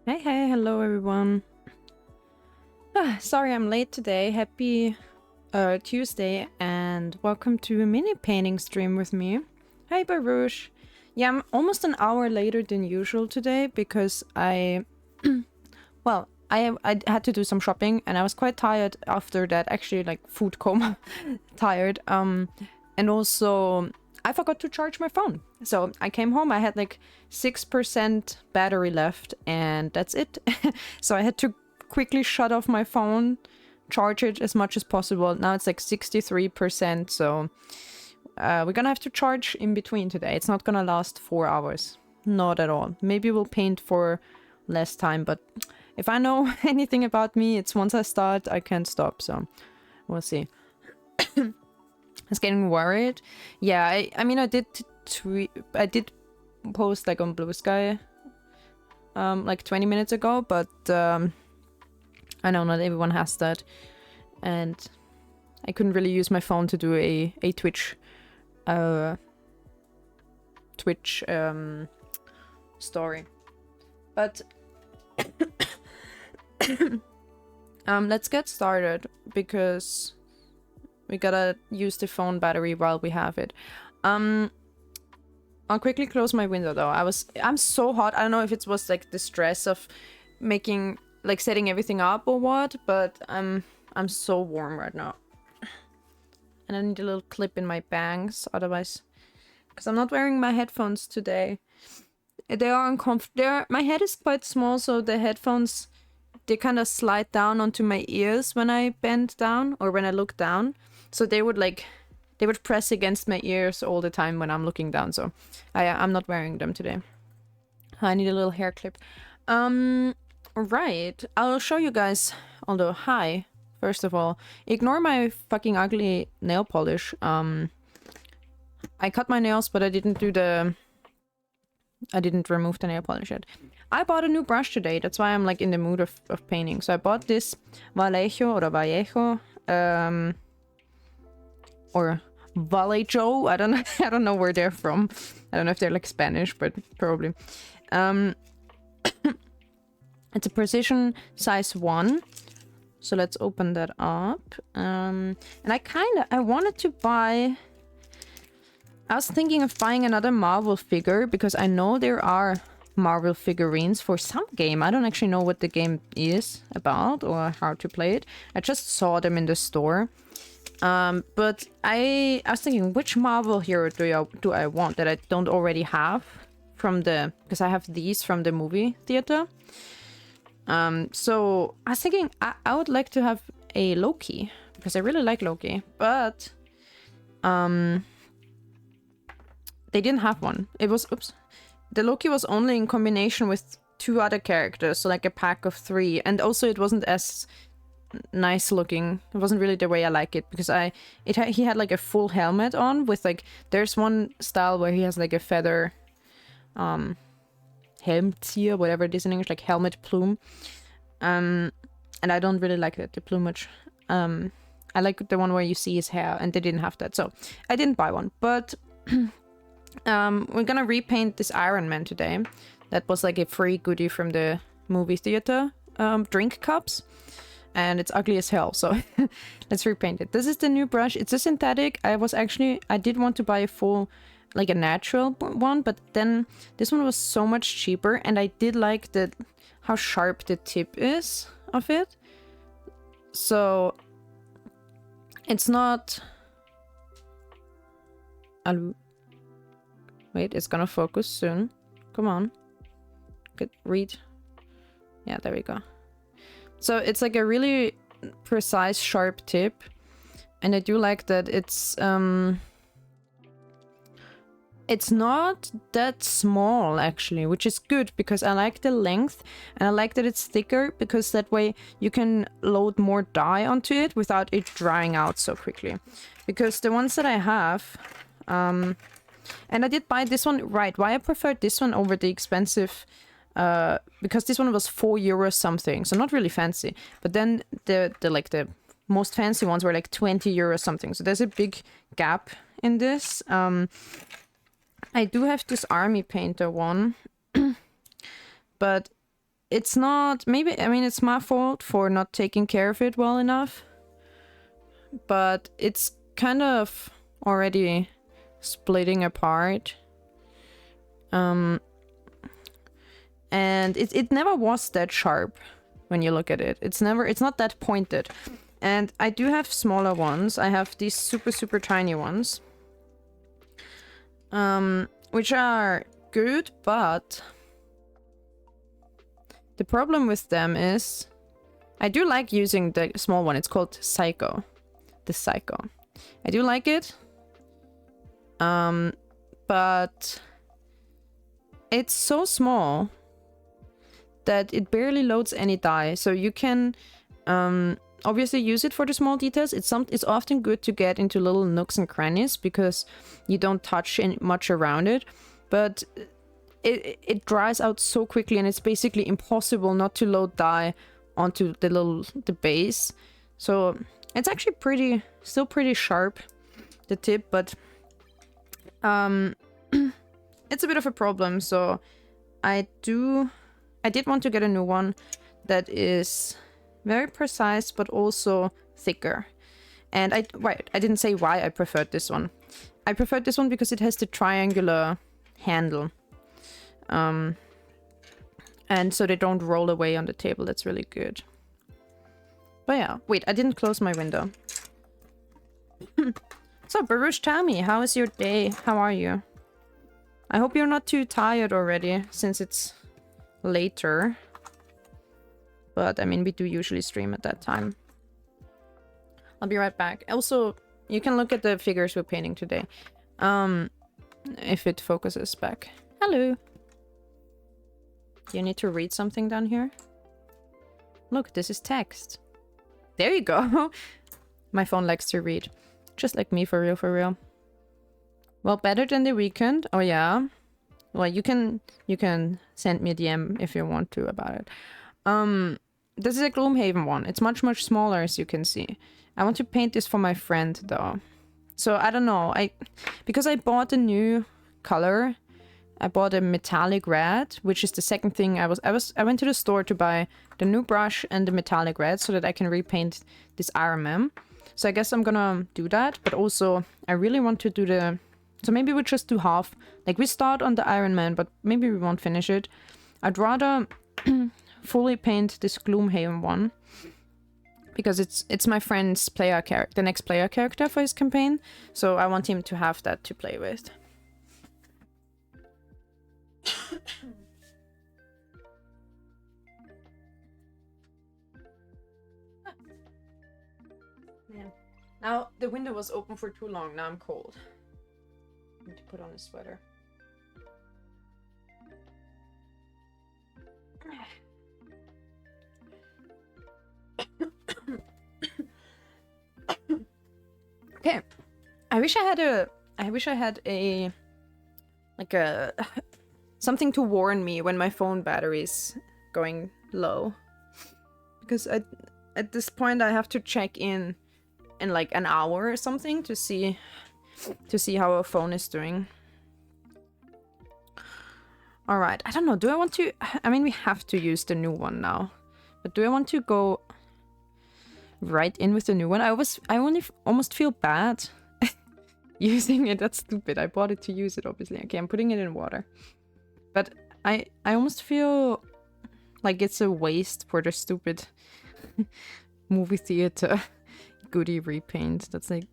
Hey, hello everyone. Sorry I'm late today. Happy Tuesday and welcome to a mini painting stream with me. Hi Baruch. Yeah, I'm almost an hour later than usual today because I had to do some shopping and I was quite tired after that, actually like food coma tired. And also I forgot to charge my phone. So I came home, I had like 6% battery left and that's it. So I had to quickly shut off my phone, charge it as much as possible. Now it's like 63%, so we're gonna have to charge in between today. It's not gonna last 4 hours. Not at all. Maybe we'll paint for less time, but if I know anything about me, it's once I start, I can't stop, so we'll see. I was getting worried. Yeah, I mean, I did post like on Blue Sky like 20 minutes ago, but I know not everyone has that, and I couldn't really use my phone to do a Twitch story. But let's get started because we gotta use the phone battery while we have it. I'll quickly close my window though. I'm so hot. I don't know if it was like the stress of making, like setting everything up or what, but I'm so warm right now. And I need a little clip in my bangs, otherwise, because I'm not wearing my headphones today. They are uncomfortable. My head is quite small, so the headphones, they kind of slide down onto my ears when I bend down or when I look down. So they would press against my ears all the time when I'm looking down. So I'm not wearing them today. I need a little hair clip. Right. I'll show you guys, although, hi, first of all. Ignore my fucking ugly nail polish. I cut my nails, but I didn't remove the nail polish yet. I bought a new brush today. That's why I'm like in the mood of painting. So I bought this Vallejo or Vallejo, or Vallejo. I don't know where they're from. I don't know if they're like Spanish, but probably. It's a precision size 1. So let's open that up. And I wanted to buy... I was thinking of buying another Marvel figure because I know there are Marvel figurines for some game. I don't actually know what the game is about or how to play it. I just saw them in the store. But I was thinking, which Marvel hero do I want that I don't already have from the... Because I have these from the movie theater. So I was thinking I would like to have a Loki because I really like Loki, but they didn't have one. It was, oops. The Loki was only in combination with 2 other characters, so like a pack of 3. And also it wasn't as nice looking. It wasn't really the way I like it because he had like a full helmet on with like, there's one style where he has like a feather, Helmtier, whatever it is in English, like helmet plume. And I don't really like that, the plumage. I like the one where you see his hair, and they didn't have that. So I didn't buy one, but we're gonna repaint this Ironman today. That was like a free goodie from the movie theater, drink cups. And it's ugly as hell, so let's repaint it. This is the new brush. It's a synthetic. I did want to buy a full, like a natural one, but then this one was so much cheaper, and I did like how sharp the tip is of it. So it's not... Wait, it's gonna focus soon. Come on. Read. Yeah, there we go. So it's like a really precise, sharp tip. And I do like that it's not that small, actually, which is good because I like the length and I like that it's thicker because that way you can load more dye onto it without it drying out so quickly. Because the ones that I have, and I did buy this one, right, why I preferred this one over the expensive, because this one was €4 something, so not really fancy. But then the most fancy ones were like €20 something, so there's a big gap in this. I do have this army painter one, but it's not, maybe, I mean, it's my fault for not taking care of it well enough, but it's kind of already splitting apart. And it never was that sharp when you look at it. It's not that pointed. And I do have smaller ones. I have these super, super tiny ones. Which are good, but the problem with them is I do like using the small one. It's called Psycho. The Psycho. I do like it. But it's so small that it barely loads any dye. So you can obviously use it for the small details. It's often good to get into little nooks and crannies because you don't touch much around it. But it dries out so quickly, and it's basically impossible not to load dye onto the base. So it's actually still pretty sharp, the tip, but it's a bit of a problem. So I did want to get a new one that is very precise but also thicker. And I didn't say why I preferred this one. I preferred this one because it has the triangular handle. And so they don't roll away on the table. That's really good. But yeah, wait, I didn't close my window. So, Baruch, tell me, how is your day? How are you? I hope you're not too tired already, since it's later. But, I mean, we do usually stream at that time. I'll be right back. Also, you can look at the figures we're painting today. If it focuses back. Hello. Do you need to read something down here? Look, this is text. There you go. My phone likes to read. Just like me, for real, for real. Well, better than the weekend. Oh, yeah. Well, you can send me a DM if you want to about it. This is a Gloomhaven one. It's much, much smaller, as you can see. I want to paint this for my friend, though. So, I don't know. Because I bought a new color. I bought a metallic red, which is the second thing I went to the store to buy the new brush and the metallic red so that I can repaint this Ironman. So I guess I'm gonna do that, but also I really want to do the... So maybe we just do half. Like, we start on the Ironman, but maybe we won't finish it. I'd rather fully paint this Gloomhaven one. Because it's my friend's player character, the next player character for his campaign. So I want him to have that to play with. Man. Now the window was open for too long. Now I'm cold. I need to put on a sweater. Okay. I wish I had a like a something to warn me when my phone battery is going low. Because at this point I have to check in like an hour or something to see how our phone is doing. All right, I don't know. Do I want to? I mean, we have to use the new one now, but do I want to go right in with the new one? I almost feel bad using it. That's stupid. I bought it to use it, obviously. Okay, I'm putting it in water, but I almost feel like it's a waste for the stupid movie theater goodie repaint. That's like,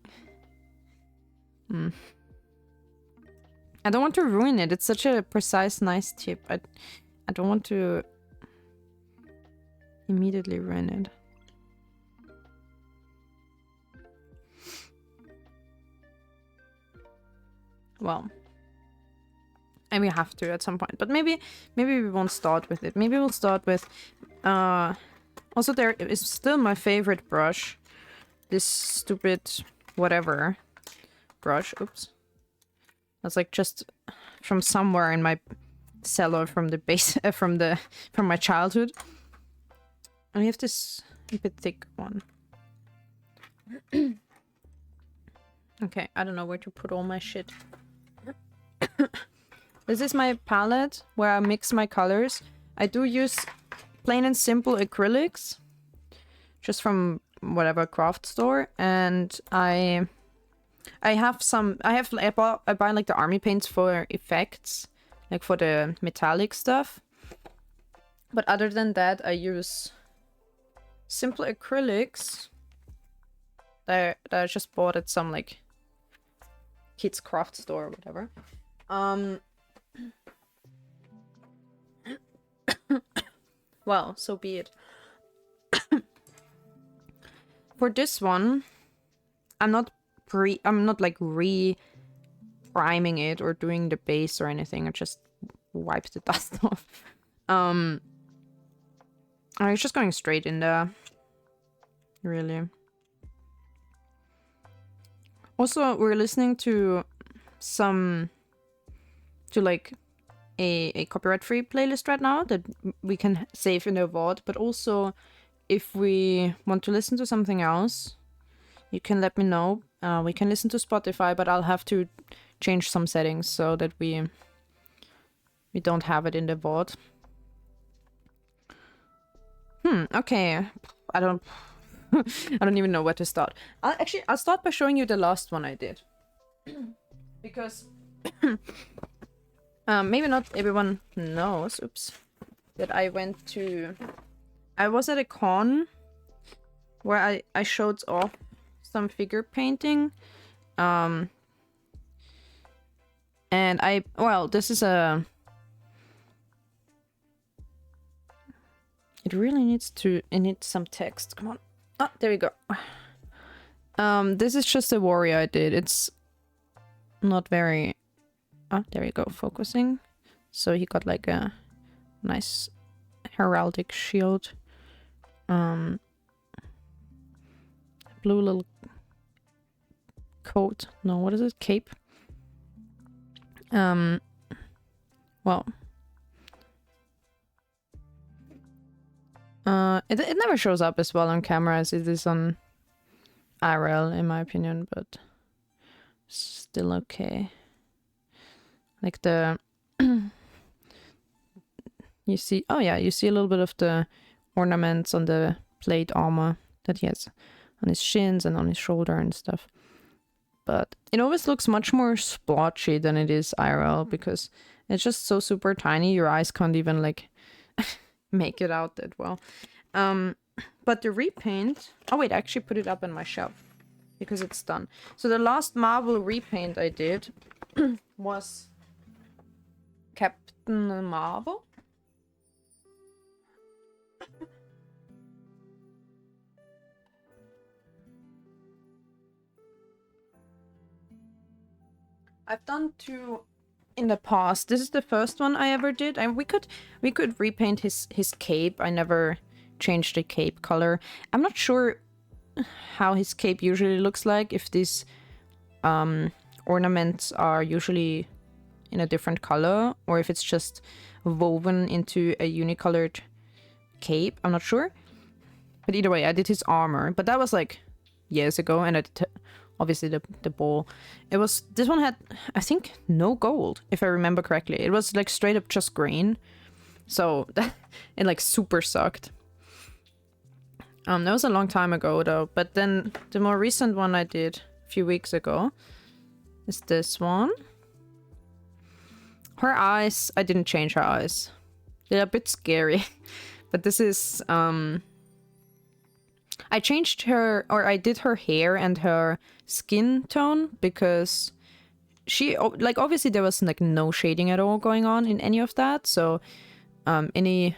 I don't want to ruin it. It's such a precise, nice tip. I don't want to immediately ruin it. Well, and we have to at some point, but maybe we won't start with it. Maybe we'll start with also there is still my favorite brush, this stupid whatever brush. Oops, that's like just from somewhere in my cellar from the base from my childhood. And we have this a bit thick one. Okay, I don't know where to put all my shit. This is my palette where I mix my colors. I do use plain and simple acrylics, just from whatever craft store, and I buy like the army paints for effects, like for the metallic stuff. But other than that, I use simple acrylics that I just bought at some like kids craft store or whatever. Well, so be it. For this one, I'm not like re-priming it or doing the base or anything. I just wipe the dust off. I was just going straight in there. Really. Also, we're listening to like a copyright-free playlist right now that we can save in the VOD, but also if we want to listen to something else, you can let me know. We can listen to Spotify, but I'll have to change some settings so that we don't have it in the VOD. Okay. I don't even know where to start. I'll start by showing you the last one I did. Because maybe not everyone knows, that I was at a con where I showed off some figure painting. And this is it really needs some text. Come on. Oh, there we go. This is just a warrior I did. It's not very... Oh, there we go, focusing. So he got like a Nice heraldic shield. Blue little coat. No, what is it? Cape. Well. It never shows up as well on camera as it is on IRL, in my opinion, but still okay. Like the... you see... Oh yeah, you see a little bit of the ornaments on the plate armor that he has on his shins and on his shoulder and stuff. But it always looks much more splotchy than it is IRL because it's just so super tiny, your eyes can't even like make it out that well. But the repaint... Oh wait, I actually put it up on my shelf because it's done. So the last Marvel repaint I did was Captain Marvel. I've done 2 in the past. This is the first one I ever did, and we could repaint his cape. I never changed the cape color. I'm not sure how his cape usually looks like, if these ornaments are usually in a different color or if it's just woven into a unicolored cape. I'm not sure, but either way I did his armor, but that was like years ago, and I did obviously the ball. It was, this one had, I think, no gold, if I remember correctly. It was like straight up just green. So that, it like super sucked. That was a long time ago though. But then the more recent one I did a few weeks ago is this one. Her eyes, I didn't change her eyes. They're a bit scary. But this is, I changed her, or I did her hair and her skin tone because she, like, obviously there was like no shading at all going on in any of that. So any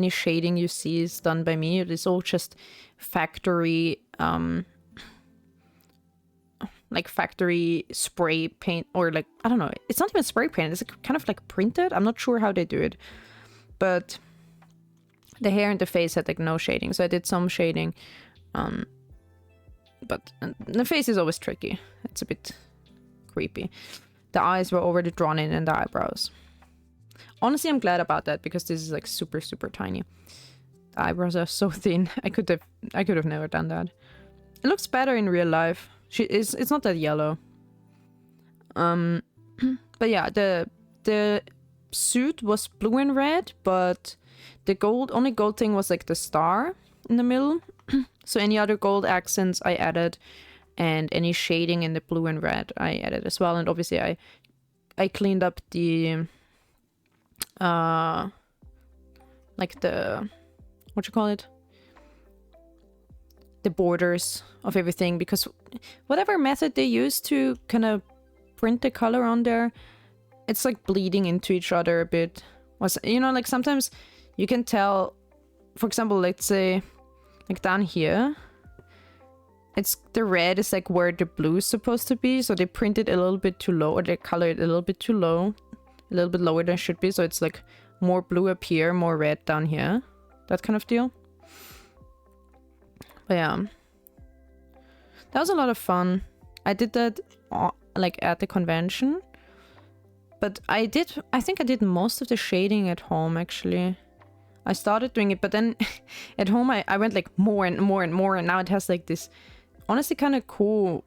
shading you see is done by me. It is all just factory, like factory spray paint, or like, I don't know. It's not even spray paint. It's kind of like printed. I'm not sure how they do it, but the hair and the face had like no shading. So I did some shading. But the face is always tricky. It's a bit creepy. The eyes were already drawn in and the eyebrows. Honestly, I'm glad about that because this is like super, super tiny. The eyebrows are so thin. I could have never done that. It looks better in real life. It's not that yellow. But yeah, the suit was blue and red, but the only gold thing was like the star in the middle. So any other gold accents I added, and any shading in the blue and red I added as well. And obviously I cleaned up the like the, what you call it, the borders of everything, because whatever method they use to kind of print the color on there, it's like bleeding into each other a bit. You know, like sometimes you can tell, for example, let's say like down here, it's the red is like where the blue is supposed to be, so they print it a little bit too low, or they color it a little bit too low, a little bit lower than it should be, so it's like more blue up here, more red down here, that kind of deal. But yeah, that was a lot of fun. I did that like at the convention, but I think I did most of the shading at home actually. I started doing it, but then at home I went like more and more and more, and now it has like this honestly kind of cool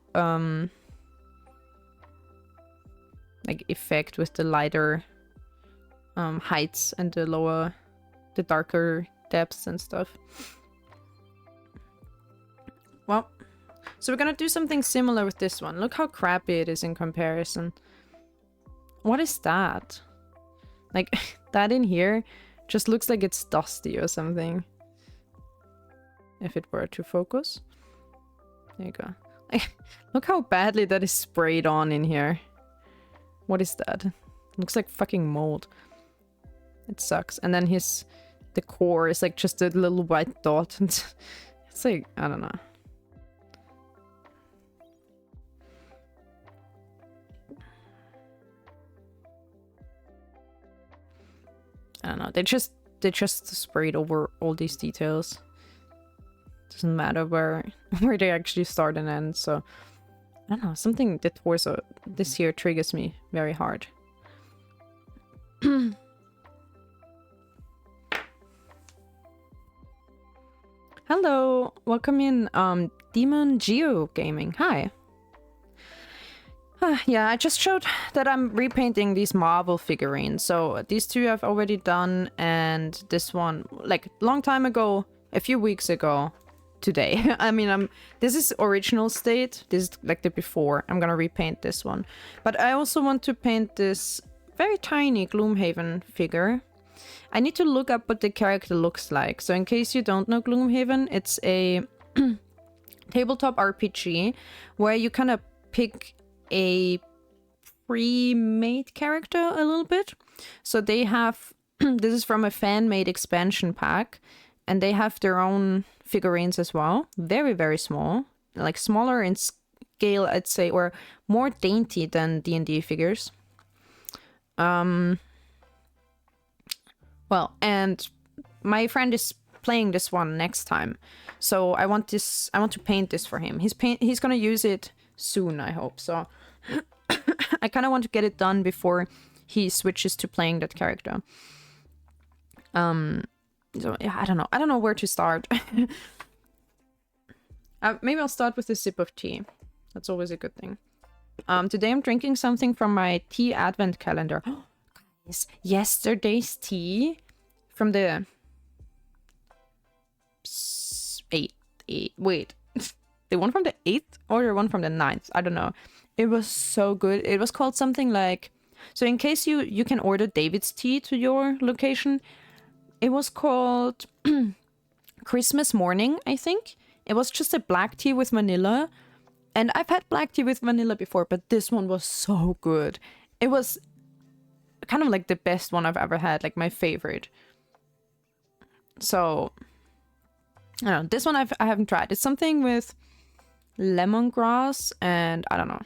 like effect with the lighter heights and the darker depths and stuff. Well, so we're gonna do something similar with this one. Look how crappy it is in comparison. What is that? Like, that in here just looks like it's dusty or something. If it were to focus. There you go. Like, look how badly that is sprayed on in here. What is that? Looks like fucking mold. It sucks. And then the core is like just a little white dot. It's like, I don't know. I don't know. They just they just sprayed over all these details. Doesn't matter where they actually start and end. So I don't know, something that torso this year triggers me very hard. Hello, welcome in, Demon Geo Gaming. Hi. Yeah, I just showed that I'm repainting these Marvel figurines. So these two I've already done, and this one, like, long time ago, a few weeks ago, today. I mean, this is original state. This is like the before. I'm gonna repaint this one. But I also want to paint this very tiny Gloomhaven figure. I need to look up what the character looks like. So in case you don't know Gloomhaven, it's a tabletop RPG where you kind of pick a pre-made character a little bit. So they have, this is from a fan-made expansion pack, and they have their own figurines as well. Very, very small. Like smaller in scale, I'd say, or more dainty than D&D figures. Well, and my friend is playing this one next time. So I want to paint this for him. He's gonna use it soon, I hope. So I kind of want to get it done before he switches to playing that character. So yeah, I don't know where to start. Maybe I'll start with a sip of tea. That's always a good thing. Today I'm drinking something from my tea advent calendar. Guys, yesterday's tea from the wait, the one from the 8th or the one from the 9th? I don't know. It was so good. It was called something like, so in case you can order David's tea to your location, it was called Christmas Morning, I think. It was just a black tea with vanilla. And I've had black tea with vanilla before, but this one was so good. It was kind of like the best one I've ever had, like my favorite. So, I don't know. This one I haven't tried. It's something with lemongrass and I don't know.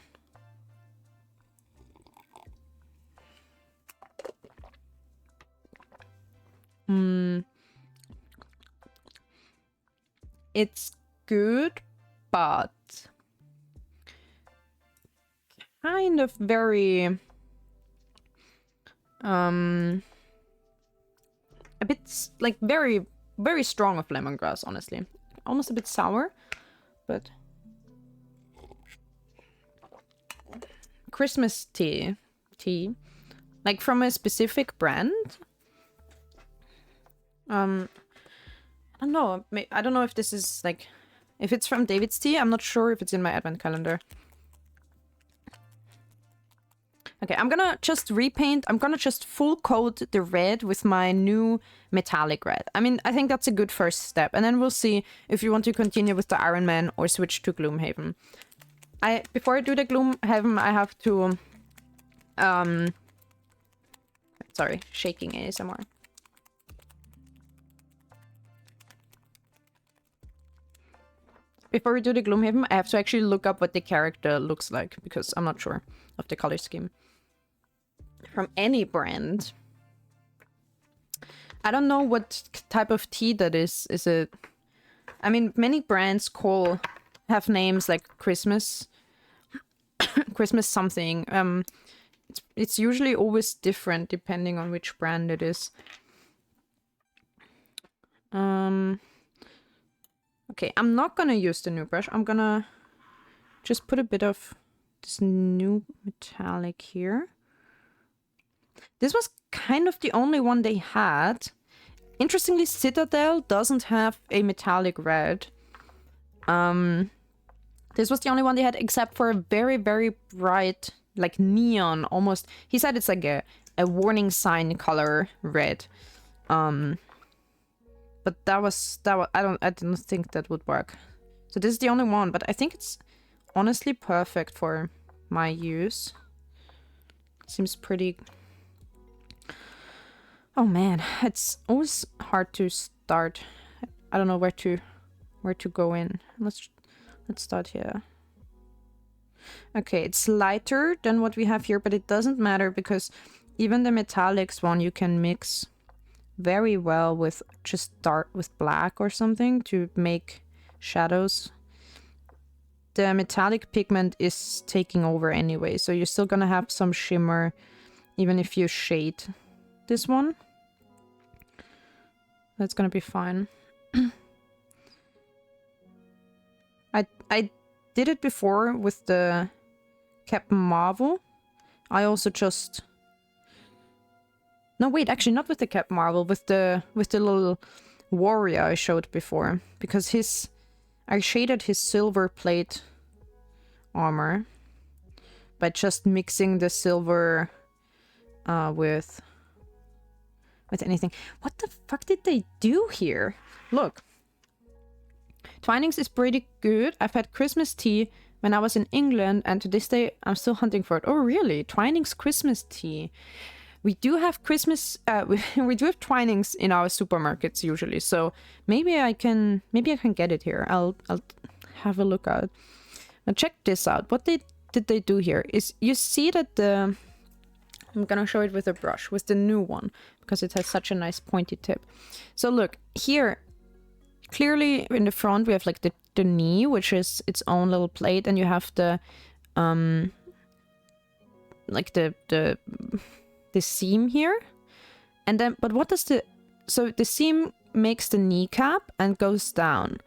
It's good, but kind of very a bit like very strong of lemongrass, honestly. Almost a bit sour, but Christmas tea like from a specific brand. I don't know. I don't know if this is like, if it's from David's tea. I'm not sure if it's in my advent calendar. Okay, I'm gonna just repaint. I'm gonna just full coat the red with my new metallic red. I mean, I think that's a good first step. And then we'll see if you want to continue with the Ironman or switch to Gloomhaven. Before I do the Gloomhaven, I have to... Sorry, shaking ASMR. Before we do the Gloomhaven, I have to actually look up what the character looks like, because I'm not sure of the color scheme. From any brand. I don't know what type of tea that is. Is it... I mean, many brands have names like Christmas... Christmas something. It's usually always different depending on which brand it is. Okay, I'm not gonna use the new brush. I'm gonna just put a bit of this new metallic here. This was kind of the only one they had. Interestingly, Citadel doesn't have a metallic red. This was the only one they had, except for a very, very bright, like neon, almost. He said it's like a warning sign color red. But that was I didn't think that would work. So this is the only one, but I think it's honestly perfect for my use. Seems pretty... Oh man, it's always hard to start. I don't know where to go in. Let's start here. Okay, it's lighter than what we have here, but it doesn't matter because even the metallics one you can mix very well with just dark with black or something to make shadows. The metallic pigment is taking over anyway, so you're still gonna have some shimmer even if you shade this one. That's gonna be fine. I did it before with the Captain Marvel. I also just... No, wait, actually not with the Captain Marvel, with the little warrior I showed before. Because his... I shaded his silver plate armor by just mixing the silver with anything. What the fuck did they do here? Look. Twinings is pretty good. I've had Christmas tea when I was in England, and to this day I'm still hunting for it. Oh really? Twinings Christmas tea. We do have Christmas we do have Twinings in our supermarkets usually, so maybe I can get it here. I'll have a look at it. Now check this out. What did they do here is you see that the... I'm gonna show it with a brush, with the new one, because it has such a nice pointy tip. So look, here, clearly in the front we have like the knee, which is its own little plate, and you have the, like the seam here. And then, but what does the... So the seam makes the kneecap and goes down.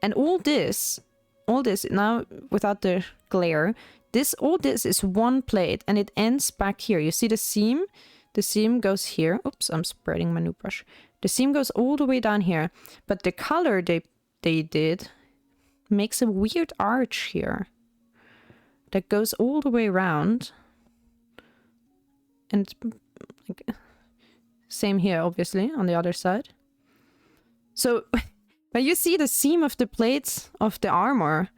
And all this, now without the glare, all this is one plate, and it ends back here. You see the seam? The seam goes here. Oops, I'm spreading my new brush. The seam goes all the way down here, but the color they did makes a weird arch here that goes all the way around. And same here, obviously, on the other side. So, but you see the seam of the plates of the armor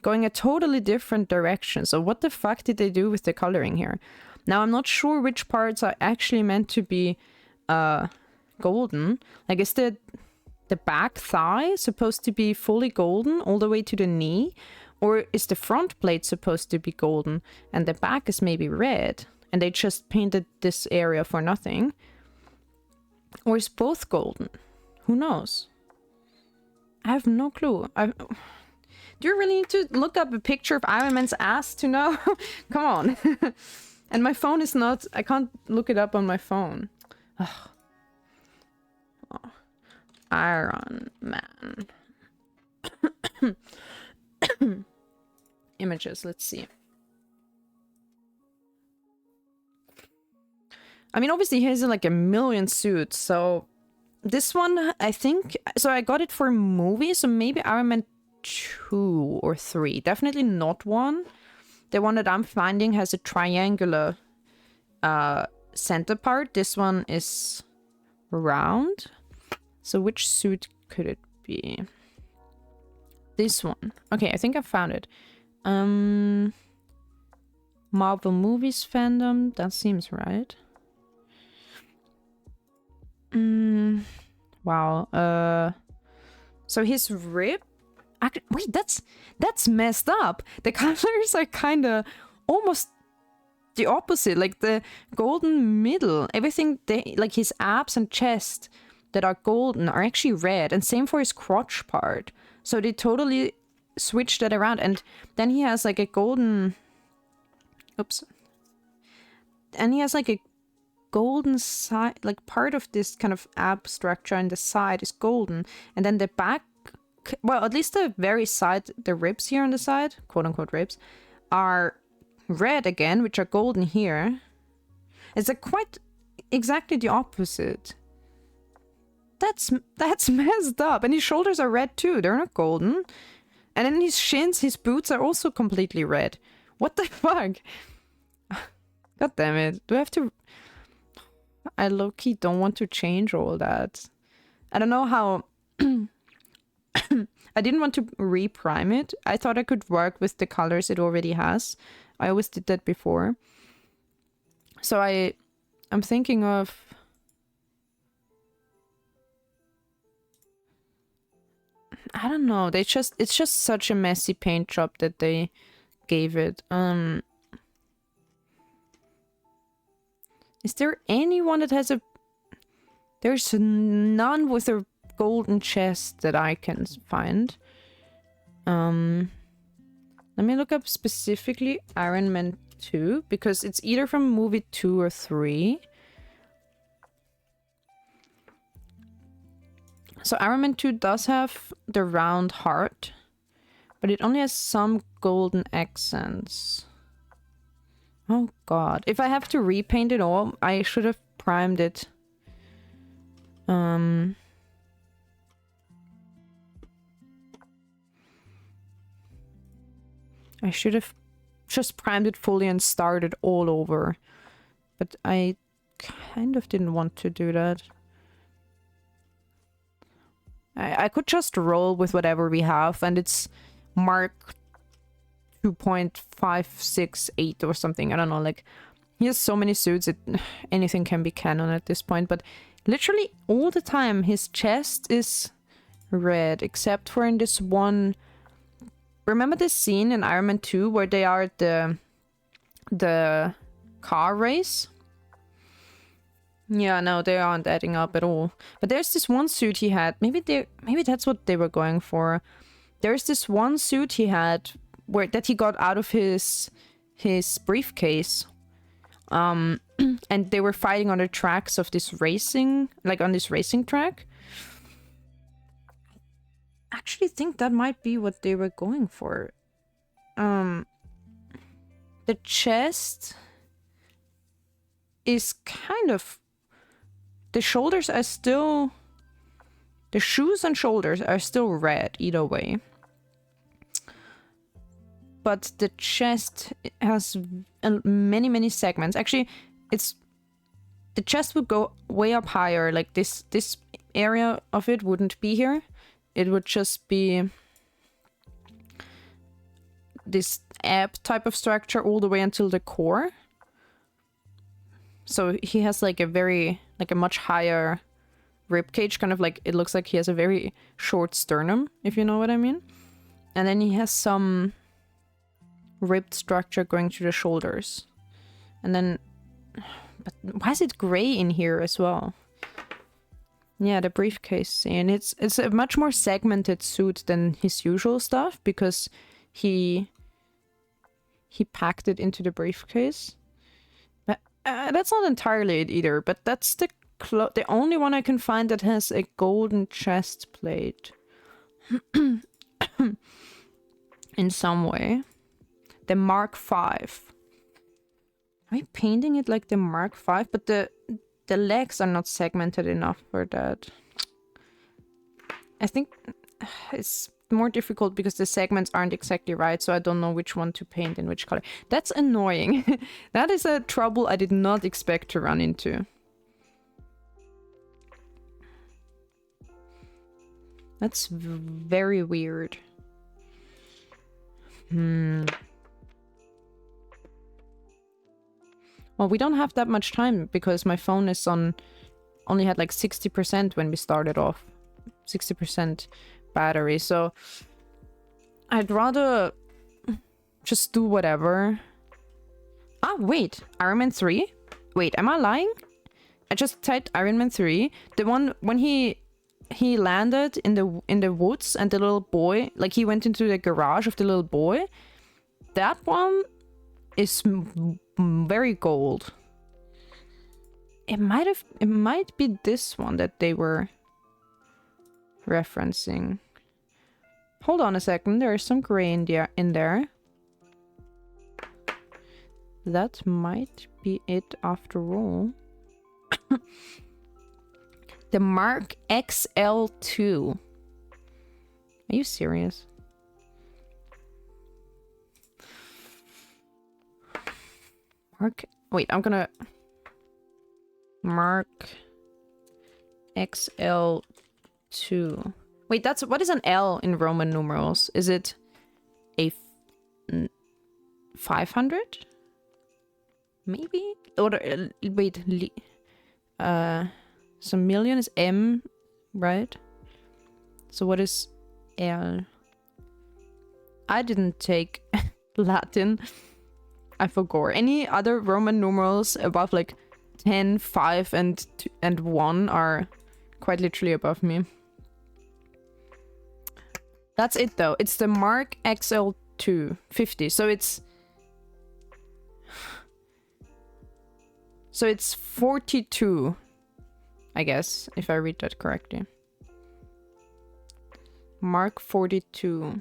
going a totally different direction. So what the fuck did they do with the coloring here? Now, I'm not sure which parts are actually meant to be golden. Like, is the back thigh supposed to be fully golden all the way to the knee? Or is the front plate supposed to be golden and the back is maybe red and they just painted this area for nothing? Or is both golden? Who knows? I have no clue. Do you really need to look up a picture of Iron Man's ass to know? Come on. And my phone is not... I can't look it up on my phone. Oh. Iron Man. Images, let's see. I mean, obviously he has like a million suits, so... This one, I think... So I got it for a movie, so maybe Iron Man 2 or 3. Definitely not 1. The one that I'm finding has a triangular center part. This one is round. So which suit could it be? This one. Okay, I think I found it. Marvel Movies fandom. That seems right. Wow. So his rib... Wait, that's messed up. The colors are kind of almost the opposite. Like the golden middle. Everything, like his abs and chest that are golden are actually red. And same for his crotch part. So they totally switched that around. And then he has like a golden... Oops. And he has like a golden side, like part of this kind of ab structure on the side is golden. And then the back, well, at least the very side, the ribs here on the side, quote unquote ribs, are red again, which are golden here. It's like quite exactly the opposite. That's messed up. And his shoulders are red too. They're not golden. And then his shins, his boots are also completely red. What the fuck? God damn it. Do I have to... I low-key don't want to change all that. I don't know how... I didn't want to reprime it. I thought I could work with the colors it already has. I always did that before. So I'm thinking of... I don't know. It's just such a messy paint job that they gave it. Is there anyone that has a... There's none with a golden chest that I can find. Let me look up specifically Ironman 2, because it's either from movie 2 or 3. So Ironman 2 does have the round heart, but it only has some golden accents. Oh god. If I have to repaint it all, I should have primed it. I should have just primed it fully and started all over. But I kind of didn't want to do that. I could just roll with whatever we have, and it's Mark 2.568 or something. I don't know, like, he has so many suits, anything can be canon at this point, but literally all the time his chest is red, except for in this one. Remember this scene in Iron Man 2 where they are at the car race? Yeah, no, they aren't adding up at all. But there's this one suit he had. Maybe that's what they were going for. There's this one suit he had that he got out of his briefcase. And they were fighting on the tracks of this racing, like on this racing track. I actually think that might be what they were going for. The chest is kind of... The shoulders are still... The shoes and shoulders are still red, either way. But the chest has many, many segments. Actually, it's... The chest would go way up higher. Like, this area of it wouldn't be here. It would just be... this ab type of structure all the way until the core. So he has like a very... like a much higher rib cage, kind of like... It looks like he has a very short sternum, if you know what I mean. And then he has some... ribbed structure going to the shoulders. And then... But why is it gray in here as well? Yeah, the briefcase scene. It's a much more segmented suit than his usual stuff, because he packed it into the briefcase. But that's not entirely it either, but that's the only one I can find that has a golden chest plate. In some way. The Mark V. Am I painting it like the Mark V? But the legs are not segmented enough for that. I think it's more difficult because the segments aren't exactly right, so I don't know which one to paint in which color. That's annoying. That is a trouble I did not expect to run into. That's very weird. Well, we don't have that much time because my phone is only had like 60% when we started off. 60% battery, so I'd rather just do whatever. Ah, wait, Iron Man 3? Wait, am I lying? I just typed Iron Man 3. The one when he landed in the woods and the little boy, like he went into the garage of the little boy. That one is very gold. It might be this one that they were referencing. Hold on a second, there is some gray in there. That might be it after all. The Mark XL2. Are you serious? Wait, I'm gonna... Mark XL2. Wait, what is an L in Roman numerals? Is it a 500? Maybe? Or wait, so million is M, right? So what is L? I didn't take Latin. I forgot. Any other Roman numerals above like 10, 5, and 1 are quite literally above me. That's it though. It's the Mark XL2 50. So it's 42, I guess, if I read that correctly. Mark 42.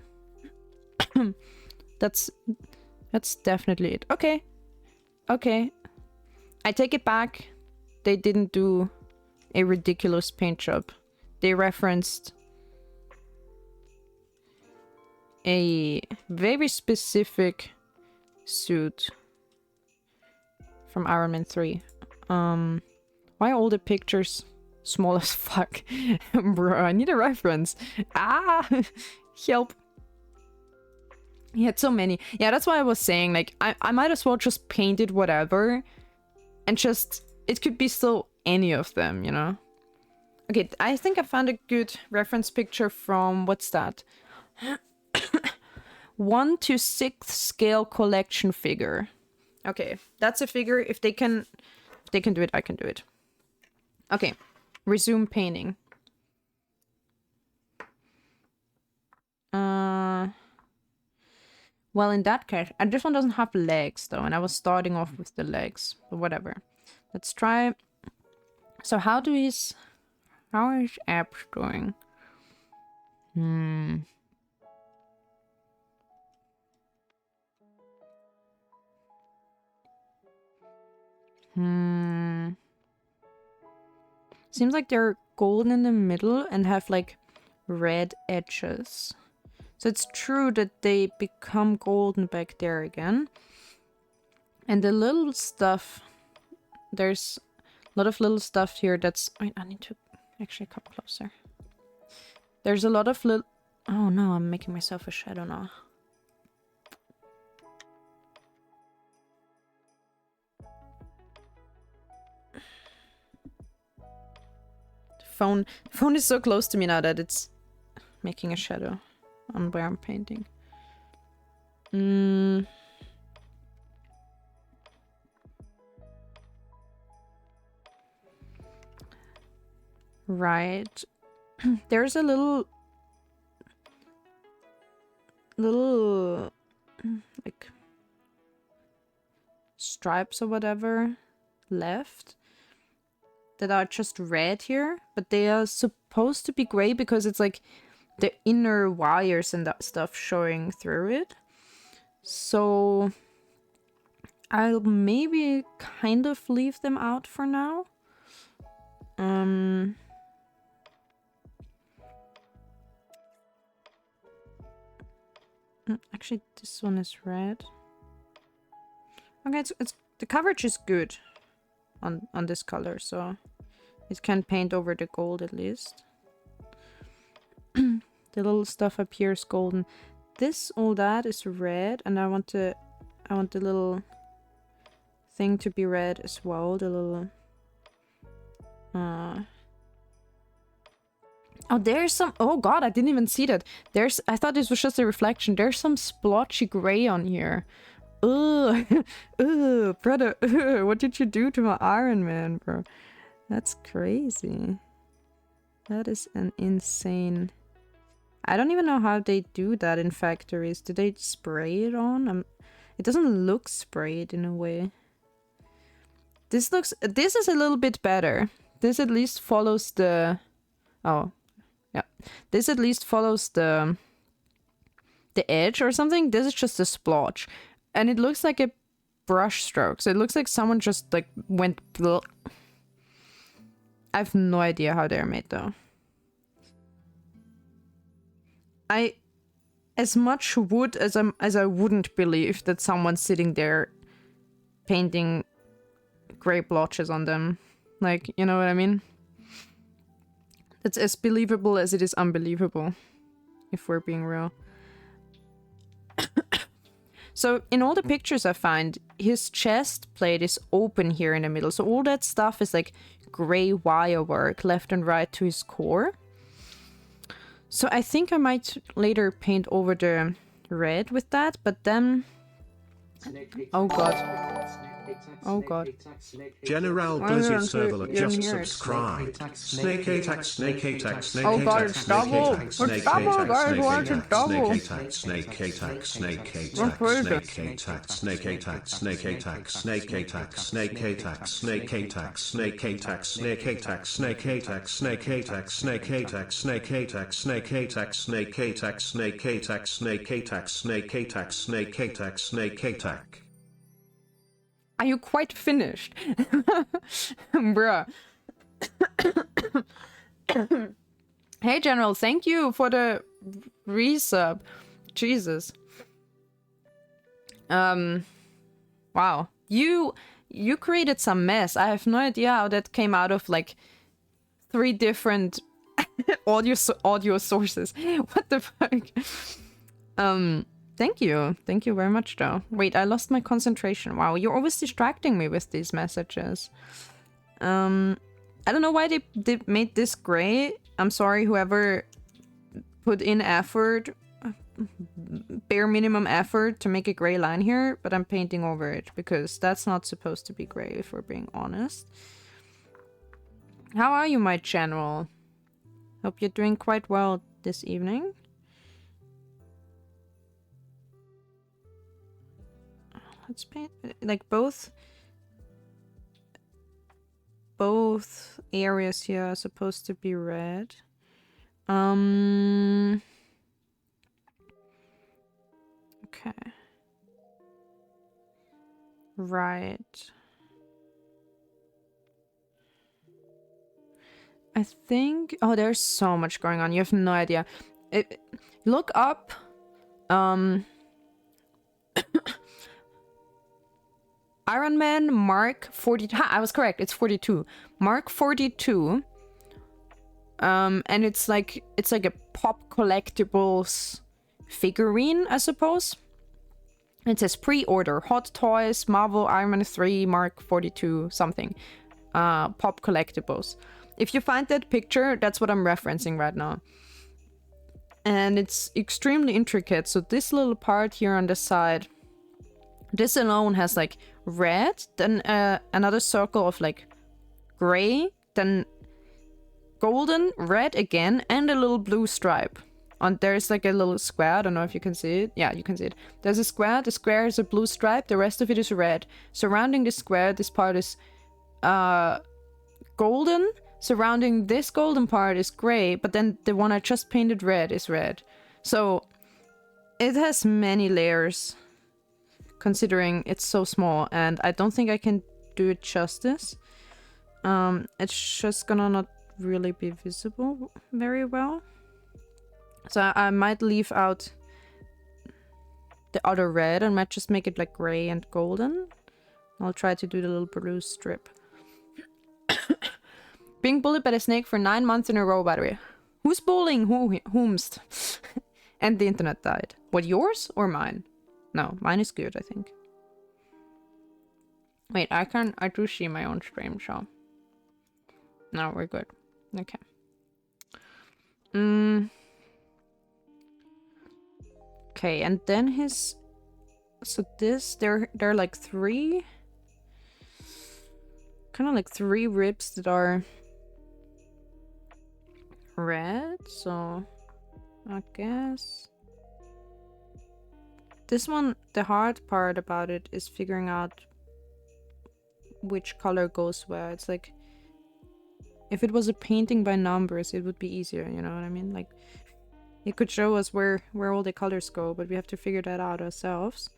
That's definitely it. Okay. Okay. I take it back. They didn't do a ridiculous paint job. They referenced a very specific suit from Ironman 3. Why are all the pictures small as fuck? Bro, I need a reference. Ah! Help. He had so many. Yeah, that's why I was saying, like, I might as well just paint it whatever. And just, it could be still any of them, you know? Okay, I think I found a good reference picture from, what's that? 1 to 6th scale collection figure. Okay, that's a figure. If they can do it, I can do it. Okay, resume painting. Well, in that case, and this one doesn't have legs though, and I was starting off with the legs, but whatever. Let's try. So how is apps doing? Seems like they're golden in the middle and have like red edges. So it's true that they become golden back there again. And the little stuff, there's a lot of little stuff here that's... Wait, I need to actually come closer. There's a lot of little... Oh no, I'm making myself a shadow now. The phone is so close to me now that it's making a shadow on where I'm painting. Right. There's a little like stripes or whatever left that are just red here, but they are supposed to be gray because it's like the inner wires and that stuff showing through it. So I'll maybe kind of leave them out for now. Actually, this one is red. Okay, it's the coverage is good on this color, so it can paint over the gold at least. The little stuff up here is golden. All that is red, and I want the little thing to be red as well. The little oh, there's some... Oh god, I didn't even see that. I thought this was just a reflection. There's some splotchy gray on here. Ugh. Ugh, brother. Ugh. What did you do to my Ironman, bro? That's crazy. That is an insane... I don't even know how they do that in factories. Do they spray it on? It doesn't look sprayed in a way. This is a little bit better. This at least follows the... Oh. Yeah. This at least follows the edge or something. This is just a splotch. And it looks like a brush stroke. So it looks like someone just like went... Bleh. I have no idea how they're made though. As much wood as I wouldn't believe that someone's sitting there painting gray blotches on them. Like, you know what I mean? It's as believable as it is unbelievable, if we're being real. So, in all the pictures I find, his chest plate is open here in the middle. So all that stuff is like gray wire work left and right to his core. So I think I might later paint over the red with that, but then... Oh god. Oh god. General Why is it Glizzy on Server you don't just hear it? subscribed. Snake attack, snake attack, snake Oh god, attack, it's snake double! attack, It's snake double, attack, guys! snake Why is it attack, double? snake attack, snake attack, snake Don't attack, praise it. snake attack, snake attack, snake attack, snake attack, snake attack, snake attack, snake attack, snake attack, snake attack, snake attack, snake attack, snake attack, snake attack, snake attack, snake attack, snake attack, snake attack, snake attack, snake attack. Are you quite finished? Bruh. Hey General, thank you for the resub. Jesus. Wow. You created some mess. I have no idea how that came out of like 3 different audio sources. What the fuck? Thank you. Thank you very much though. Wait, I lost my concentration. Wow, you're always distracting me with these messages. I don't know why they made this gray. I'm sorry whoever put in effort, bare minimum effort to make a gray line here, but I'm painting over it because that's not supposed to be gray if we're being honest. How are you, my general? Hope you're doing quite well this evening. Let's paint like both areas here are supposed to be red. Okay. Right. I think... Oh, there's so much going on. You have no idea. Look up... Ironman Mark 42. Ha, I was correct. It's 42. Mark 42. And it's like a pop collectibles figurine, I suppose. It says pre-order Hot Toys Marvel Ironman 3 Mark 42 something. Pop collectibles. If you find that picture, that's what I'm referencing right now. And it's extremely intricate. So this little part here on the side, this alone has like red, then another circle of like gray, then golden, red again, and a little blue stripe. There's like a little square. I don't know if you can see it. Yeah, you can see it. There's a square. The square is a blue stripe. The rest of it is red. Surrounding the square, this part is golden. Surrounding this golden part is gray, but then the one I just painted red is red. So it has many layers, considering it's so small, and I don't think I can do it justice. It's just gonna not really be visible very well. So I might leave out the other red and might just make it like gray and golden. I'll try to do the little blue strip. Being bullied by the snake for 9 months in a row, by the way. Who's bullying whomst? And the internet died. What, yours or mine? No, mine is good, I think. Wait, I do see my own stream, so. No, we're good. Okay. Okay, and then his... So this, there are like 3... Kind of like 3 ribs that are... red, so... I guess... This one, the hard part about it is figuring out which color goes where. It's like, if it was a painting by numbers, it would be easier, you know what I mean? Like, it could show us where all the colors go, but we have to figure that out ourselves.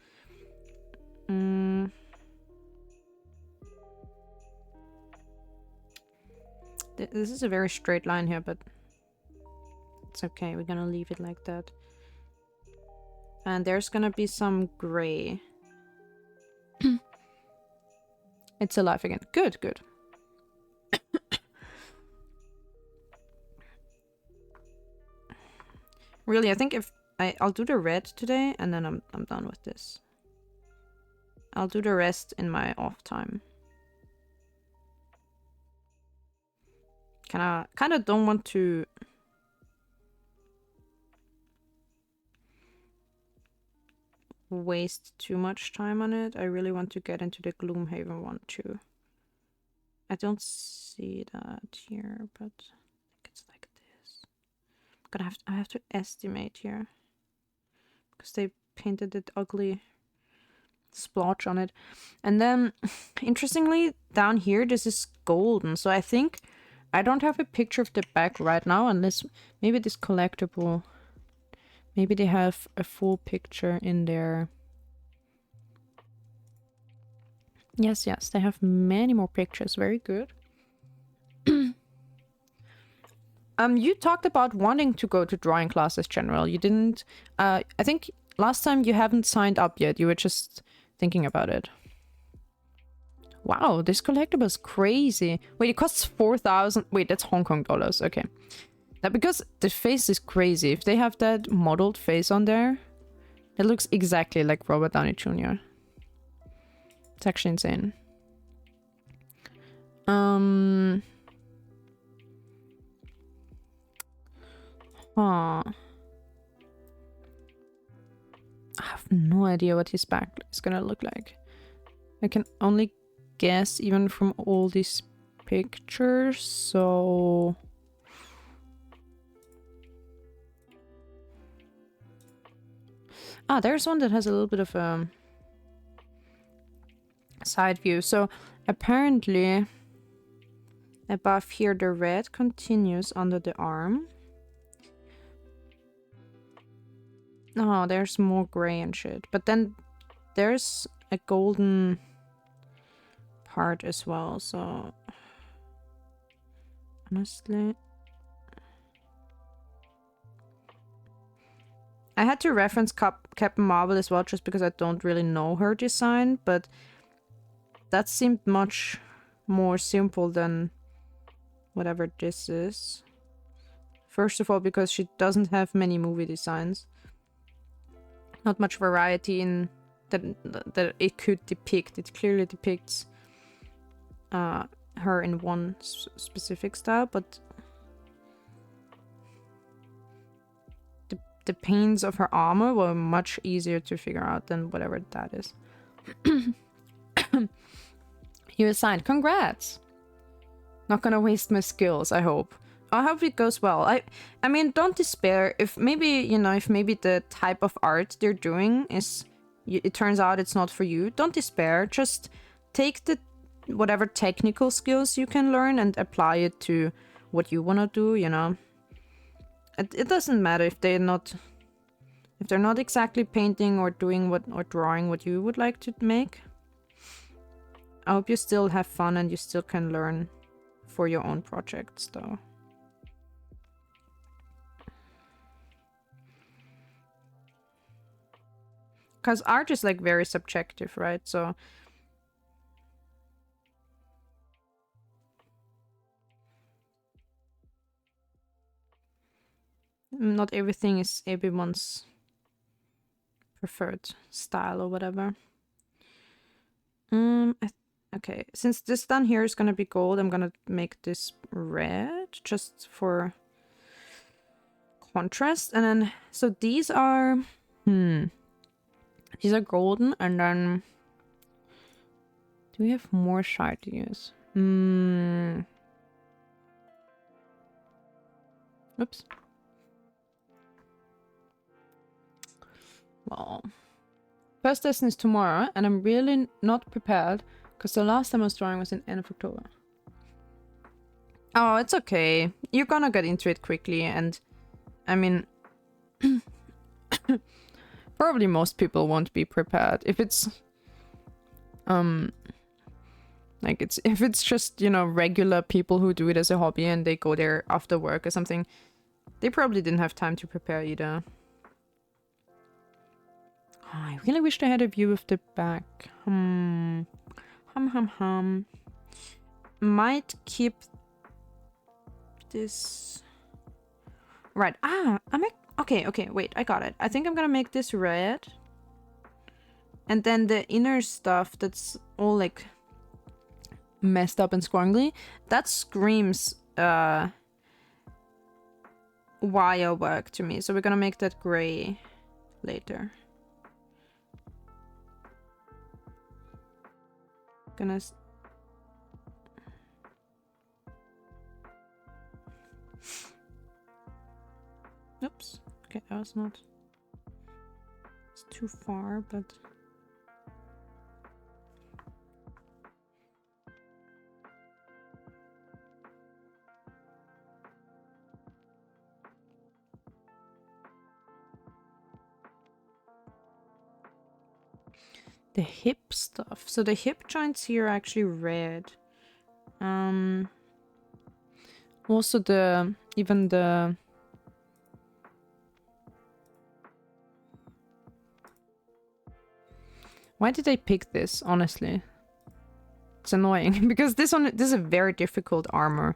This is a very straight line here, but it's okay. We're gonna leave it like that. And there's gonna be some gray. It's alive again. Good, good. Really, I think if I'll do the red today, and then I'm done with this. I'll do the rest in my off time. Kind of don't want to... waste too much time on it. I really want to get into the Gloomhaven one too. I don't see that here, but I think it's like this. I have to estimate here because they painted that ugly splotch on it. And then, interestingly, down here this is golden. So I think I don't have a picture of the back right now, unless maybe this collectible. Maybe they have a full picture in there. Yes, they have many more pictures. Very good. You talked about wanting to go to drawing classes, General. You didn't... I think last time you haven't signed up yet. You were just thinking about it. Wow, this collectible is crazy. Wait, it costs 4,000... Wait, that's Hong Kong dollars. Okay. Now, because the face is crazy. If they have that modeled face on there, it looks exactly like Robert Downey Jr. It's actually insane. I have no idea what his back is gonna look like. I can only guess even from all these pictures, so... there's one that has a little bit of a side view. So apparently above here the red continues under the arm. Oh, there's more gray and shit. But then there's a golden part as well, so... Honestly... I had to reference Captain Marvel as well, just because I don't really know her design, but that seemed much more simple than whatever this is. First of all, because she doesn't have many movie designs. Not much variety in that it could depict. It clearly depicts her in one specific style, but the paints of her armor were much easier to figure out than whatever that is. You assigned. Congrats! Not gonna waste my skills, I hope. I hope it goes well. I mean, don't despair. If maybe, you know, if maybe the type of art they're doing is... It turns out it's not for you. Don't despair. Just take the whatever technical skills you can learn and apply it to what you want to do, you know. It doesn't matter if they're not exactly painting or doing or drawing what you would like to make. I hope you still have fun and you still can learn for your own projects, though. Because art is like very subjective, right? So not everything is everyone's preferred style or whatever. Okay, since this down here is gonna be gold, I'm gonna make this red just for contrast. And then, so these are, these are golden, and then, do we have more shard to use? Oops. Well, first lesson is tomorrow, and I'm really not prepared because the last time I was drawing was in end of October. Oh, it's okay. You're gonna get into it quickly, and I mean, probably most people won't be prepared if it's like if it's just, you know, regular people who do it as a hobby and they go there after work or something. They probably didn't have time to prepare either. Oh, I really wish I had a view of the back. Might keep this... Right. Okay, wait, I got it. I think I'm gonna make this red. And then the inner stuff that's all like messed up and squangly, that screams wire work to me. So we're gonna make that gray later. Gonna... Oops. Okay, that was not... It's too far, but... The hip stuff. So the hip joints here are actually red. Also even the... Why did I pick this, honestly? It's annoying, because this is a very difficult armor.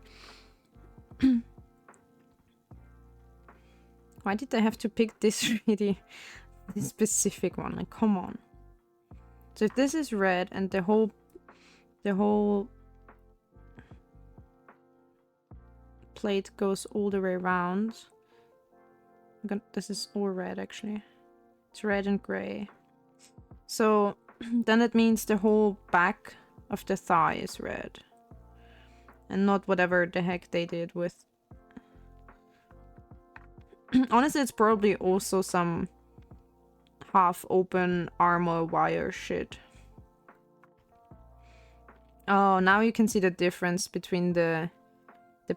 Why did I have to pick this really... this specific one? Like, come on. So if this is red and the whole plate goes all the way around. This is all red, actually. It's red and gray. So then it means the whole back of the thigh is red. And not whatever the heck they did with... Honestly, it's probably also some half-open armor wire shit. Oh, now you can see the difference between the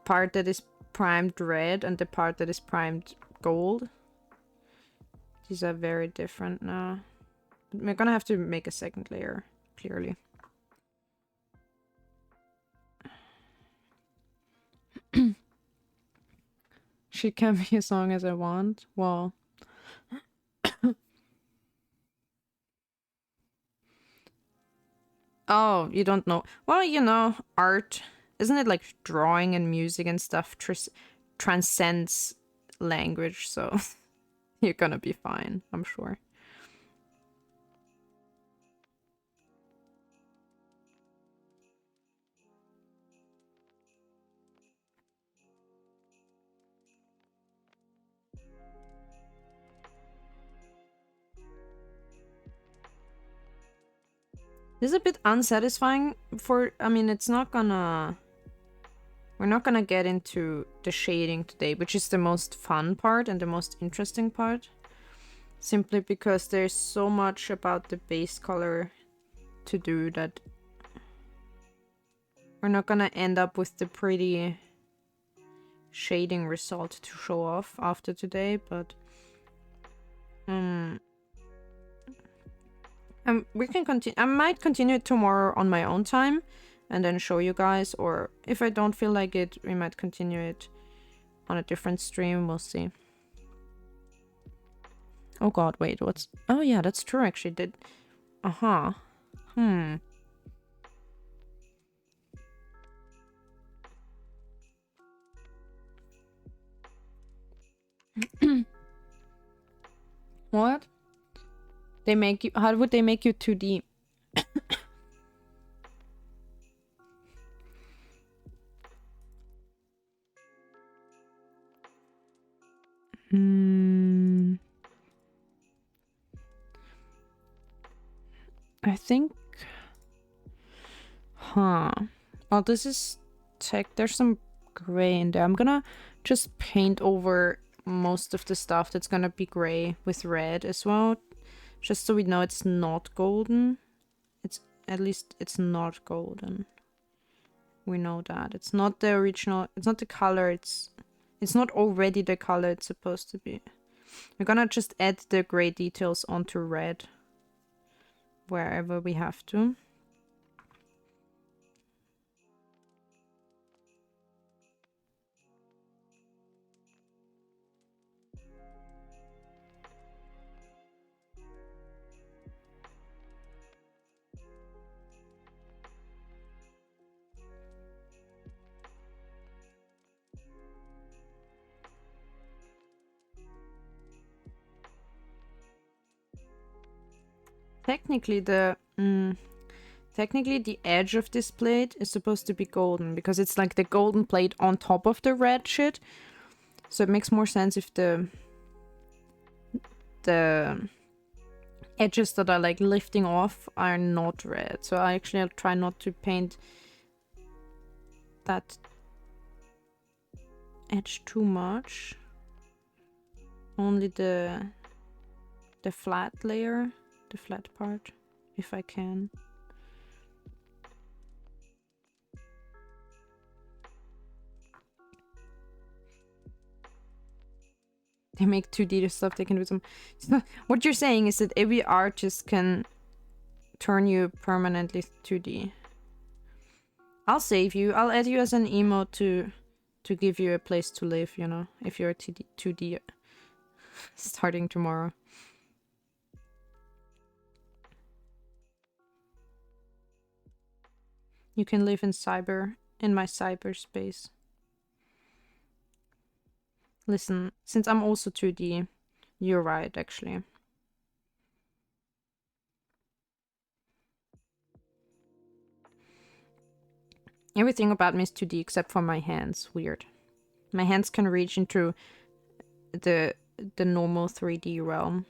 part that is primed red and the part that is primed gold. These are very different now. But we're gonna have to make a second layer, clearly. She can be as long as I want. Well... Oh, you don't know. Well, you know, art. Isn't it like drawing and music and stuff transcends language, so you're gonna be fine, I'm sure. This is a bit unsatisfying for... I mean, it's not gonna... We're not gonna get into the shading today, which is the most fun part and the most interesting part. Simply because there's so much about the base color to do that we're not gonna end up with the pretty shading result to show off after today, but... we can continue. I might continue it tomorrow on my own time and then show you guys, or if I don't feel like it, we might continue it on a different stream. We'll see. Oh god, wait, what's... Oh yeah, that's true, actually. Did... Uh-huh. What? They make you... How would they make you 2D? I think... Huh. Oh, this is tech. There's some gray in there. I'm gonna just paint over most of the stuff that's gonna be gray with red as well. Just so we know it's not golden. It's... At least it's not golden. We know that. It's not the original... It's not the color. It's not already the color it's supposed to be. We're gonna just add the gray details onto red. Wherever we have to. Technically the edge of this plate is supposed to be golden because it's like the golden plate on top of the red shit. So it makes more sense if the edges that are like lifting off are not red. So I'll try not to paint that edge too much. Only the flat layer, the flat part, if I can. They make 2D stuff, they can do some... So what you're saying is that every artist can turn you permanently 2D. I'll save you. I'll add you as an emote to give you a place to live, you know, if you're 2D starting tomorrow. You can live in my cyberspace. Listen, since I'm also 2D, you're right, actually. Everything about me is 2D except for my hands. Weird. My hands can reach into the normal 3D realm.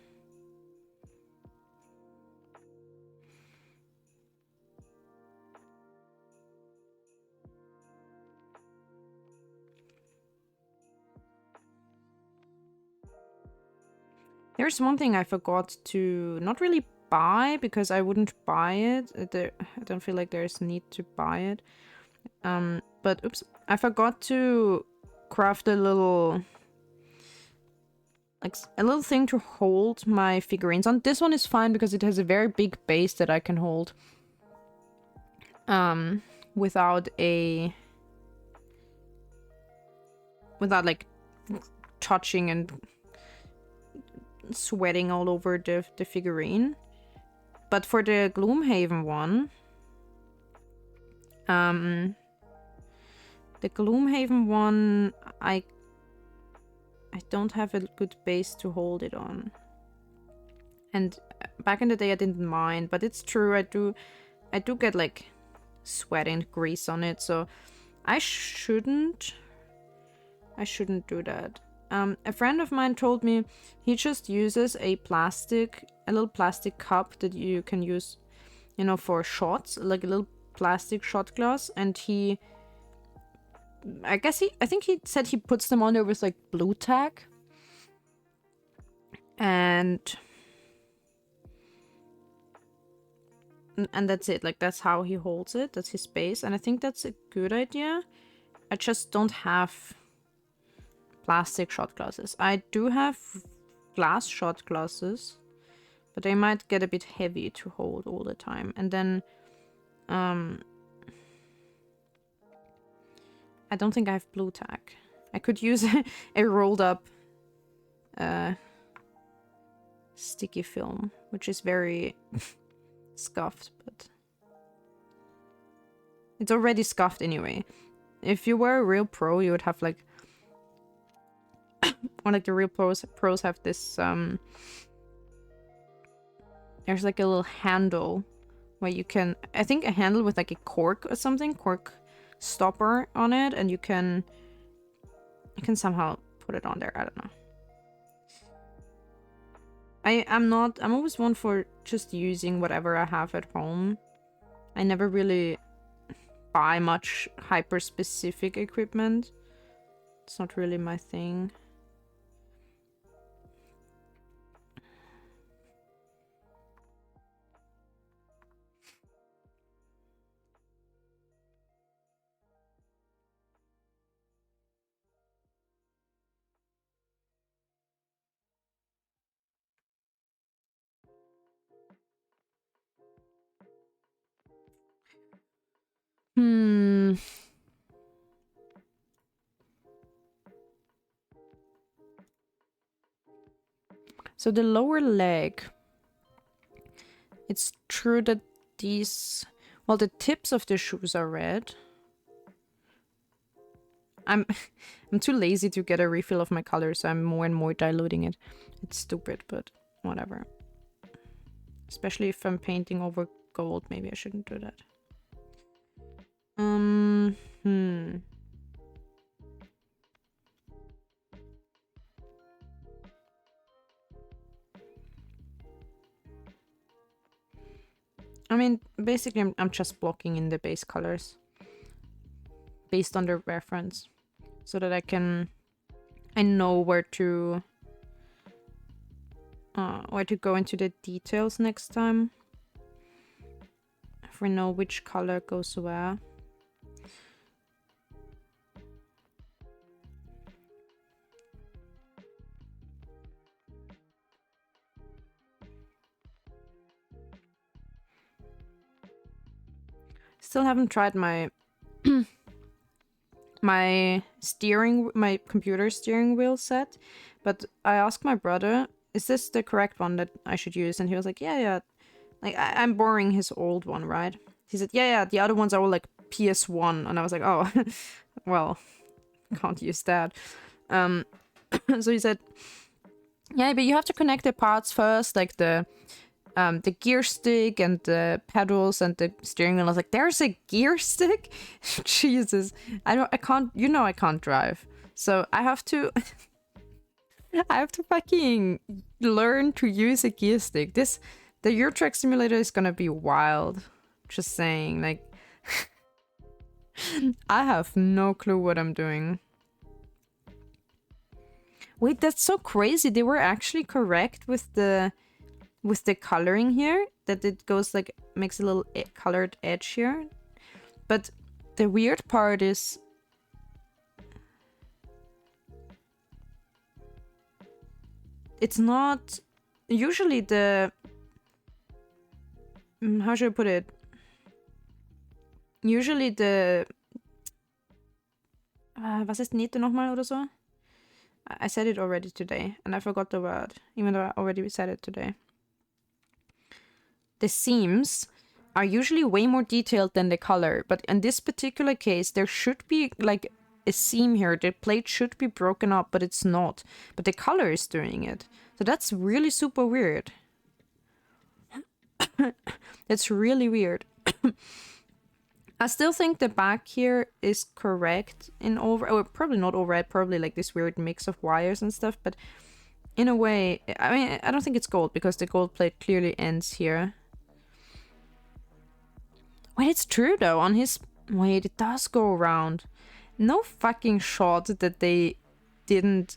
There's one thing I forgot to not really buy because I wouldn't buy it. I don't feel like there's need to buy it. But oops, I forgot to craft a little thing to hold my figurines on. This one is fine because it has a very big base that I can hold. Without like touching and sweating all over the figurine. But for the Gloomhaven one, I don't have a good base to hold it on. And back in the day I didn't mind, but it's true, I do get like sweat and grease on it, so I shouldn't do that. A friend of mine told me he just uses a little plastic cup that you can use, you know, for shots, like a little plastic shot glass, and I think he said he puts them on there with like blue tack. And that's it. Like, that's how he holds it. That's his base. And I think that's a good idea. I just don't have plastic shot glasses. I do have glass shot glasses, but they might get a bit heavy to hold all the time. And then I don't think I have blue tack. I could use a rolled up sticky film, which is very scuffed, but it's already scuffed anyway. If you were a real pro, you would have like or like the real pros have this there's like a little handle where you can, I think a handle with like a cork or something, cork stopper on it, and you can somehow put it on there. I don't know. I'm always one for just using whatever I have at home. I never really buy much hyper specific equipment. It's not really my thing. So the lower leg, it's true that these, well, the tips of the shoes are red. I'm too lazy to get a refill of my color, so I'm more and more diluting it. It's stupid, but whatever. Especially if I'm painting over gold, maybe I shouldn't do that. mean, basically I'm just blocking in the base colors based on the reference so that I know where to go into the details next time. If we know which color goes where. Still haven't tried my my computer steering wheel set, but I asked my brother, is this the correct one that I should use? And he was like, yeah. Like, I'm borrowing his old one, right? He said, yeah, the other ones are all like PS1. And I was like, oh, well, can't use that. So he said, yeah, but you have to connect the parts first, like the gear stick and the pedals and the steering wheel. I was like, there's a gear stick? Jesus. I can't drive. So I have to fucking learn to use a gear stick. The Euro Truck Simulator is gonna be wild. Just saying, like I have no clue what I'm doing. Wait, that's so crazy. They were actually correct with the coloring here, that it goes like, makes a little colored edge here. But the weird part is it's not usually the how should I put it? Usually the was ist Nähte nochmal oder so? I said it already today and I forgot the word, even though I already said it today. The seams are usually way more detailed than the color, but in this particular case, there should be like a seam here. The plate should be broken up, but it's not. But the color is doing it. So that's really super weird. It's really weird. I still think the back here is correct in or probably not overhead, probably like this weird mix of wires and stuff, but in a way, I mean, I don't think it's gold because the gold plate clearly ends here. Wait, it's true though, on his... Wait, it does go around. No fucking shot that they didn't...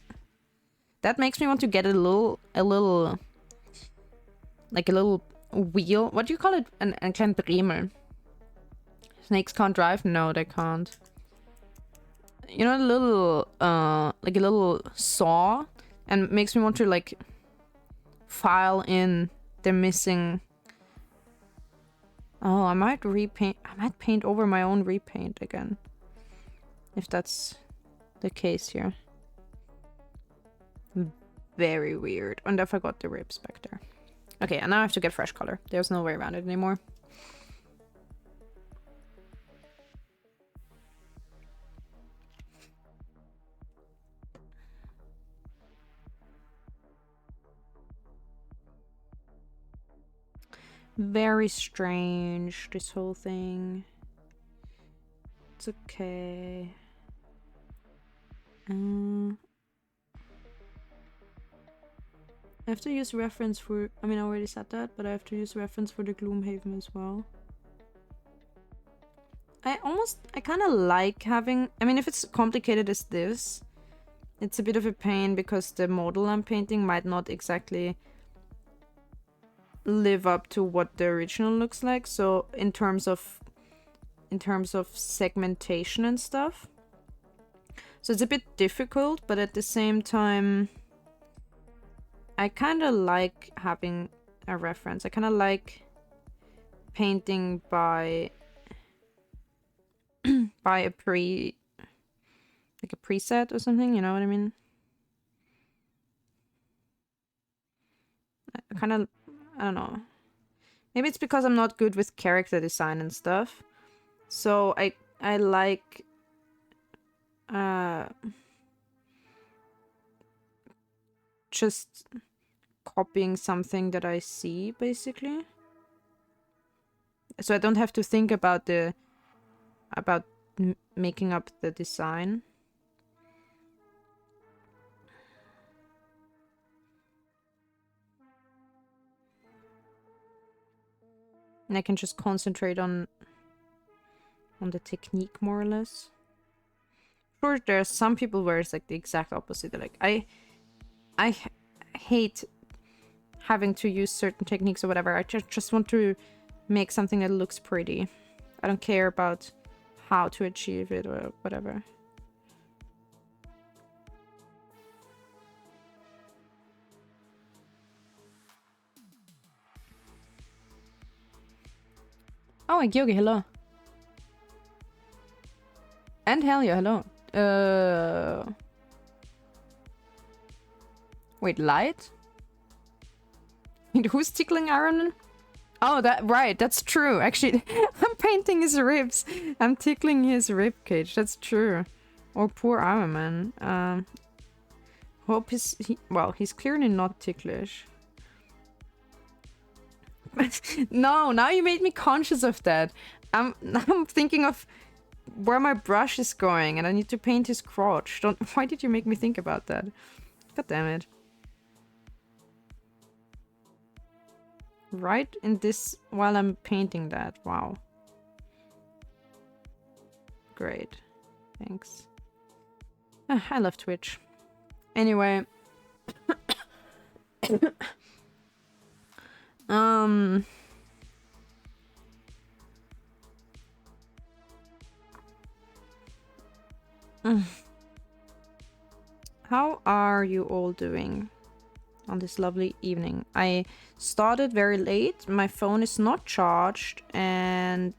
That makes me want to get a little... Like a little wheel. What do you call it? Ein kleinen Dremel. Snakes can't drive? No, they can't. You know, a little, like a little saw, and makes me want to, like, file in the missing... Oh, I might paint over my own repaint again. If that's the case here. Very weird. And I forgot the ribs back there. Okay, and now I have to get fresh color. There's no way around it anymore. Very strange, this whole thing. It's okay. I have to use reference for... I mean, I already said that, but I have to use reference for the Gloomhaven as well. I kind of like having... I mean, if it's complicated as this, it's a bit of a pain because the model I'm painting might not exactly live up to what the original looks like. So in terms of segmentation and stuff. So it's a bit difficult, but at the same time, I kind of like having a reference. I kind of like painting by by a preset or something, you know what I mean? I don't know. Maybe it's because I'm not good with character design and stuff. So I like just copying something that I see, basically. So I don't have to think about making up the design. And I can just concentrate on the technique more or less. Sure, there are some people where it's like the exact opposite. They're like, I hate having to use certain techniques or whatever. I just want to make something that looks pretty. I don't care about how to achieve it or whatever. Oh, and Georgi, hello. And Helia, hello. Wait, light? Who's tickling Ironman? Oh, right, that's true. Actually, I'm painting his ribs. I'm tickling his rib cage. That's true. Oh, poor Ironman. Hope well, he's clearly not ticklish. No, now you made me conscious of that. I'm thinking of where my brush is going, and I need to paint his crotch. Why did you make me think about that? God damn it. Right in this while I'm painting that. Wow. Great. Thanks. I love Twitch. Anyway. How are you all doing on this lovely evening? I started very late. My phone is not charged, and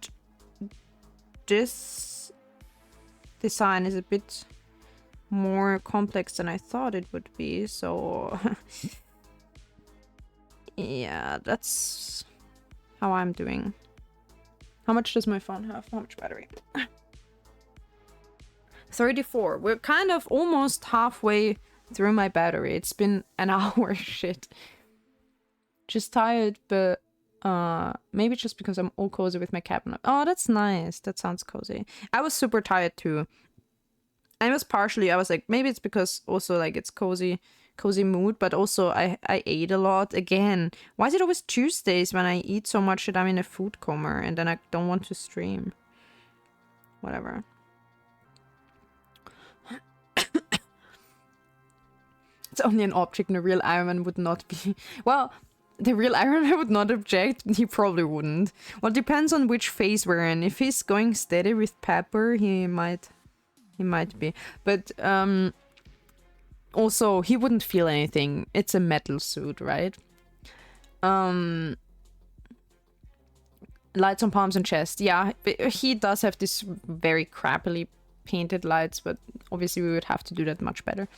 this design is a bit more complex than I thought it would be, so yeah, that's how I'm doing. How much does my phone have? How much battery? 34. We're kind of almost halfway through my battery. It's been an hour. Shit. Just tired, but maybe just because I'm all cozy with my cabin. Oh, that's nice. That sounds cozy. I was super tired too. And it was partially, I was like, maybe it's because also like it's cozy mood, but also I ate a lot again. Why is it always Tuesdays when I eat so much that I'm in a food coma and then I don't want to stream? Whatever. It's only an object and a real Ironman would not be. Well, the real Ironman would not object. He probably wouldn't. Well, it depends on which phase we're in. If he's going steady with Pepper, he might be. But also he wouldn't feel anything. It's a metal suit, right? Lights on palms and chest. Yeah, he does have this very crappily painted lights, but obviously we would have to do that much better.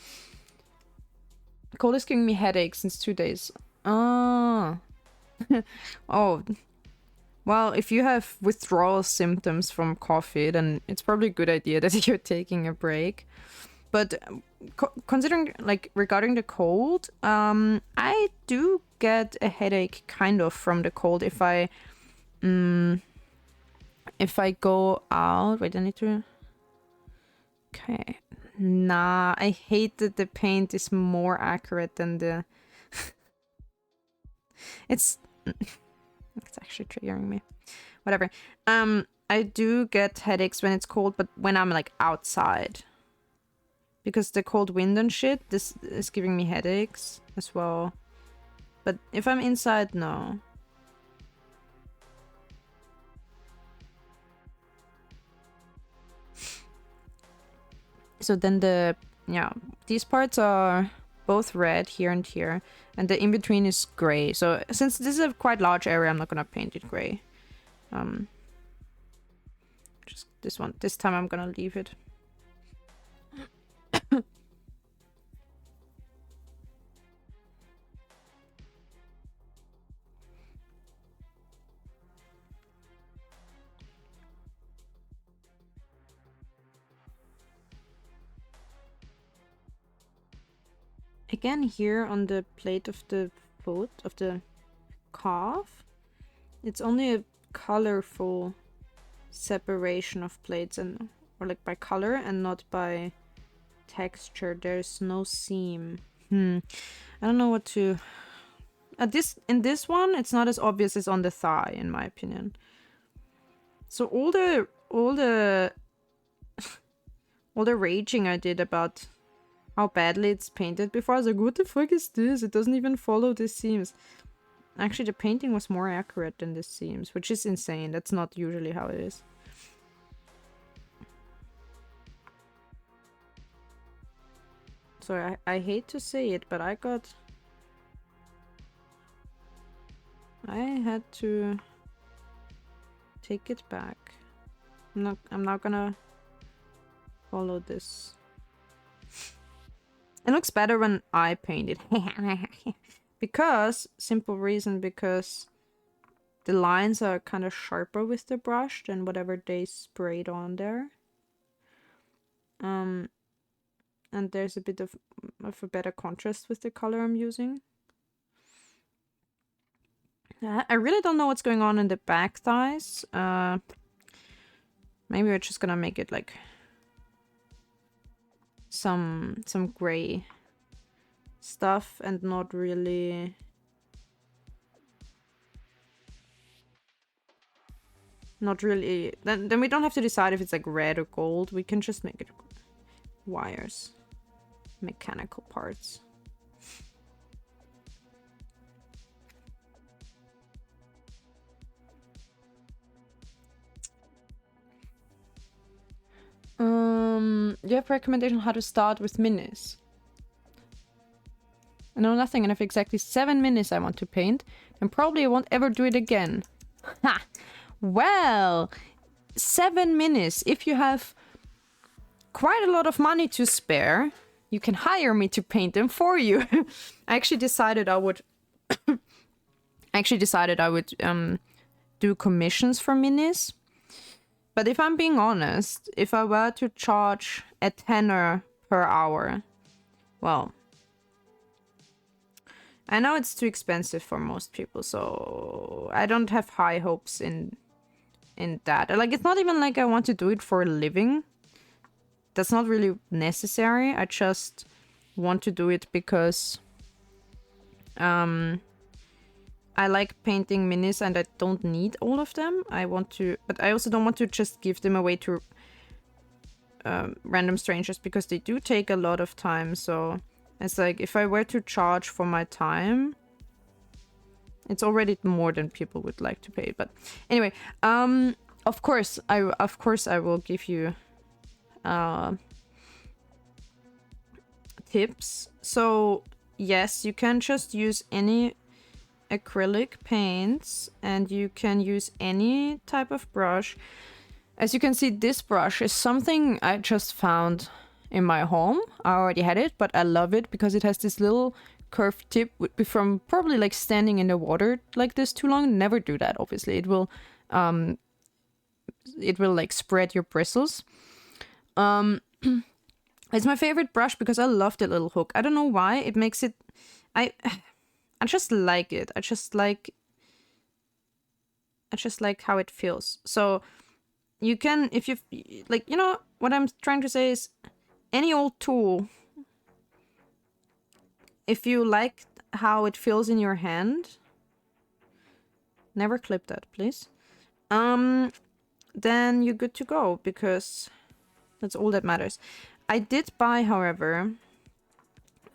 Cold is giving me headaches since 2 days. Oh. Oh. Well, if you have withdrawal symptoms from coffee, then it's probably a good idea that you're taking a break. But considering, like, regarding the cold, I do get a headache kind of from the cold if I go out. Wait, I need to... Okay. Nah, I hate that the paint is more accurate than the... It's actually triggering me. Whatever. I do get headaches when it's cold, but when I'm like outside. Because the cold wind and shit, this is giving me headaches as well. But if I'm inside, no. So then these parts are both red here and here, and the in-between is gray. So since this is a quite large area, I'm not gonna paint it gray. Just this one. This time I'm gonna leave it. Again, here on the plate of the foot, of the calf, it's only a colorful separation of plates, and or like by color and not by texture. There's no seam. I don't know what to... In this one, it's not as obvious as on the thigh, in my opinion. So all the all the raging I did about how badly it's painted before, I was like, what the fuck is this? It doesn't even follow the seams. Actually, the painting was more accurate than the seams, which is insane. That's not usually how it is. So I hate to say it, but I had to take it back. I'm not gonna follow this. It looks better when I paint it. Because, simple reason, because the lines are kind of sharper with the brush than whatever they sprayed on there. And there's a bit of a better contrast with the color I'm using. I really don't know what's going on in the back thighs. Maybe we're just gonna make it like some gray stuff and not really then we don't have to decide if it's like red or gold. We can just make it wires, mechanical parts. Do you have recommendation on how to start with minis? I know nothing and I have exactly 7 minis I want to paint, and probably I won't ever do it again. Ha! Well, 7 minis. If you have quite a lot of money to spare, you can hire me to paint them for you. I actually decided I would do commissions for minis. But if I'm being honest, if I were to charge a tenner per hour, well, I know it's too expensive for most people, so I don't have high hopes in that. Like, it's not even like I want to do it for a living. That's not really necessary. I just want to do it because I like painting minis and I don't need all of them. But I also don't want to just give them away to random strangers because they do take a lot of time. So it's like, if I were to charge for my time, it's already more than people would like to pay. But anyway, of course I will give you tips. So yes, you can just use any acrylic paints and you can use any type of brush. As you can see, this brush is something I just found in my home. I already had it, but I love it because it has this little curved tip from probably like standing in the water like this too long. Never do that, obviously. It will like spread your bristles. It's my favorite brush because I love the little hook. I don't know why. It makes it... I just like it. I just like how it feels. So you can, if you like, you know, what I'm trying to say is any old tool, if you like how it feels in your hand, never clip that, please. Then you're good to go because that's all that matters. I did buy, however,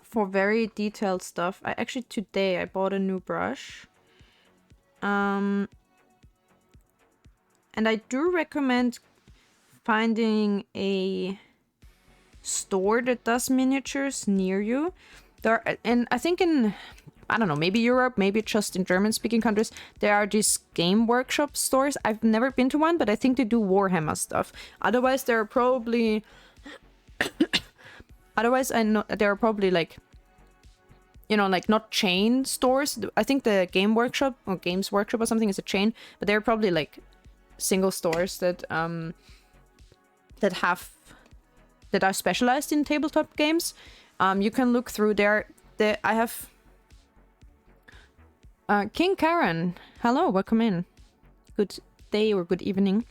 for very detailed stuff, today I bought a new brush. And I do recommend finding a store that does miniatures near you. And I think in, I don't know, maybe Europe, maybe just in German-speaking countries, there are these game workshop stores. I've never been to one, but I think they do Warhammer stuff. Otherwise, there are probably... Otherwise, I know there are probably like, you know, like not chain stores. I think the Game Workshop or Games Workshop or something is a chain, but there are probably like single stores that that are specialized in tabletop games. You can look through there. I have King Karen. Hello, welcome in. Good day or good evening.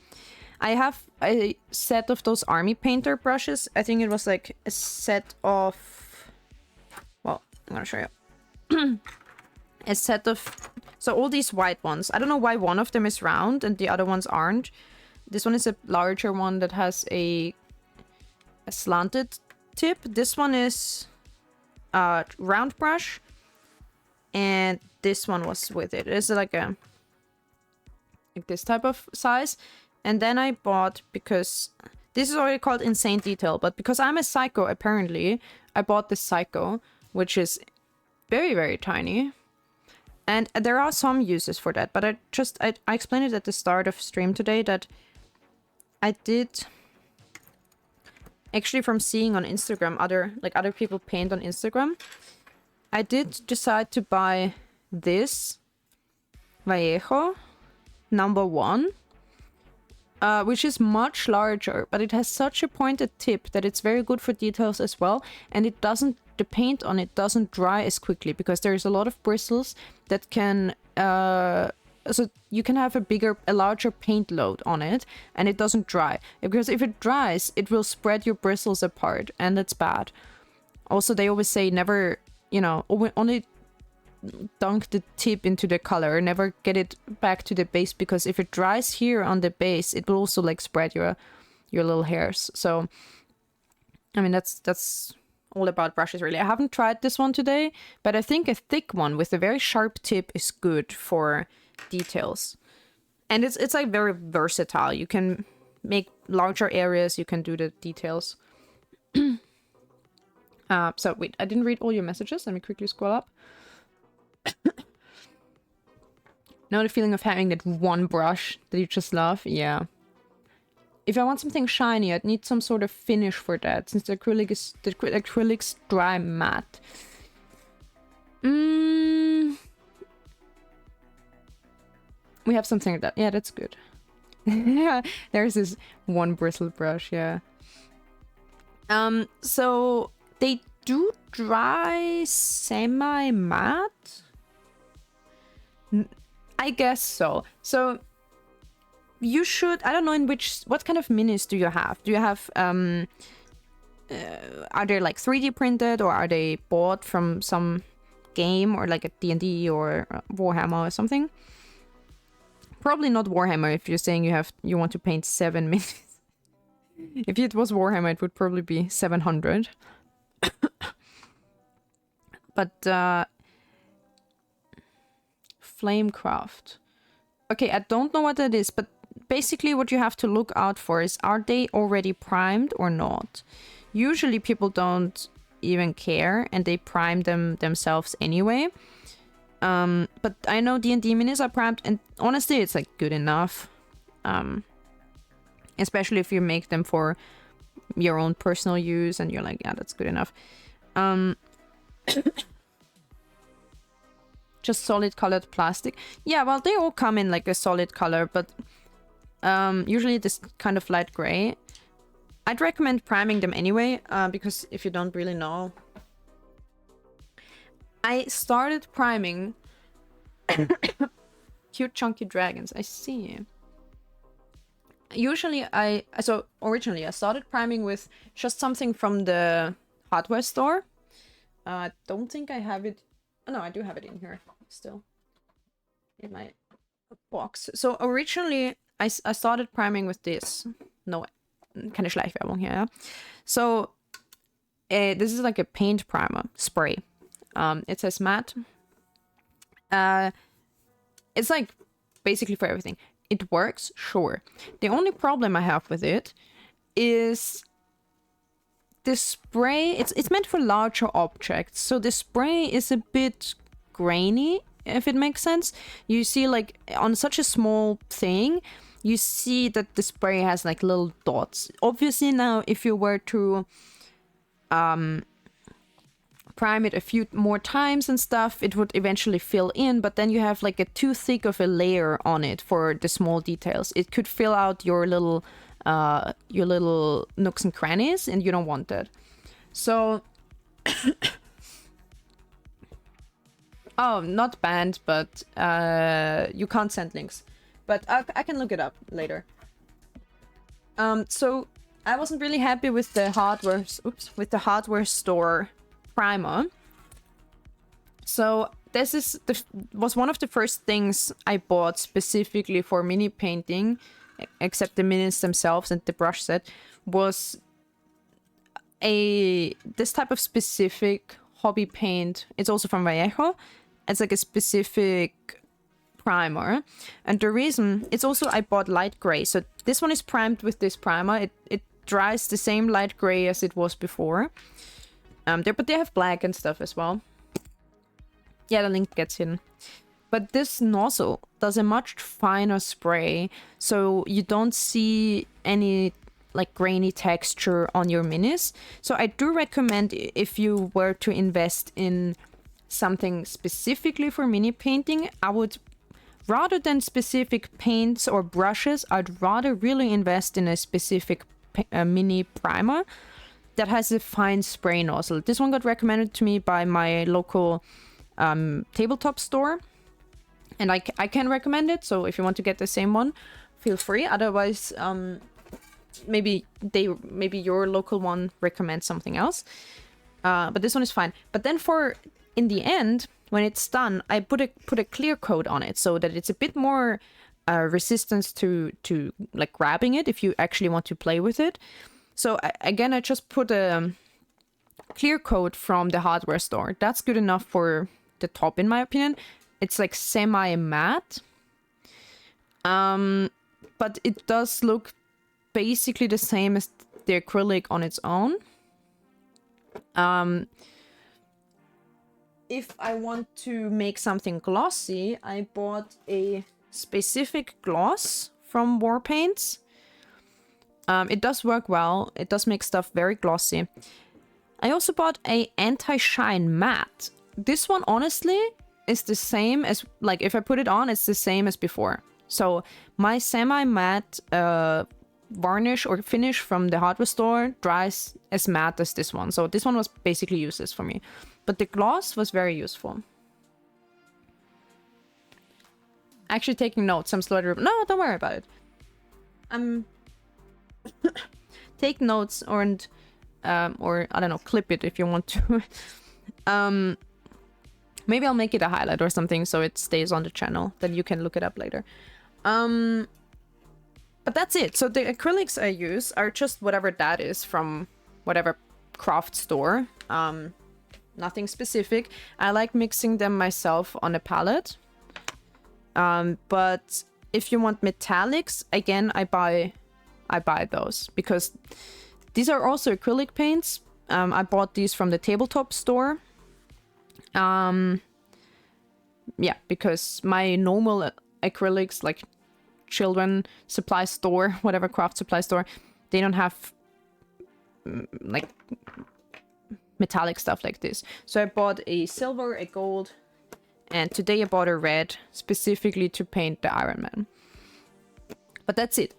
I have a set of those army painter brushes. I think it was like a set of... Well, I'm gonna show you. a set of... So all these white ones. I don't know why one of them is round and the other ones aren't. This one is a larger one that has a slanted tip. This one is a round brush. And this one was with it. It's like a... like this type of size. And then I bought, because... This is already called Insane Detail. But because I'm a psycho, apparently, I bought this psycho, which is very, very tiny. And there are some uses for that, but I explained it at the start of stream today that I did actually, from seeing on Instagram other people paint on Instagram, I did decide to buy this Vallejo #1, which is much larger, but it has such a pointed tip that it's very good for details as well, and the paint on it doesn't dry as quickly because there's a lot of bristles that can so you can have a larger paint load on it and it doesn't dry, because if it dries it will spread your bristles apart and that's bad. Also, they always say never, only dunk the tip into the color, never get it back to the base, because if it dries here on the base it will also like spread your little hairs. So I mean, that's all about brushes, really. I haven't tried this one today, but I think a thick one with a very sharp tip is good for details. And it's like very versatile. You can make larger areas, you can do the details. So wait, I didn't read all your messages. Let me quickly scroll up. Know the feeling of having that one brush that you just love? Yeah. If I want something shiny, I'd need some sort of finish for that, since the acrylic's dry matte. We have something like that. Yeah, that's good. There's this one bristle brush, yeah. So they do dry semi-matte? I guess so. So you should, I don't know what kind of minis do you have? Do you have, are they like 3D printed, or are they bought from some game, or like a D&D or Warhammer or something? Probably not Warhammer if you're saying you want to paint 7 minis. If it was Warhammer, it would probably be 700. But, Flamecraft. Okay, I don't know what that is, but basically what you have to look out for is, are they already primed or not? Usually people don't even care and they prime them themselves anyway. But I know D&D minis are primed, and honestly it's like good enough. Especially if you make them for your own personal use and you're like, yeah, that's good enough. Just solid colored plastic. Yeah, well, they all come in like a solid color, but usually this kind of light gray. I'd recommend priming them anyway, because if you don't really know. I started priming cute chunky dragons. I see. Usually originally I started priming with just something from the hardware store. I don't think I have it. Oh, no, I do have it in here still in my box. So originally I started priming with this. No, keine Schleichwerbung here. Yeah? So this is like a paint primer spray. It says matte. It's like basically for everything. It works, sure. The only problem I have with it is the spray. It's meant for larger objects, so the spray is a bit grainy, if it makes sense. You see, like on such a small thing, you see that the spray has like little dots. Obviously now, if you were to prime it a few more times and stuff, it would eventually fill in, but then you have like a too thick of a layer on it for the small details. It could fill out your little nooks and crannies, and you don't want that. So oh, not banned, but you can't send links, but I can look it up later. So I wasn't really happy with the hardware store primer. So this was one of the first things I bought specifically for mini painting, except the minis themselves and the brush set, was this type of specific hobby paint. It's also from Vallejo. It's like a specific primer, and the reason it's also, I bought light gray, so this one is primed with this primer. It dries the same light gray as it was before. But they have black and stuff as well. Yeah, the link gets hidden. But this nozzle does a much finer spray, so you don't see any like grainy texture on your minis. So I do recommend, if you were to invest in something specifically for mini painting, I would, rather than specific paints or brushes, I'd rather really invest in a specific mini primer that has a fine spray nozzle. This one got recommended to me by my local tabletop store, and I can recommend it. So if you want to get the same one, feel free. Otherwise, maybe your local one recommends something else. But this one is fine. But then in the end, when it's done, I put a clear coat on it so that it's a bit more resistance to like grabbing it if you actually want to play with it. So again, I just put a clear coat from the hardware store. That's good enough for the top, in my opinion. It's like semi-matte. But it does look basically the same as the acrylic on its own. If I want to make something glossy, I bought a specific gloss from War Paints. It does work well. It does make stuff very glossy. I also bought a anti-shine matte. This one, honestly, is the same as, like, if I put it on, it's the same as before. So my semi-matte varnish or finish from the hardware store dries as matte as this one. So this one was basically useless for me. But the gloss was very useful. Actually taking notes. I'm slowly... No, don't worry about it. Take notes or I don't know, clip it if you want to. Maybe I'll make it a highlight or something so it stays on the channel. Then you can look it up later. But that's it. So the acrylics I use are just whatever that is from whatever craft store. Nothing specific. I like mixing them myself on a palette. But if you want metallics, again, I buy those because these are also acrylic paints. I bought these from the tabletop store. Yeah, because my normal acrylics, like children supply store, whatever craft supply store, they don't have like metallic stuff like this. So I bought a silver, a gold, and today I bought a red specifically to paint the Ironman. But that's it.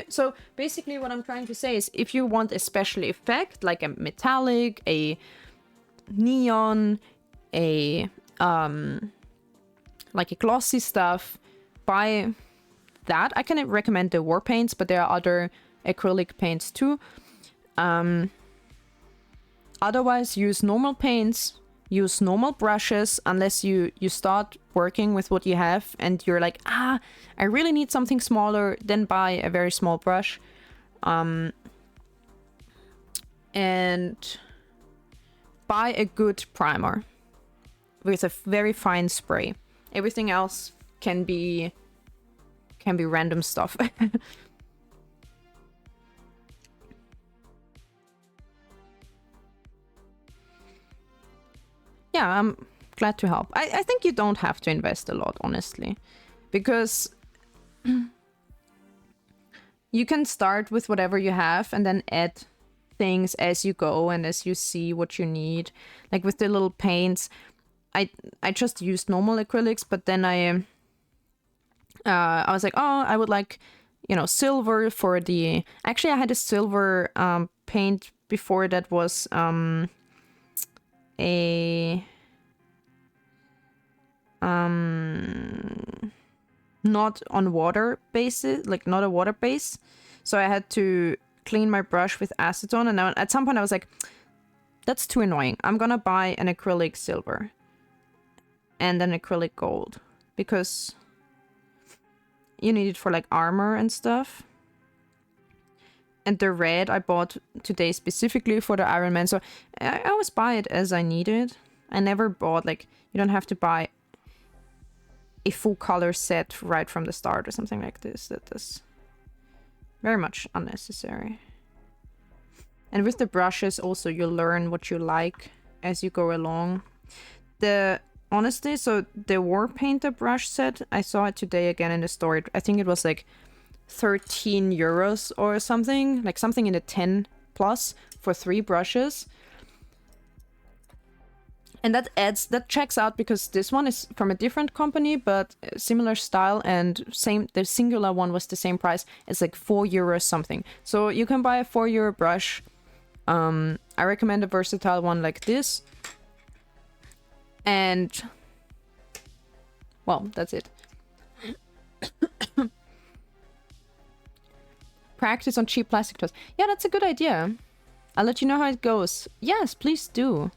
So basically what I'm trying to say is, if you want a special effect, like a metallic, a neon, a like a glossy stuff, buy that. I can recommend the War Paints, but there are other acrylic paints too. Otherwise, use normal paints, use normal brushes, unless you start working with what you have and you're like, I really need something smaller, then buy a very small brush. And buy a good primer with a very fine spray. Everything else can be random stuff. Yeah, I'm glad to help. I think you don't have to invest a lot, honestly, because you can start with whatever you have and then add things as you go and as you see what you need. Like with the little paints, I just used normal acrylics, but then I was like, oh, I would like, silver for the... Actually, I had a silver paint before that was not on water basis, like not a water base. So I had to clean my brush with acetone, and at some point I was like, that's too annoying. I'm gonna buy an acrylic silver. and then acrylic gold, because you need it for like armor and stuff. And the red I bought today specifically for the Ironman, so I always buy it as I need it. I never bought, like, you don't have to buy a full color set right from the start or something like this. That is very much unnecessary. And with the brushes also, you learn what you like as you go along. Honestly, so the War Painter brush set, I saw it today again in the store. I think it was like 13 euros or something, like something in the 10 plus for 3 brushes. And that checks out, because this one is from a different company, but similar style, and the singular one was the same price. It's like 4 euros something. So you can buy a 4 euro brush. I recommend a versatile one like this. And well, that's it. Practice on cheap plastic toys. Yeah, that's a good idea. I'll let you know how it goes. Yes, please do.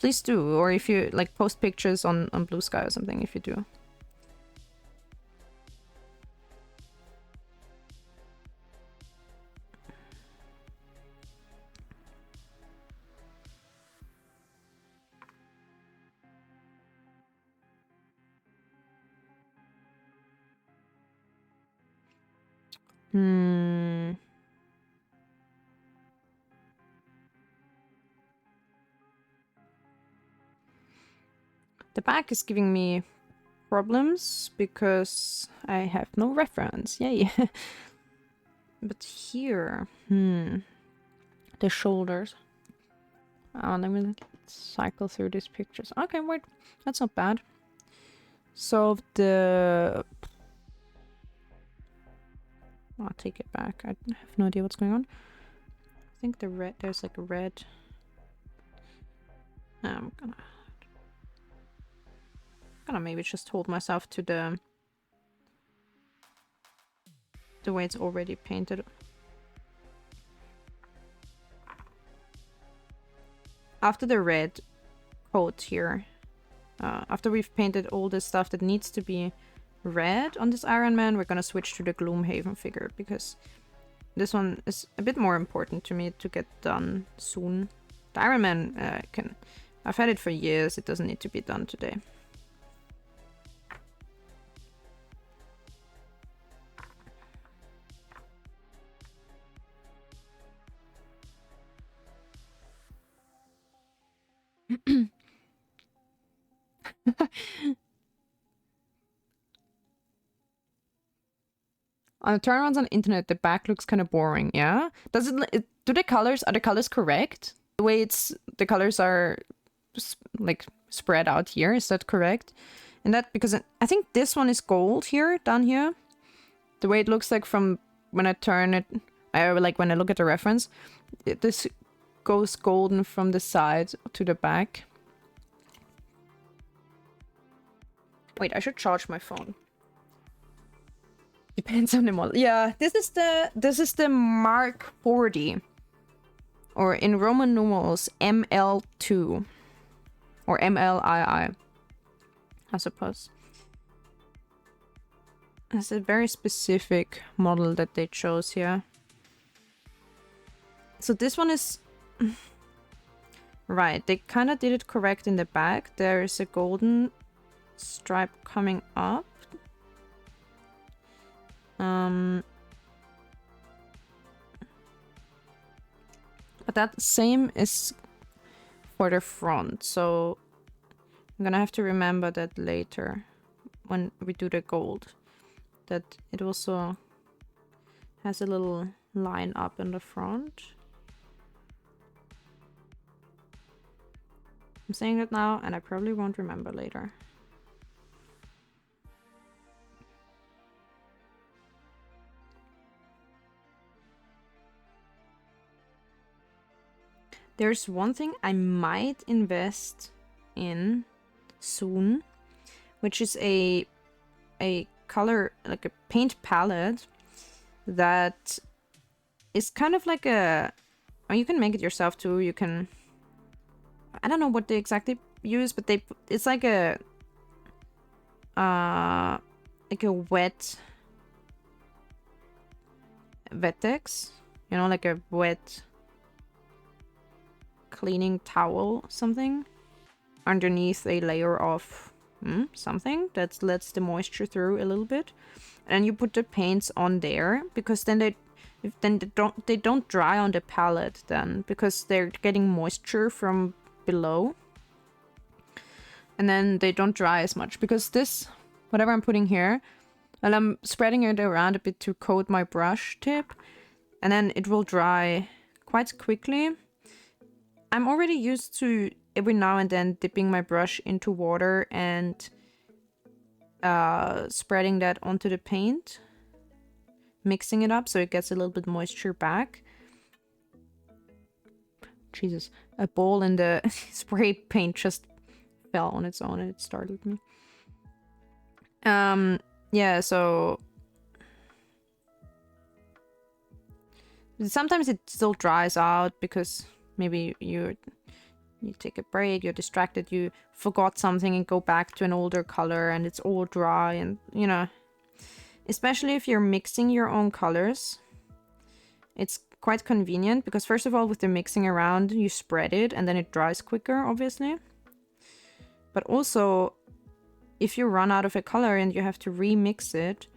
Please do. Or if you like, post pictures on Blue Sky or something if you do. The back is giving me problems because I have no reference. Yay. But here, the shoulders. Let me cycle through these pictures. Okay, wait, that's not bad. So I'll take it back. I have no idea what's going on. I think the red, there's like a red. I'm gonna maybe just hold myself to the way it's already painted. After the red coat here, after we've painted all the stuff that needs to be red on this Ironman, we're gonna switch to the Gloomhaven figure, because this one is a bit more important to me to get done soon. The Ironman I've had it for years, it doesn't need to be done today. On the turnarounds on the internet, the back looks kind of boring, yeah? Are the colors correct? The way the colors are like spread out here, is that correct? And that, because I think this one is gold here, down here. The way it looks like from when I turn it, like when I look at the reference, this goes golden from the side to the back. Wait, I should charge my phone. Depends on the model. Yeah, this is the Mark 40, or in Roman numerals ML2, or MLII, I suppose. It's a very specific model that they chose here. So this one is right. They kind of did it correct in the back. There is a golden stripe coming up. But that same is for the front, so I'm gonna have to remember that later when we do the gold, that it also has a little line up in the front. I'm saying it now and I probably won't remember later. There's one thing I might invest in soon, which is a color, like a paint palette that is kind of like or you can make it yourself too. You can, I don't know what they exactly use, but it's like a like a wet Vetex, you know, like a wet cleaning towel, something, underneath a layer of something that lets the moisture through a little bit, and you put the paints on there, because then they don't dry on the palette then, because they're getting moisture from below, and then they don't dry as much, because this, whatever I'm putting here, and I'm spreading it around a bit to coat my brush tip, and then it will dry quite quickly. I'm already used to every now and then dipping my brush into water and spreading that onto the paint, mixing it up so it gets a little bit moisture back. Jesus, a ball in the spray paint just fell on its own and it startled me. Yeah, so sometimes it still dries out because maybe you take a break, you're distracted, you forgot something and go back to an older color and it's all dry, and you know, especially if you're mixing your own colors, it's quite convenient because first of all, with the mixing around, you spread it and then it dries quicker, obviously. But also, if you run out of a color and you have to remix it,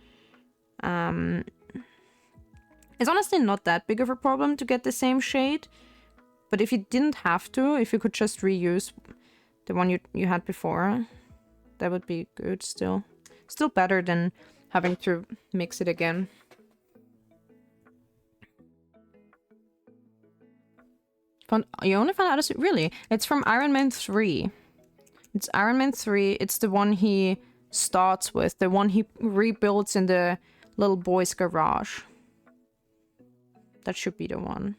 it's honestly not that big of a problem to get the same shade. But if you didn't have to, if you could just reuse the one you had before, that would be good still. Still better than having to mix it again. You only found out, really? It's from Ironman 3. It's Ironman 3. It's the one he starts with. The one he rebuilds in the little boy's garage. That should be the one.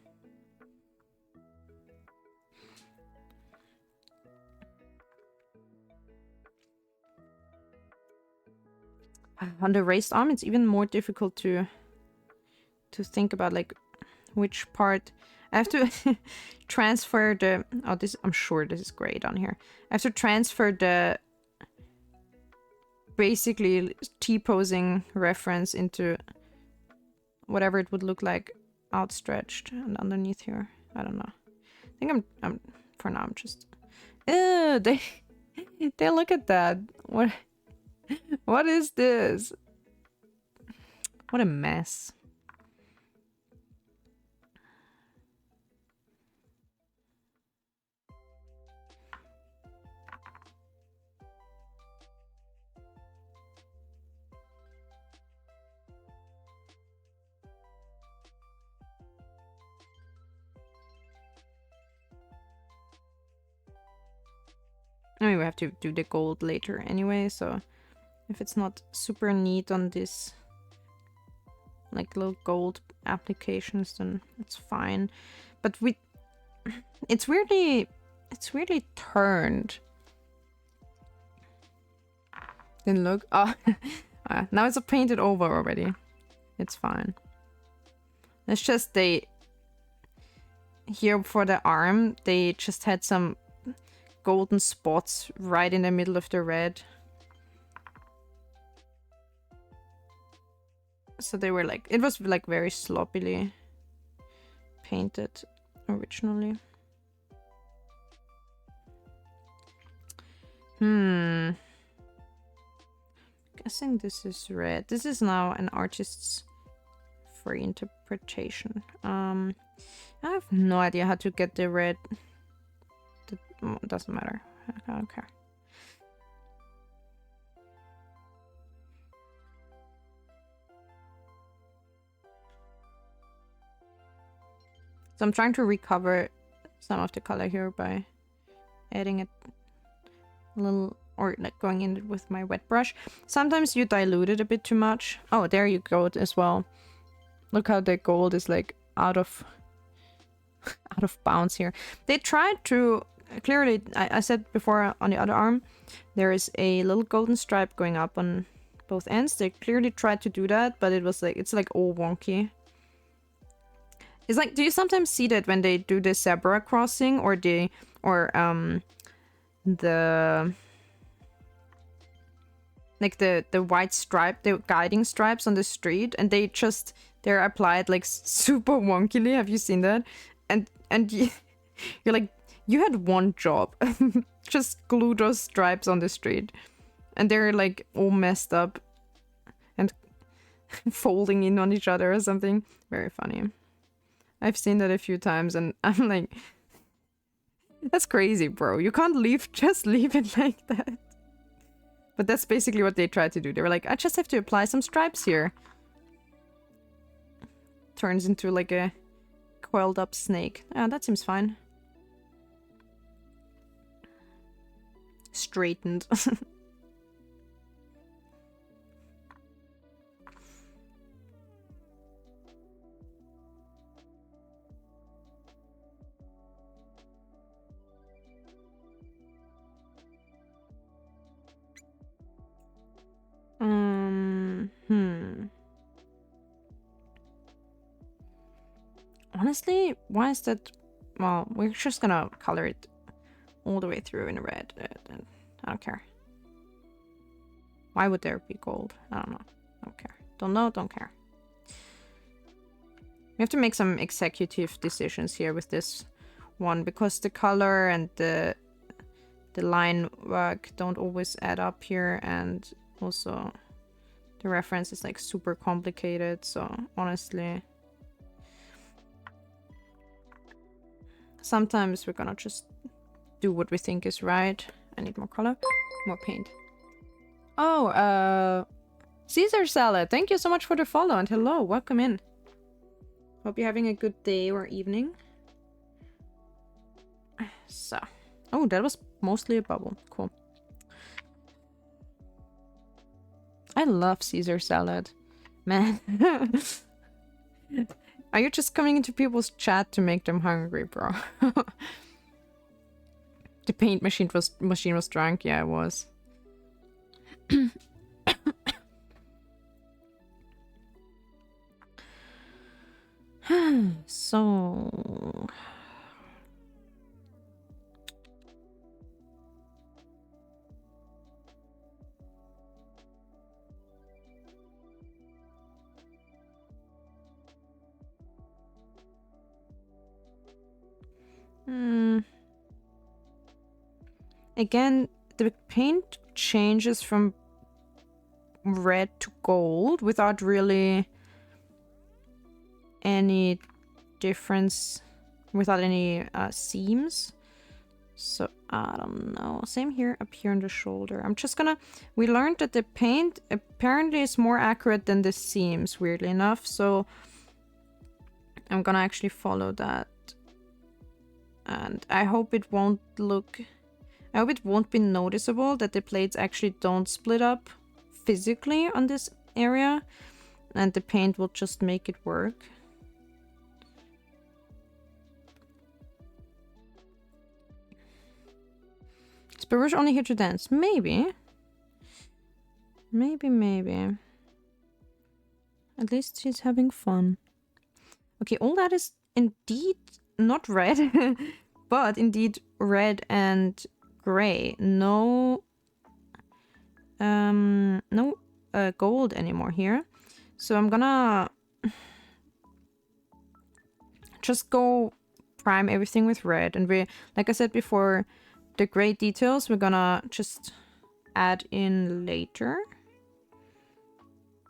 On the raised arm, it's even more difficult to think about, like, which part. I have to transfer the... Oh, this, I'm sure this is great on here. I have to transfer the basically T-posing reference into whatever it would look like outstretched and underneath here. I don't know. I think I'm for now, I'm just... Ew, they look at that. What is this? What a mess. I mean, we have to do the gold later anyway, so if it's not super neat on this, like, little gold applications, then it's fine. But it's weirdly turned. Didn't look. Oh, now it's painted over already. It's fine. It's just here for the arm, they just had some golden spots right in the middle of the red. So they were like, it was like very sloppily painted originally. Guessing this is red. This is now an artist's free interpretation. I have no idea how to get the red. It doesn't matter. I don't care. So I'm trying to recover some of the color here by adding it a little, or like going in with my wet brush. Sometimes you dilute it a bit too much. Oh, there you go as well. Look how the gold is like out of bounds here. They tried to clearly, I said before on the other arm, there is a little golden stripe going up on both ends. They clearly tried to do that, but it was like, it's like all wonky. It's like, do you sometimes see that when they do the zebra crossing or the like the white stripe, the guiding stripes on the street, and they're applied like super wonkily. Have you seen that? And you're like, you had one job, just glue those stripes on the street, and they're like all messed up and folding in on each other or something. Very funny. I've seen that a few times, and I'm like, that's crazy, bro. You can't just leave it like that. But that's basically what they tried to do. They were like, I just have to apply some stripes here. Turns into like a coiled up snake. Ah, that seems fine. Straightened. Honestly, why is that? Well, we're just gonna color it all the way through in red. I don't care. Why would there be gold? I don't know. Don't care. Don't know, don't care. We have to make some executive decisions here with this one, because the color and the line work don't always add up here, and also the reference is like super complicated, so honestly sometimes we're gonna just do what we think is right. I need more color, more paint. Oh, Caesar Salad, thank you so much for the follow, and hello, welcome in. Hope you're having a good day or evening. So, oh, that was mostly a bubble. Cool. I love Caesar salad. Man. Are you just coming into people's chat to make them hungry, bro? The paint machine was drunk. Yeah, it was. So... Again, the paint changes from red to gold without really any difference, without any seams. So, I don't know. Same here, up here on the shoulder. I'm just gonna... We learned that the paint apparently is more accurate than the seams, weirdly enough. So, I'm gonna actually follow that. And I hope it won't look... I hope it won't be noticeable that the plates actually don't split up physically on this area. And the paint will just make it work. Is Baruch only here to dance? Maybe. Maybe. At least she's having fun. Okay, all that is indeed not red, but indeed red and gray. No gold anymore here. So I'm gonna just go prime everything with red, and we, like I said before, the gray details we're gonna just add in later.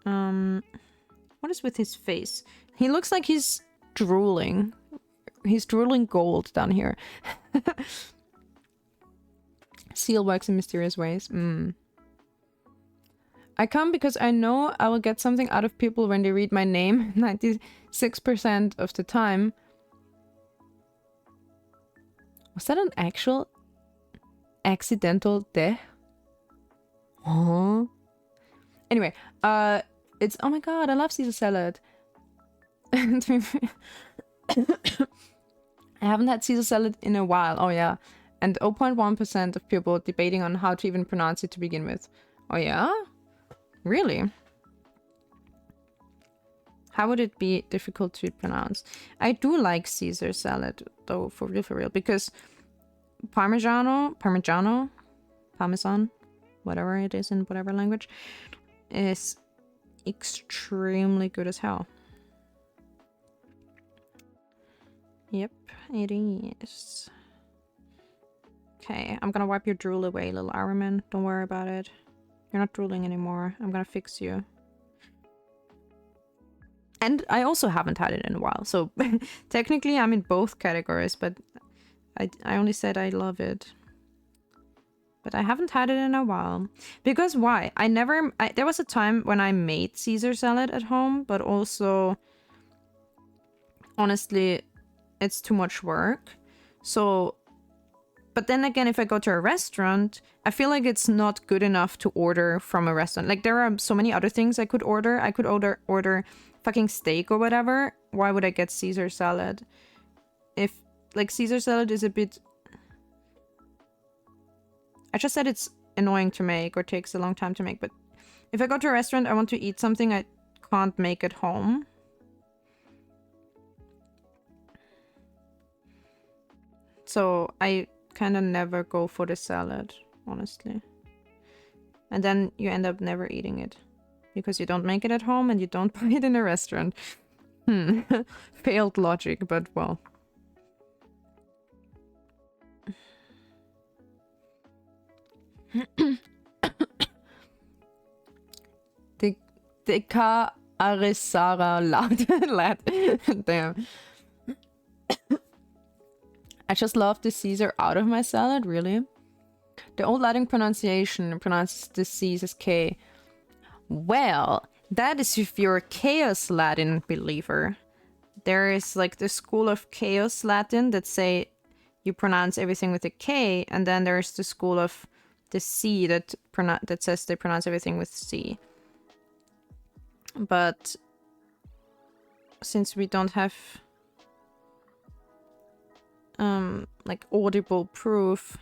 What is with his face? He looks like he's drooling. He's drooling gold down here. Seal works in mysterious ways. I come because I know I will get something out of people when they read my name 96% of the time. Was that an actual accidental death? Huh? Anyway, it's... Oh my god, I love Caesar salad. I haven't had Caesar salad in a while. Oh yeah. And 0.1% of people debating on how to even pronounce it to begin with. Oh yeah? Really? How would it be difficult to pronounce? I do like Caesar salad, though, for real, because Parmesan, whatever it is in whatever language, is extremely good as hell. Yep, it is. Okay, I'm gonna wipe your drool away, little Ironman. Don't worry about it. You're not drooling anymore. I'm gonna fix you. And I also haven't had it in a while, so technically I'm in both categories, but I only said I love it. But I haven't had it in a while. Because why? There was a time when I made Caesar salad at home, but also, honestly, it's too much work. So, but then again, if I go to a restaurant, I feel like it's not good enough to order from a restaurant. Like, there are so many other things I could order. I could order fucking steak or whatever. Why would I get Caesar salad? If, like, Caesar salad is a bit... I just said it's annoying to make or takes a long time to make, but if I go to a restaurant, I want to eat something I can't make at home. So I kind of never go for the salad, honestly. And then you end up never eating it. Because you don't make it at home and you don't buy it in a restaurant. Failed logic, but well. The Ka Arisara lad. Damn. I just love the Caesar out of my salad, really. The old Latin pronunciation pronounces the C's as K. Well, that is if you're a Chaos Latin believer. There is like the school of Chaos Latin that say you pronounce everything with a K, and then there's the school of the C that says they pronounce everything with C. But since we don't have like audible proof,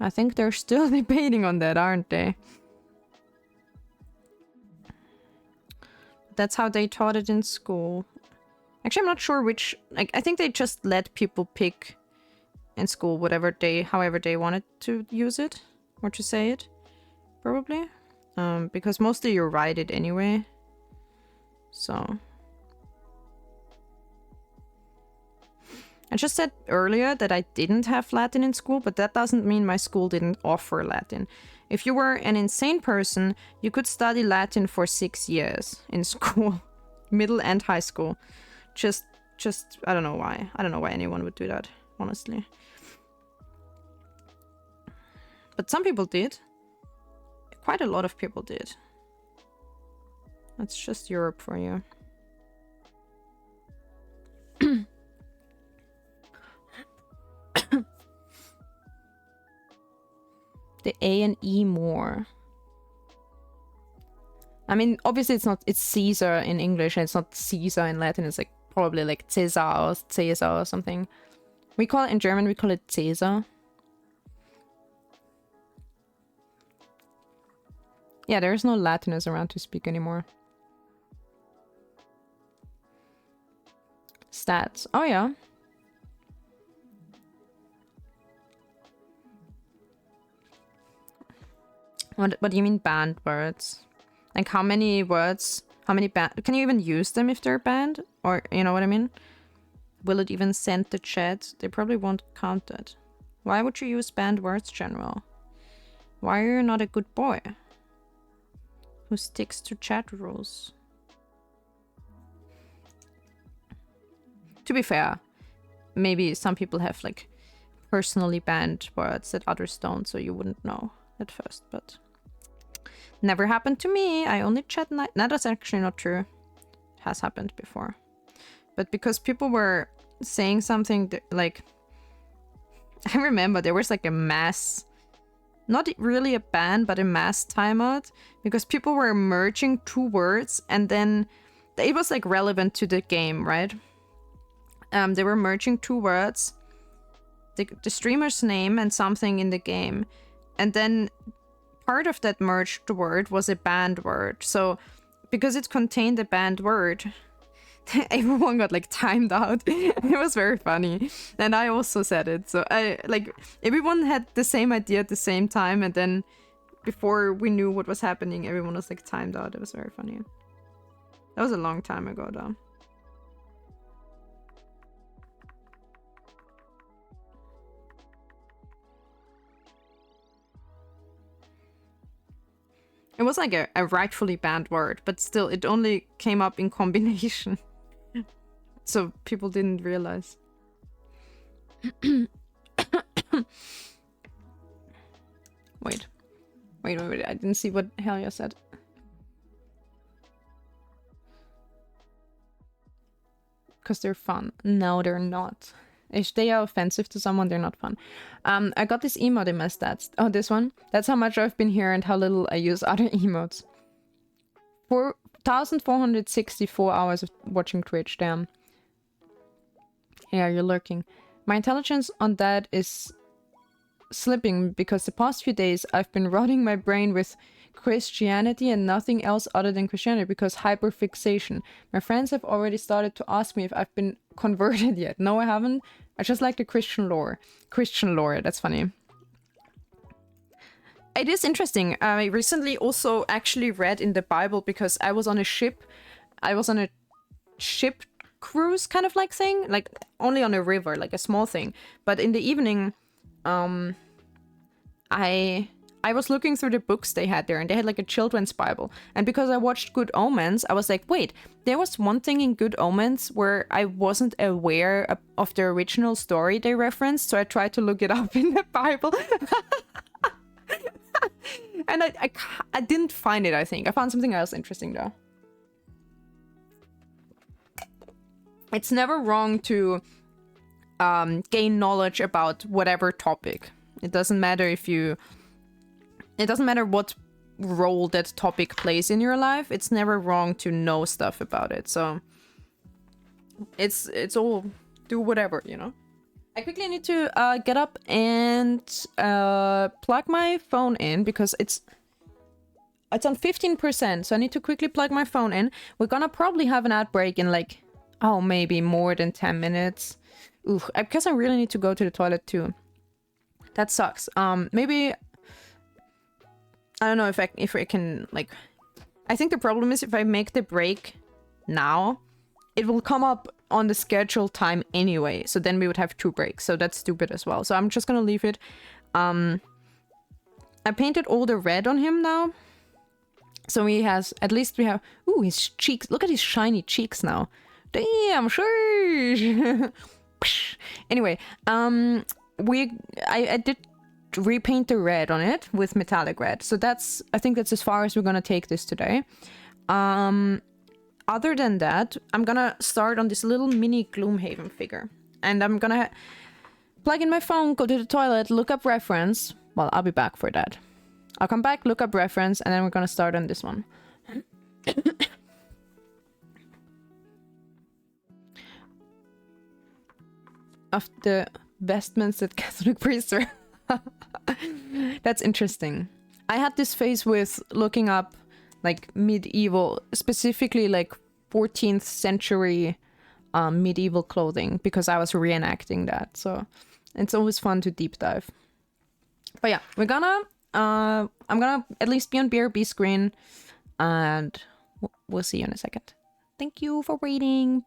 I think they're still debating on that, aren't they? That's how they taught it in school. Actually, I'm not sure which... Like, I think they just let people pick in school however they wanted to use it. Or to say it. Probably. Because mostly you write it anyway. So... I just said earlier that I didn't have Latin in school, but that doesn't mean my school didn't offer Latin. If you were an insane person, you could study Latin for 6 years in school. Middle and high school. Just, I don't know why. I don't know why anyone would do that, honestly. But some people did. Quite a lot of people did. That's just Europe for you. The A and E more. I mean, obviously it's Caesar in English and it's not Caesar in Latin. It's like probably like Caesar or something. We call it in German, we call it Caesar. Yeah, there's no Latiners around to speak anymore. Stats. Oh yeah. What do you mean banned words? Like how many words, can you even use them if they're banned? Or, you know what I mean? Will it even send the chat? They probably won't count it. Why would you use banned words, General? Why are you not a good boy? Who sticks to chat rules? To be fair, maybe some people have like personally banned words that others don't, so you wouldn't know at first, but... Never happened to me. I only chat night. No, that's actually not true. It has happened before. But because people were saying something like... I remember there was like a mass... Not really a ban, but a mass timeout. Because people were merging 2 words and then... It was like relevant to the game, right? They were merging 2 words. The streamer's name and something in the game. And then... part of that merged word was a banned word. So because it contained a banned word, everyone got like timed out. It was very funny. And I also said it. So everyone had the same idea at the same time, and then before we knew what was happening, everyone was like timed out. It was very funny. That was a long time ago though. It was like a rightfully banned word, but still, it only came up in combination. So people didn't realize. Wait. Wait. I didn't see what Helia said. Because they're fun. No, they're not. If they are offensive to someone, they're not fun. I got this emote in my stats. Oh, this one? That's how much I've been here and how little I use other emotes. 4,464 hours of watching Twitch, damn. Yeah, you're lurking. My intelligence on that is slipping because the past few days I've been rotting my brain with Christianity and nothing else other than Christianity because hyperfixation. My friends have already started to ask me if I've been converted yet. No, I haven't. I just like the Christian lore. Christian lore, that's funny. It is interesting. I recently also actually read in the Bible because I was on a ship. I was on a ship cruise kind of like thing, like only on a river, like a small thing. But in the evening, I was looking through the books they had there, and they had like a children's Bible. And because I watched Good Omens, I was like, wait, there was one thing in Good Omens where I wasn't aware of the original story they referenced, so I tried to look it up in the Bible. And I didn't find it, I think. I found something else interesting, though. It's never wrong to gain knowledge about whatever topic. It doesn't matter if you... It doesn't matter what role that topic plays in your life. It's never wrong to know stuff about it. So it's all do whatever, you know. I quickly need to get up and plug my phone in because it's on 15%. So I need to quickly plug my phone in. We're gonna probably have an ad break in like, oh, maybe more than 10 minutes. Ooh, I guess I really need to go to the toilet too. That sucks. Maybe... I don't know if I can, like... I think the problem is if I make the break now, it will come up on the scheduled time anyway. So then we would have 2 breaks. So that's stupid as well. So I'm just gonna leave it. I painted all the red on him now. So he has... At least we have... Ooh, his cheeks. Look at his shiny cheeks now. Damn, sure. Anyway, I did... repaint the red on it with metallic red. So that's, I think that's as far as we're gonna take this today. Other than that, I'm gonna start on this little mini Gloomhaven figure. And I'm gonna plug in my phone, go to the toilet, look up reference. Well, I'll be back for that. I'll come back, look up reference, and then we're gonna start on this one. Of the vestments that Catholic priests wear. That's interesting. I had this phase with looking up like medieval, specifically like 14th century medieval clothing because I was reenacting that. So it's always fun to deep dive. But yeah, we're gonna I'm gonna at least be on BRB screen and we'll see you in a second. Thank you for waiting.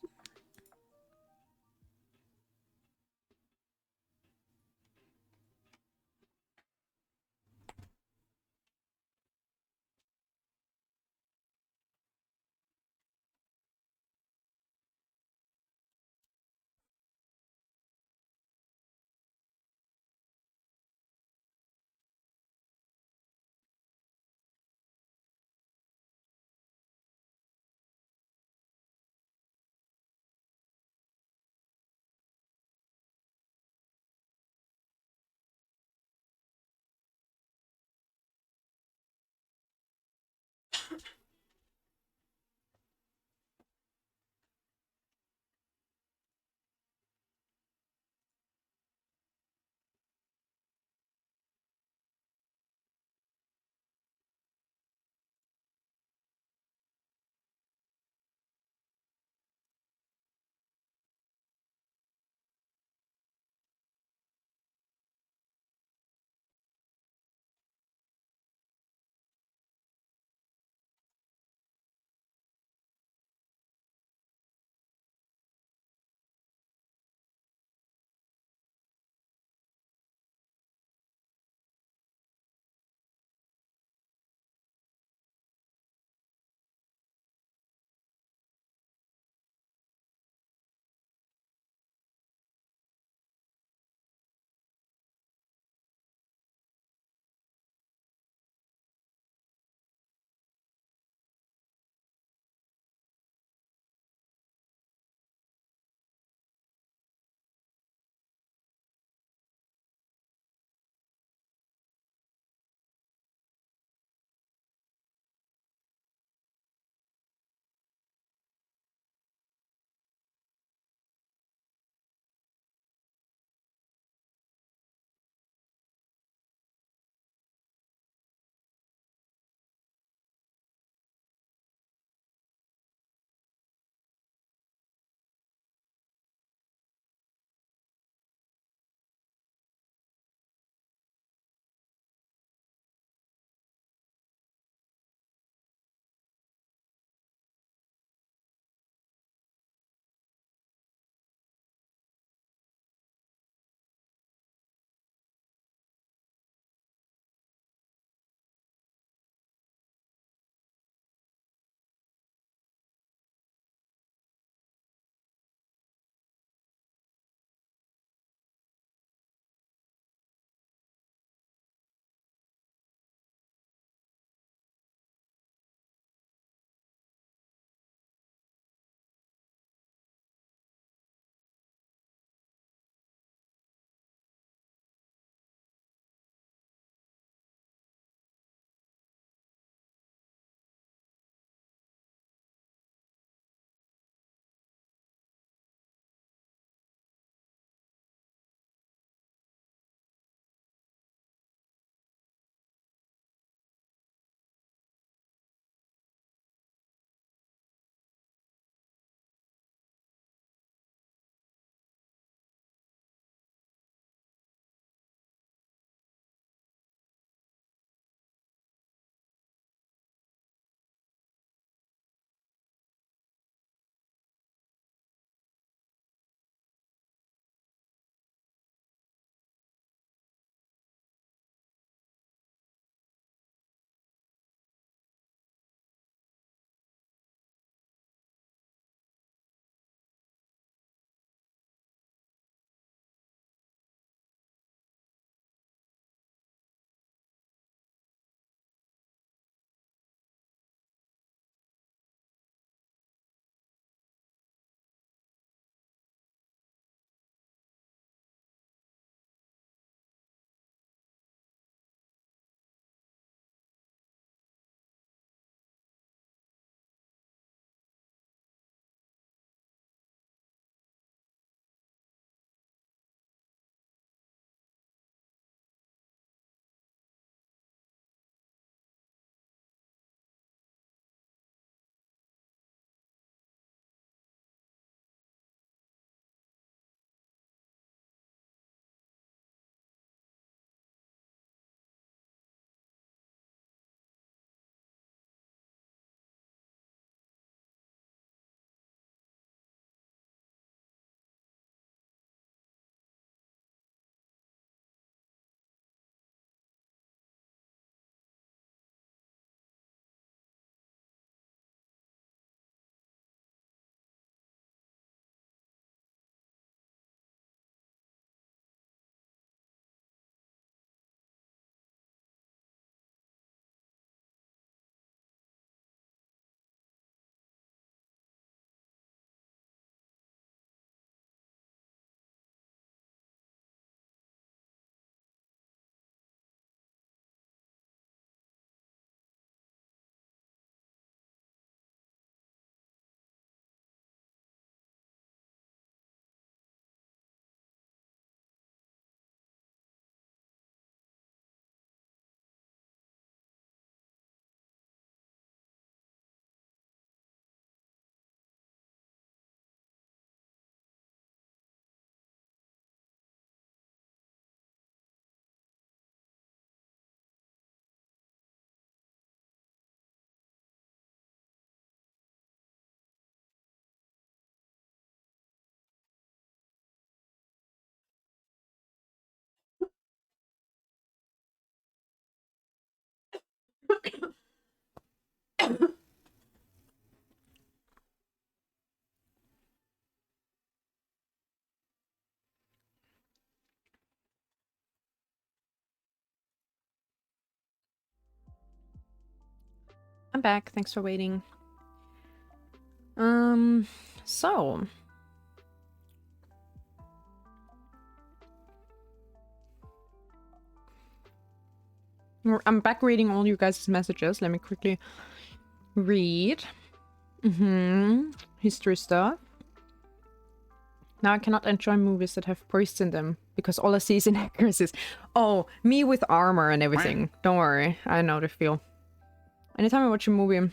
I'm back. Thanks for waiting. So I'm back reading all you guys' messages. Let me quickly read. History stuff. Now I cannot enjoy movies that have priests in them because all I see is inaccuracies. Oh, me with armor and everything. Don't worry, I know the feel. Anytime I watch a movie,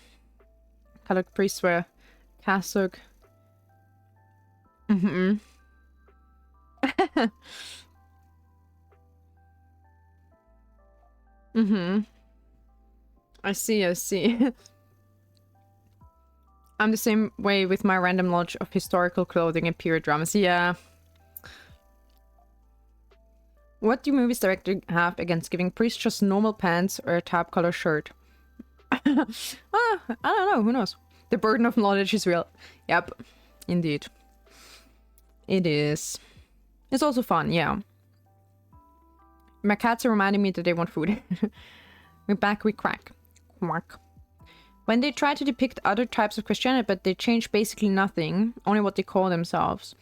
colored priests wear cassock. I see, I see. I'm the same way with my random knowledge of historical clothing and period dramas. Yeah. What do movies directors have against giving priests just normal pants or a tab color shirt? I don't know. Who knows? The burden of knowledge is real. Yep. Indeed. It is. It's also fun, yeah. My cats are reminding me that they want food. We're back, we crack. Quack. When they try to depict other types of Christianity, but they change basically nothing, only what they call themselves.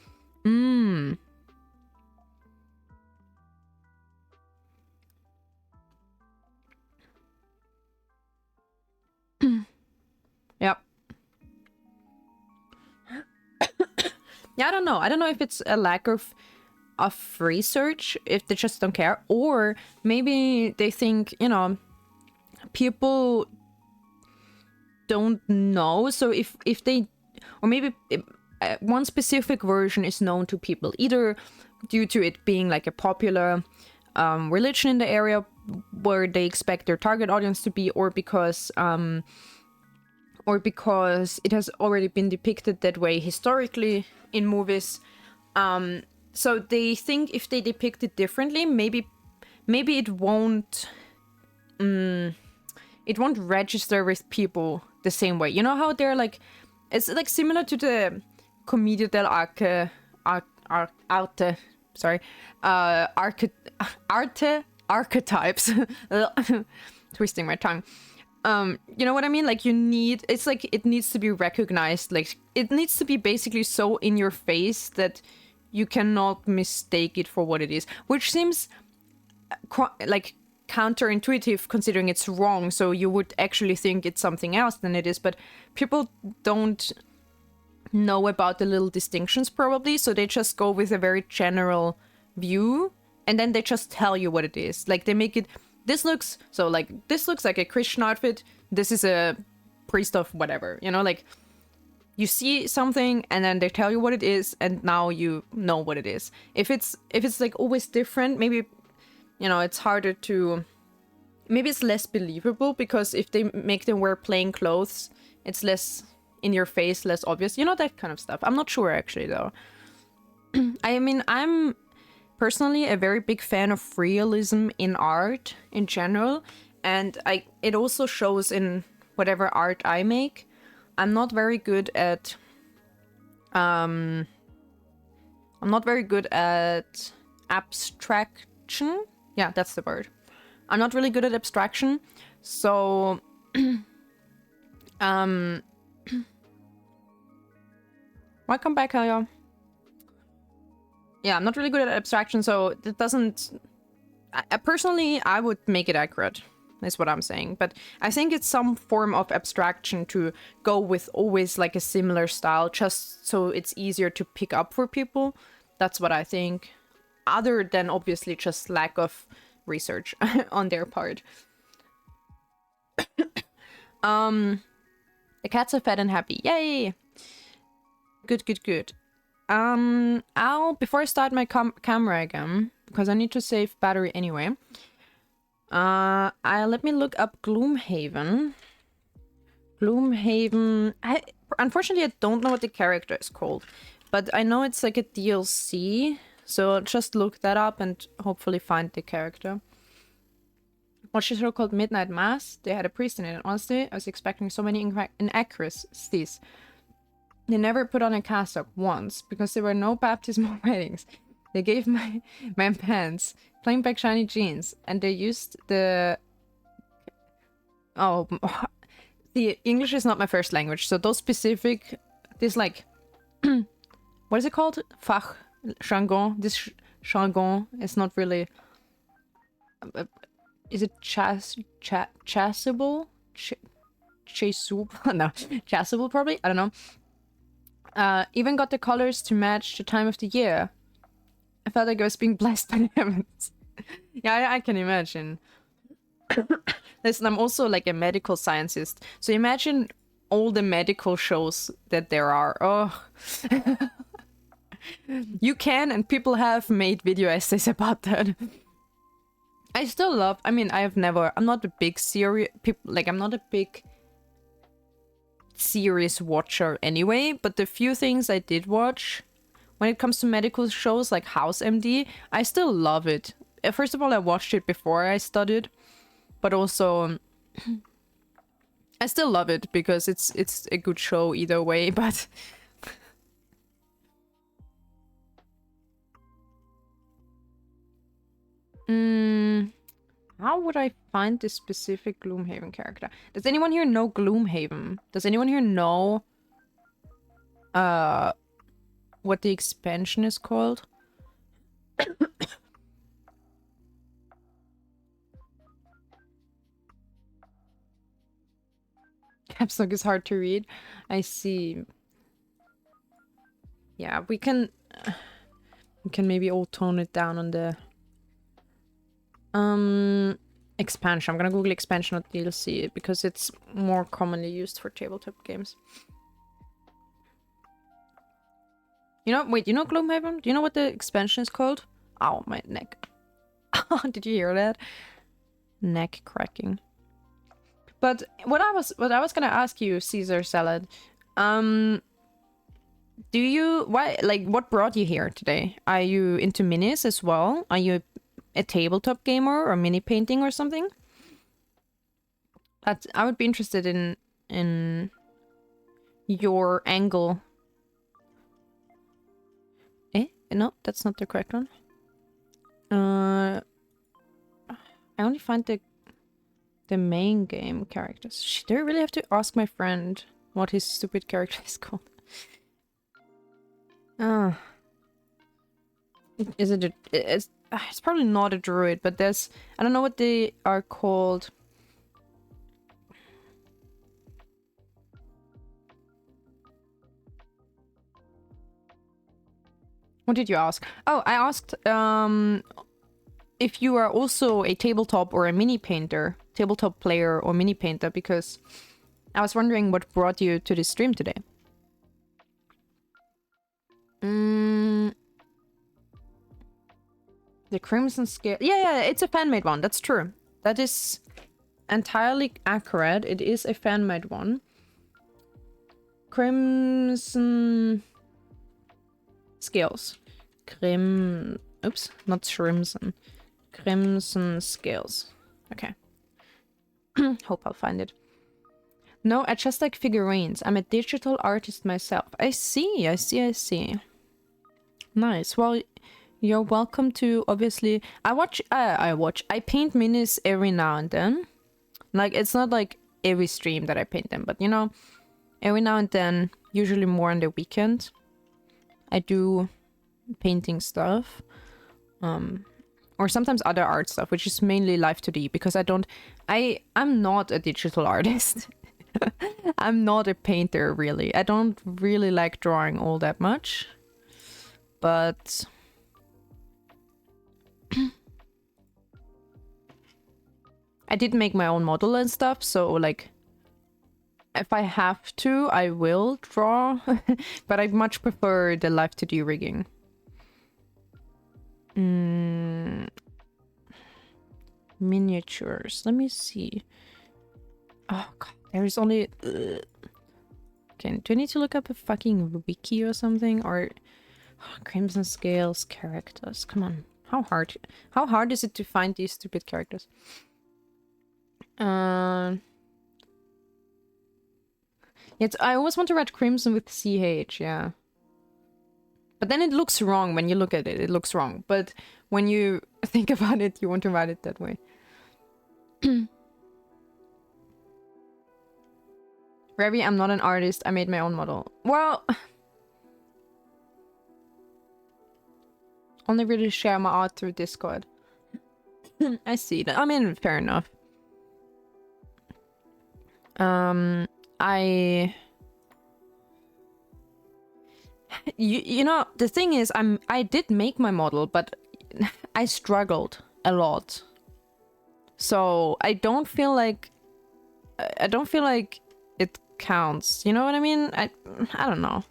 Yep. Yeah, I don't know. I don't know if it's a lack of research, if they just don't care, or maybe they think, you know, people don't know. So if they, or maybe one specific version is known to people, either due to it being like a popular religion in the area where they expect their target audience to be, or because it has already been depicted that way historically in movies. So they think if they depict it differently, maybe it won't register with people the same way. You know how they're like, it's like similar to the Commedia dell'arte, archetypes. Twisting my tongue. You know what I mean? Like it's like it needs to be recognized. Like it needs to be basically so in your face that you cannot mistake it for what it is, which seems like counterintuitive considering it's wrong. So you would actually think it's something else than it is, but people don't know about the little distinctions probably, so they just go with a very general view and then they just tell you what it is. Like they make it, this looks like a Christian outfit, this is a priest of whatever, you know, like you see something and then they tell you what it is and now you know what it is. If it's like always different, maybe, you know, it's harder to, maybe it's less believable, because if they make them wear plain clothes, it's less in your face, less obvious, you know, that kind of stuff. I'm not sure actually though. I mean, I'm personally a very big fan of realism in art in general, and it also shows in whatever art I make. I'm not very good at abstraction. Yeah, that's the word. I'm not really good at abstraction. So welcome back, Helga. Yeah, I'm not really good at abstraction, so it doesn't... personally, I would make it accurate, is what I'm saying. But I think it's some form of abstraction to go with always like a similar style, just so it's easier to pick up for people. That's what I think. Other than obviously just lack of research on their part. The cats are fed and happy. Yay! Good, good, good. Before I start my camera again, because I need to save battery anyway, let me look up Gloomhaven. Unfortunately, I don't know what the character is called, but I know it's like a DLC, so I'll just look that up and hopefully find the character. Watched a show called Midnight Mass. They had a priest in it, and honestly, I was expecting so many inaccuracies. They never put on a cassock once, because there were no baptismal weddings. They gave my pants plain black shiny jeans, and they used the... Oh, The English is not my first language, so those specific, this like, what is it called? Fach jargon. This jargon is not really. Is it chasable? Chasable? No, chasable probably. I don't know. Even got the colors to match the time of the year. I felt like I was being blessed by the heavens. Yeah, I can imagine. Listen, I'm also like a medical scientist, so imagine all the medical shows that there are. Oh, you can, and people have made video essays about that. I still love. I mean, I'm not a big series. I'm not a big series watcher anyway. But the few things I did watch, when it comes to medical shows like House MD, I still love it. First of all, I watched it before I studied. But also, I still love it because it's a good show either way, but... How would I find this specific Gloomhaven character? Does anyone here know Gloomhaven? Does anyone here know what the expansion is called? Caps lock is hard to read. I see. Yeah, we can maybe all tone it down on the expansion. I'm gonna Google expansion of DLC because it's more commonly used for tabletop games. You know, wait, you know Gloomhaven? Do you know what the expansion is called? Ow, my neck. Did you hear that? Neck cracking. But what I was gonna ask you, Caesar Salad, what brought you here today? Are you into minis as well? Are you a tabletop gamer or mini painting or something? I would be interested in your angle. No, that's not the correct one. I only find the main game characters. Do I really have to ask my friend what his stupid character is called? Is it it's probably not a druid, but there's... I don't know what they are called. What did you ask? Oh, I asked if you are also a tabletop or a mini painter, tabletop player or mini painter, because I was wondering what brought you to this stream today. The Crimson Scale. Yeah, it's a fan-made one. That's true. That is entirely accurate. It is a fan-made one. Crimson Scales. Oops, not Crimson. Crimson Scales. Okay. Hope I'll find it. No, I just like figurines. I'm a digital artist myself. I see. Nice. Well, you're welcome to, obviously... I paint minis every now and then. Like, it's not like every stream that I paint them, but you know, every now and then, usually more on the weekend, I do painting stuff. Or sometimes other art stuff, which is mainly Live 2D, because I'm not a digital artist. I'm not a painter, really. I don't really like drawing all that much. But... I did make my own model and stuff, so like... if I have to, I will draw. But I much prefer the Live 2D rigging. Miniatures. Let me see. Oh god, there's only... Okay, do I need to look up a fucking wiki or something? Or... Crimson Scales characters. Come on. How hard is it to find these stupid characters? I always want to write Crimson with CH, yeah. But then it looks wrong when you look at it. It looks wrong. But when you think about it, you want to write it that way. Ravi, I'm not an artist. I made my own model. Well, only really share my art through Discord. I see that. I mean, fair enough. You know, the thing is, I did make my model, but I struggled a lot. So I don't feel like it counts. You know what I mean? I don't know.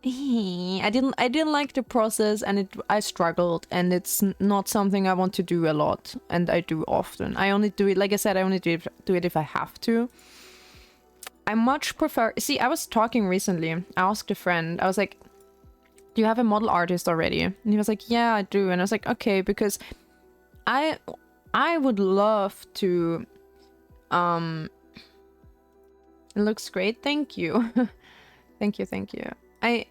I didn't like the process, and I struggled, and it's not something I want to do a lot, and I do often. I only do it, like I said, I only do it if I have to. I much prefer... See, I was talking recently. I asked a friend. I was like, do you have a model artist already? And he was like, yeah, I do. And I was like, okay, because I would love to... It looks great. Thank you. Thank you. Wait,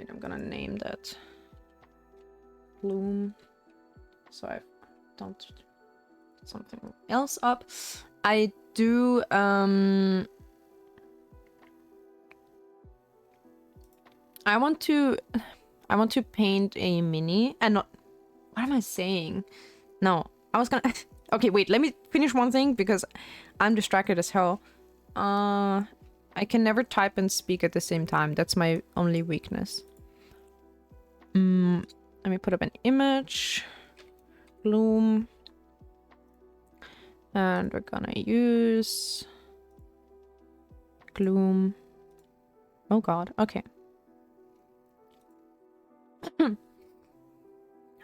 I'm gonna name that. Bloom. So I don't... something else up. I do I want to paint a mini, and not... what am I saying? No, I was gonna... okay, wait, let me finish one thing because I'm distracted as hell. I can never type and speak at the same time. That's my only weakness. Let me put up an image. Bloom. And we're gonna use Gloom. Oh god, okay.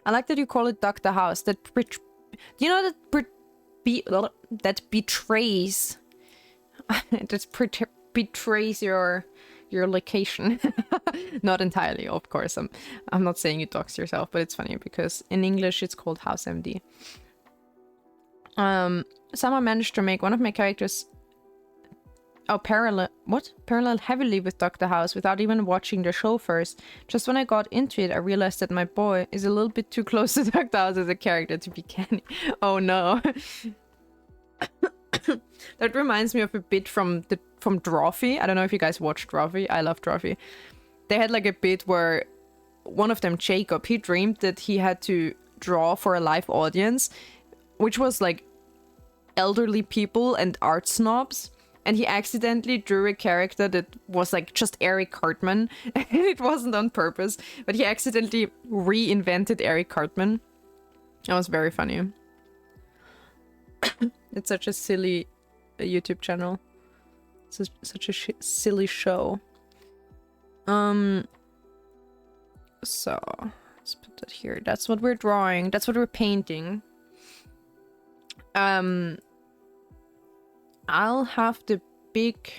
I like that you call it Duck the House. That you know that betrays that betrays your location. Not entirely, of course. I'm not saying you dox yourself, but it's funny because in English it's called House MD. Someone managed to make one of my characters parallel heavily with Dr. House without even watching the show first. Just when I got into it, I realized that my boy is a little bit too close to Dr. House as a character to be canny. Oh no. That reminds me of a bit from Drawfee. I don't know if you guys watched Drawfee. I love Drawfee. They had like a bit where one of them, Jacob, he dreamed that he had to draw for a live audience, which was like elderly people and art snobs, and he accidentally drew a character that was like just Eric Cartman. And it wasn't on purpose, but he accidentally reinvented Eric Cartman. That was very funny. It's such a silly YouTube channel. It's such a silly show. So let's put that here. That's what we're drawing. That's what we're painting. I'll have the big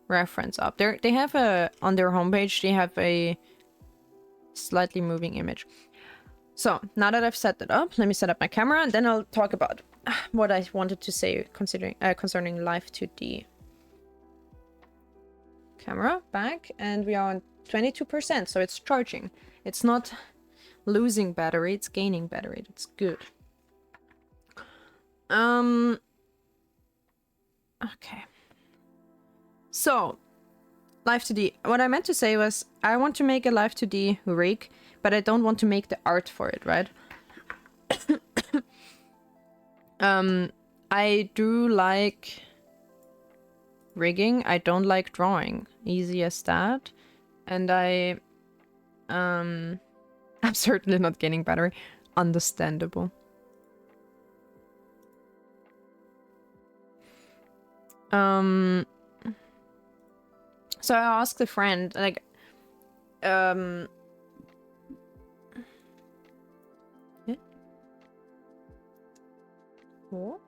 reference up there. They have on their homepage, they have a slightly moving image. So now that I've set that up, let me set up my camera, and then I'll talk about what I wanted to say concerning Live 2D. Camera back, and we are on 22%, so it's charging. It's not losing battery, it's gaining battery. That's good. Okay. So, Live 2D. What I meant to say was, I want to make a Live 2D rig, but I don't want to make the art for it, right? I do like rigging. I don't like drawing. Easy as that. And I'm certainly not gaining battery. Understandable. So I asked a friend, like, yeah? What?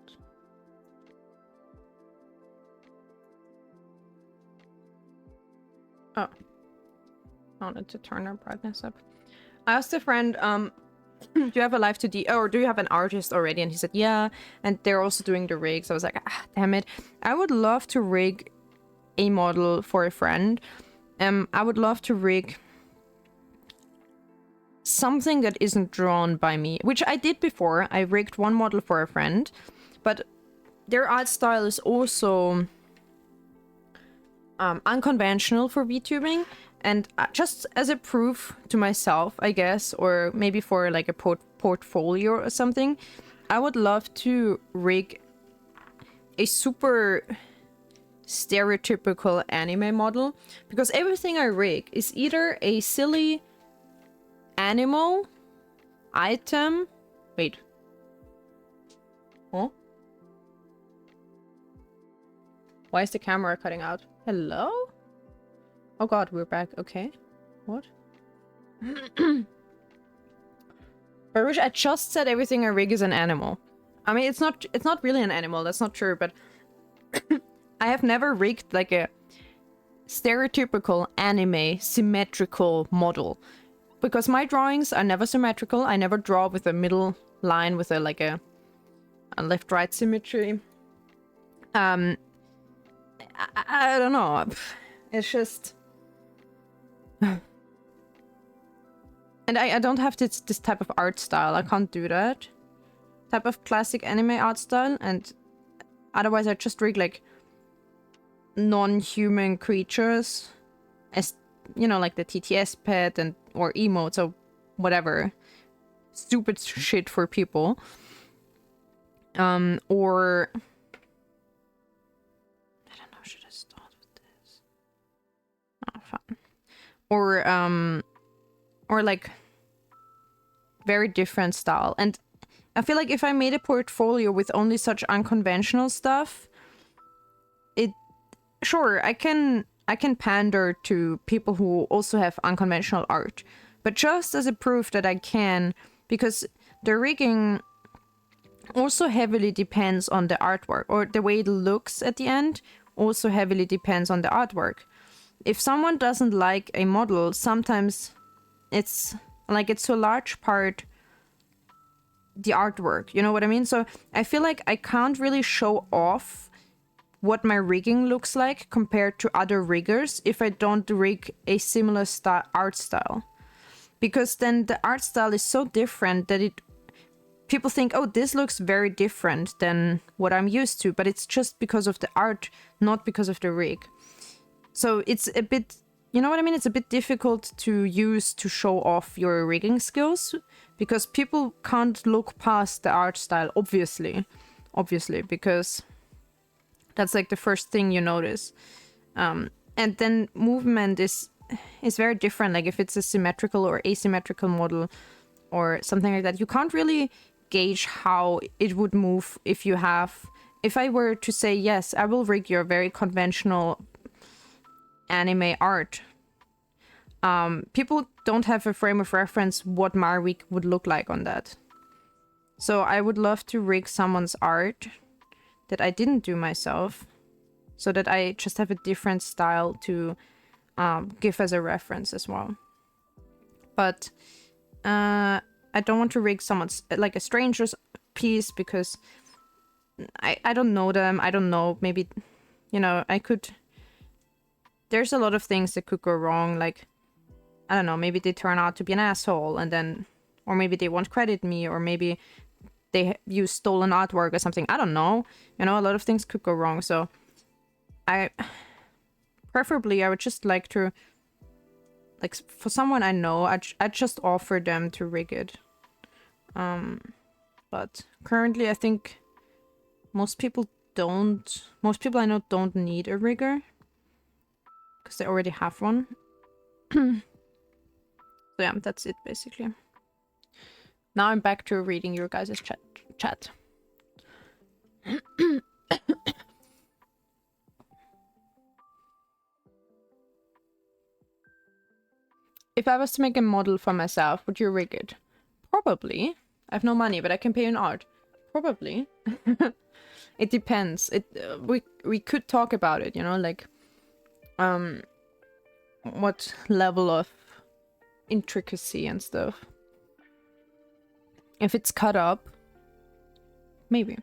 Oh. I wanted to turn our brightness up. I asked a friend, do you have a Live 2D, or do you have an artist already? And he said, yeah, and they're also doing the rigs. I was like, ah, damn it. I would love to rig a model for a friend. I would love to rig something that isn't drawn by me, which I did before. I rigged one model for a friend, but their art style is also unconventional for VTubing, and just as a proof to myself, I guess, or maybe for like a portfolio or something, I would love to rig a super stereotypical anime model, because everything I rig is either a silly animal, item, wait. Huh? Why is the camera cutting out? Hello? Oh god, we're back. Okay. What? Baruch, I just said everything I rig is an animal. I mean, it's not really an animal, that's not true, but I have never rigged like a stereotypical anime symmetrical model. Because my drawings are never symmetrical. I never draw with a middle line with a like a left-right symmetry. I don't know. It's just... And I don't have this type of art style. I can't do that. Type of classic anime art style. And otherwise I just rig like non-human creatures. As, you know, like the TTS pet and or emotes or whatever. Stupid shit for people. Or... I don't know, should I start with this? Oh, fine. Or like very different style. And I feel like if I made a portfolio with only such unconventional stuff, sure, I can pander to people who also have unconventional art, but just as a proof that I can, because the rigging also heavily depends on the artwork, or the way it looks at the end also heavily depends on the artwork. If someone doesn't like a model, sometimes it's like it's to a large part the artwork, you know what I mean? So I feel like I can't really show off what my rigging looks like compared to other riggers if I don't rig a similar art style. Because then the art style is so different that people think, oh, this looks very different than what I'm used to, but it's just because of the art, not because of the rig. So it's a bit, you know what I mean? It's a bit difficult to use to show off your rigging skills, because people can't look past the art style, obviously, because that's like the first thing you notice. And then movement is very different. Like if it's a symmetrical or asymmetrical model or something like that, you can't really gauge how it would move if I were to say, yes, I will rig your very conventional anime art. People don't have a frame of reference what my rig would look like on that. So I would love to rig someone's art that I didn't do myself, so that I just have a different style to give as a reference as well. But I don't want to rig someone's, like a stranger's piece, because I don't know them. I don't know, maybe, you know, there's a lot of things that could go wrong. Like, I don't know, maybe they turn out to be an asshole, and then, or maybe they won't credit me, or maybe they use stolen artwork or something. I don't know. You know, a lot of things could go wrong. So preferably I would just like to, like, for someone I know, I'd just offer them to rig it. But currently I think most people I know don't need a rigger, because they already have one. So yeah, that's it basically. Now I'm back to reading your guys' chat. If I was to make a model for myself, would you rig it? Probably. I have no money, but I can pay you in art. Probably. It depends. We could talk about it, you know, like what level of intricacy and stuff. If it's cut up, maybe.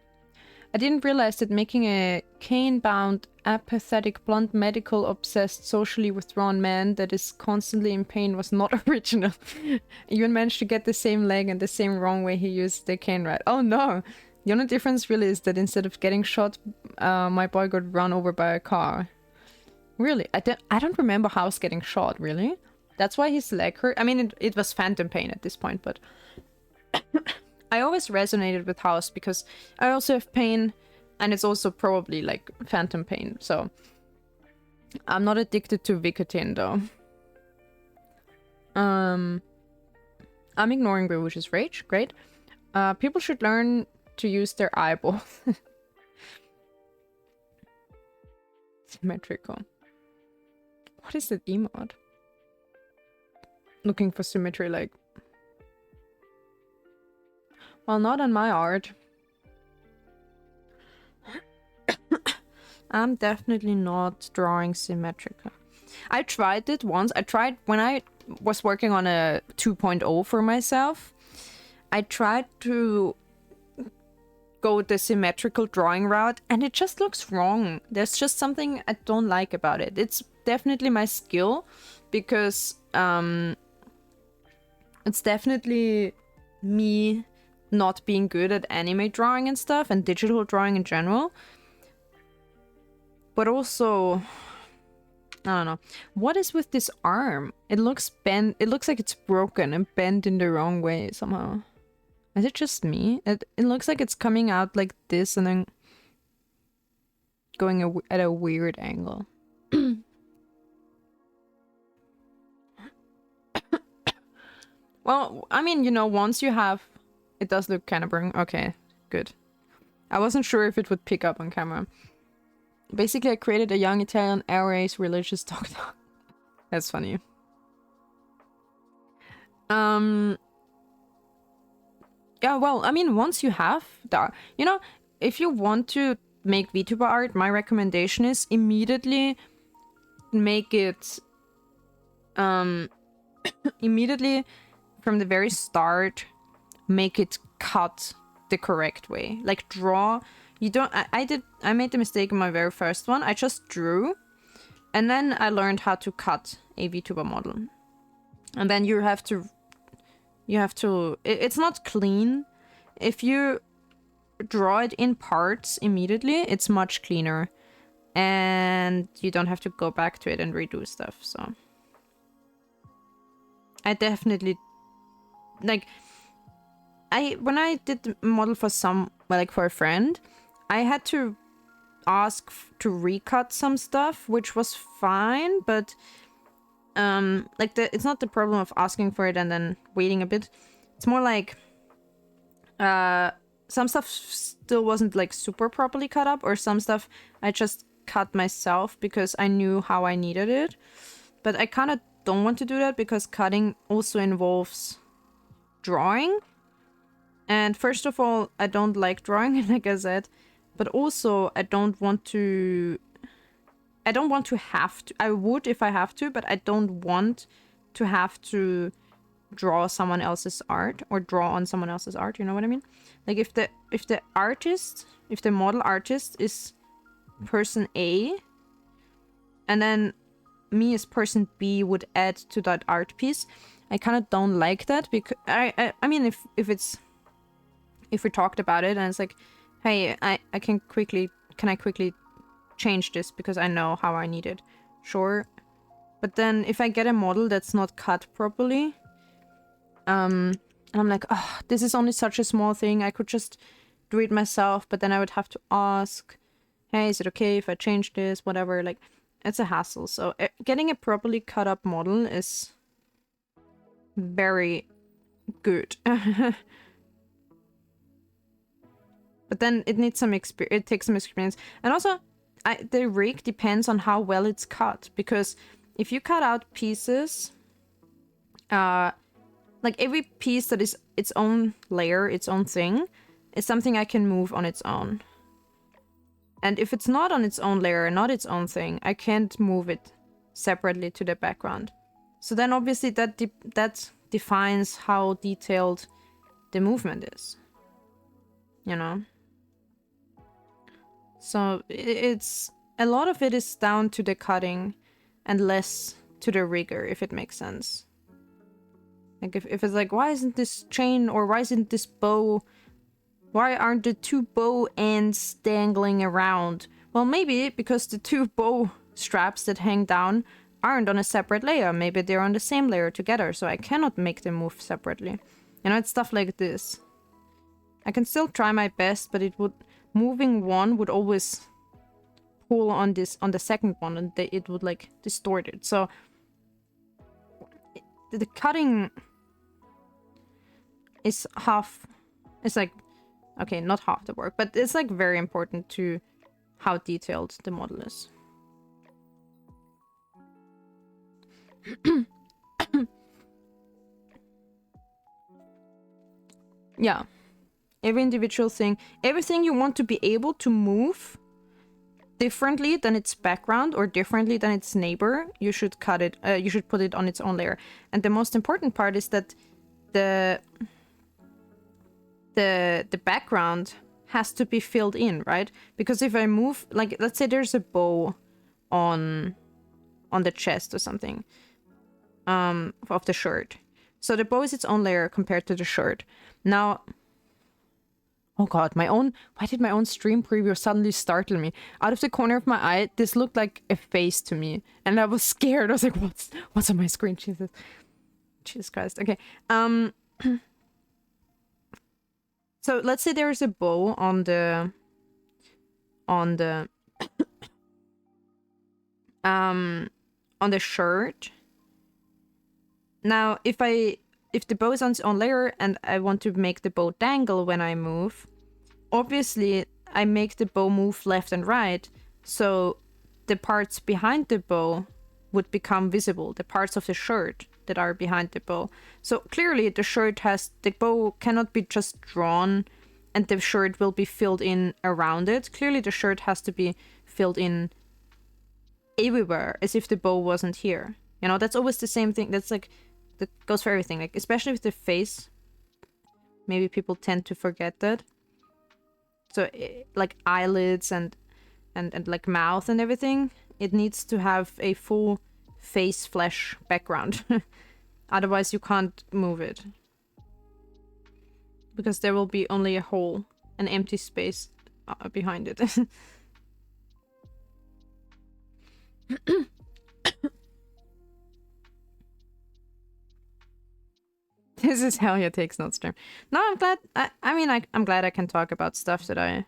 I didn't realize that making a cane-bound, apathetic, blunt, medical-obsessed, socially withdrawn man that is constantly in pain was not original. You managed to get the same leg and the same wrong way he used the cane, right? Oh no! The only difference really is that instead of getting shot, my boy got run over by a car. Really? I don't remember House getting shot, really? That's why his leg hurt? I mean, it was phantom pain at this point, but... I always resonated with House because I also have pain, and it's also probably like phantom pain, so I'm not addicted to Vicodin though. I'm ignoring Bewitch's rage, great. People should learn to use their eyeballs. Symmetrical. What is that emote? Looking for symmetry, like... Well, not on my art. I'm definitely not drawing symmetrical. I tried it once. I tried when I was working on a 2.0 for myself. I tried to go the symmetrical drawing route and it just looks wrong. There's just something I don't like about it. It's definitely my skill because it's definitely me not being good at anime drawing and stuff and digital drawing in general. But also, I don't know. What is with this arm? It looks bent. It looks like it's broken and bent in the wrong way somehow. Is it just me? It looks like it's coming out like this and then going at a weird angle. Well, I mean, you know, once you have... It does look kind of burning. Okay, good. I wasn't sure if it would pick up on camera. Basically, I created a young Italian air-race religious dog. That's funny. Yeah, well, I mean, once you have the... You know, if you want to make VTuber art, my recommendation is immediately make it... immediately, from the very start... make it cut the correct way. Like draw, you don't, I made the mistake in my very first one. I just drew and then I learned how to cut a VTuber model. And then you have to, it's not clean. If you draw it in parts immediately, it's much cleaner. And you don't have to go back to it and redo stuff, so. I definitely, like, when I did the model for for a friend, I had to ask to recut some stuff, which was fine, but like it's not the problem of asking for it and then waiting a bit. It's more like some stuff still wasn't like super properly cut up, or some stuff I just cut myself because I knew how I needed it. But I kind of don't want to do that because cutting also involves drawing. And first of all, I don't like drawing, like I said, but also I don't want to have to. I would if I have to, but I don't want to have to draw someone else's art or draw on someone else's art, you know what I mean? Like if the model artist is person A, and then me as person B would add to that art piece, I kind of don't like that because I mean if we talked about it and it's like, hey, can I quickly change this because I know how I need it. Sure. But then if I get a model that's not cut properly, and I'm like, oh, this is only such a small thing. I could just do it myself, but then I would have to ask, hey, is it okay if I change this? Whatever. Like, it's a hassle. So getting a properly cut up model is very good. But then it needs some experience. It takes some experience. And also, the rig depends on how well it's cut. Because if you cut out pieces, like every piece that is its own layer, its own thing, is something I can move on its own. And if it's not on its own layer, not its own thing, I can't move it separately to the background. So then obviously that defines how detailed the movement is. You know? So it's a lot of it is down to the cutting and less to the rigor, if it makes sense. Like if it's like, why isn't this chain or why isn't this bow, why aren't the two bow ends dangling around? Well, maybe because the two bow straps that hang down aren't on a separate layer. Maybe they're on the same layer together, so I cannot make them move separately. You know, it's stuff like this. I can still try my best, but moving one would always pull on the second one, and it would like distort it. So the cutting is it's like, okay, not half the work, but it's like very important to how detailed the model is. Yeah, every individual thing, everything you want to be able to move differently than its background or differently than its neighbor, you should cut it, you should put it on its own layer. And the most important part is that the background has to be filled in, right? Because if I move, like, let's say there's a bow on the chest or something of the shirt. So the bow is its own layer compared to the shirt. Now, oh god, why did my own stream preview suddenly startle me? Out of the corner of my eye, this looked like a face to me. And I was scared. I was like, what's on my screen? Jesus Christ. Okay. So let's say there is a bow on the shirt. Now, if the bow is on its own layer and I want to make the bow dangle when I move, obviously I make the bow move left and right, so the parts behind the bow would become visible, the parts of the shirt that are behind the bow. So clearly the bow cannot be just drawn and the shirt will be filled in around it. Clearly the shirt has to be filled in everywhere, as if the bow wasn't here. You know, that's always the same thing. That goes for everything, like especially with the face. Maybe people tend to forget that. So like eyelids and like mouth and everything, it needs to have a full face flesh background. Otherwise you can't move it, because there will be only a hole, an empty space behind it. This is Hell Yeah Takes Notes stream. No, I'm glad. I'm glad I can talk about stuff that I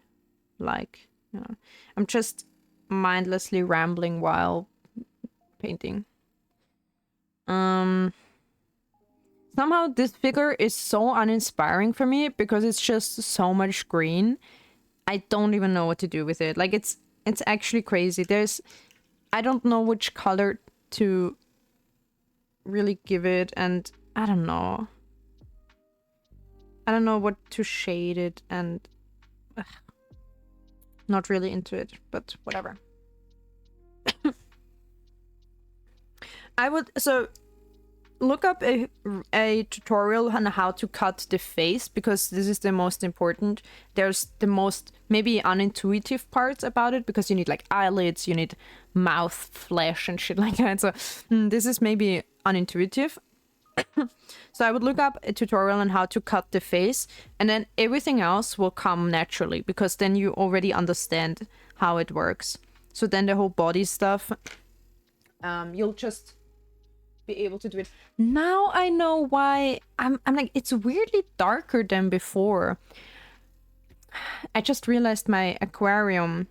like. You know, I'm just mindlessly rambling while painting. Somehow this figure is so uninspiring for me because it's just so much green. I don't even know what to do with it. Like it's actually crazy. I don't know which color to really give it, and I don't know. I don't know what to shade it, and not really into it, but whatever. So look up a tutorial on how to cut the face, because this is the most important. There's the most maybe unintuitive parts about it, because you need like eyelids, you need mouth flesh and shit like that. So this is maybe unintuitive. So I would look up a tutorial on how to cut the face, and then everything else will come naturally, because then you already understand how it works. So then the whole body stuff, you'll just be able to do it. Now I know why I'm like, it's weirdly darker than before. I just realized my aquarium,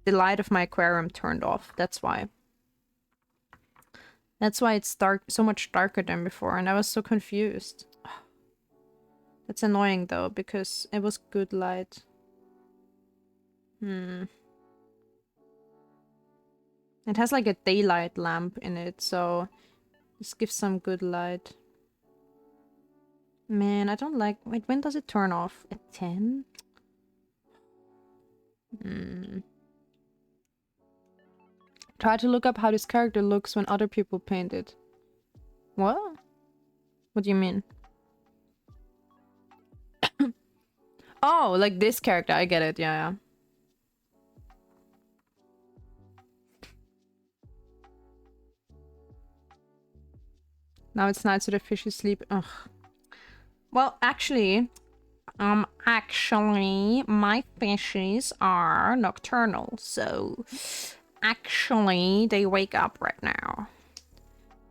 the light of my aquarium turned off. That's why. That's why it's dark, so much darker than before, and I was so confused. That's annoying though, because it was good light. It has like a daylight lamp in it, so this gives some good light. Man, I don't like... Wait, when does it turn off? At 10? Try to look up how this character looks when other people paint it. What? What do you mean? Oh, like this character. I get it. Yeah, yeah. Now it's night, so the fish is sleep. Ugh. Well, actually, my fishes are nocturnal, so actually they wake up right now.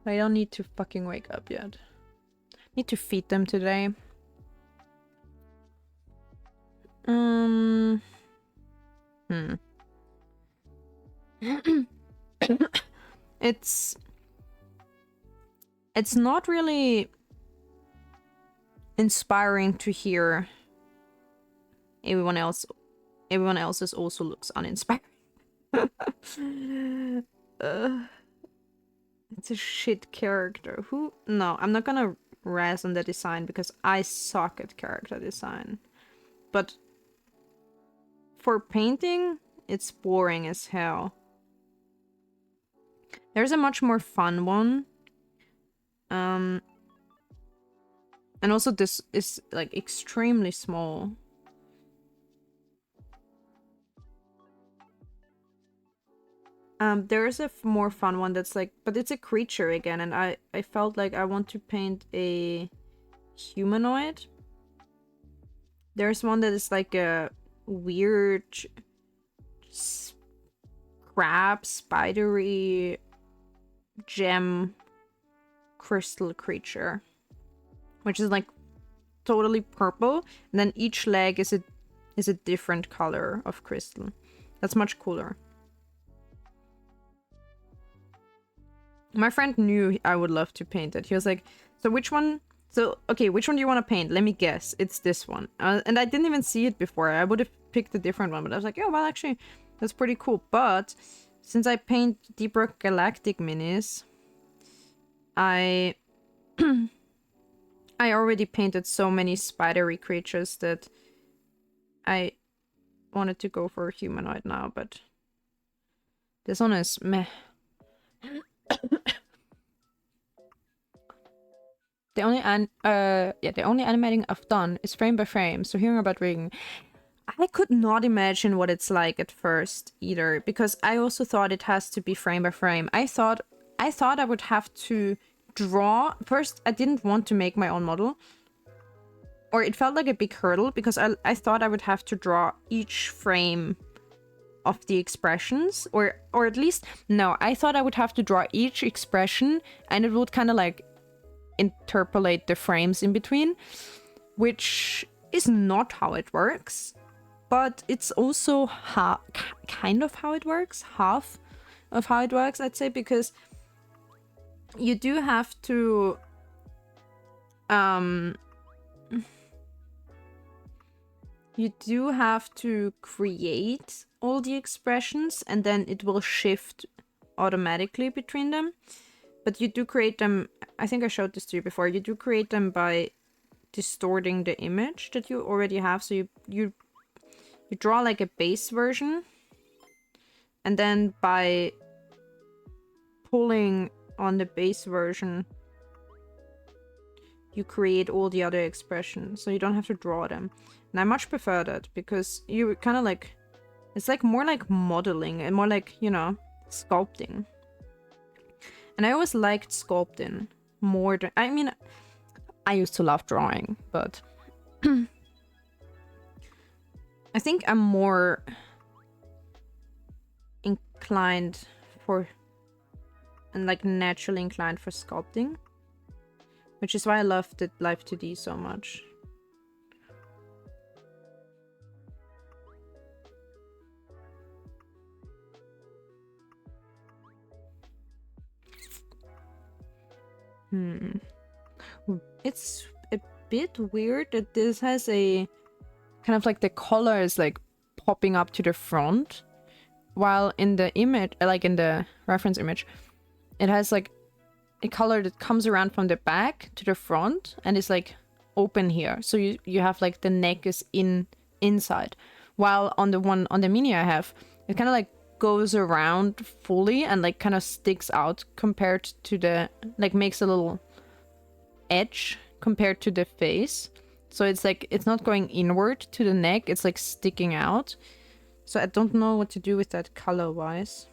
I don't need to fucking wake up yet. Need to feed them today. It's not really inspiring to hear everyone else's also looks uninspiring. It's a shit character. Who? No, I'm not gonna razz on the design because I suck at character design. But for painting, it's boring as hell. There's a much more fun one. And also this is like extremely small. There's a more fun one that's like, but it's a creature again, and I felt like I want to paint a humanoid. There's one that is like a weird crab, spidery gem crystal creature, which is like totally purple, and then each leg is a different color of crystal. That's much cooler. My friend knew I would love to paint it. He was like, so which one? So, okay, which one do you want to paint? Let me guess. It's this one. And I didn't even see it before. I would have picked a different one, but I was like, yeah, well, actually, that's pretty cool. But since I paint Deep Rock Galactic minis, I already painted so many spidery creatures that I wanted to go for a humanoid now, but this one is meh. The only animating I've done is frame by frame, so hearing about rigging, I could not imagine what it's like at first either, because I also thought it has to be frame by frame. I thought I would have to draw first. I didn't want to make my own model, or it felt like a big hurdle because I thought I would have to draw each frame of the expressions, or at least no, I thought I would have to draw each expression and it would kind of like interpolate the frames in between, which is not how it works, but it's also kind of how it works, half of how it works, I'd say, because you do have to create all the expressions and then it will shift automatically between them. But you do create them, I think I showed this to you before, you do create them by distorting the image that you already have. So you draw like a base version, and then by pulling on the base version, you create all the other expressions, so you don't have to draw them. And I much prefer that, because you kind of like, it's like more like modeling and more like, you know, sculpting. And I always liked sculpting more than... I mean, I used to love drawing, but... I think I'm more inclined for... and like naturally inclined for sculpting. Which is why I loved it Live 2D so much. It's a bit weird that this has a kind of like the color is like popping up to the front, while in the image, like in the reference image, it has like a color that comes around from the back to the front and is like open here. So you have like the neck is inside, while on the one on the mini I have, it kind of like goes around fully and like kind of sticks out compared to the, like makes a little edge compared to the face. So it's like, it's not going inward to the neck, it's like sticking out. So I don't know what to do with that color wise.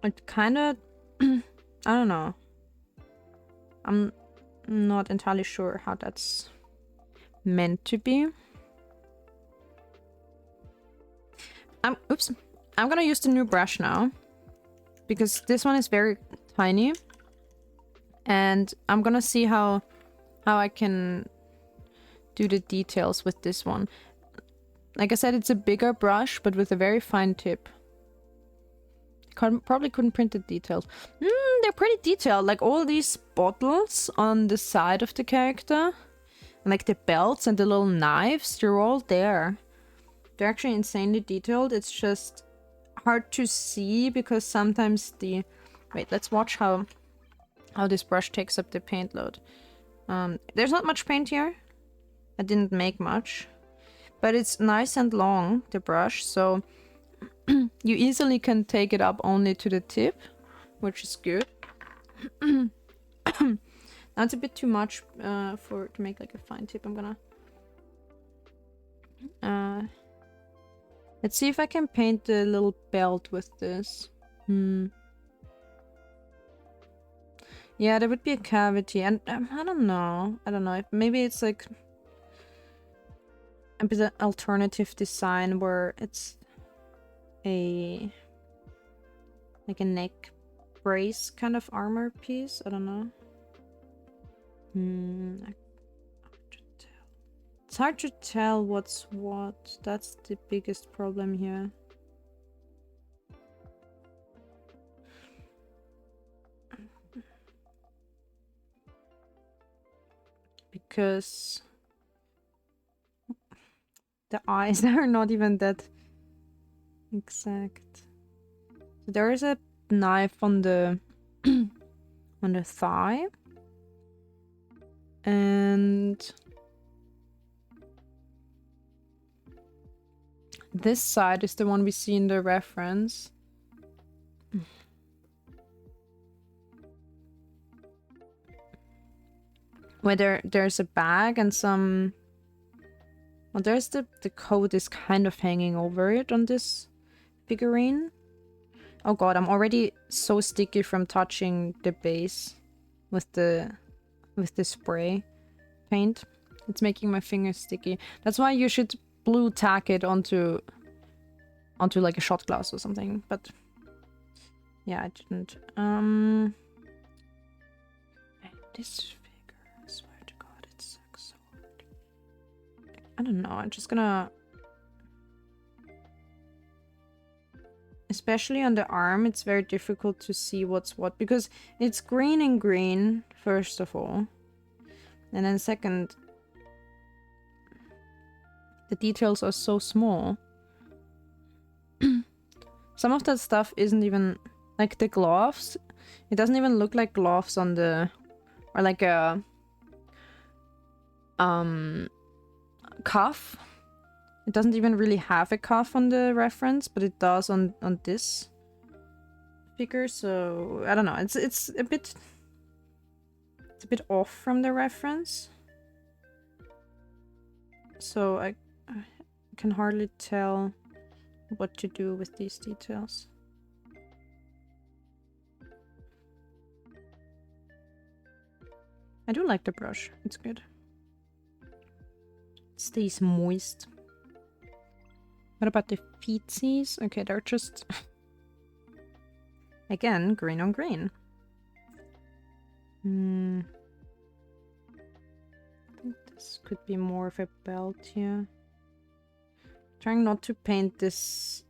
It kind of, I don't know. I'm not entirely sure how that's meant to be. Oops. I'm gonna use the new brush now, because this one is very tiny, and I'm gonna see how I can do the details with this one. Like I said, it's a bigger brush, but with a very fine tip. Probably couldn't print the details. They're pretty detailed. Like all these bottles on the side of the character, and like the belts and the little knives, they're all there. They're actually insanely detailed. It's just hard to see because sometimes the... Wait, let's watch how this brush takes up the paint load. There's not much paint here. I didn't make much. But it's nice and long, the brush, so you easily can take it up only to the tip, which is good. That's a bit too much to make like a fine tip. I'm gonna... let's see if I can paint the little belt with this. Yeah, there would be a cavity, and I don't know. If maybe it's like a bit of alternative design where it's like a neck brace kind of armor piece. I don't know. It's hard to tell what's what. That's the biggest problem here. Because the eyes are not even that exact. So there is a knife on the on the thigh, and this side is the one we see in the reference. Where there's a bag and some... Well, there's the coat is kind of hanging over it on this figurine. Oh god, I'm already so sticky from touching the base with the spray paint. It's making my fingers sticky. That's why you should blue tack it onto like a shot glass or something. But yeah, I didn't. This figure, I swear to god, it sucks so hard. I don't know, I'm just gonna... Especially on the arm, it's very difficult to see what's what, because it's green and green, first of all. And then second, the details are so small. Some of that stuff isn't even... Like the gloves, it doesn't even look like gloves on the... Or like a... cuff. It doesn't even really have a cuff on the reference, but it does on this figure, so I don't know. It's a bit off from the reference. So I can hardly tell what to do with these details. I do like the brush. It's good. It stays moist. What about the feetsies? Okay, they're just... Again, green on green. I think this could be more of a belt here. Trying not to paint this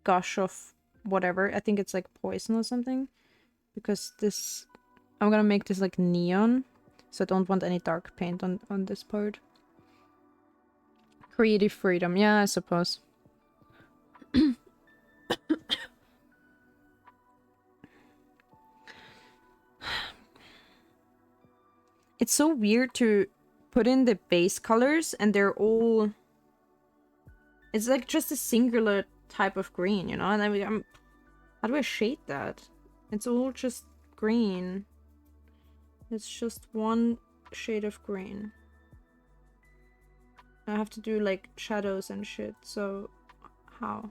gush of whatever. I think it's like poison or something. Because this... I'm gonna make this like neon. So I don't want any dark paint on this part. Creative freedom, yeah, I suppose. It's so weird to put in the base colors and they're all... It's like just a singular type of green, you know? And then how do I shade that? It's all just green. It's just one shade of green. I have to do like shadows and shit, so how?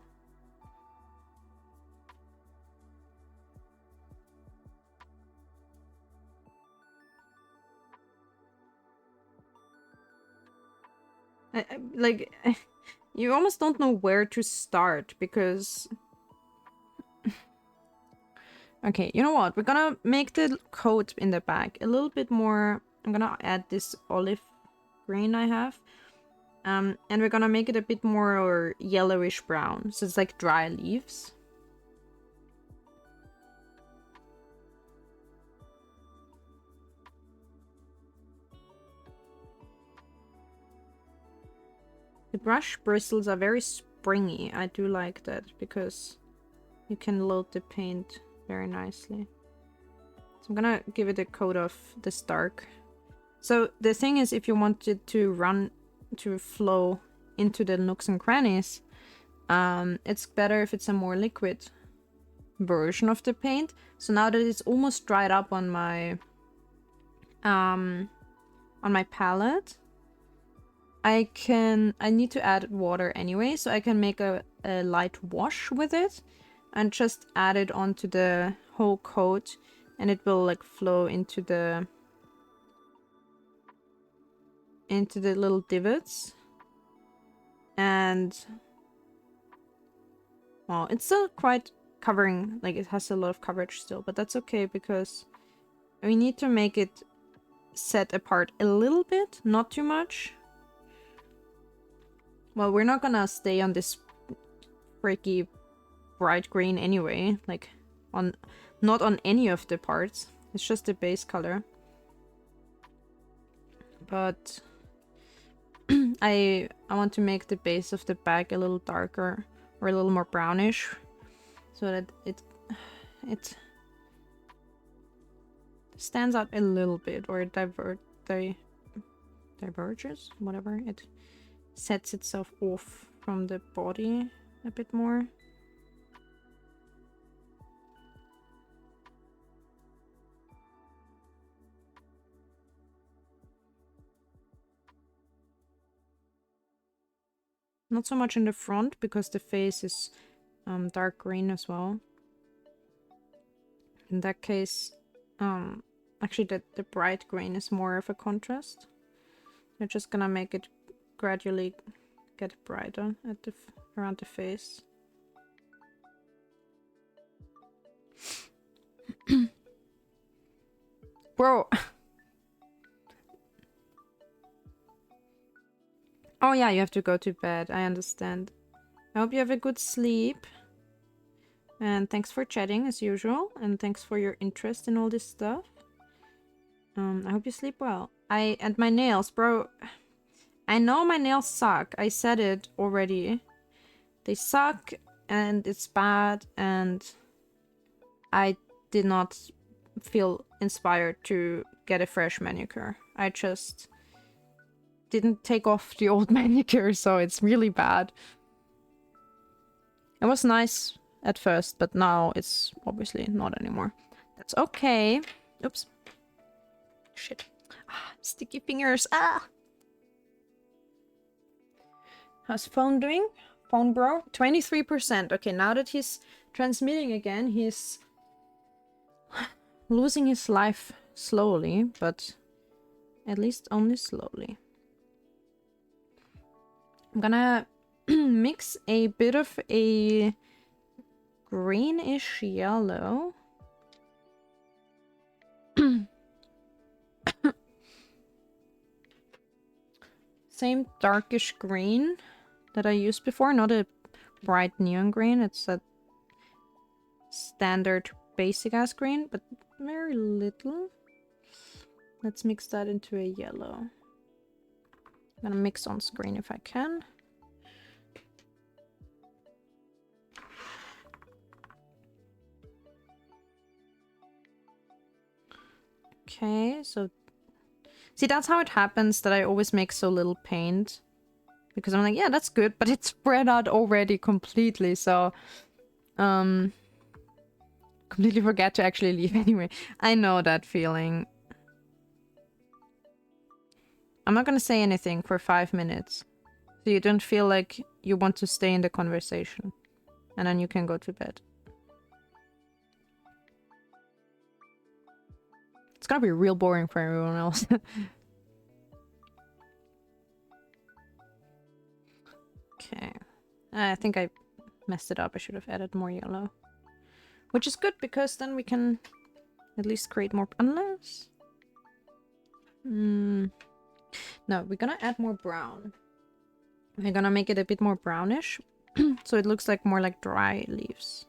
Like, you almost don't know where to start because... Okay, you know what? We're gonna make the coat in the back a little bit more... I'm gonna add this olive green I have. And we're gonna make it a bit more yellowish brown. So it's like dry leaves. The brush bristles are very springy. I do like that because you can load the paint very nicely. So I'm gonna give it a coat of this dark. So the thing is, if you want it to flow into the nooks and crannies, it's better if it's a more liquid version of the paint. So now that it's almost dried up on my palette, I need to add water anyway, so I can make a light wash with it and just add it onto the whole coat, and it will like flow into the little divots. And well, it's still quite covering, like it has a lot of coverage still, but that's okay because we need to make it set apart a little bit, not too much. Well, we're not gonna stay on this freaky bright green anyway, like not on any of the parts. It's just the base color. But I want to make the base of the bag a little darker or a little more brownish so that it stands out a little bit, or it diverges, whatever. It sets itself off from the body a bit more. Not so much in the front because the face is dark green as well. In that case, actually the bright green is more of a contrast. I'm just gonna make it gradually get brighter at around the face. Bro. Oh yeah, you have to go to bed. I understand. I hope you have a good sleep. And thanks for chatting as usual. And thanks for your interest in all this stuff. I hope you sleep well. And my nails, bro. I know my nails suck. I said it already. They suck and it's bad, and I did not feel inspired to get a fresh manicure. I just didn't take off the old manicure, so it's really bad. It was nice at first, but now it's obviously not anymore. That's okay. Oops. Shit. Sticky fingers. How's phone doing? Phone bro? 23%. Okay, now that he's transmitting again, he's losing his life slowly, but at least only slowly. I'm gonna mix a bit of a greenish yellow. Same darkish green that I used before, not a bright neon green. It's a standard basic ass green, but very little. Let's mix that into a yellow. I'm gonna mix on screen if I can. Okay, so see, that's how it happens that I always make so little paint. Because I'm like, yeah, that's good, but it's spread out already completely, so completely forget to actually leave anyway. I know that feeling. I'm not gonna say anything for 5 minutes. So you don't feel like you want to stay in the conversation. And then you can go to bed. It's gonna be real boring for everyone else. I think I messed it up. I should have added more yellow. Which is good, because then we can at least create more... Unless... No, we're gonna add more brown. We're gonna make it a bit more brownish. So it looks like more like dry leaves.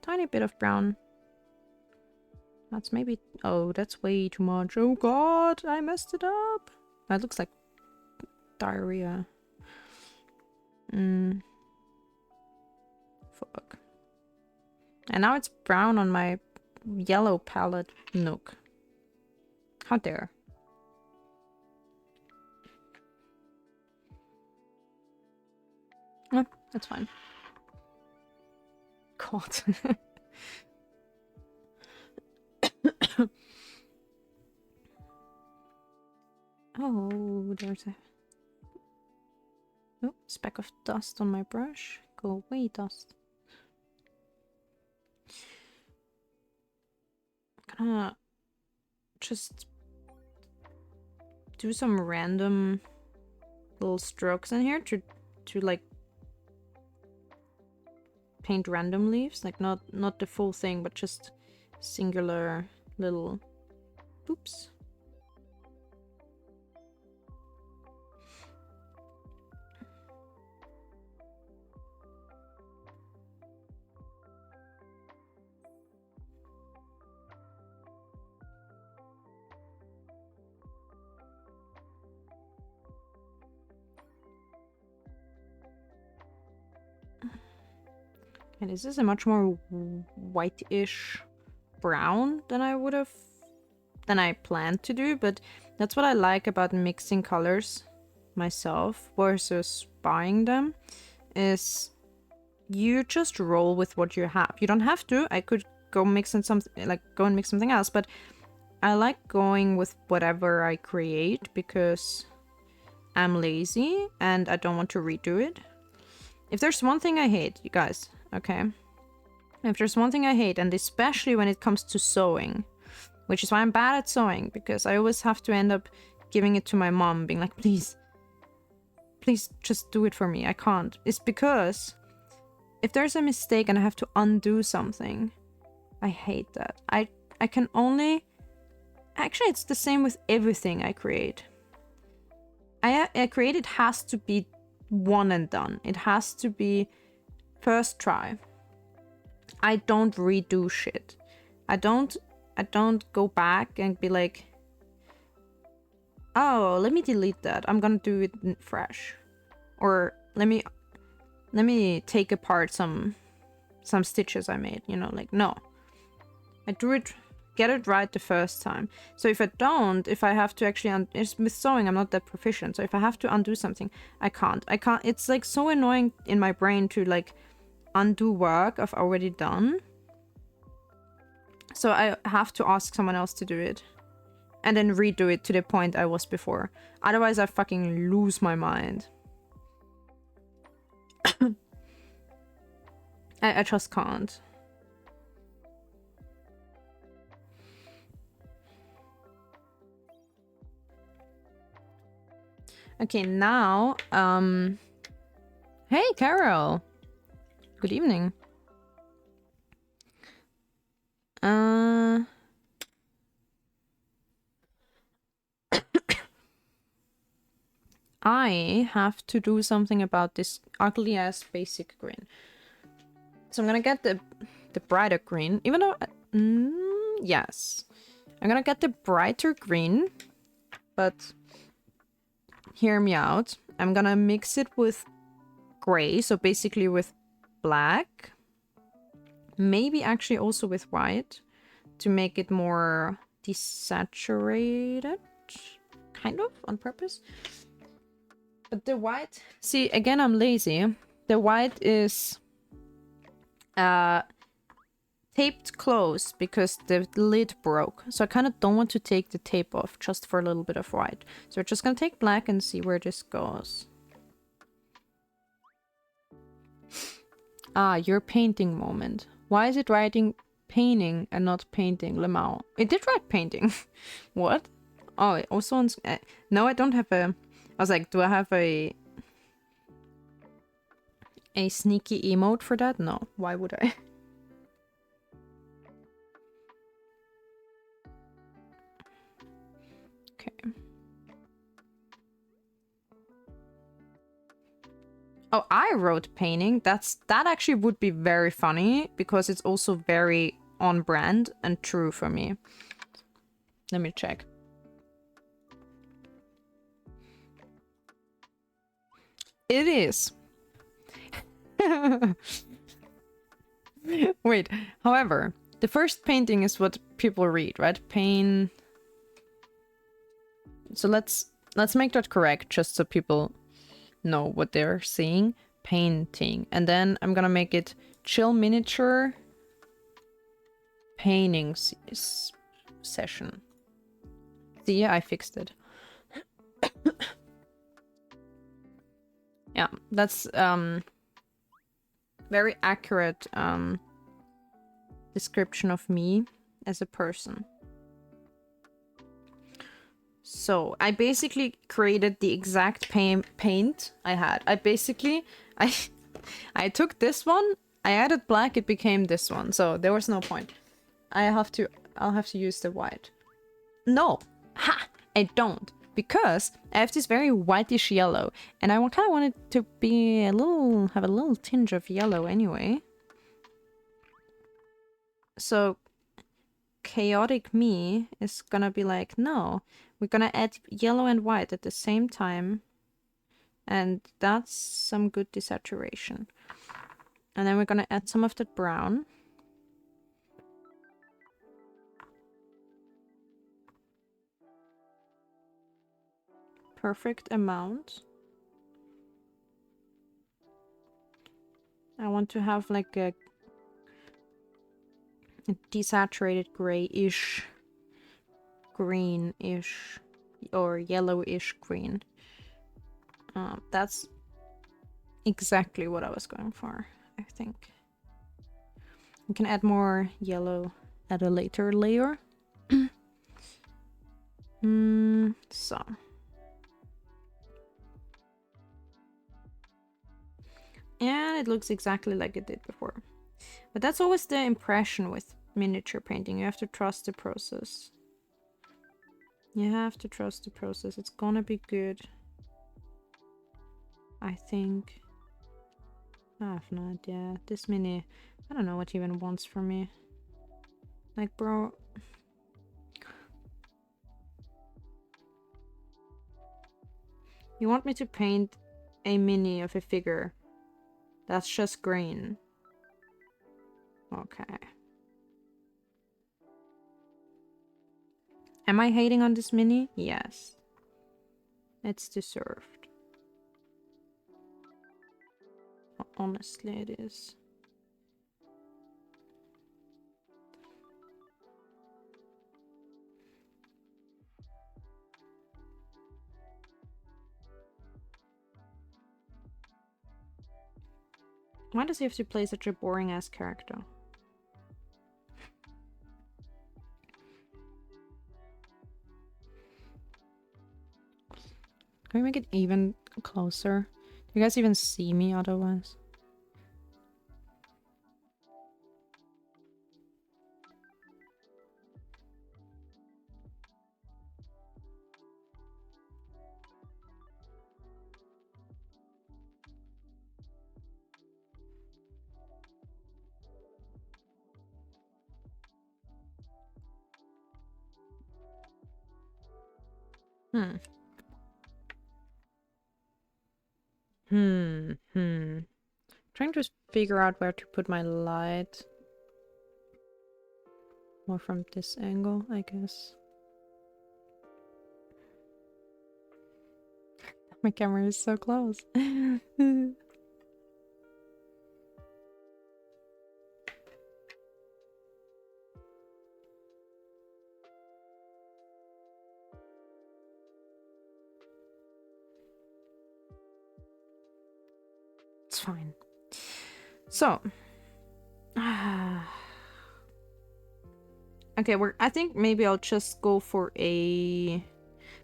Tiny bit of brown. That's maybe... Oh, that's way too much. Oh god, I messed it up. That looks like diarrhea. Fuck. And now it's brown on my yellow palette nook. How dare. Oh, that's fine. God. Oh, there's a speck of dust on my brush. Go away, dust. I'm gonna just do some random little strokes in here to like paint random leaves, like not the full thing, but just singular little boops. And this is a much more whitish brown than I planned to do, but that's what I like about mixing colors myself versus buying them, is you just roll with what you have. You don't have to. I could go mix in something, like go and mix something else, but I like going with whatever I create because I'm lazy and I don't want to redo it. If there's one thing I hate, you guys, okay? If there's one thing I hate, and especially when it comes to sewing, which is why I'm bad at sewing, because I always have to end up giving it to my mom, being like, please just do it for me. I can't. It's because if there's a mistake and I have to undo something, I hate that. I can only... Actually, it's the same with everything I create. I create, it has to be one and done. It has to be first try. I don't redo shit. I don't go back and be like, oh, let me delete that. I'm gonna do it fresh. Or let me take apart some stitches I made, you know, like, no. I do it, get it right the first time. So if I have to actually, with sewing, I'm not that proficient. So if I have to undo something, I can't. It's like so annoying in my brain to like undo work I've already done. So I have to ask someone else to do it. And then redo it to the point I was before. Otherwise I fucking lose my mind. I just can't. Okay, now, hey, Carol. Good evening. I have to do something about this ugly ass basic green. So I'm gonna get the brighter green, even though, yes. I'm gonna get the brighter green, but hear me out. I'm gonna mix it with gray, so basically with black. Maybe actually also with white to make it more desaturated, kind of on purpose. But the white, see, again, I'm lazy. The white is taped closed because the lid broke. So I kind of don't want to take the tape off just for a little bit of white. So we're just gonna take black and see where this goes. Ah, your painting moment. Why is it writing painting and not painting, Lemao? It did write painting. What? Oh, also on... no, I don't have a... I was like, do I have a a sneaky emote for that? No, why would I? Okay. Oh, I wrote painting. That actually would be very funny because it's also very on brand and true for me. Let me check. It is. Wait, however, the first painting is what people read, right? Pain. So let's make that correct just so people know what they're seeing. Painting. And then I'm gonna make it chill miniature painting session. See, I fixed it. Yeah, that's very accurate description of me as a person. So I basically created the exact paint I had. I took this one, I added black, it became this one. So there was no point. I'll have to use the white. No, ha! I don't, because I have this very whitish yellow, and I kind of want it to be have a little tinge of yellow anyway. So chaotic me is gonna be like, no, we're gonna add yellow and white at the same time, and that's some good desaturation. And then we're gonna add some of that brown. Perfect amount. I want to have like a desaturated grayish, greenish, or yellowish green. That's exactly what I was going for, I think. We can add more yellow at a later layer. So. And it looks exactly like it did before. But that's always the impression with miniature painting. You have to trust the process. You have to trust the process. It's gonna be good. I think. I have no idea. This mini, I don't know what he even wants from me. Like, bro. You want me to paint a mini of a figure that's just green? Okay. Am I hating on this mini? Yes. It's deserved. Honestly, it is. Why does he have to play such a boring ass character? Can we make it even closer? Do you guys even see me otherwise? Trying to figure out where to put my light. More from this angle, I guess. My camera is so close. It's fine. So, okay, I think maybe I'll just go for a,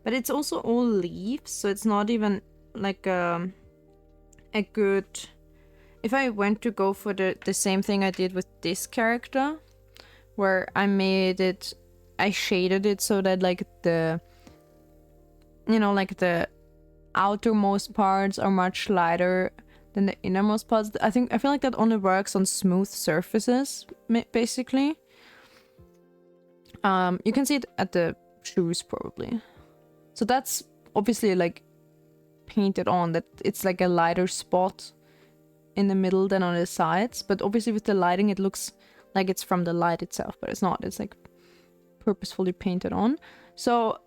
but it's also all leaves, so it's not even like a good if I went to go for the same thing I did with this character, where I shaded it so that like the, like the outermost parts are much lighter than the innermost parts. I feel like that only works on smooth surfaces, basically. You can see it at the shoes probably. So that's obviously like painted on, that it's like a lighter spot in the middle than on the sides, but obviously with the lighting it looks like it's from the light itself, but it's not. It's like purposefully painted on. So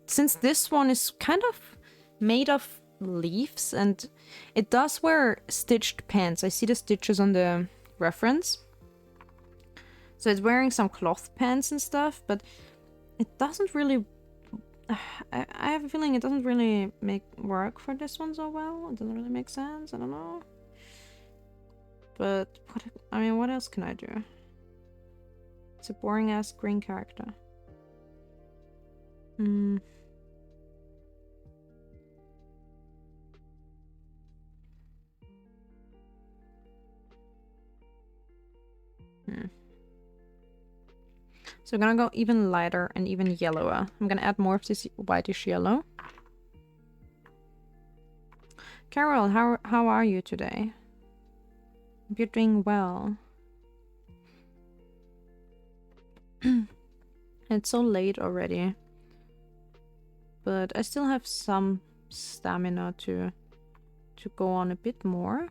since this one is kind of made of leaves and it does wear stitched pants, I see the stitches on the reference, so it's wearing some cloth pants and stuff, but it doesn't really, I have a feeling it doesn't really work for this one so well. It doesn't really make sense. I don't know. But what else can I do? It's a boring ass green character. So I'm gonna go even lighter and even yellower. I'm gonna add more of this whitish yellow. Carol, how are you today? Hope you're doing well. It's so late already, but I still have some stamina to go on a bit more.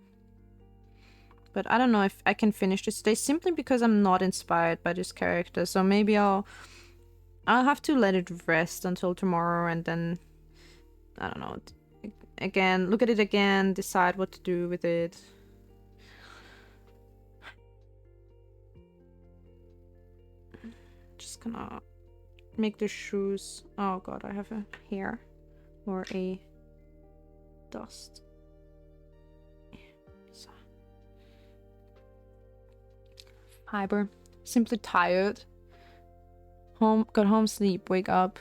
But I don't know if I can finish this today, simply because I'm not inspired by this character. So maybe I'll have to let it rest until tomorrow, and then I don't know. Again, look at it again, decide what to do with it. Just gonna make the shoes. Oh god, I have a hair or a dust. Fiber. Simply tired. Got home, sleep, wake up,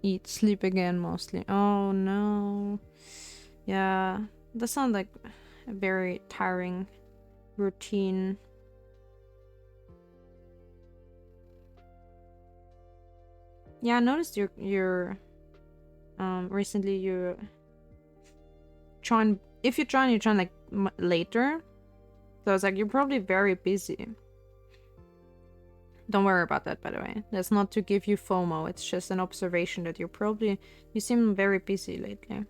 eat, sleep again mostly. Oh no. Yeah, that sounds like a very tiring routine. Yeah, I noticed you're recently you join, if you join like later. So it's like you're probably very busy. Don't worry about that, by the way. That's not to give you FOMO. It's just an observation that you seem very busy lately.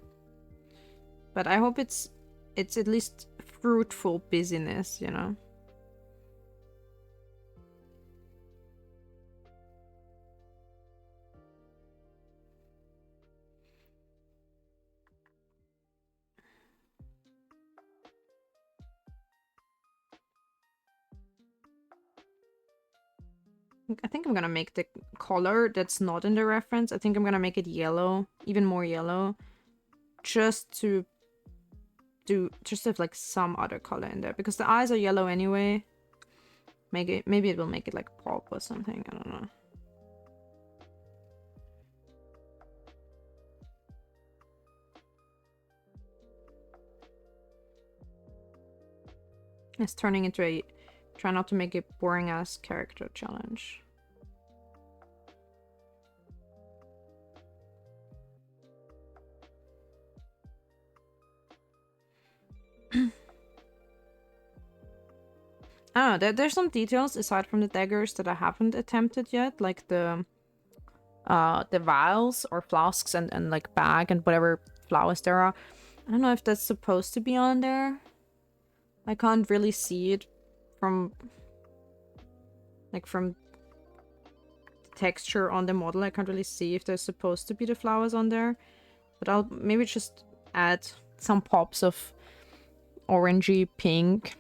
But I hope it's at least fruitful busyness, you know? I think I'm gonna make the color that's not in the reference, I think I'm gonna make it yellow, even more yellow, just to have like some other color in there, because the eyes are yellow anyway. Maybe it will make it like pop or something, I don't know. It's turning into a try not to make a boring ass character challenge. I don't know, there's some details aside from the daggers that I haven't attempted yet, like the vials or flasks and like bag and whatever flowers there are. I don't know if that's supposed to be on there. I can't really see it from the texture on the model. I can't really see if there's supposed to be the flowers on there, but I'll maybe just add some pops of orangey pink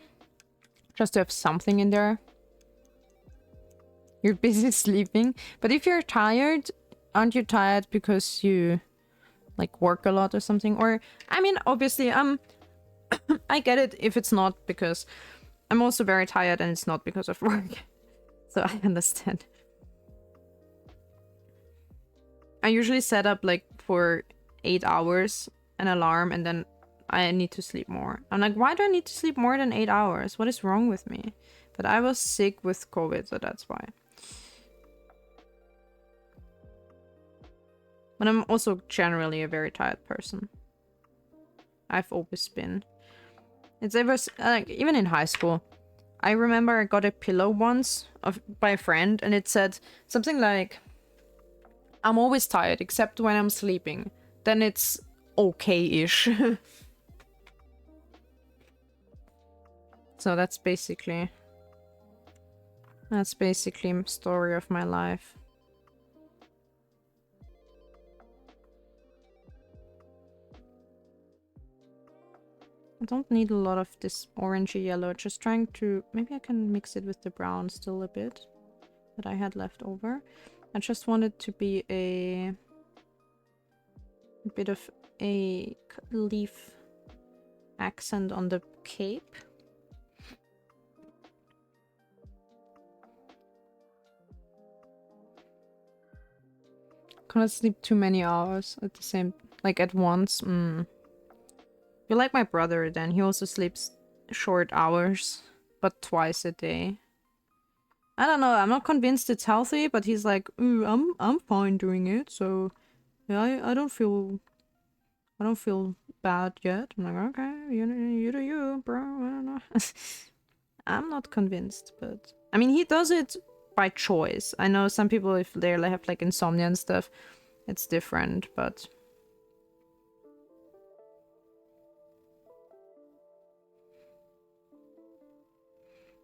just to have something in there. You're busy sleeping, but if you're tired, aren't you tired because you like work a lot or something? Or I mean, obviously I get it if it's not, because I'm also very tired and it's not because of work. So I understand. I usually set up like for 8 hours an alarm, and then I need to sleep more. I'm like, why do I need to sleep more than 8 hours? What is wrong with me? But I was sick with COVID, so that's why. But I'm also generally a very tired person. I've always been. It's ever like even in high school. I remember I got a pillow once by a friend, and it said something like, "I'm always tired except when I'm sleeping. Then it's okay-ish." So that's basically story of my life. I don't need a lot of this orangey yellow, just trying to... Maybe I can mix it with the brown still a bit that I had left over. I just wanted to be a bit of a leaf accent on the cape. Can't sleep too many hours at the same... like at once. You're like my brother then. He also sleeps short hours, but twice a day. I don't know, I'm not convinced it's healthy, but he's like, ooh, I'm fine doing it, so yeah, I don't feel bad yet. I'm like, okay, you do you, bro. I don't know. I'm not convinced, but I mean, he does it by choice. I know some people, if they have like insomnia and stuff, it's different, but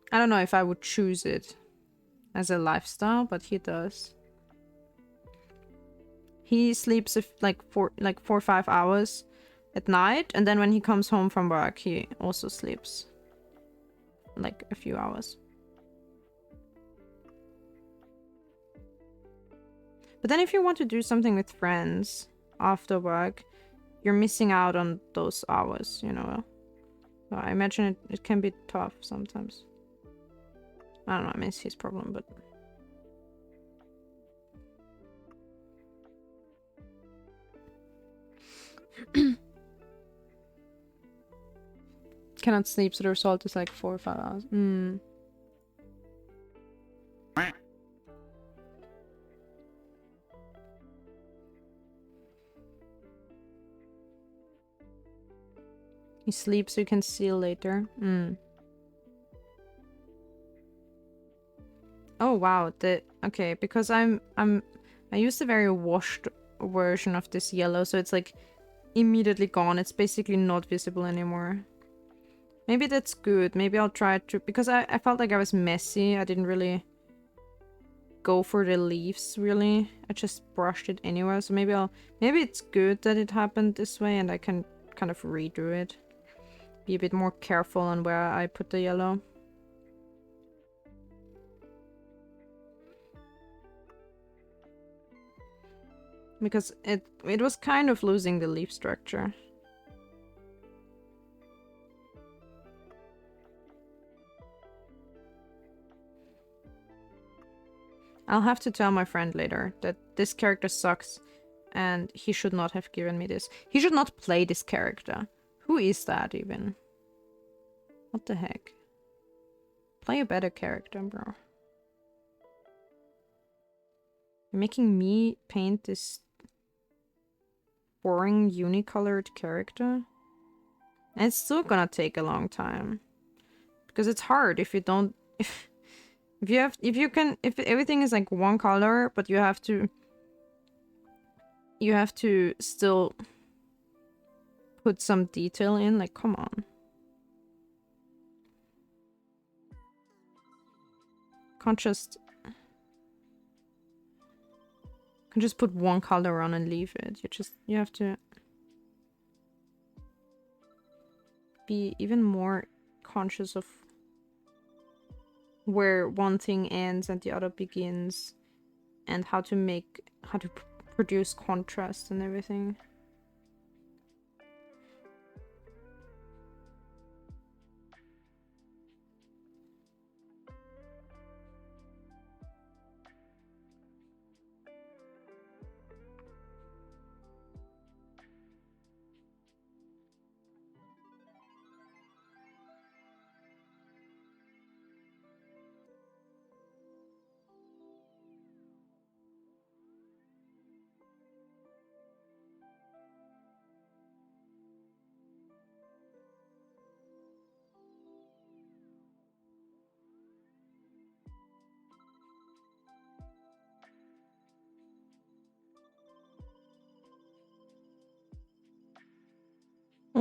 I don't know if I would choose it as a lifestyle, but he does. He sleeps like 4 or 5 hours at night, and then when he comes home from work, he also sleeps like a few hours. But then if you want to do something with friends after work, you're missing out on those hours, you know. So I imagine it can be tough sometimes. I don't know, I mean, it's his problem, but... Cannot sleep, so the result is like 4 or 5 hours. You sleep so you can seal later. Oh wow, okay, because I used a very washed version of this yellow, so it's like immediately gone. It's basically not visible anymore. Maybe that's good. Maybe I'll try to, because I felt like I was messy. I didn't really go for the leaves, really. I just brushed it anywhere, so maybe it's good that it happened this way, and I can kind of redo it. Be a bit more careful on where I put the yellow. Because it was kind of losing the leaf structure. I'll have to tell my friend later that this character sucks and he should not have given me this. He should not play this character. Who is that even? What the heck? Play a better character, bro. You're making me paint this boring unicolored character? And it's still gonna take a long time. Because it's hard if you don't... If everything is like one color, but you have to still put some detail in, like, come on. Can't just put one color on and leave it. You have to be even more conscious of where one thing ends and the other begins, and how to produce contrast and everything.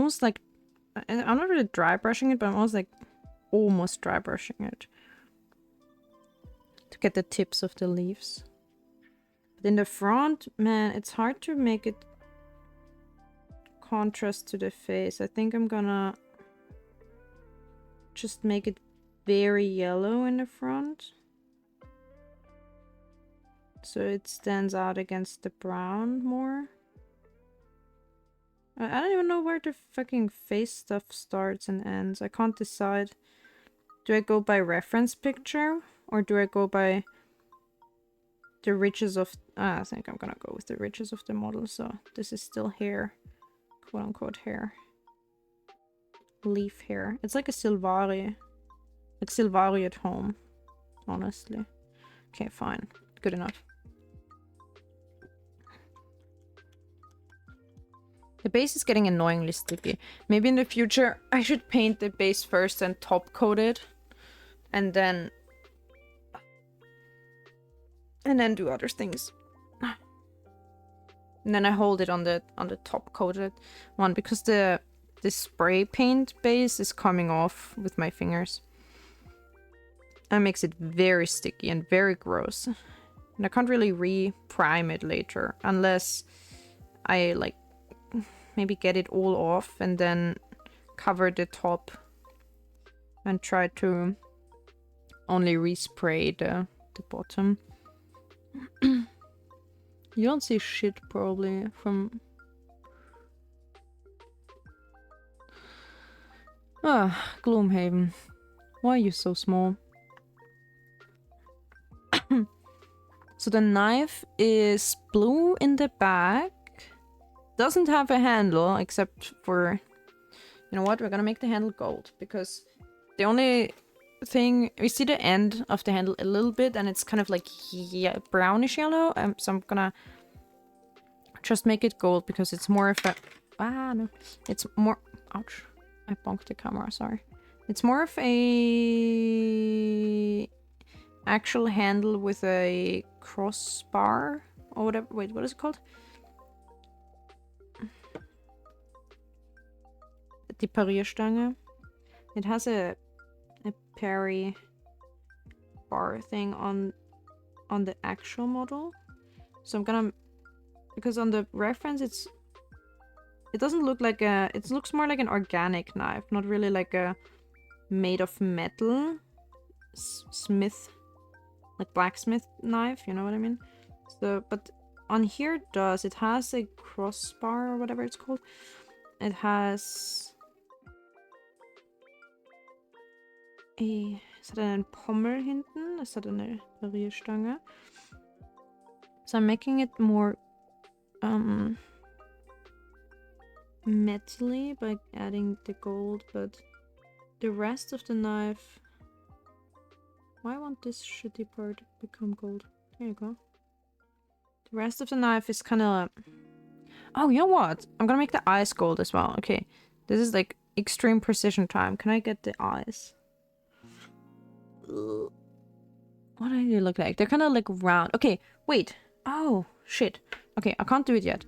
almost like, I'm not really dry brushing it, but I'm almost dry brushing it to get the tips of the leaves. But in the front, man, it's hard to make it contrast to the face. I think I'm gonna just make it very yellow in the front, so it stands out against the brown more. I don't even know where the fucking face stuff starts and ends. I can't decide. Do I go by reference picture or do I go by the riches of... I think I'm gonna go with the riches of the model. So this is still hair, quote unquote hair. Leaf hair. It's like a Silvari. Like Silvari at home, honestly. Okay, fine. Good enough. The base is getting annoyingly sticky. Maybe in the future I should paint the base first and top coat it. And then do other things. And then I hold it on the top coated one because the spray paint base is coming off with my fingers. That makes it very sticky and very gross. And I can't really re-prime it later unless I like maybe get it all off and then cover the top and try to only respray the bottom. You don't see shit probably from... Gloomhaven. Why are you so small? So the knife is blue in the back. Doesn't have a handle except for... You know what? We're gonna make the handle gold because the only thing... We see the end of the handle a little bit and it's kind of like brownish yellow. So I'm gonna just make it gold because it's more of a... no. It's more... Ouch. I bonked the camera, sorry. It's more of a... actual handle with a crossbar or whatever. Wait, what is it called? Die Parierstange. It has a parry bar thing on the actual model. So I'm gonna... Because on the reference it doesn't look like a... It looks more like an organic knife, not really like a made of metal smith, like blacksmith knife, you know what I mean? So, but on here it does. It has a crossbar or whatever it's called. It has es hat einen Pommel hinten. Es hat eine Parierstange. So I'm making it more metally by adding the gold, but the rest of the knife... Why won't this shitty part become gold? There you go. The rest of the knife is kind of... Oh, you know what? I'm gonna make the eyes gold as well. Okay, this is like extreme precision time. Can I get the eyes? What do they look like? They're kind of like round. Okay, wait. Oh, shit. Okay, I can't do it yet.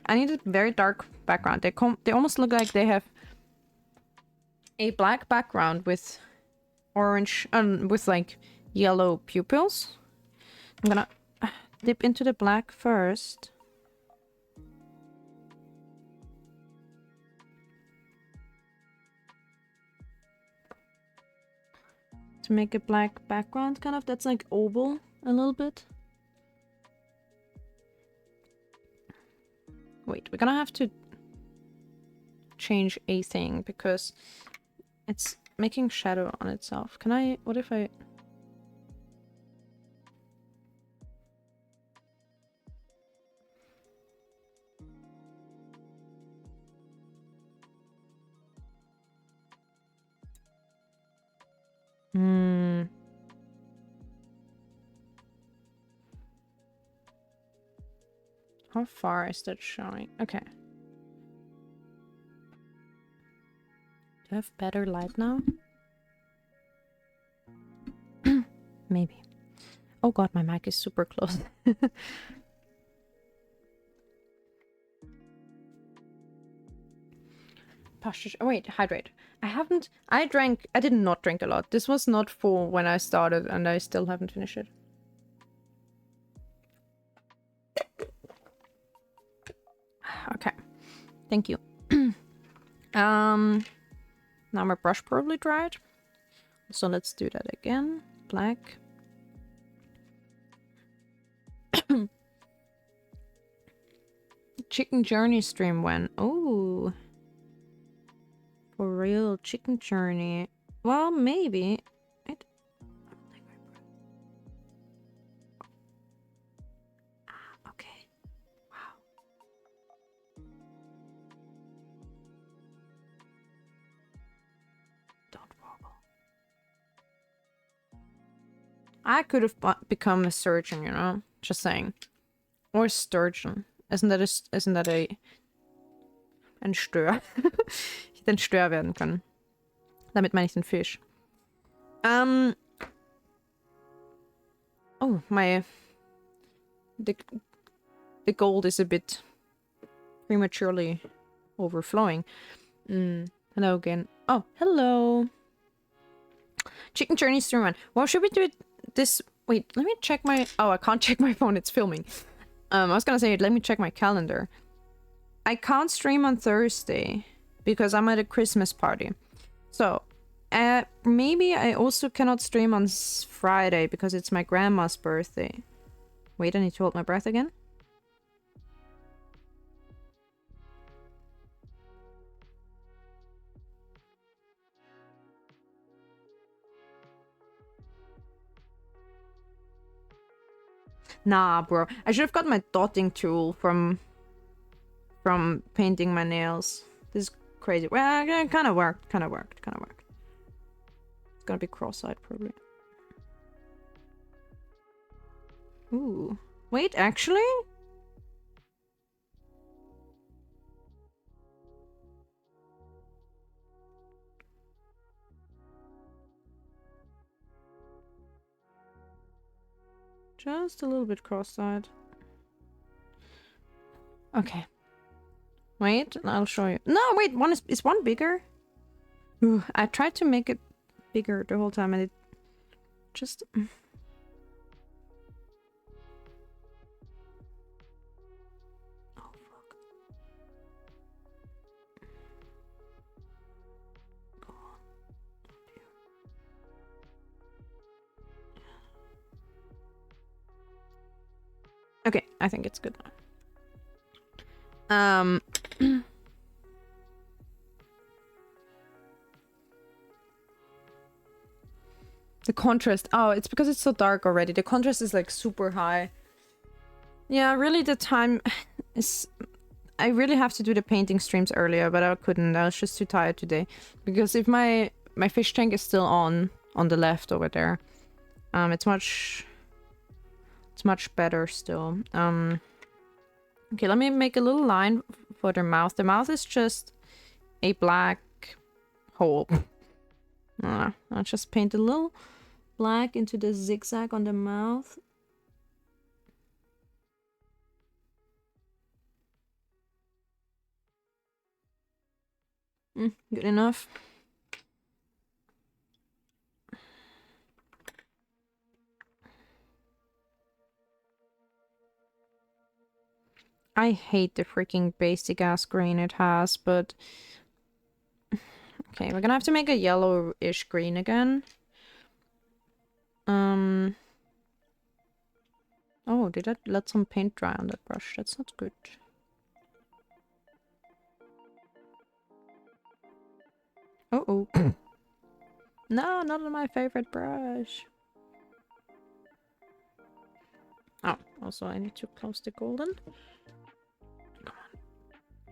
I need a very dark background. They almost look like they have a black background with orange, with like yellow pupils. I'm gonna dip into the black first. To make a black background, kind of. That's like oval a little bit. Wait, we're gonna have to change a thing because it's making shadow on itself. Can I... What if I... How far is that showing? Okay. Do I have better light now? Maybe. Oh god, my mic is super close. posture. Oh, wait, hydrate. I did not drink a lot. This was not full when I started, and I still haven't finished it. Okay. Thank you. Now my brush probably dried. So let's do that again. Black. Chicken Journey stream when? Oh. For real, Chicken Journey. Well, maybe. Okay. Wow. Don't wobble. I could have become a surgeon, you know? Just saying. Or sturgeon. Isn't that ein Stör? Ich hätte ein Stör werden können. Damit meine ich den Fisch. Oh, the gold is a bit prematurely overflowing. Hello again. Oh, hello. Chicken Journey stream one. Well, should we do it this... Wait, let me check my... Oh, I can't check my phone. It's filming. I was gonna say, let me check my calendar. I can't stream on Thursday because I'm at a Christmas party. So, maybe I also cannot stream on Friday because it's my grandma's birthday. Wait, I need to hold my breath again. Nah, bro. I should have got my dotting tool from painting my nails. This is crazy. Well, it kind of worked. It's gonna be cross-eyed, probably. Ooh. Wait, actually? Just a little bit cross-eyed. Okay. Wait, I'll show you. No, wait, is one bigger? Ooh, I tried to make it bigger the whole time and it just... Oh, fuck. Go on. Okay, I think it's good now. The contrast. Oh, it's because it's so dark already. The contrast is like super high. Yeah, really the time is... I really have to do the painting streams earlier, but I couldn't. I was just too tired today. Because if my fish tank is still on the left over there, it's much better still. Okay, let me make a little line for their mouth. The mouth is just a black hole. I'll just paint a little black into the zigzag on the mouth. Good enough. I hate the freaking basic ass green it has, but... Okay, we're gonna have to make a yellowish green again. Oh, did I let some paint dry on that brush? That's not good. Uh-oh. No, not on my favorite brush. Oh, also I need to close the golden. Come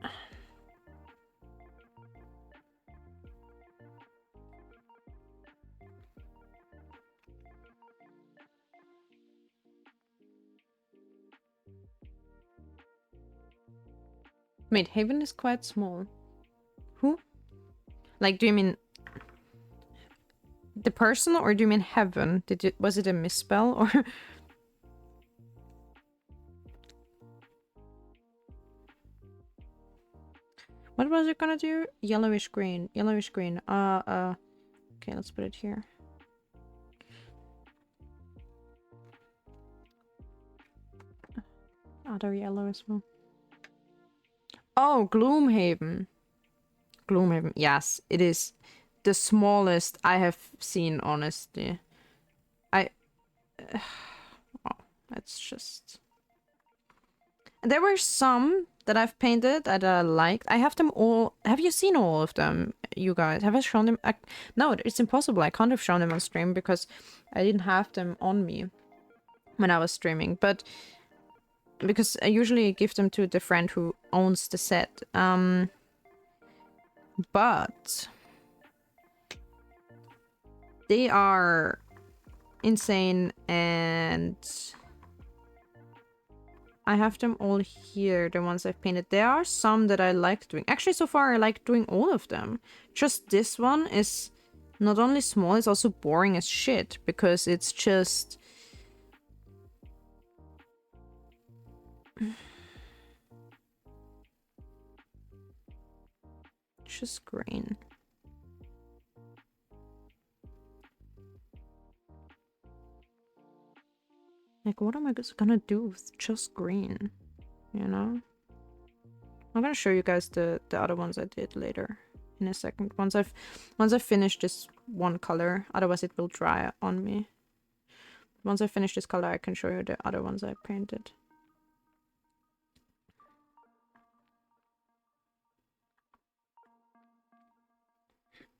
on. Wait, Haven is quite small. Who? Like, do you mean the person or do you mean heaven? Was it a misspell or? What was it gonna do? Yellowish green. Yellowish green. Okay, let's put it here. Other yellow as well. Oh, Gloomhaven. Gloomhaven. Yes, it is the smallest I have seen, honestly. Oh, it's just... There were some that I've painted that I liked. I have them all. Have you seen all of them, you guys? Have I shown them? No, it's impossible. I can't have shown them on stream because I didn't have them on me when I was streaming. But because I usually give them to the friend who owns the set. But they are insane, and I have them all here, the ones I've painted. There are some that I like doing. Actually, so far I like doing all of them. Just this one is not only small, it's also boring as shit, because it's just... just green. Like, what am I gonna do with just green? You know? I'm gonna show you guys the other ones I did later in a second. Once I've finished this one color, otherwise it will dry on me. Once I finish this color, I can show you the other ones I painted.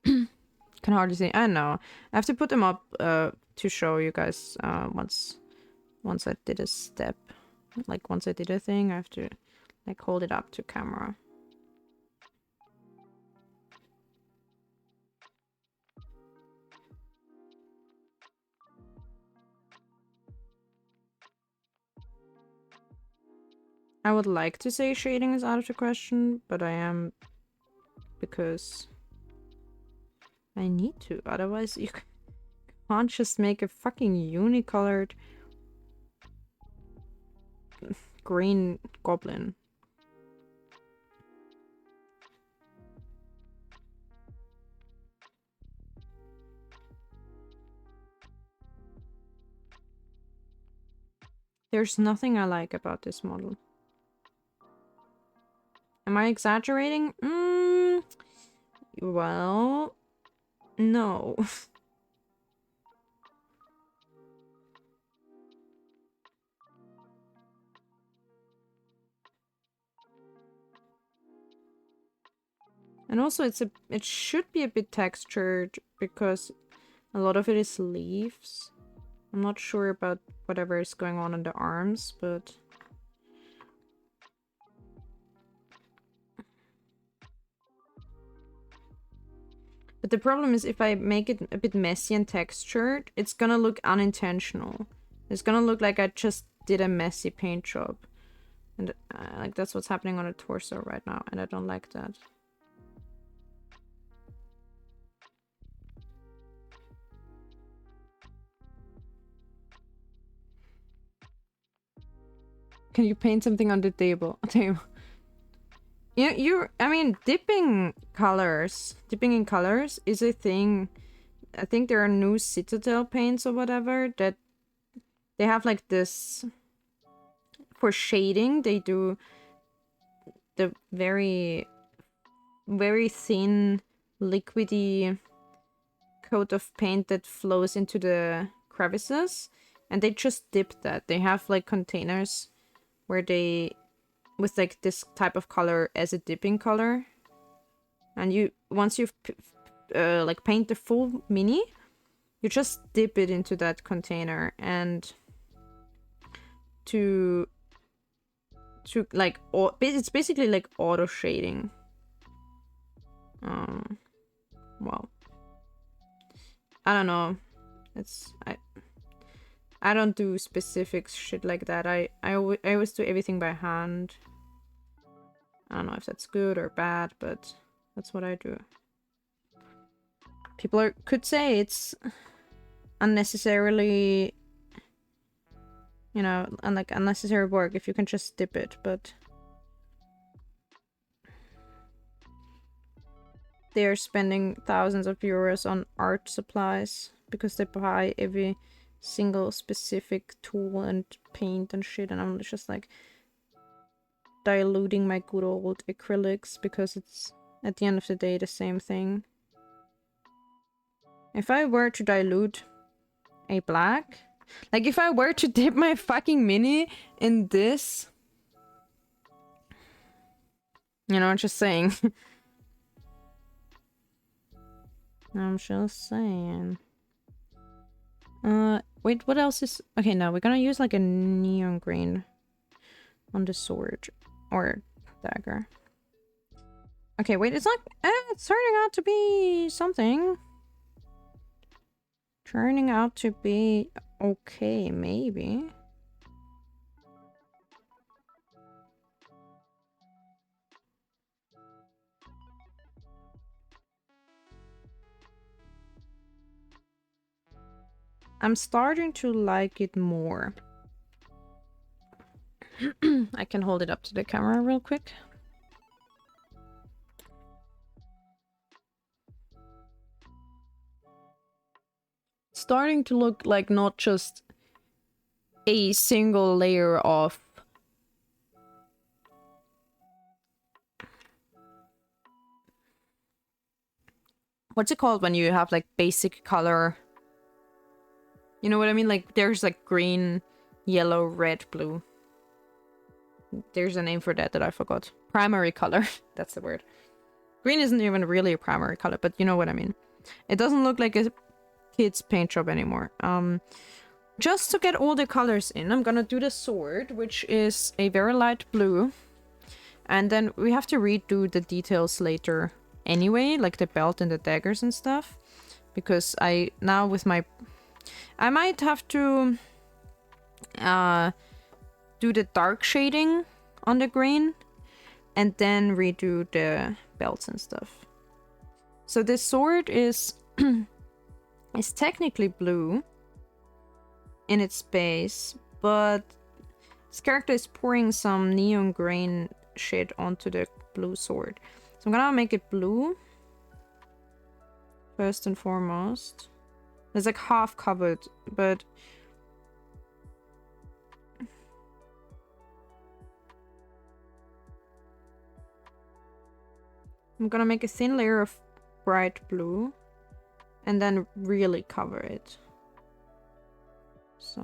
Can hardly see. I know. I have to put them up to show you guys once I did a step. Like, once I did a thing, I have to like hold it up to camera. I would like to say shading is out of the question, but I am, because I need to. Otherwise, you can't just make a fucking unicolored green goblin. There's nothing I like about this model. Am I exaggerating? Well, no. And also it should be a bit textured because a lot of it is leaves. I'm not sure about whatever is going on the arms, but... But the problem is if I make it a bit messy and textured, it's gonna look unintentional. It's gonna look like I just did a messy paint job. And like, that's what's happening on a torso right now, and I don't like that. Can you paint something on the table? I mean, dipping in colors is a thing. I think there are new Citadel paints or whatever that they have like this. For shading, they do the very, very thin, liquidy coat of paint that flows into the crevices, and they just dip that. They have like containers where they, with like this type of color as a dipping color, and you, once you've like paint the full mini, you just dip it into that container, and to like, it's basically like auto shading. Well, I don't know. I don't do specific shit like that. I always do everything by hand. I don't know if that's good or bad, but that's what I do. People could say it's unnecessarily, you know, like unnecessary work if you can just dip it, but they're spending thousands of euros on art supplies because they buy every single specific tool and paint and shit, and I'm just like diluting my good old acrylics because it's at the end of the day the same thing. If I were to dilute a black, like if I were to dip my fucking mini in this, you know, I'm just saying. I'm just saying. Wait, what else is... Okay, no, we're gonna use like a neon green on the sword. Or dagger. Okay, wait, it's not... it's turning out to be something. Turning out to be okay, maybe. I'm starting to like it more. I can hold it up to the camera real quick. Starting to look like not just a single layer of what's it called when you have like basic color? You know what I mean? Like there's like green, yellow, red, blue. There's a name for that I forgot. Primary color. That's the word. Green isn't even really a primary color, but you know what I mean. It doesn't look like a kid's paint job anymore. Just to get all the colors in, I'm gonna do the sword, which is a very light blue. And then we have to redo the details later anyway, like the belt and the daggers and stuff. Because I might have to do the dark shading on the green and then redo the belts and stuff. So this sword is is technically blue in its base, but this character is pouring some neon green shit onto the blue sword. So I'm gonna make it blue first and foremost. It's like half covered, but I'm gonna make a thin layer of bright blue and then really cover it. So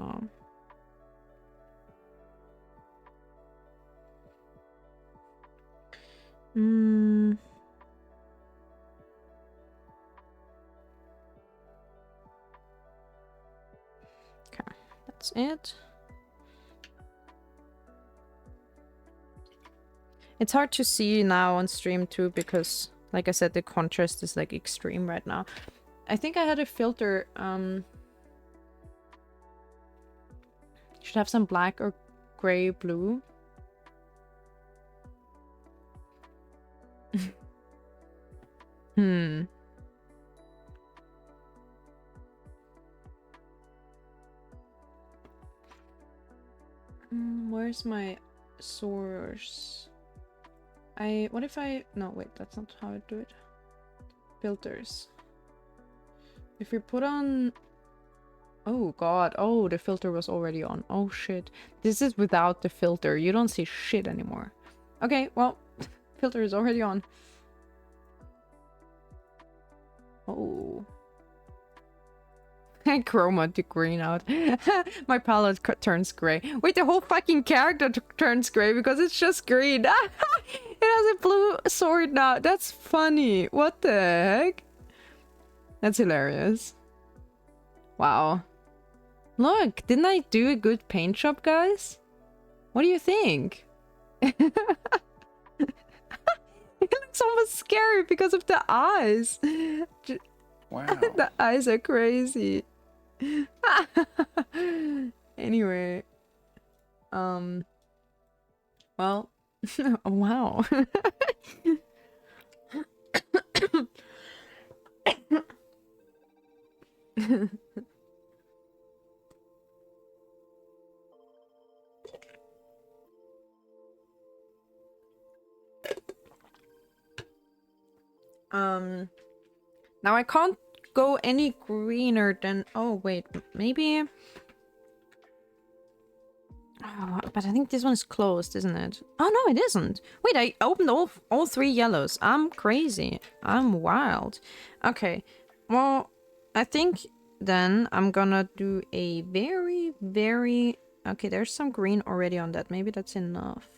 okay, that's it. It's hard to see now on stream too because, like I said, the contrast is like extreme right now. I think I had a filter. Should have some black or gray blue. Where's my source? What if I... No, wait, that's not how I do it. Filters. If we put on... Oh god, oh, the filter was already on. Oh shit. This is without the filter. You don't see shit anymore. Okay, well, filter is already on. Oh. I chroma the green out. My palette turns gray. Wait, the whole fucking character turns gray because it's just green. It has a blue sword now. That's funny. What the heck? That's hilarious. Wow. Look, didn't I do a good paint job, guys? What do you think? It looks almost scary because of the eyes. Wow. The eyes are crazy. Anyway. Well. Wow. Now I can't go any greener than... Oh, wait. Maybe... Oh, but I think this one is closed, isn't it? Oh, no, it isn't. Wait, I opened all 3 yellows. I'm crazy. I'm wild. Okay. Well, I think then I'm gonna do a very, very... Okay, there's some green already on that. Maybe that's enough.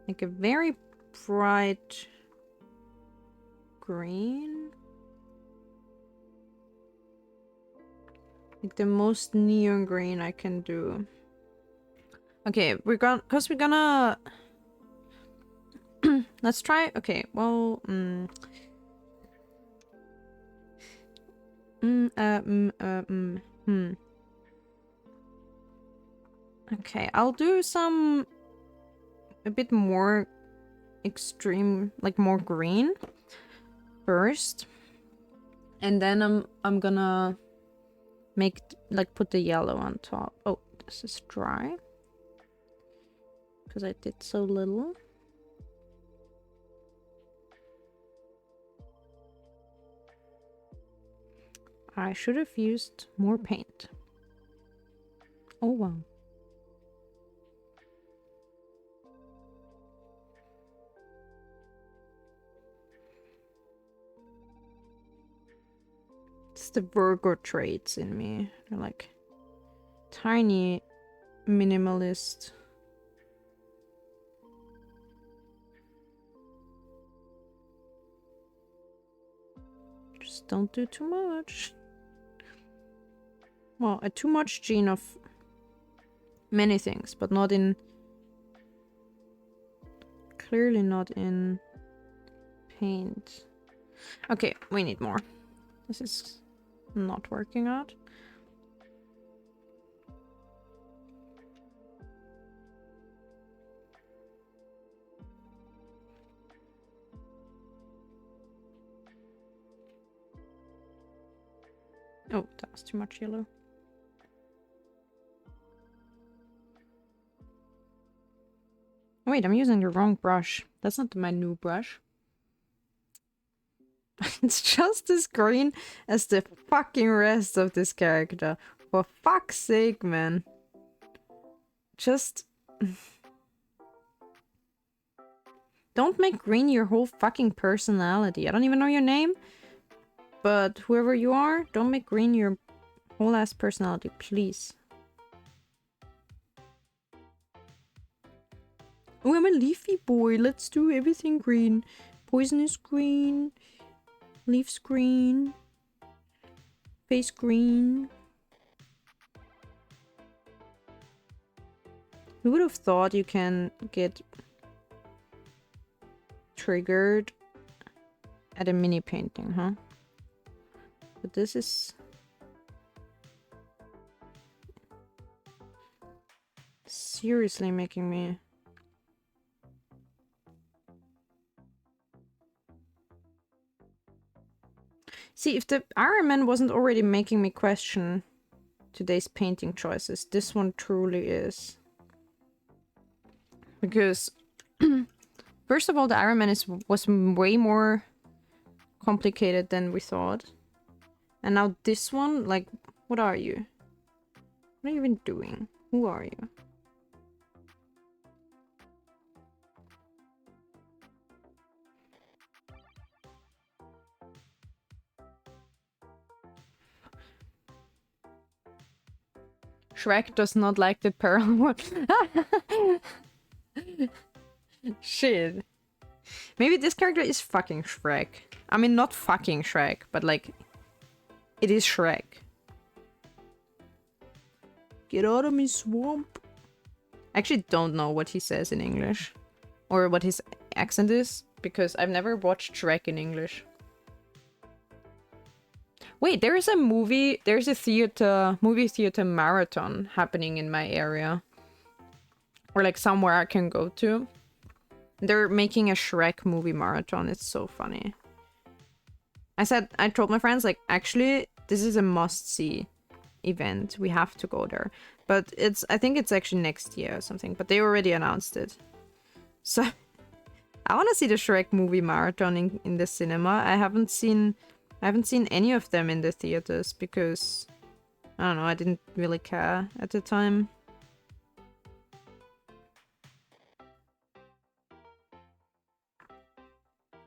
Like a very bright green. Like the most neon green I can do. Okay, we're gonna let's try. Okay, well, Okay, I'll do a bit more extreme, like more green first, and then I'm gonna make put the yellow on top. Oh, this is dry because I did so little. I should have used more paint. Oh wow. It's the Virgo traits in me. They're like tiny minimalist. Just don't do too much. Well, a too much gene of many things, but not in... Clearly not in paint. Okay, we need more. This is not working out. Oh, that was too much yellow. Wait, I'm using the wrong brush. That's not my new brush. It's just as green as the fucking rest of this character. For fuck's sake, man. Just... Don't make green your whole fucking personality. I don't even know your name. But whoever you are, don't make green your whole ass personality, please. Oh, I'm a leafy boy. Let's do everything green. Poisonous green. Leaves green. Face green. Who would have thought you can get triggered at a mini painting, huh? But this is seriously making me... See, if the Ironman wasn't already making me question today's painting choices, this one truly is. Because, first of all, the Ironman was way more complicated than we thought. And now this one, like, what are you? What are you even doing? Who are you? Shrek does not like the pearl. Shit. Maybe this character is fucking Shrek. I mean, not fucking Shrek, but like, it is Shrek. Get out of me, swamp. I actually don't know what he says in English. Or what his accent is, because I've never watched Shrek in English. Wait, there is a movie, there's a movie theater marathon happening in my area. Or like somewhere I can go to. They're making a Shrek movie marathon. It's so funny. I told my friends, like, actually, this is a must-see event. We have to go there. But I think it's actually next year or something. But they already announced it. So, I want to see the Shrek movie marathon in the cinema. I haven't seen any of them in the theaters because I don't know, I didn't really care at the time.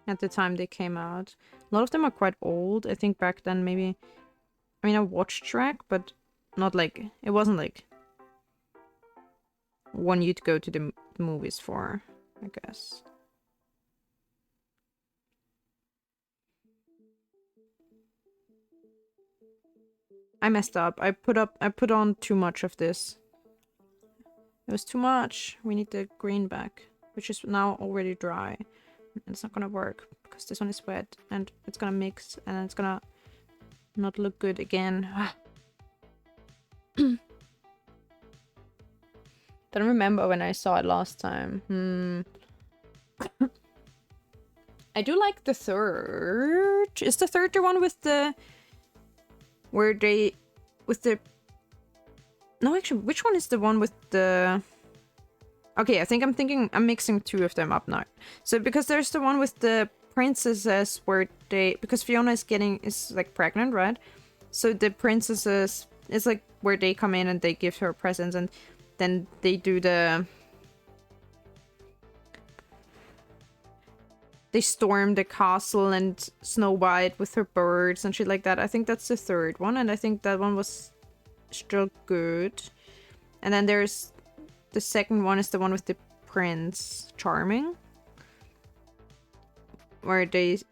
At the time they came out. A lot of them are quite old. I think back then maybe... I mean, I watched Shrek, but not like... It wasn't like... one you'd go to the movies for, I guess. I messed up. I put on too much of this. It was too much. We need the green back, which is now already dry. It's not gonna work because this one is wet and it's gonna mix and it's gonna not look good again. Don't remember when I saw it last time. I do like the third. Is the third the one with the... where they... with the... No, actually, which one is the one with the... Okay, I think I'm mixing two of them up now. So, because there's the one with the princesses where they... Because Fiona is like pregnant, right? So the princesses... It's like where they come in and they give her presents and then they do the... They storm the castle and Snow White with her birds and shit like that. I think that's the third one, and I think that one was still good. And then there's... The second one is the one with the Prince Charming. Where the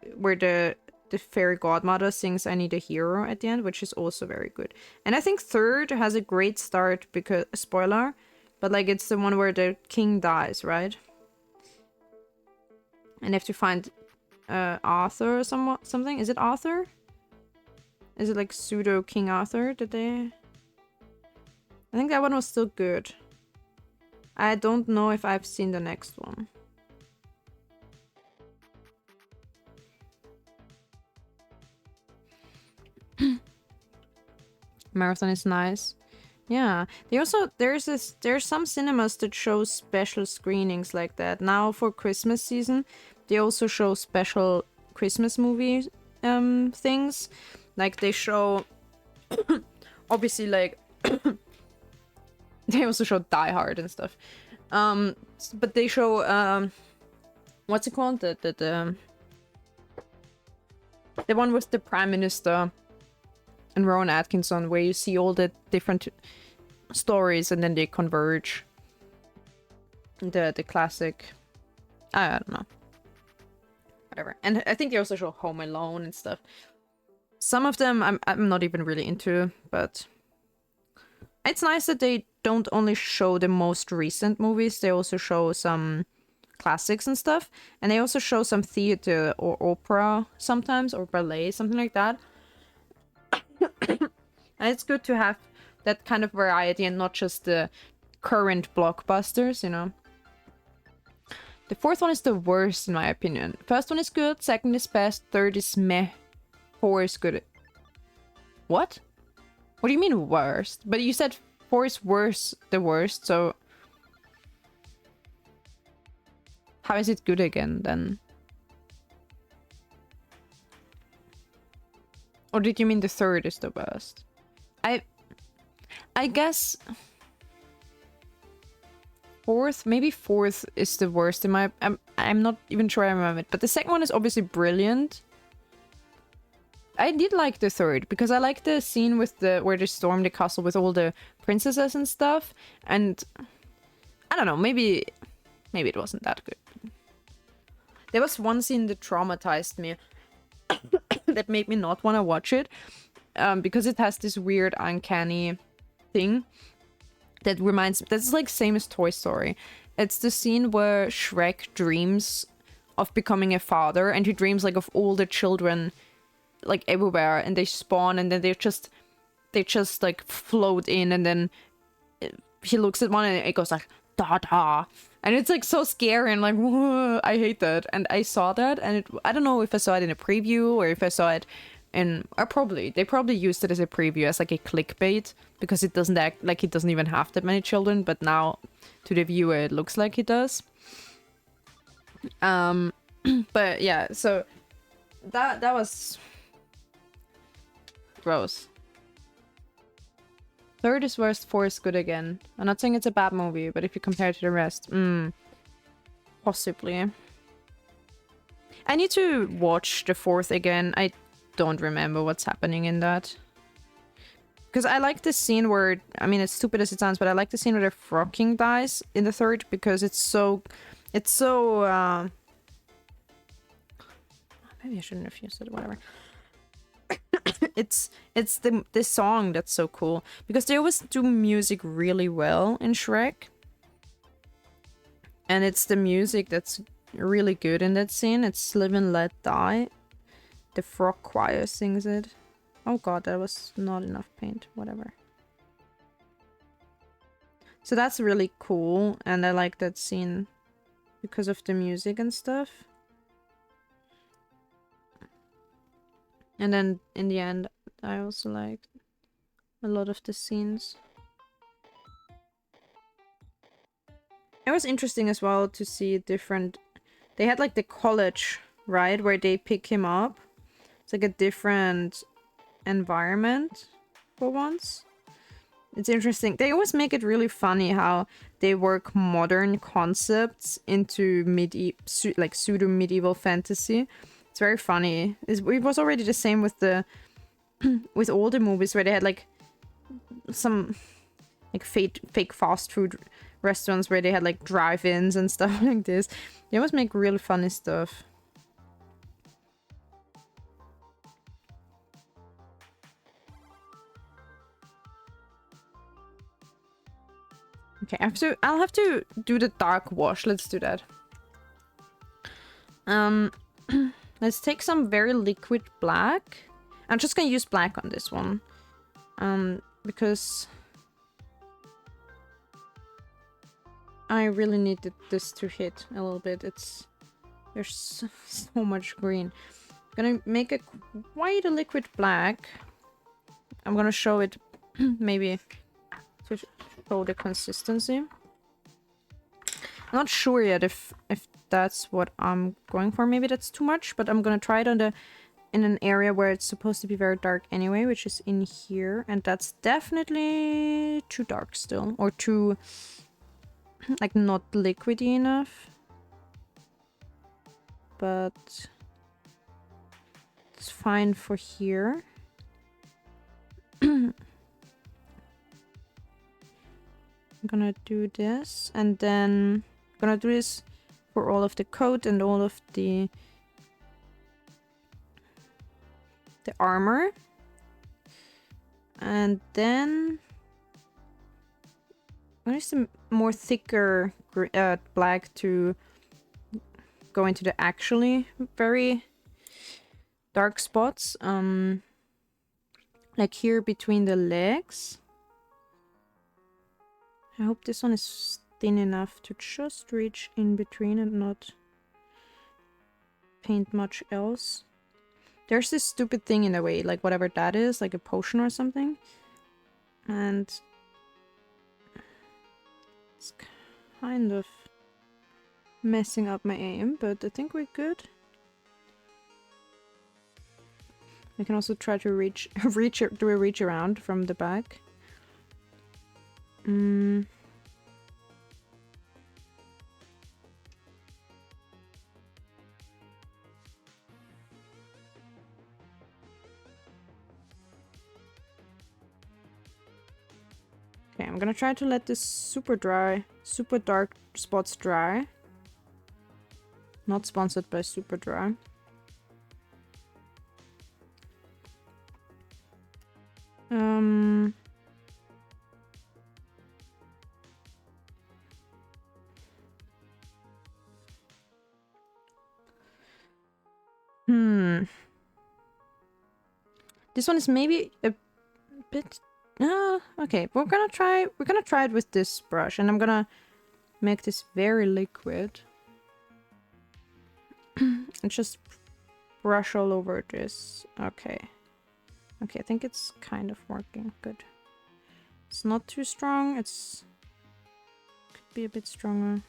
fairy godmother sings I Need a Hero at the end, which is also very good. And I think third has a great start because... Spoiler. But like it's the one where the king dies, right? And you have to find Arthur or something. Is it Arthur? Is it like pseudo King Arthur? Did they... I think that one was still good. I don't know if I've seen the next one. Marathon is nice. Yeah. There's some cinemas that show special screenings like that. Now for Christmas season, they also show special Christmas movie things. Like they show obviously like they also show Die Hard and stuff. But they show what's it called? The one with the Prime Minister and Rowan Atkinson, where you see all the different stories and then they converge. The classic. I don't know. Whatever. And I think they also show Home Alone and stuff. Some of them I'm not even really into, but it's nice that they don't only show the most recent movies, they also show some classics and stuff. And they also show some theater or opera sometimes, or ballet, something like that. And it's good to have that kind of variety and not just the current blockbusters, you know. The fourth one is the worst in my opinion. First one is good, second is best, third is meh, 4 is good. What? What do you mean worst? But you said 4 is worse, the worst, so... How is it good again, then? Or did you mean the third is the best? I guess... Maybe fourth is the worst in my... I'm not even sure I remember it. But the second one is obviously brilliant. I did like the third, because I like the scene with where they storm the castle with all the princesses and stuff. And... I don't know, maybe it wasn't that good. There was one scene that traumatized me. That made me not want to watch it. Because it has this weird, uncanny thing. That's like same as Toy Story. It's the scene where Shrek dreams of becoming a father, and he dreams like of all the children like everywhere, and they spawn, and then they just like float in, and then he looks at one and it goes like da da, and it's like so scary and like whoa, I hate that. And I saw that, and I don't know if I saw it in a preview or if I saw it in they probably used it as a preview, as like a clickbait, because it doesn't act like he doesn't even have that many children, but now to the viewer it looks like he does. But yeah, so that was gross. Third is worst, four is good again. I'm not saying it's a bad movie, but if you compare it to the rest, possibly. I need to watch the fourth again. I don't remember what's happening in that. Because I like the scene where, I mean, as stupid as it sounds, but I like the scene where the Frog King dies in the third because it's so, maybe I shouldn't have used it, whatever. it's the song that's so cool because they always do music really well in Shrek, and it's the music that's really good in that scene. It's Live and Let Die. The frog choir sings it. Oh god, that was not enough paint. Whatever. So that's really cool, and I like that scene because of the music and stuff. And then in the end, I also liked a lot of the scenes. It was interesting as well to see different... They had like the college, right? Where they pick him up. It's like a different environment for once. It's interesting. They always make it really funny how they work modern concepts into pseudo-medieval fantasy. It's very funny. It was already the same with the with all the movies where they had like some like fake fast food restaurants where they had like drive-ins and stuff like this. They always make really funny stuff. Okay, I'll have to do the dark wash. Let's do that. Let's take some very liquid black. I'm just gonna use black on this one. Because I really needed this to hit a little bit. There's so much green. I'm gonna make it quite a liquid black. I'm gonna show it maybe to show the consistency. I'm not sure yet if that's what I'm going for. Maybe that's too much, but I'm gonna try it on in an area where it's supposed to be very dark anyway, which is in here, and that's definitely too dark still, or too like not liquidy enough. But it's fine for here. I'm gonna do this, and then I'm gonna do this for all of the coat and all of the armor. And then I'm gonna use some more thicker black to go into the actually very dark spots. Like here between the legs. I hope this one is thin enough to just reach in between and not paint much else. There's this stupid thing in the way, like whatever that is, like a potion or something. And it's kind of messing up my aim, but I think we're good. I can also try to do a reach around from the back. Okay, I'm gonna try to let this super dark spots dry. Not sponsored by Super Dry. This one is maybe a bit... okay, we're gonna try it with this brush, and I'm gonna make this very liquid. And just brush all over this. Okay. Okay, I think it's kind of working. Good. It's not too strong. Could be a bit stronger.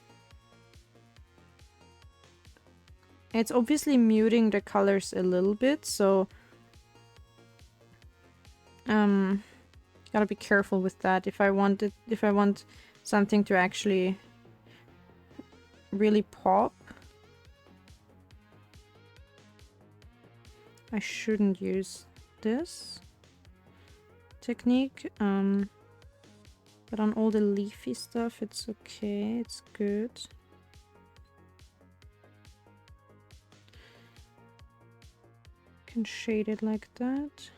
It's obviously muting the colors a little bit, so gotta be careful with that. If I want something to actually really pop, I shouldn't use this technique. But on all the leafy stuff, it's okay. It's good. Can shade it like that.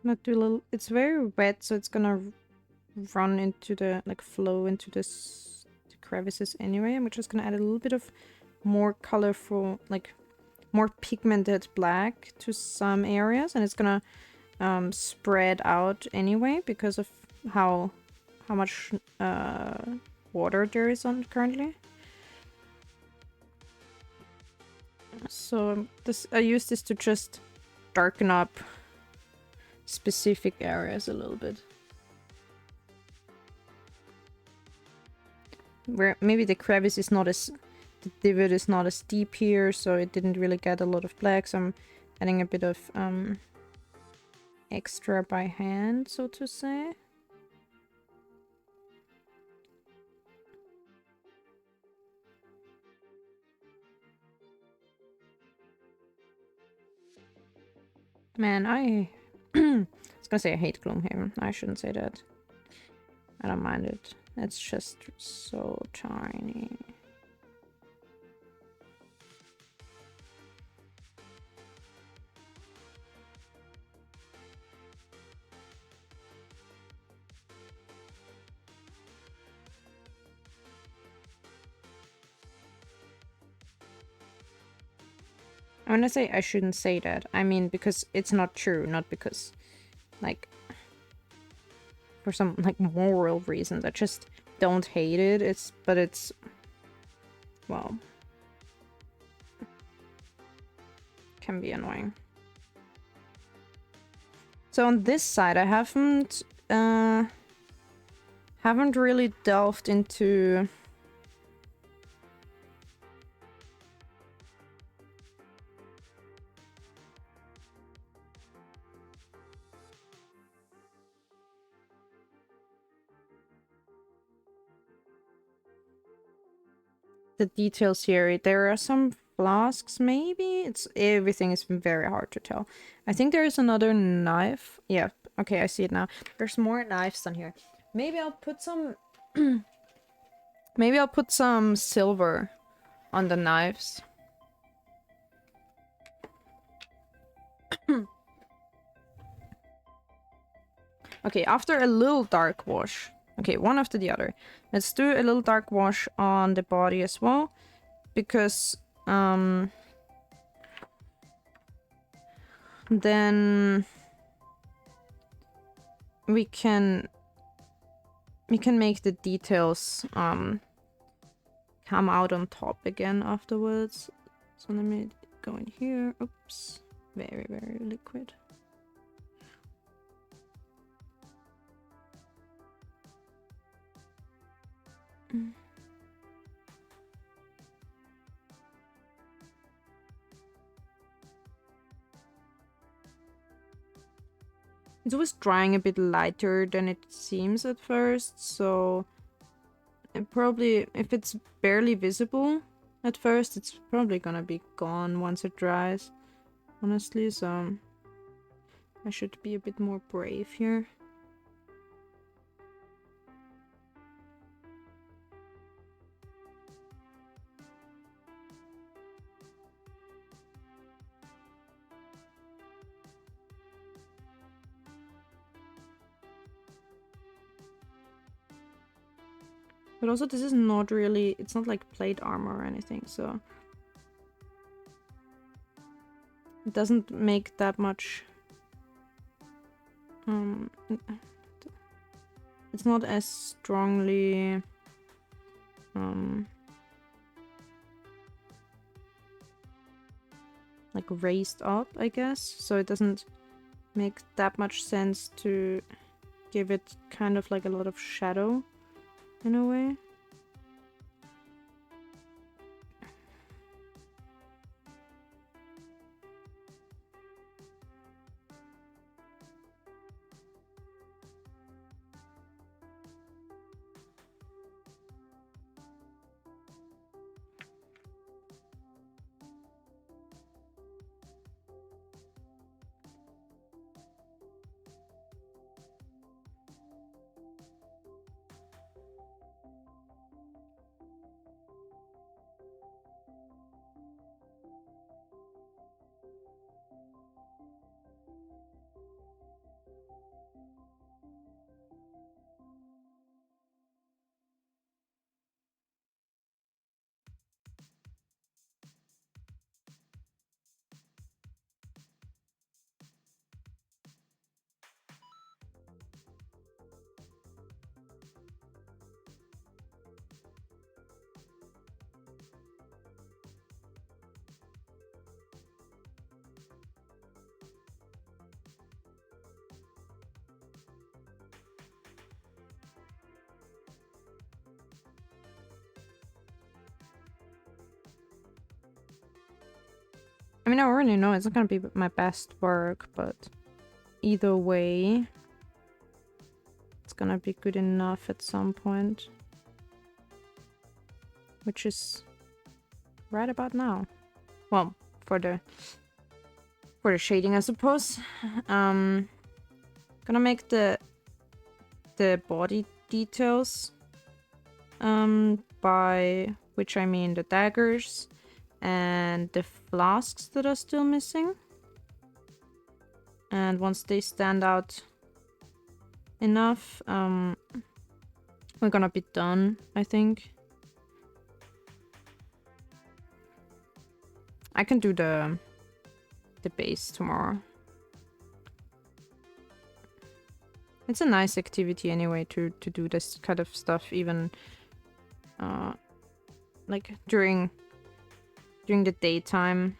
Gonna do a little. It's very wet, so it's gonna run into the flow into the crevices anyway. I'm just gonna add a little bit of more colorful, more pigmented black to some areas, and it's gonna spread out anyway because of how much water there is on currently. So I use this to just darken up specific areas a little bit. Where maybe the crevice is not as... the divot is not as deep here, so it didn't really get a lot of black, so I'm adding a bit of extra by hand, so to say. Man, I was gonna say I hate Gloomhaven. I shouldn't say that. I don't mind it. It's just so tiny. When I say I shouldn't say that, I mean because it's not true, not because, for some, moral reasons. I just don't hate it. But it's, well, can be annoying. So on this side, I haven't really delved into... the details here. There are some flasks, maybe? Everything is very hard to tell. I think there is another knife. Yeah, okay, I see it now. There's more knives on here. Maybe I'll put some... maybe I'll put some silver on the knives. Okay, after a little dark wash. Okay, one after the other. Let's do a little dark wash on the body as well. Because, then we can make the details come out on top again afterwards. So let me go in here. Oops, very, very liquid. It's always drying a bit lighter than it seems at first, so it probably, if it's barely visible at first, it's probably gonna be gone once it dries, honestly, so I should be a bit more brave here. But also this is not really, it's not like plate armor or anything, so it doesn't make that much It's not as strongly like raised up, I guess, so it doesn't make that much sense to give it kind of like a lot of shadow in a way. I mean, I already know it's not gonna be my best work, but either way, it's gonna be good enough at some point. Which is right about now. Well, for the shading, I suppose. Gonna make the body details, by which I mean the daggers and the flasks that are still missing. And once they stand out enough, we're gonna be done, I think. I can do the base tomorrow. It's a nice activity anyway to do this kind of stuff, even like during the daytime.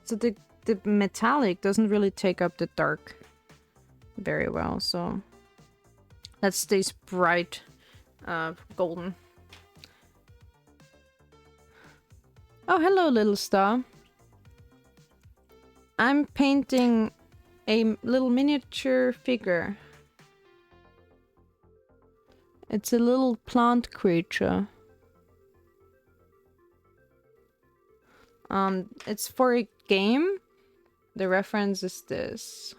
So the metallic doesn't really take up the dark very well, so that stays bright golden. Oh, hello, little star. I'm painting a little miniature figure. It's a little plant creature. It's for a game. The reference is this.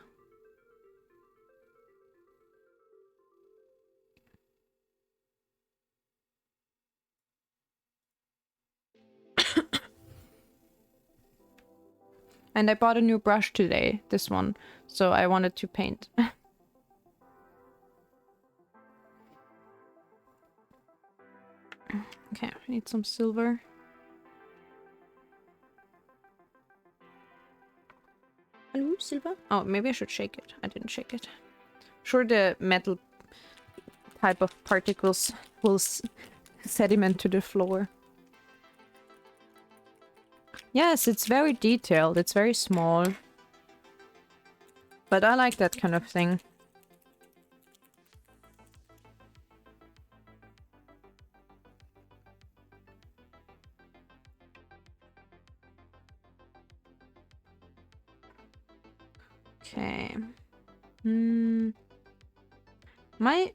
And I bought a new brush today, this one, so I wanted to paint. Okay, I need some silver. Hello, silver? Oh, maybe I should shake it. I didn't shake it. Sure, the metal type of particles will sediment to the floor. Yes, it's very detailed. It's very small. But I like that kind of thing. Okay. My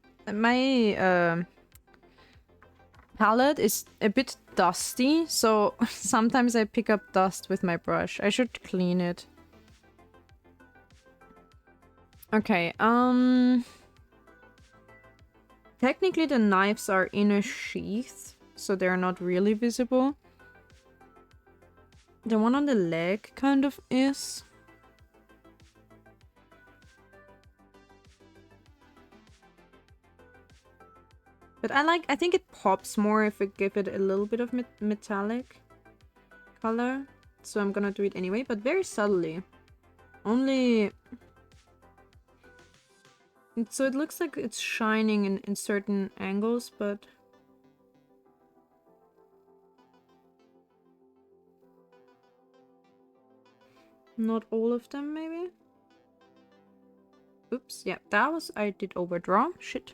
palette is a bit dusty, so sometimes I pick up dust with my brush. I should clean it. Okay, technically the knives are in a sheath, so they're not really visible. The one on the leg kind of is. But I think it pops more if we give it a little bit of metallic color. So I'm gonna do it anyway, but very subtly. Only... So it looks like it's shining in certain angles, but... Not all of them, maybe? Oops, yeah, that was... I did overdraw. Shit.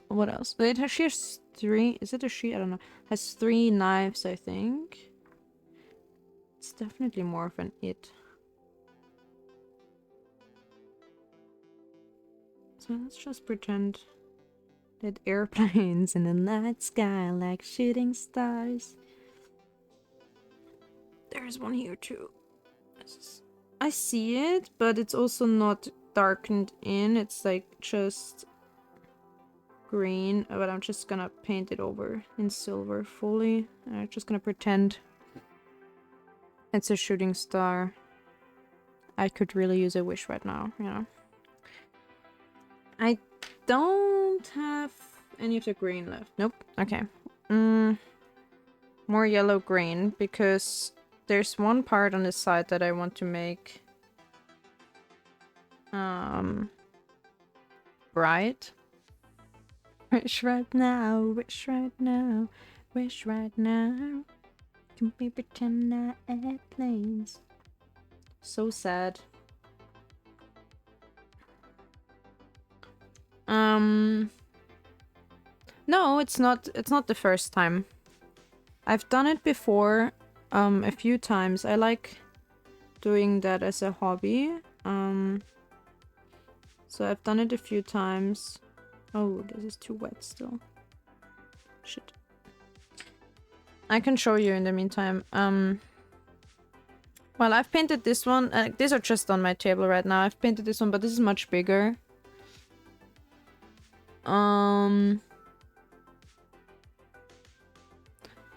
What else? She has 3... Is it a she? I don't know. Has 3 knives, I think. It's definitely more of an it. So let's just pretend that airplanes in the night sky like shooting stars. There's one here too. I see it, but it's also not darkened in. It's like just green, but I'm just gonna paint it over in silver fully. I'm just gonna pretend it's a shooting star. I could really use a wish right now, you know. I don't have any of the green left. Nope. Okay. More yellow-green, because there's one part on the side that I want to make bright. Wish right now, wish right now, wish right now. Can we pretend that airplanes? So sad. No, it's not the first time. I've done it before, a few times. I like doing that as a hobby. So I've done it a few times. Oh, this is too wet still. Shit. I can show you in the meantime. Well, I've painted this one. These are just on my table right now. I've painted this one, but this is much bigger.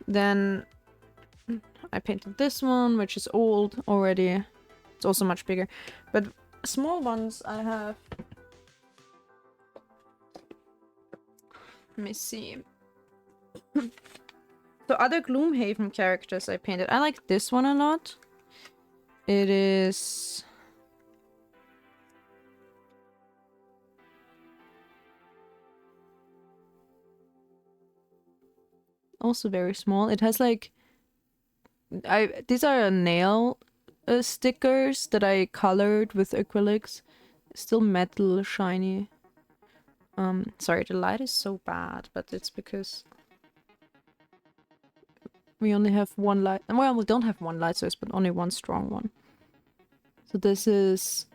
Then I painted this one, which is old already. It's also much bigger. But small ones I have... Let me see. The other Gloomhaven characters I painted. I like this one a lot. It is... also very small. It has like... These are nail stickers that I colored with acrylics. Still metal, shiny. Sorry, the light is so bad, but it's because... we only have one light. Well, we don't have one light source, but only one strong one. So this is...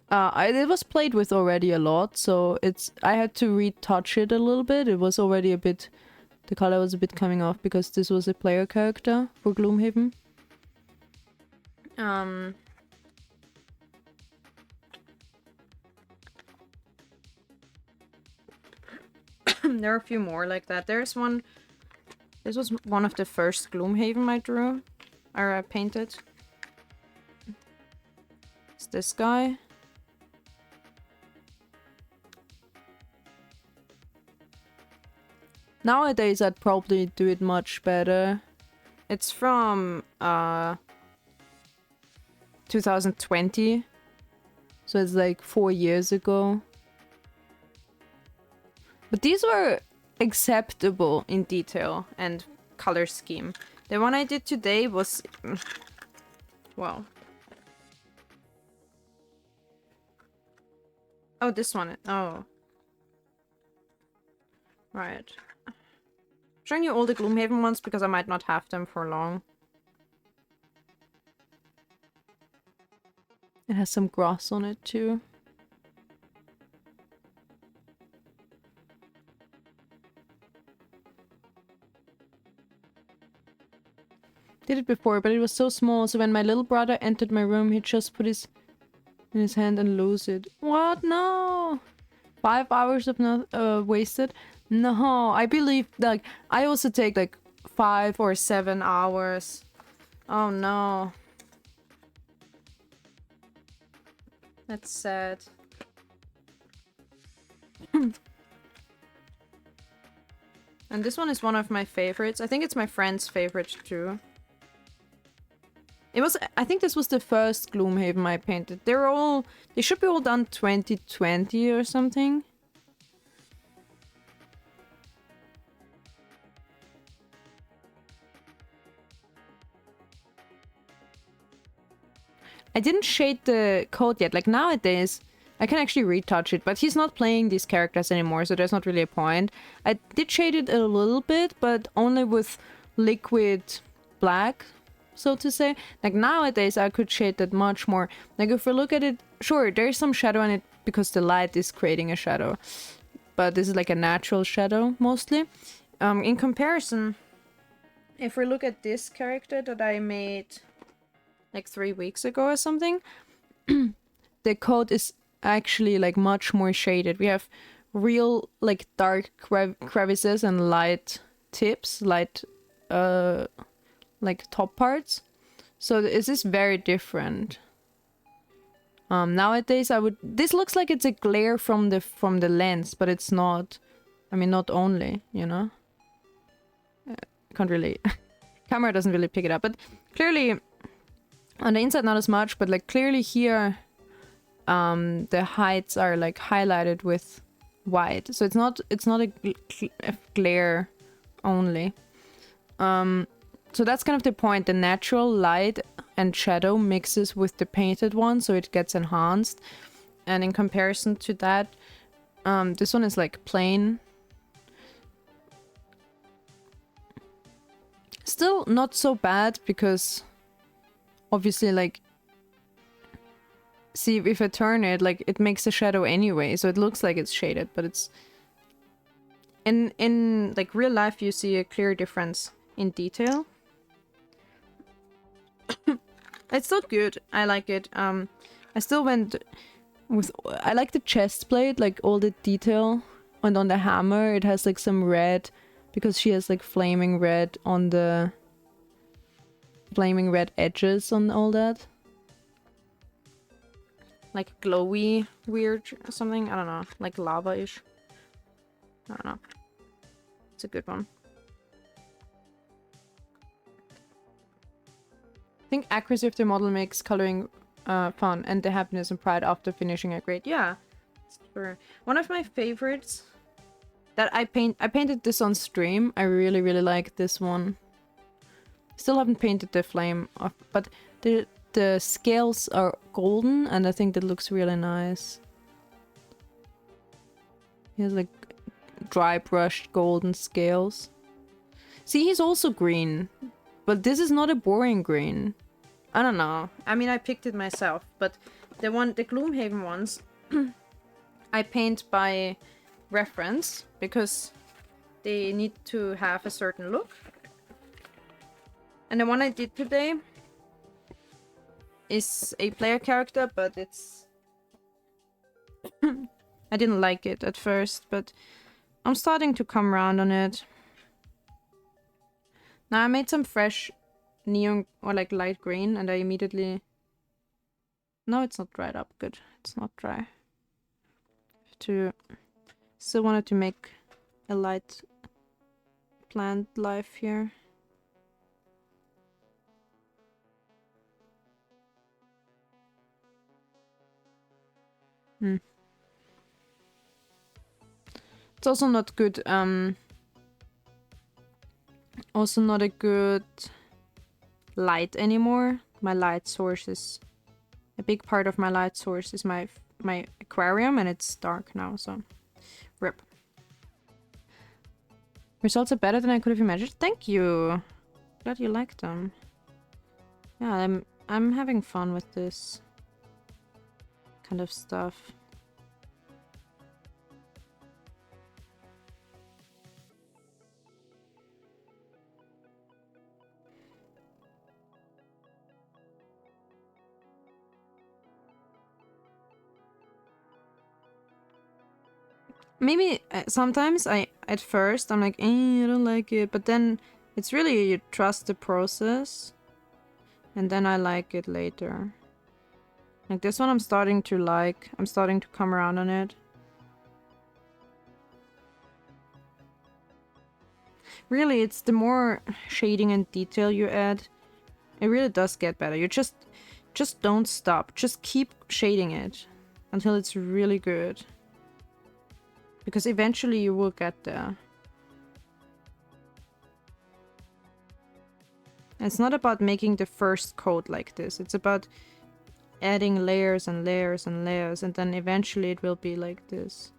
it was played with already a lot, so it's... I had to retouch it a little bit. It was already a bit... the color was a bit coming off because this was a player character for Gloomhaven. There are a few more like that. There's one... This was one of the first Gloomhaven I drew. Or I painted. It's this guy. Nowadays I'd probably do it much better. It's from 2020. So it's like 4 years ago. But these were acceptable in detail and color scheme. The one I did today was... well. Oh, this one. Oh. Right. I'm showing you all the Gloomhaven ones because I might not have them for long. It has some grass on it too. Did it before, but it was so small, so when my little brother entered my room, he just put his in his hand and lose it. What? No! 5 hours of not wasted? No, I believe, like, I also take like 5 or 7 hours. Oh no. That's sad. And this one is one of my favorites. I think it's my friend's favorite too. It was, I think this was the first Gloomhaven I painted. They should be all done 2020 or something. I didn't shade the code yet. Like nowadays, I can actually retouch it, but he's not playing these characters anymore, so there's not really a point. I did shade it a little bit, but only with liquid black, so to say. Like nowadays, I could shade that much more. Like if we look at it, sure, there's some shadow in it because the light is creating a shadow, but this is like a natural shadow mostly. In comparison, if we look at this character that I made like 3 weeks ago or something, the code is actually like much more shaded. We have real like dark crevices and light tips, light like top parts. So this is very different. Nowadays this looks like it's a glare from the lens, but it's not. I mean, not only, you know. Can't really camera doesn't really pick it up, but clearly on the inside not as much, but like clearly here the heights are like highlighted with white, so it's not a glare only. So that's kind of the point. The natural light and shadow mixes with the painted one, so it gets enhanced. And in comparison to that, this one is like plain. Still not so bad because obviously, like, see, if I turn it, like, it makes a shadow anyway, so it looks like it's shaded, but it's... In like, real life, you see a clear difference in detail. It's still good. I like it. I still went with... I like the chest plate, like, all the detail. And on the hammer, it has, like, some red, because she has, like, flaming red on the... flaming red edges on all that. Like glowy weird or something. I don't know. Like lava-ish. I don't know. It's a good one. I think accuracy of the model makes coloring fun, and the happiness and pride after finishing a grade. Yeah, it's true. One of my favorites that I painted this on stream. I really, really like this one. Still haven't painted the flame off, but the scales are golden, and I think that looks really nice. He has like dry brushed golden scales. See, he's also green, but this is not a boring green. I don't know. I mean, I picked it myself, but the Gloomhaven ones, I paint by reference because they need to have a certain look. And the one I did today is a player character, but it's... I didn't like it at first, but I'm starting to come around on it. Now I made some fresh neon or like light green, and I immediately... No, it's not dried up. Good. It's not dry. Still wanted to make a light plant life here. It's also not good, also not a good light anymore. My light source is... A big part of my light source is my aquarium, and it's dark now, so... RIP. Results are better than I could have imagined. Thank you! Glad you like them. Yeah, I'm having fun with this kind of stuff. Maybe sometimes at first I'm like, I don't like it, but then it's really you trust the process, and then I like it later. Like this one I'm starting to like. I'm starting to come around on it. Really, it's the more shading and detail you add, it really does get better. You just don't stop. Just keep shading it until it's really good. Because eventually you will get there. It's not about making the first coat like this. It's about adding layers and layers and layers, and then eventually it will be like this.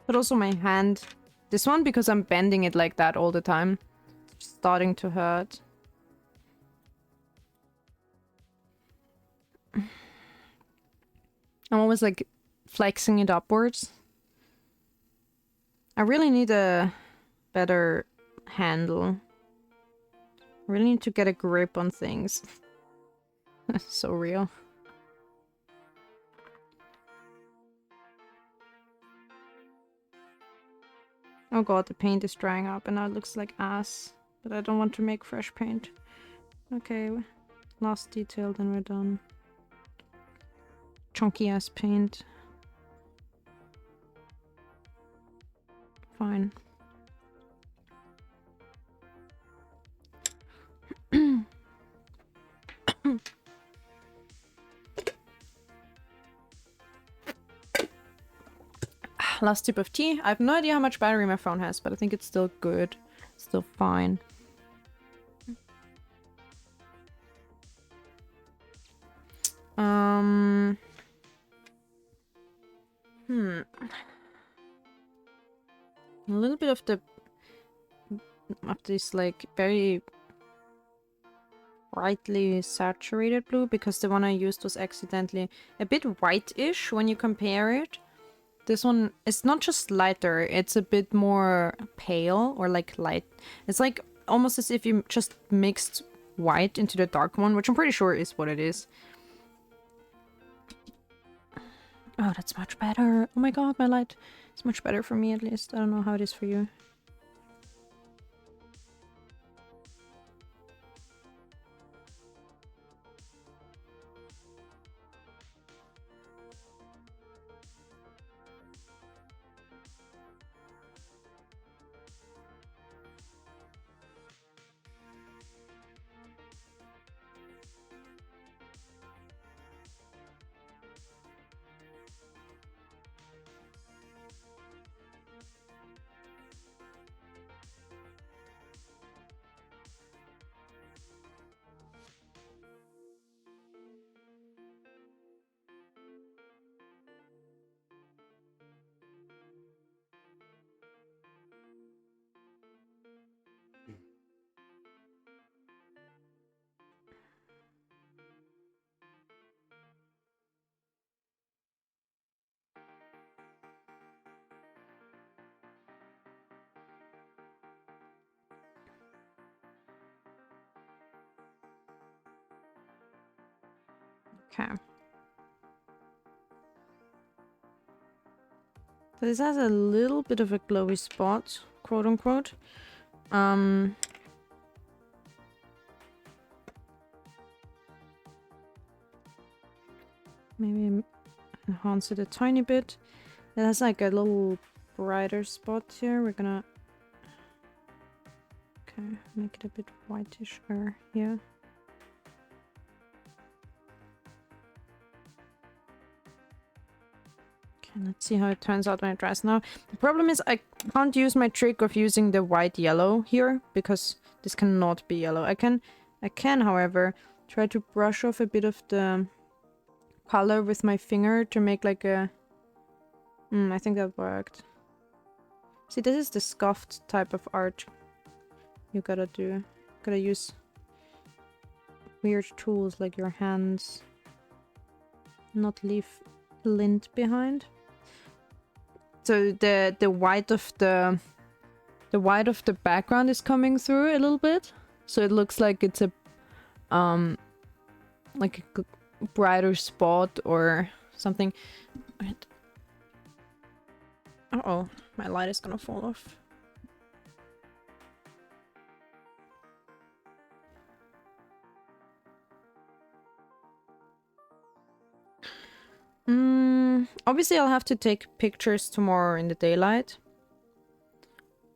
But also my hand. This one, because I'm bending it like that all the time, it's starting to hurt. I'm always like flexing it upwards. I really need a better handle. I really need to get a grip on things. So real. Oh god, the paint is drying up and now it looks like ass. But I don't want to make fresh paint. Okay, last detail, then we're done. Chunky ass paint. Fine. Last sip of tea. I have no idea how much battery my phone has, but I think it's still good. Still fine. A little bit of this like very brightly saturated blue, because the one I used was accidentally a bit white-ish when you compare it. This one is not just lighter, it's a bit more pale or like light. It's like almost as if you just mixed white into the dark one, which I'm pretty sure is what it is. Oh, that's much better. Oh my god, my light is much better for me at least. I don't know how it is for you. Okay. So this has a little bit of a glowy spot, quote unquote. Maybe enhance it a tiny bit. It has like a little brighter spot here. We're gonna... Okay, make it a bit whitish here. Okay, let's see how it turns out when it dries. Now, the problem is I can't use my trick of using the white yellow here, because this cannot be yellow. I can, however, try to brush off a bit of the color with my finger to make like a... I think that worked. See, this is the scuffed type of art you gotta do. Gotta use weird tools like your hands. Not leave lint behind. So the white of the the white of the background is coming through a little bit, so it looks like it's a like a brighter spot or something. Wait. Uh-oh, my light is gonna fall off. Obviously I'll have to take pictures tomorrow in the daylight.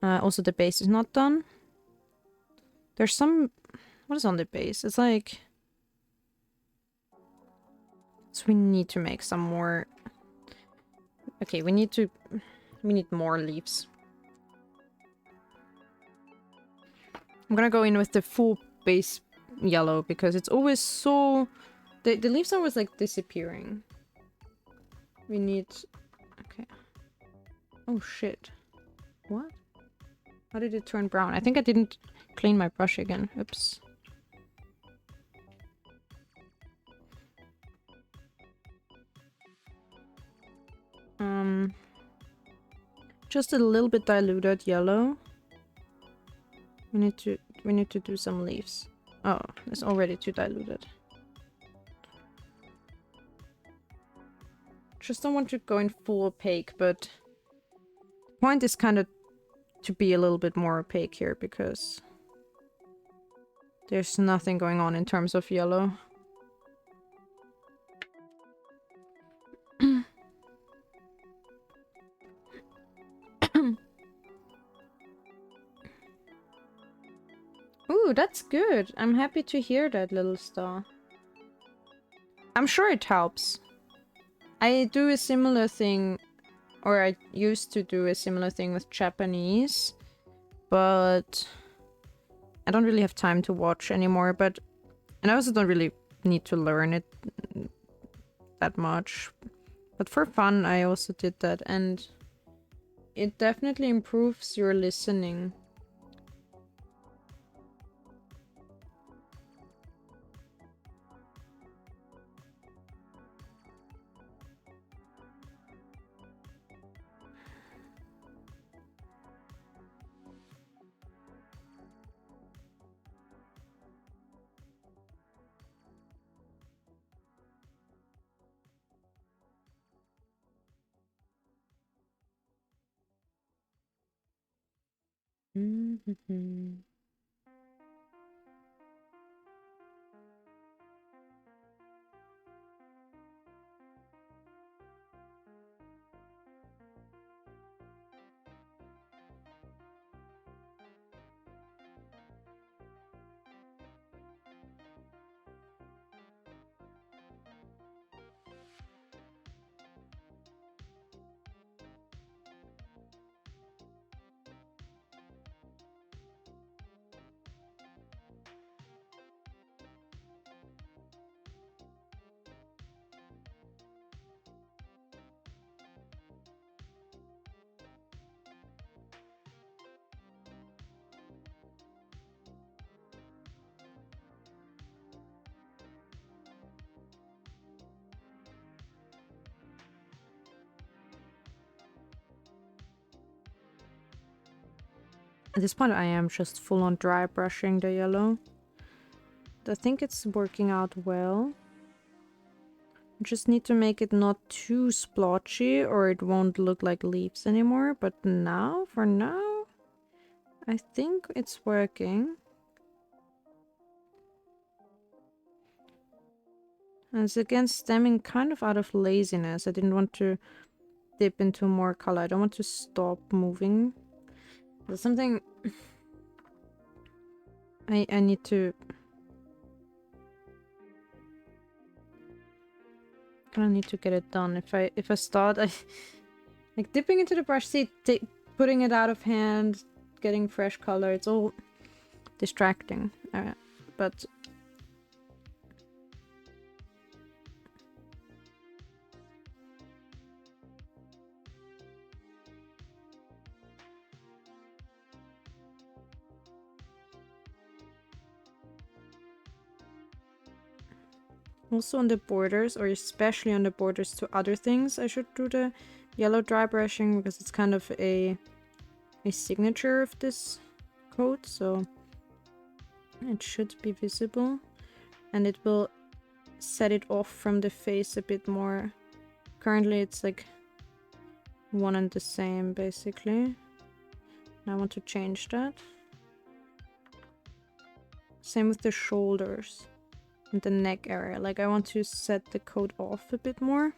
Also the base is not done. There's some... What is on the base? It's like... So we need to make some more... Okay, we need more leaves. I'm gonna go in with the full base yellow because it's always so... The leaves are always like disappearing. We need... Okay. Oh shit. What? How did it turn brown? I think I didn't clean my brush again. Oops. Just a little bit diluted yellow. We need to do some leaves. Oh, it's already too diluted. Just don't want to go in full opaque, but the point is kind of to be a little bit more opaque here because there's nothing going on in terms of yellow. Ooh, that's good. I'm happy to hear that, little star. I'm sure it helps. I do a similar thing, or I used to do a similar thing with Japanese, but I don't really have time to watch anymore, and I also don't really need to learn it that much. But for fun, I also did that, and it definitely improves your listening. Mm-hmm. At this point, I am just full on dry brushing the yellow. I think it's working out well. Just need to make it not too splotchy or it won't look like leaves anymore. But now, for now, I think it's working. And it's again stemming kind of out of laziness. I didn't want to dip into more color. I don't want to stop moving. There's something I need to kind of need to get it done. If I start like dipping into the brush, see, putting it out of hand, getting fresh color, it's all distracting. But also on the borders, or especially on the borders to other things, I should do the yellow dry brushing because it's kind of a a signature of this code, so it should be visible, and it will set it off from the face a bit more. Currently it's like one and the same basically. I want to change that. Same with the shoulders and the neck area. Like I want to set the coat off a bit more.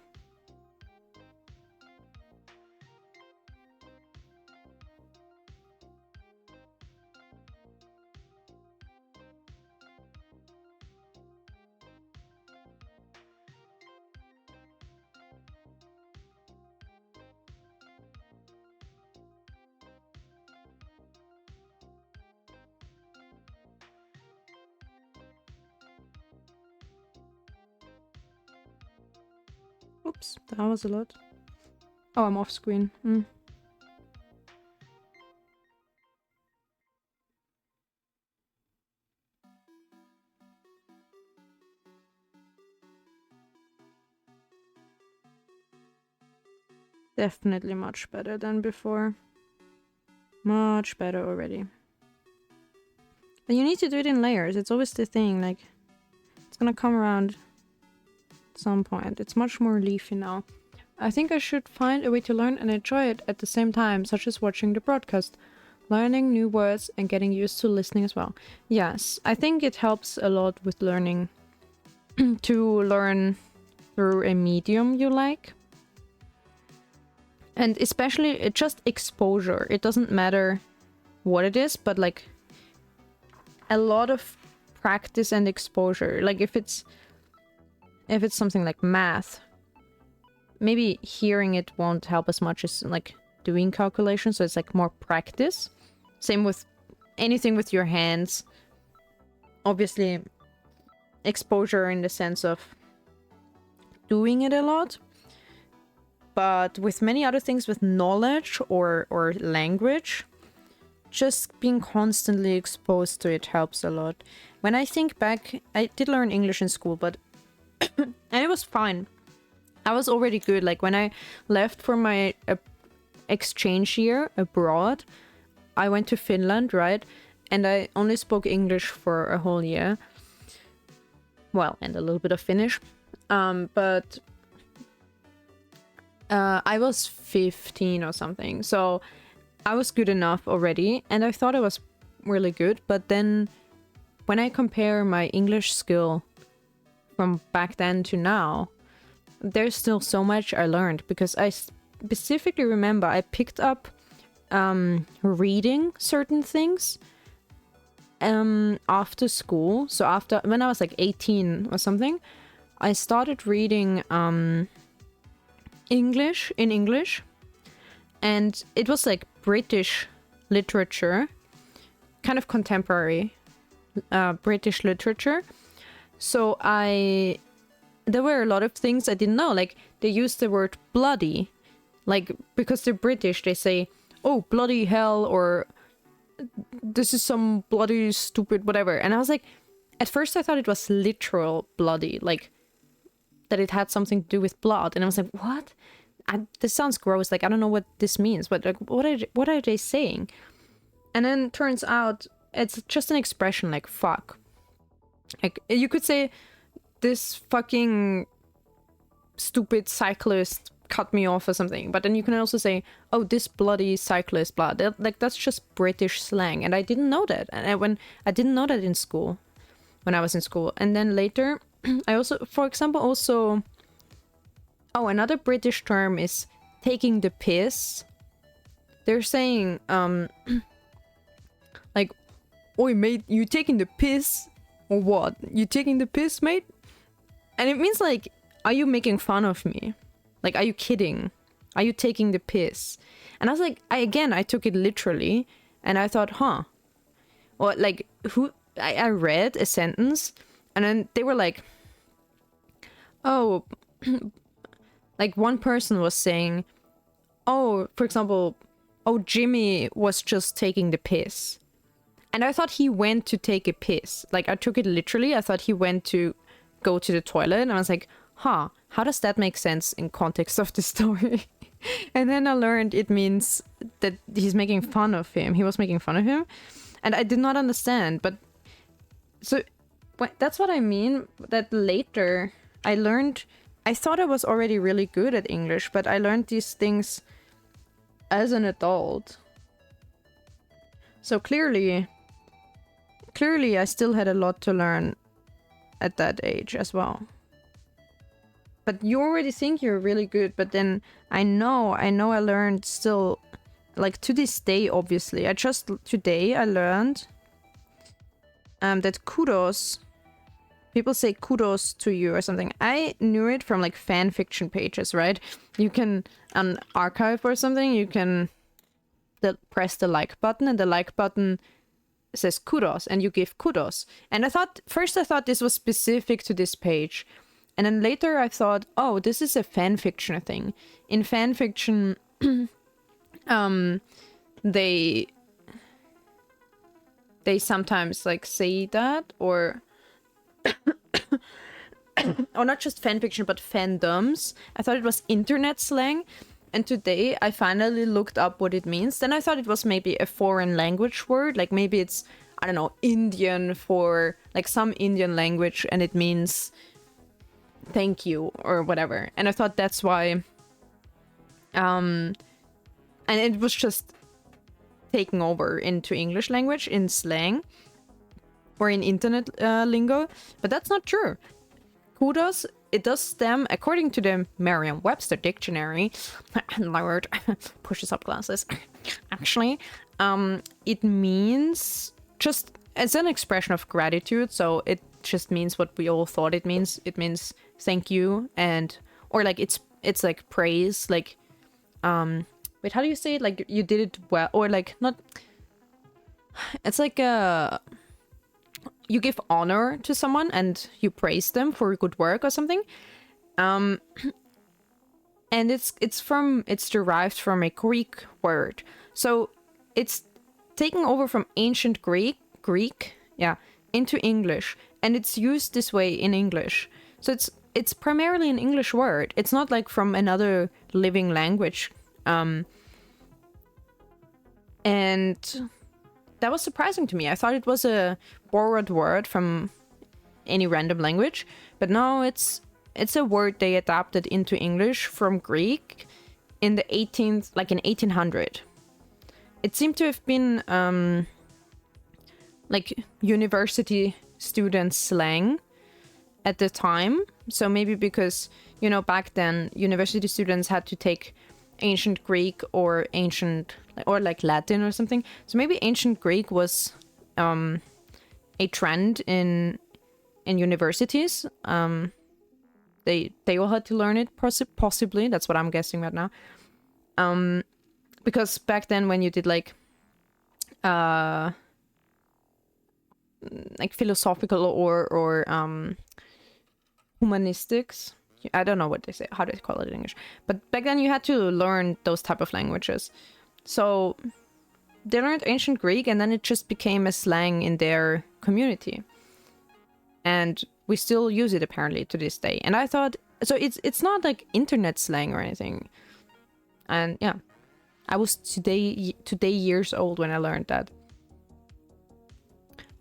Oops, that was a lot. Oh, I'm off screen. Definitely much better than before. Much better already. But you need to do it in layers. It's always the thing, like, it's gonna come around at some point. It's much more leafy now. I think I should find a way to learn and enjoy it at the same time, such as watching the broadcast, learning new words and getting used to listening as well. Yes, I think it helps a lot with learning to learn through a medium you like. And especially just exposure. It doesn't matter what it is, but like a lot of practice and exposure. Like if it's something like math, maybe hearing it won't help as much as like doing calculations, so it's like more practice. Same with anything with your hands. Obviously, exposure in the sense of doing it a lot. But with many other things, with knowledge or language, just being constantly exposed to it helps a lot. When I think back, I did learn English in school, but and it was fine. I was already good. Like when I left for my exchange year abroad, I went to Finland, right? And I only spoke English for a whole year. Well, and a little bit of Finnish. But I was 15 or something. So I was good enough already. And I thought I was really good. But then when I compare my English skill from back then to now, there's still so much I learned, because I specifically remember I picked up reading certain things after school. So after, when I was like 18 or something, I started reading English, and it was like British literature, kind of contemporary British literature. So there were a lot of things I didn't know. Like they used the word bloody, like because they're British, they say, oh, bloody hell, or this is some bloody stupid whatever. And I was like, at first I thought it was literal bloody, like that it had something to do with blood. And I was like, what? This sounds gross. Like, I don't know what this means, but like, what are they saying? And then turns out it's just an expression, like fuck. Like you could say, this fucking stupid cyclist cut me off or something, but then you can also say, oh, this bloody cyclist, blah. Like that's just British slang, and I didn't know that. And I didn't know that in school, when I was in school. And then later, I also, for example, also, oh, another British term is taking the piss. They're saying, like, oi mate, you taking the piss? Or what? You taking the piss, mate? And it means like, are you making fun of me? Like, are you kidding? Are you taking the piss? And I was like, I took it literally, and I thought, huh. Or like, I read a sentence, and then they were like, oh, like one person was saying, oh, for example, oh, Jimmy was just taking the piss. And I thought he went to take a piss. Like, I took it literally. I thought he went to go to the toilet, and I was like, huh, how does that make sense in context of the story? And then I learned it means that he's making fun of him. He was making fun of him. And I did not understand. But so that's what I mean. That later I learned, I thought I was already really good at English, but I learned these things as an adult. So clearly I still had a lot to learn at that age as well. But you already think you're really good, but then I know I learned still, like to this day, obviously. Today I learned that kudos, people say kudos to you or something. I knew it from like fan fiction pages, right? You can, on archive or something, you can press the like button, and the like button says kudos, and you give kudos. And I thought this was specific to this page. And then later I thought, oh, this is a fan fiction thing. In fan fiction, they sometimes like say that, or or not just fan fiction, but fandoms. I thought it was internet slang. And today I finally looked up what it means. Then I thought it was maybe a foreign language word. Like maybe it's, I don't know, Indian, for like some Indian language, and it means thank you or whatever. And I thought that's why, and it was just taken over into English language in slang or in internet lingo, but that's not true. Kudos, it does stem, according to the Merriam-Webster dictionary, Lord, pushes up glasses, actually, it means just, it's an expression of gratitude, so it just means what we all thought it means. It means thank you, and, or like it's like praise, like, wait, how do you say it? Like you did it well, or like not, it's like you give honor to someone and you praise them for good work or something. And it's derived from a Greek word. So it's taken over from ancient Greek, yeah, into English, and it's used this way in English. So it's primarily an English word. It's not like from another living language. And that was surprising to me. I thought it was a borrowed word from any random language, but no, it's a word they adapted into English from Greek in the 18th, like in 1800. It seemed to have been like university students slang at the time. So maybe because, you know, back then university students had to take ancient Greek or like Latin or something. So maybe ancient Greek was a trend in universities. They all had to learn it, possibly. That's what I'm guessing right now. Because back then when you did like philosophical or humanistics, I don't know what they say, how do they call it in English, but back then you had to learn those type of languages. So they learned ancient Greek, and then it just became a slang in their community, and we still use it apparently to this day. And I thought, so it's not like internet slang or anything. And yeah, I was today years old when I learned that.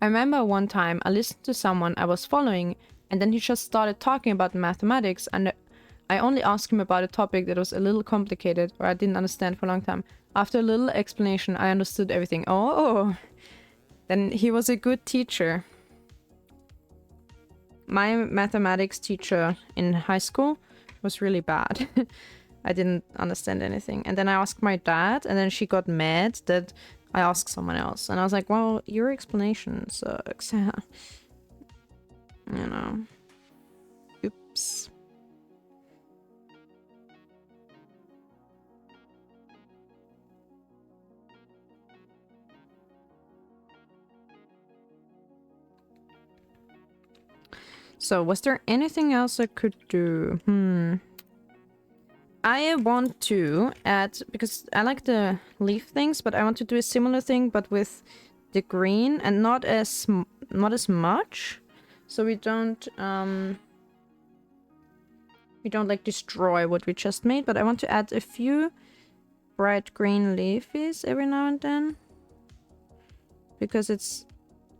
I remember one time I listened to someone I was following, and then he just started talking about mathematics, and I only asked him about a topic that was a little complicated or I didn't understand for a long time. After a little explanation, I understood everything. Oh, then he was a good teacher. My mathematics teacher in high school was really bad. I didn't understand anything. And then I asked my dad, and then she got mad that I asked someone else. And I was like, well, your explanation sucks. You know. Oops. So, was there anything else I could do? I want to add, because I like the leaf things, but I want to do a similar thing, but with the green, and not as much, so we don't we don't like destroy what we just made, but I want to add a few bright green leafies every now and then. Because it's...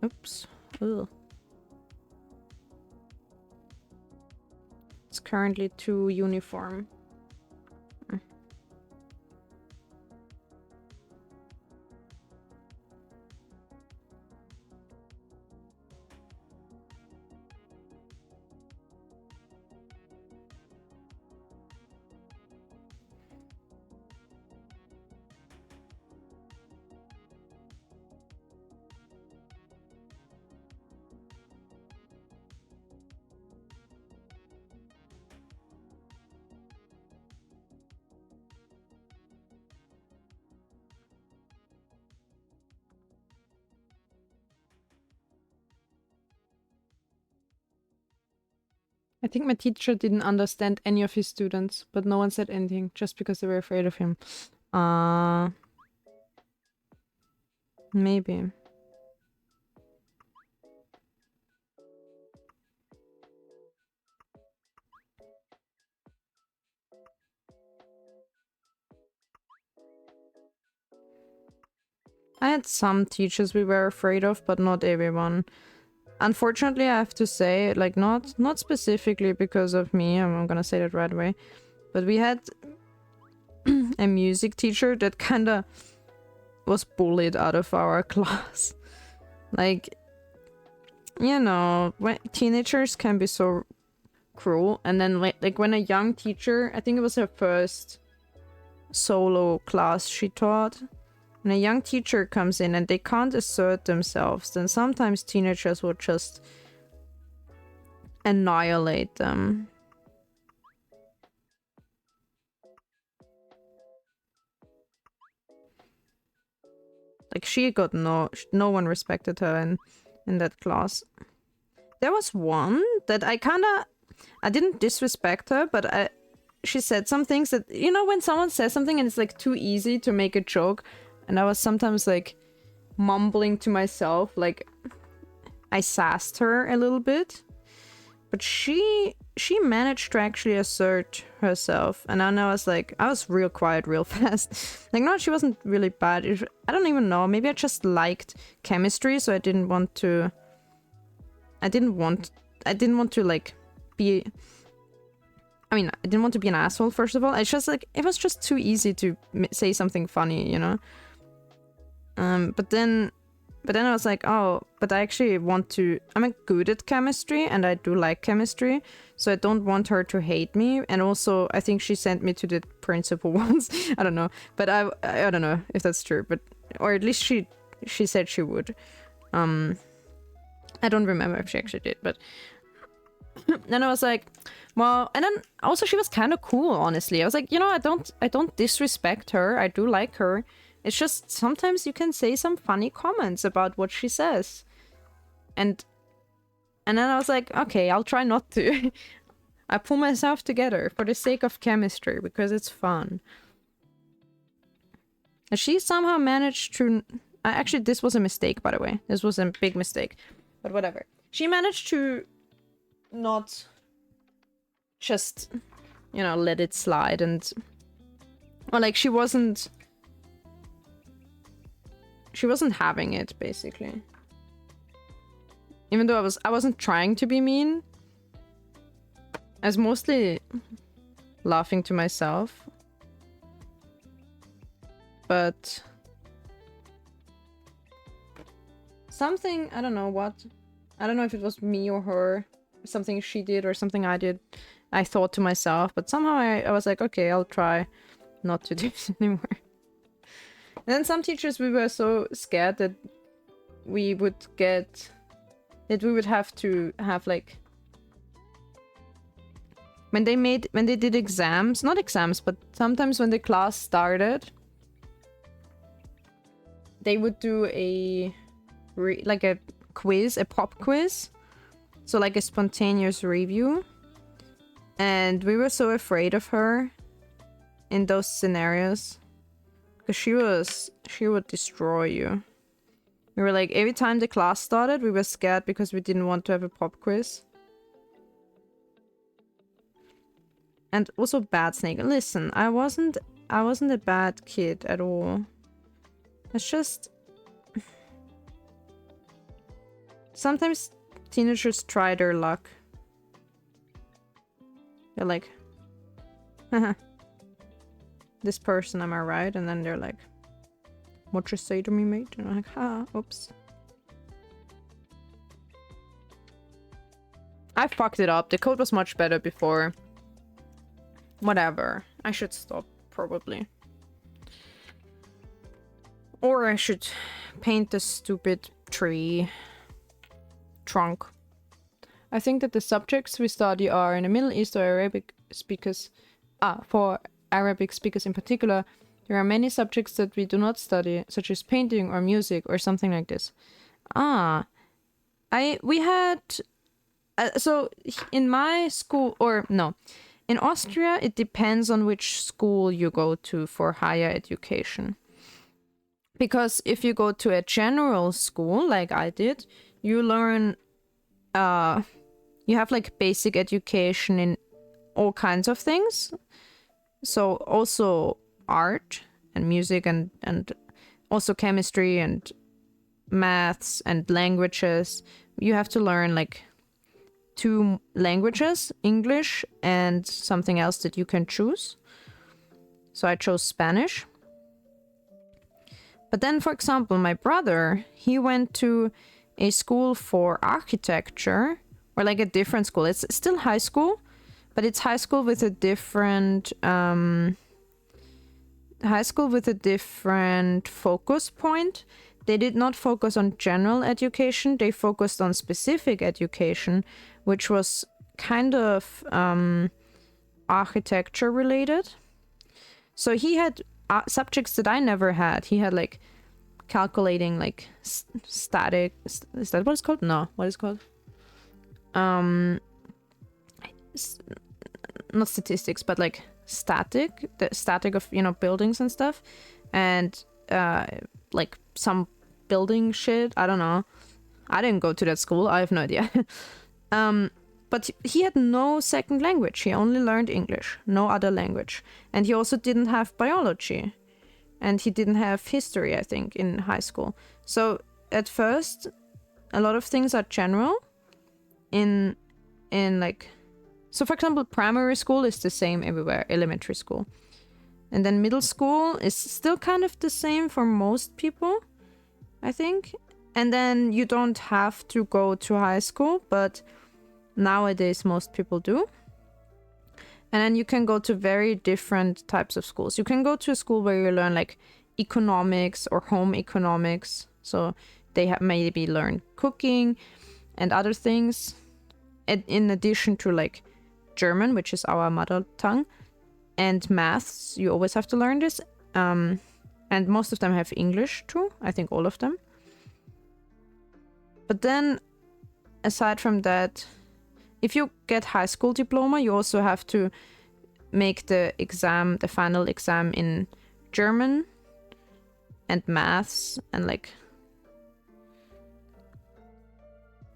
Oops. Ugh. It's currently too uniform. I think my teacher didn't understand any of his students, but no one said anything just because they were afraid of him. Maybe. I had some teachers we were afraid of, but not everyone. Unfortunately, I have to say, like, not specifically because of me, I'm gonna say that right away, but we had a music teacher that kinda was bullied out of our class. Like, you know, when teenagers can be so cruel, and then like when a young teacher, I think it was her first solo class she taught, when a young teacher comes in and they can't assert themselves, then sometimes teenagers will just annihilate them. Like, she got no one respected her in that class. There was one that I didn't disrespect her, but she said some things that, you know, when someone says something and it's like too easy to make a joke, and I was sometimes like mumbling to myself, like I sassed her a little bit, but she managed to actually assert herself, and then I was real quiet real fast. Like, no, she wasn't really bad. I don't even know, maybe I just liked chemistry, so I didn't want to like be, I mean, I didn't want to be an asshole, first of all. It's just like, it was just too easy to say something funny, you know? But then I was like, oh, but I actually I'm good at chemistry, and I do like chemistry, so I don't want her to hate me. And also, I think she sent me to the principal once. I don't know, but I don't know if that's true, but, or at least she said she would. I don't remember if she actually did, but then I was like, well, and then also she was kind of cool, honestly. I was like, you know, I don't disrespect her. I do like her. It's just sometimes you can say some funny comments about what she says. And then I was like, okay, I'll try not to. I pull myself together for the sake of chemistry, because it's fun. And she somehow managed to... Actually, this was a mistake, by the way. This was a big mistake. But whatever. She managed to not just, you know, let it slide, and... Or like, she wasn't having it, basically. Even though I wasn't trying to be mean. I was mostly laughing to myself. But something, I don't know what. I don't know if it was me or her. Something she did or something I did. I thought to myself, but somehow I was like, okay, I'll try not to do this anymore. And then some teachers, we were so scared that we would have to have, like, when they did exams, not exams, but sometimes when the class started, they would do a quiz, a pop quiz. So like a spontaneous review. And we were so afraid of her in those scenarios. Because she would destroy you. We were like, every time the class started, we were scared because we didn't want to have a pop quiz. And also bad snake. Listen, I wasn't a bad kid at all. It's just sometimes teenagers try their luck. They're like, haha, this person, am I right? And then they're like, what you say to me, mate? And I'm like, oops. I fucked it up. The code was much better before. Whatever. I should stop, probably. Or I should paint the stupid tree trunk. I think that the subjects we study are in the Middle East or Arabic speakers. For Arabic speakers in particular, there are many subjects that we do not study, such as painting or music or something like this. We had... so in my school, or no, in Austria, it depends on which school you go to for higher education. Because if you go to a general school, like I did, you learn, you have like basic education in all kinds of things. So also art and music and also chemistry and maths and languages. You have to learn like 2 languages, English and something else that you can choose. So I chose Spanish. But then, for example, my brother, he went to a school for architecture, or like a different school. It's still high school, but it's high school with a different focus point. They did not focus on general education. They focused on specific education, which was kind of architecture related. So he had subjects that I never had. He had like calculating like static. Is that what it's called? No, what is it called? Not statistics, but like static. The static of, you know, buildings and stuff, and like some building shit. I don't know. I didn't go to that school. I have no idea. But he had no second language. He only learned English, no other language. And he also didn't have biology. And he didn't have history, I think, in high school. So at first, a lot of things are general in like... So for example, primary school is the same everywhere, elementary school. And then middle school is still kind of the same for most people, I think. And then you don't have to go to high school, but nowadays most people do. And then you can go to very different types of schools. You can go to a school where you learn like economics or home economics. So they have maybe learn cooking and other things. In addition to like German, which is our mother tongue, and maths, you always have to learn this. And most of them have English too. I think all of them. But then, aside from that, if you get high school diploma, you also have to make the exam, the final exam in German and maths and like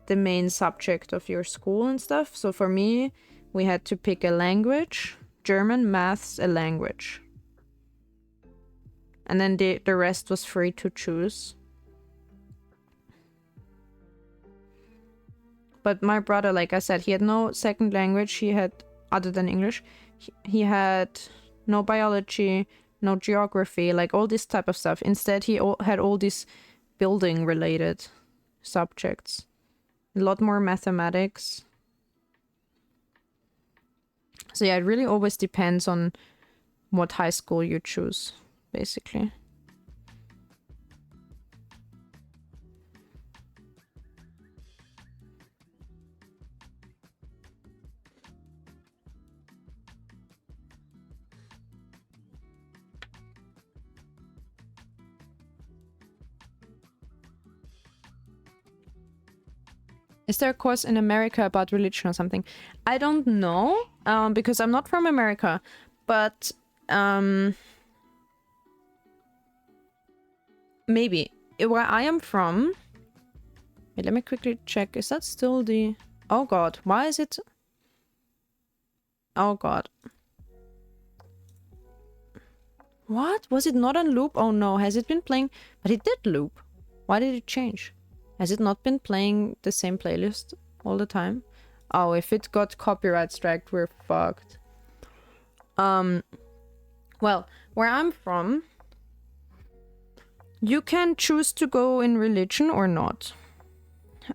the main subject of your school and stuff. So for me, we had to pick a language, German, maths, a language. And then the rest was free to choose. But my brother, like I said, he had no second language. He had, other than English, he had no biology, no geography, like all this type of stuff. Instead, he had all these building related subjects. A lot more mathematics. So yeah, it really always depends on what high school you choose, basically. Is there a course in America about religion or something? I don't know, because I'm not from America, but maybe. Where I am from... Wait, let me quickly check. Is that still the... Oh god, why is it... Oh god. What? Was it not on loop? Oh no, has it been playing? But it did loop. Why did it change? Has it not been playing the same playlist all the time? Oh, if it got copyright striked, we're fucked. Well, where I'm from, you can choose to go in religion or not.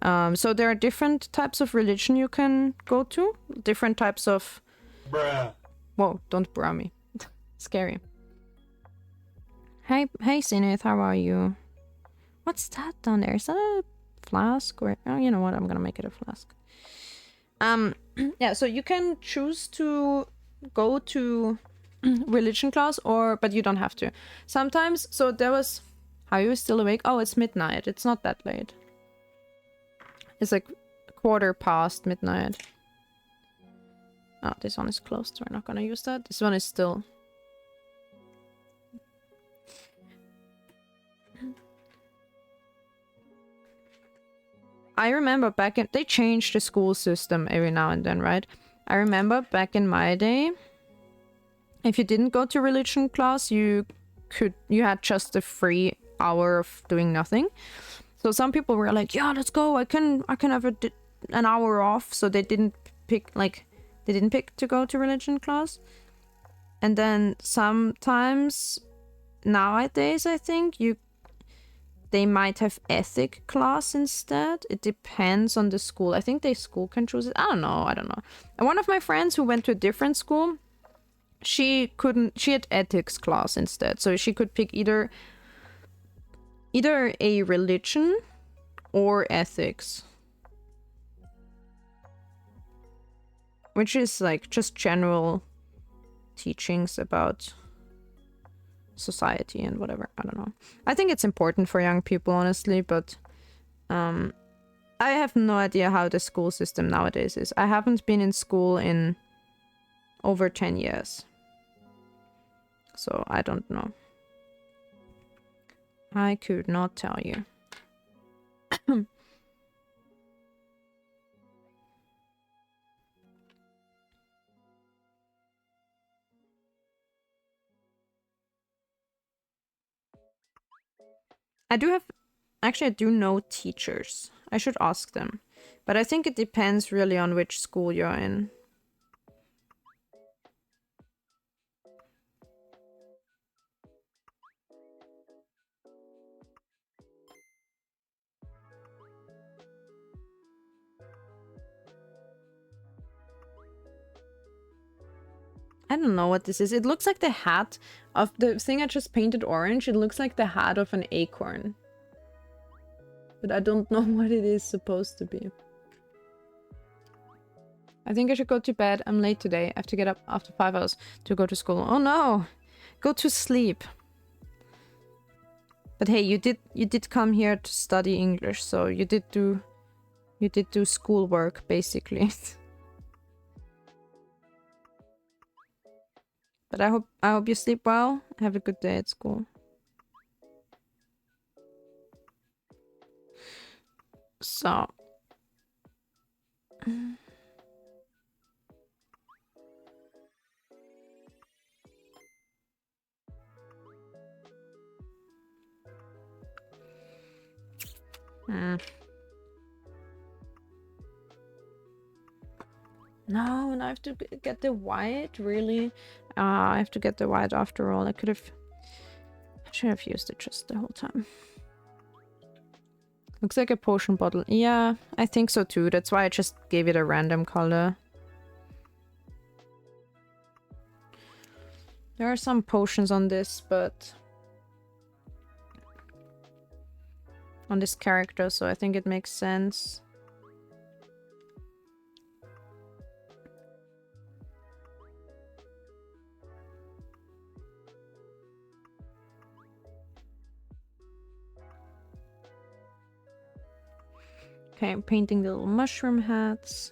So there are different types of religion you can go to. Different types of... Bruh. Whoa, don't bra me. Scary. Hey, Zenith, how are you? What's that down there? Is that a flask or... Oh, you know what? I'm gonna make it a flask. Yeah, so you can choose to go to religion class but you don't have to. Sometimes, so there was... Are you still awake? Oh, it's midnight. It's not that late. It's like 1/4 midnight. Oh, this one is closed. We're not gonna use that. This one is still... I remember back in... They changed the school system every now and then, right? I remember back in my day, if you didn't go to religion class, you had just a free hour of doing nothing. So some people were like, yeah, let's go. I can have an hour off. So they didn't pick to go to religion class. And then sometimes nowadays, I think they might have ethic class instead. It depends on the school. I think the school can choose it. I don't know. And one of my friends who went to a different school, she had ethics class instead. So she could pick either a religion or ethics. Which is like just general teachings about society and whatever. I don't know. I think it's important for young people, honestly, but I have no idea how the school system nowadays is. I haven't been in school in over 10 years. So I don't know. I could not tell you. I do know teachers. I should ask them. But I think it depends really on which school you're in. I don't know what this is. It looks like the hat of the thing I just painted orange. It looks like the hat of an acorn. But I don't know what it is supposed to be. I think I should go to bed. I'm late today. I have to get up after 5 hours to go to school. Oh no! Go to sleep. But hey, you did come here to study English, so you did do schoolwork basically. But I hope you sleep well. Have a good day at school. So. No, and I have to get the white, really? I have to get the white after all. I should have used it just the whole time. Looks like a potion bottle. Yeah, I think so too. That's why I just gave it a random color. There are some potions on this, but... on this character, so I think it makes sense. Okay, I'm painting the little mushroom hats.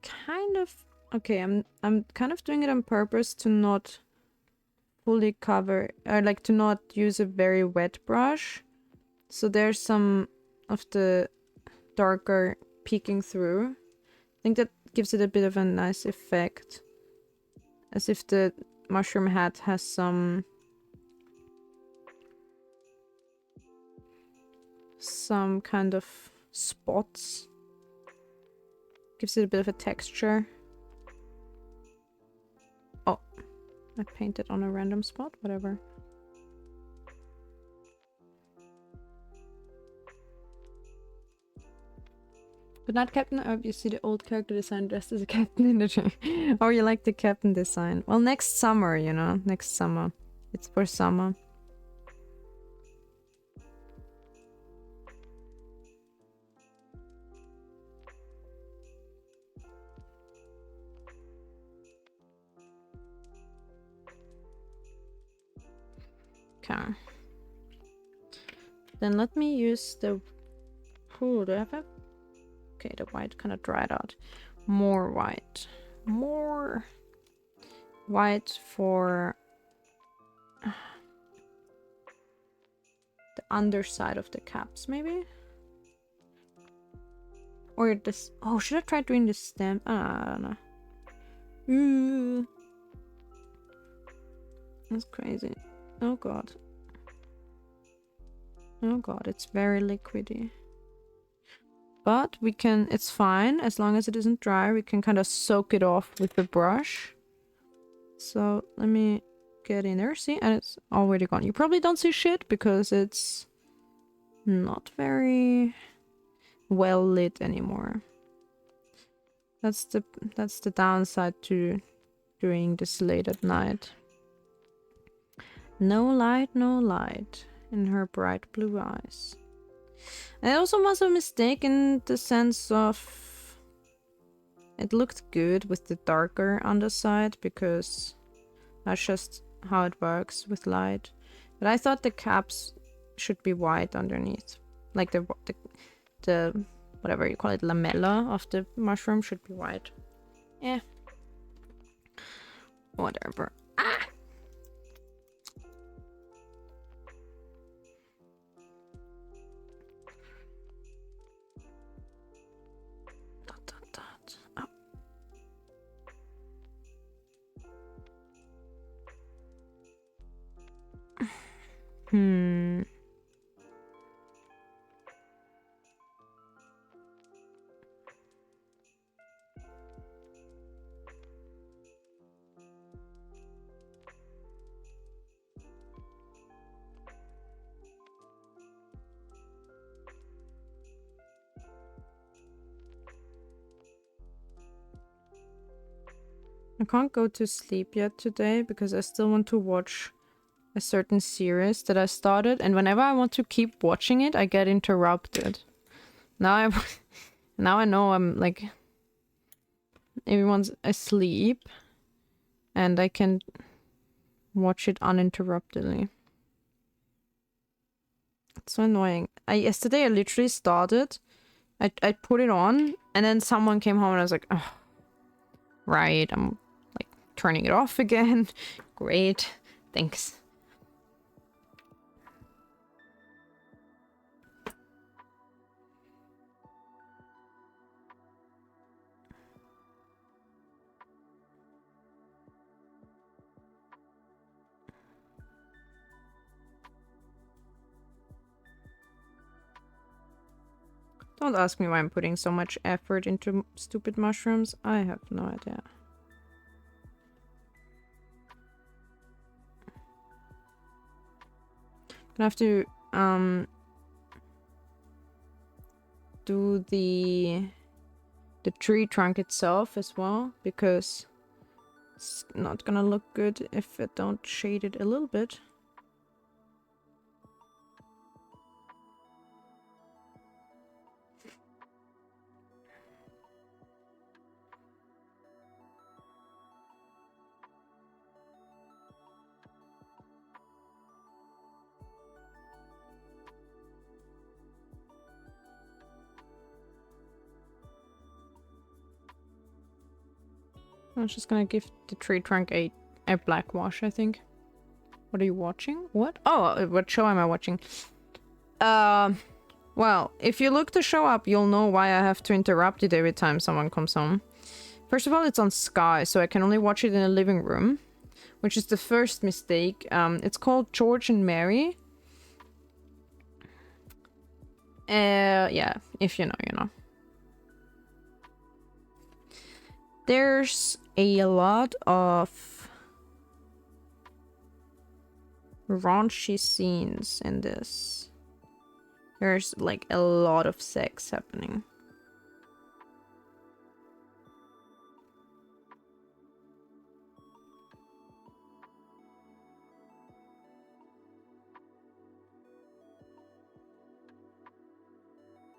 Kind of... Okay, I'm kind of doing it on purpose to not fully cover, I like to not use a very wet brush. So there's some of the darker peeking through. I think that gives it a bit of a nice effect. As if the mushroom hat has some kind of spots. Gives it a bit of a texture. Oh, I painted on a random spot, whatever. Good night, Captain. I hope you see the old character design dressed as a captain in the tree. Or you like the captain design. Well, next summer, you know. Next summer. It's for summer. Okay. Then let me use the... Ooh, do I have a... Okay, the white kind of dried out. More white. More white for the underside of the caps, maybe? Or this... Oh, should I try doing the stem? I don't know. Ooh. That's crazy. Oh god. Oh god, it's very liquidy. But we can, it's fine, as long as it isn't dry, we can kind of soak it off with the brush. So let me get in there, see, and it's already gone. You probably don't see shit because it's not very well lit anymore. That's the downside to doing this late at night. No light, no light in her bright blue eyes. And it also was a mistake in the sense of it looked good with the darker underside because that's just how it works with light. But I thought the caps should be white underneath. Like the whatever you call it, lamella of the mushroom should be white. Yeah. Whatever. Ah! Oh. Hmm. I can't go to sleep yet today because I still want to watch a certain series that I started, and whenever I want to keep watching it, I get interrupted. Now I know I'm like everyone's asleep and I can watch it uninterruptedly. It's so annoying. Yesterday I literally started, I put it on, and then someone came home and I was like, oh, right, I'm like turning it off again. Great, thanks. Don't ask me why I'm putting so much effort into stupid mushrooms. I have no idea. I have to do the tree trunk itself as well, because it's not gonna look good if I don't shade it a little bit. I'm just gonna give the tree trunk a black wash, I think. What are you watching? What? Oh, what show am I watching? Well, if you look the show up, you'll know why I have to interrupt it every time someone comes home. First of all, it's on Sky, so I can only watch it in a living room, which is the first mistake. It's called George and Mary. Yeah, if you know, you know. There's a lot of raunchy scenes in this. There's like a lot of sex happening.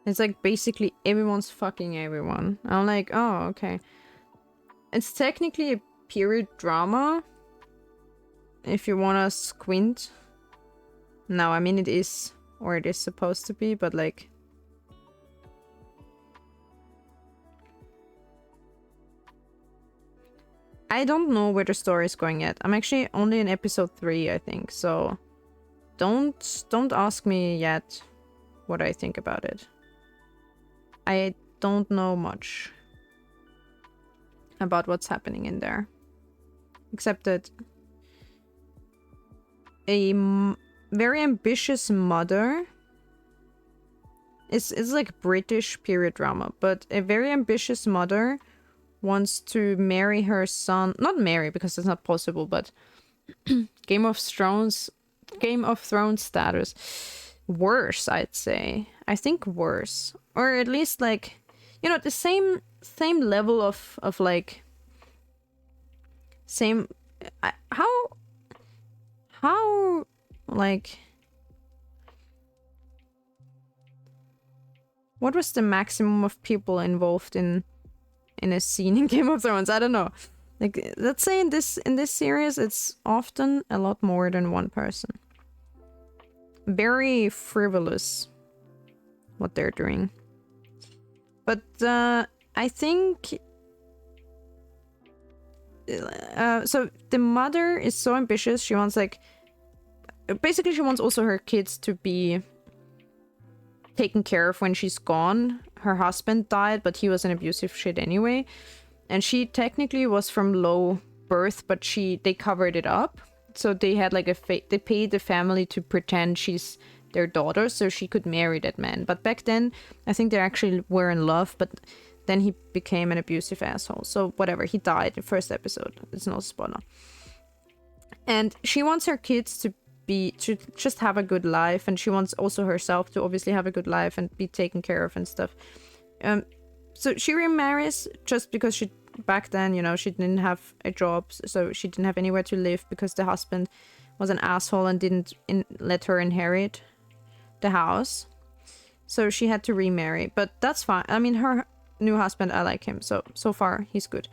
It's like basically everyone's fucking everyone. I'm like, oh, okay. It's technically a period drama, if you wanna squint. No, I mean it is, or it is supposed to be, but like... I don't know where the story is going yet. I'm actually only in episode 3, I think, so... Don't ask me yet what I think about it. I don't know much about what's happening in there. Except that a very ambitious mother... It's like British period drama, but a very ambitious mother wants to marry her son... Not marry, because it's not possible, but... Game of Thrones status. Worse, I'd say. I think worse. Or at least like, you know, the same level of like, same, how like, what was the maximum of people involved in a scene in Game of Thrones? I don't know. Like, let's say in this series, it's often a lot more than one person. Very frivolous what they're doing. But I think... so the mother is so ambitious, she wants like... Basically she wants also her kids to be taken care of when she's gone. Her husband died, but he was an abusive shit anyway. And she technically was from low birth, but they covered it up. So they had like they paid the family to pretend she's their daughter so she could marry that man. But back then, I think they actually were in love, but then he became an abusive asshole. So whatever, he died in the first episode. It's no spoiler. And she wants her kids to just have a good life, and she wants also herself to obviously have a good life and be taken care of and stuff. So she remarries just because she... Back then, you know, she didn't have a job, so she didn't have anywhere to live because the husband was an asshole and didn't let her inherit the house. So she had to remarry, but that's fine. I mean, her new husband, I like him, so far he's good.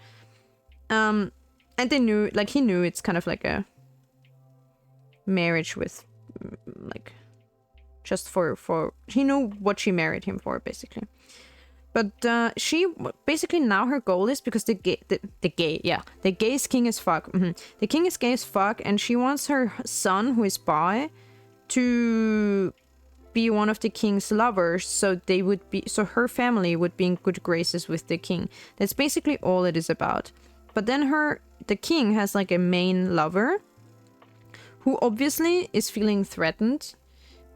And they knew, like, he knew it's kind of like a marriage with, like, just for he knew what she married him for, basically. But she basically now her goal is, because the gay is king as fuck. The king is gay as fuck, and she wants her son, who is bi, to be one of the king's lovers, so her family would be in good graces with the king. That's basically all it is about. But then the king has like a main lover, who obviously is feeling threatened.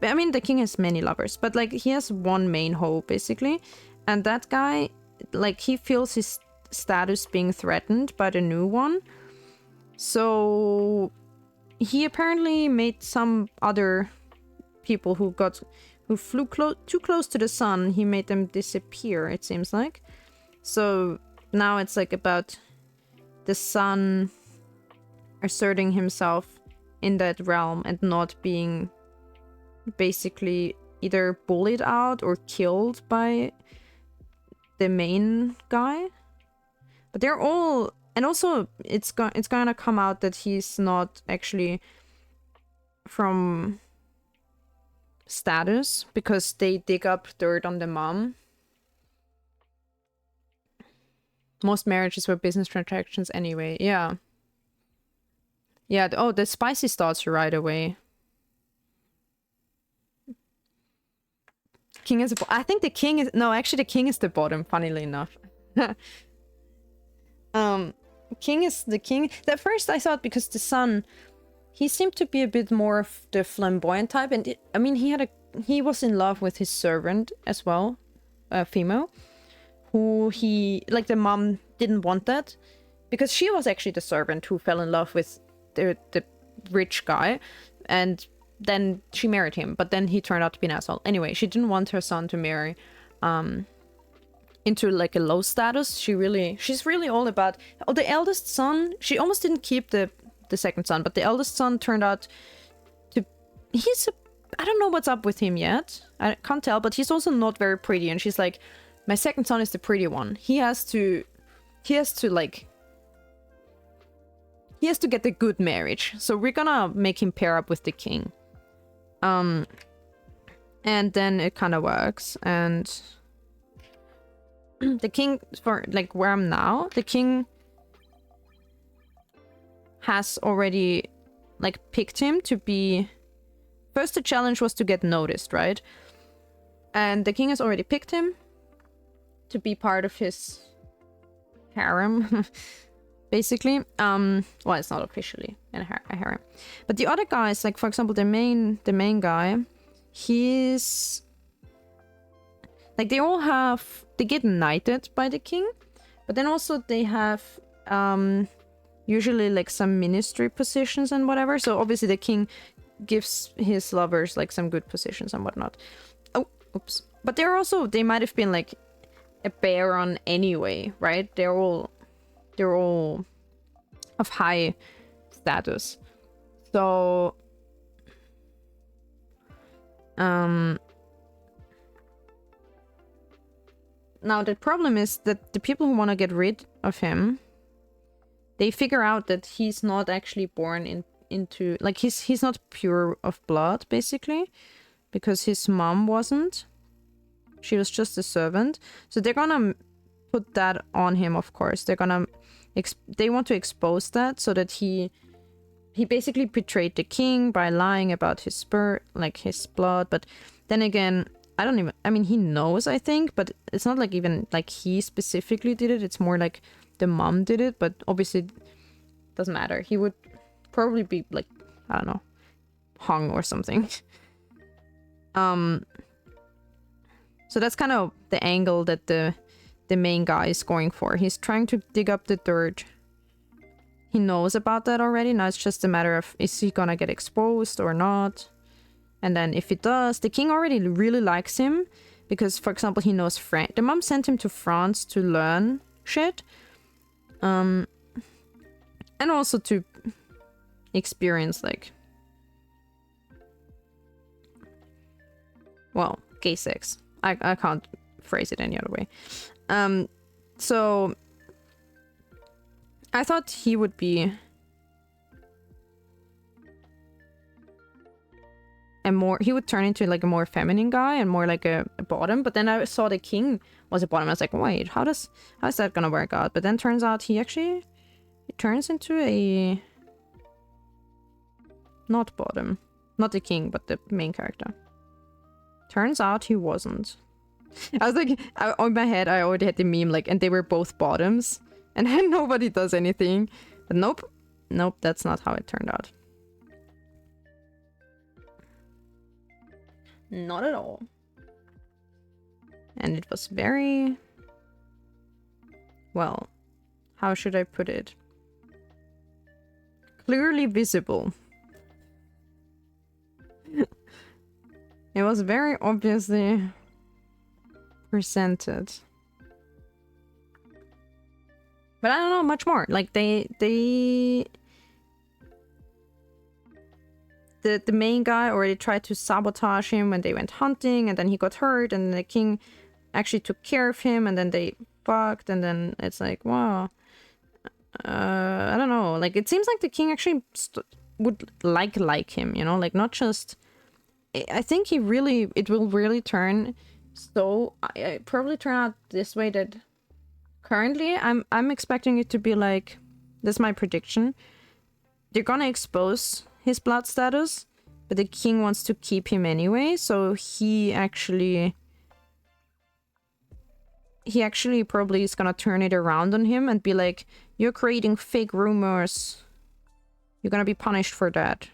I mean, the king has many lovers, but like he has one main hoe basically. And that guy, like, he feels his status being threatened by the new one. So he apparently made some other people who flew too close to the sun, he made them disappear, it seems like. So now it's like about the sun asserting himself in that realm and not being basically either bullied out or killed by the main guy. But they're all... And also, it's gonna come out that he's not actually from status, because they dig up dirt on the mom. Most marriages were business transactions anyway, yeah. Yeah, the spicy starts right away. King is... I think the king is... No, actually the king is the bottom, funnily enough. King is the king. At first I thought because the son, he seemed to be a bit more of the flamboyant type. And I mean, he was in love with his servant as well, female, who he... Like, the mom didn't want that. Because she was actually the servant who fell in love with the rich guy. And then she married him. But then he turned out to be an asshole. Anyway, she didn't want her son to marry into like a low status. She's really all about... Oh, the eldest son, she almost didn't keep the second son. But the eldest son turned out to... I don't know what's up with him yet. I can't tell. But he's also not very pretty. And she's like, my second son is the pretty one. He has to get the good marriage. So we're gonna make him pair up with the king. And then it kind of works. And the king, for like where I'm now, the king has already like picked him to be... First the challenge was to get noticed, right? And the king has already picked him to be part of his harem. Basically. Well, it's not officially a harem. But the other guys, like for example the main guy, he's like, they get knighted by the king, but then also they have usually like some ministry positions and whatever. So obviously the king gives his lovers like some good positions and whatnot. Oh, oops. But they might have been like a baron anyway, right? They're all of high status. So now the problem is that the people who want to get rid of him, they figure out that he's not actually born into like he's not pure of blood, basically, because his mom wasn't. She was just a servant. So they're gonna put that on him, of course. They want to expose that so that he basically betrayed the king by lying about his his blood. But then again, I mean, he knows, I think, but it's not like even like he specifically did it. It's more like the mom did it, but obviously it doesn't matter. He would probably be like, I don't know, hung or something. So that's kind of the angle that the main guy is going for. He's trying to dig up the dirt. He knows about that already. Now it's just a matter of, is he gonna get exposed or not? And then if he does, the king already really likes him because, for example, he knows French. The mom sent him to France to learn shit. And also to experience like, well, gay sex. I can't phrase it any other way. So I thought he would be he would turn into like a more feminine guy and more like a bottom, but then I saw the king was a bottom. I was like, wait, how's that gonna work out? But then turns out he turns into a not bottom. Not the king, but the main character. Turns out he wasn't. I was like, on my head, I already had the meme, like, and they were both bottoms. And then nobody does anything. But nope. Nope, that's not how it turned out. Not at all. And it was very... Well, how should I put it? Clearly visible. It was very obviously presented. But I don't know much more. Like the main guy already tried to sabotage him when they went hunting, and then he got hurt, and the king actually took care of him, and then they fucked, and then it's like, wow. I don't know. Like, it seems like the king actually would like him, you know? Like, not just... I think it will really turn... So, I probably turn out this way that... Currently, I'm expecting it to be like... This is my prediction. they're gonna expose his blood status, but the king wants to keep him anyway, so he actually probably is gonna turn it around on him and be like, you're creating fake rumors. You're gonna be punished for that.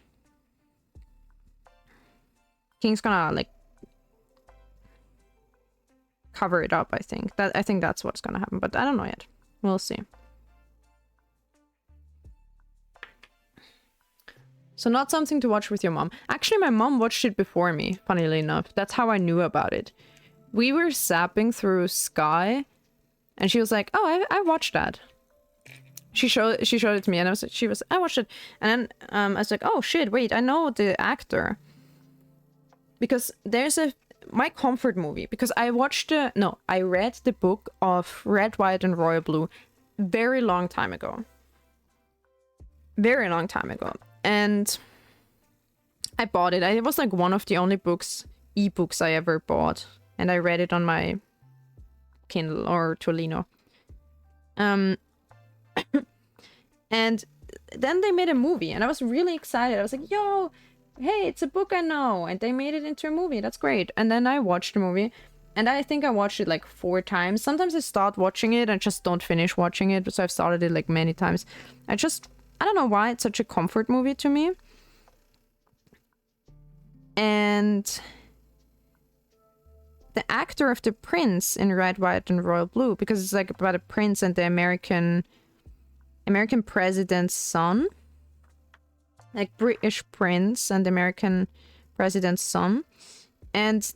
King's gonna, like, cover it up, I think. I think that's what's gonna happen, but I don't know yet. We'll see. So not something to watch with your mom. Actually, my mom watched it before me, funnily enough. That's how I knew about it. We were zapping through Sky, and she was like, oh, I watched that. She showed it to me, and I watched it. And then I was like, oh shit, wait, I know the actor. Because there's my comfort movie, because I read the book of Red, White, and Royal Blue very long time ago. Very long time ago. And I bought it. It was like one of the only ebooks I ever bought. And I read it on my Kindle or Tolino. And then they made a movie, and I was really excited. I was like, yo, hey, it's a book I know, and they made it into a movie. That's great. And then I watched the movie, and I think I watched it like 4 times. Sometimes I start watching it and just don't finish watching it, so I've started it like many times. I don't know why it's such a comfort movie to me. And the actor of the prince in Red, White, and Royal Blue, because it's like about a prince and the American president's son. Like British prince and American president's son. And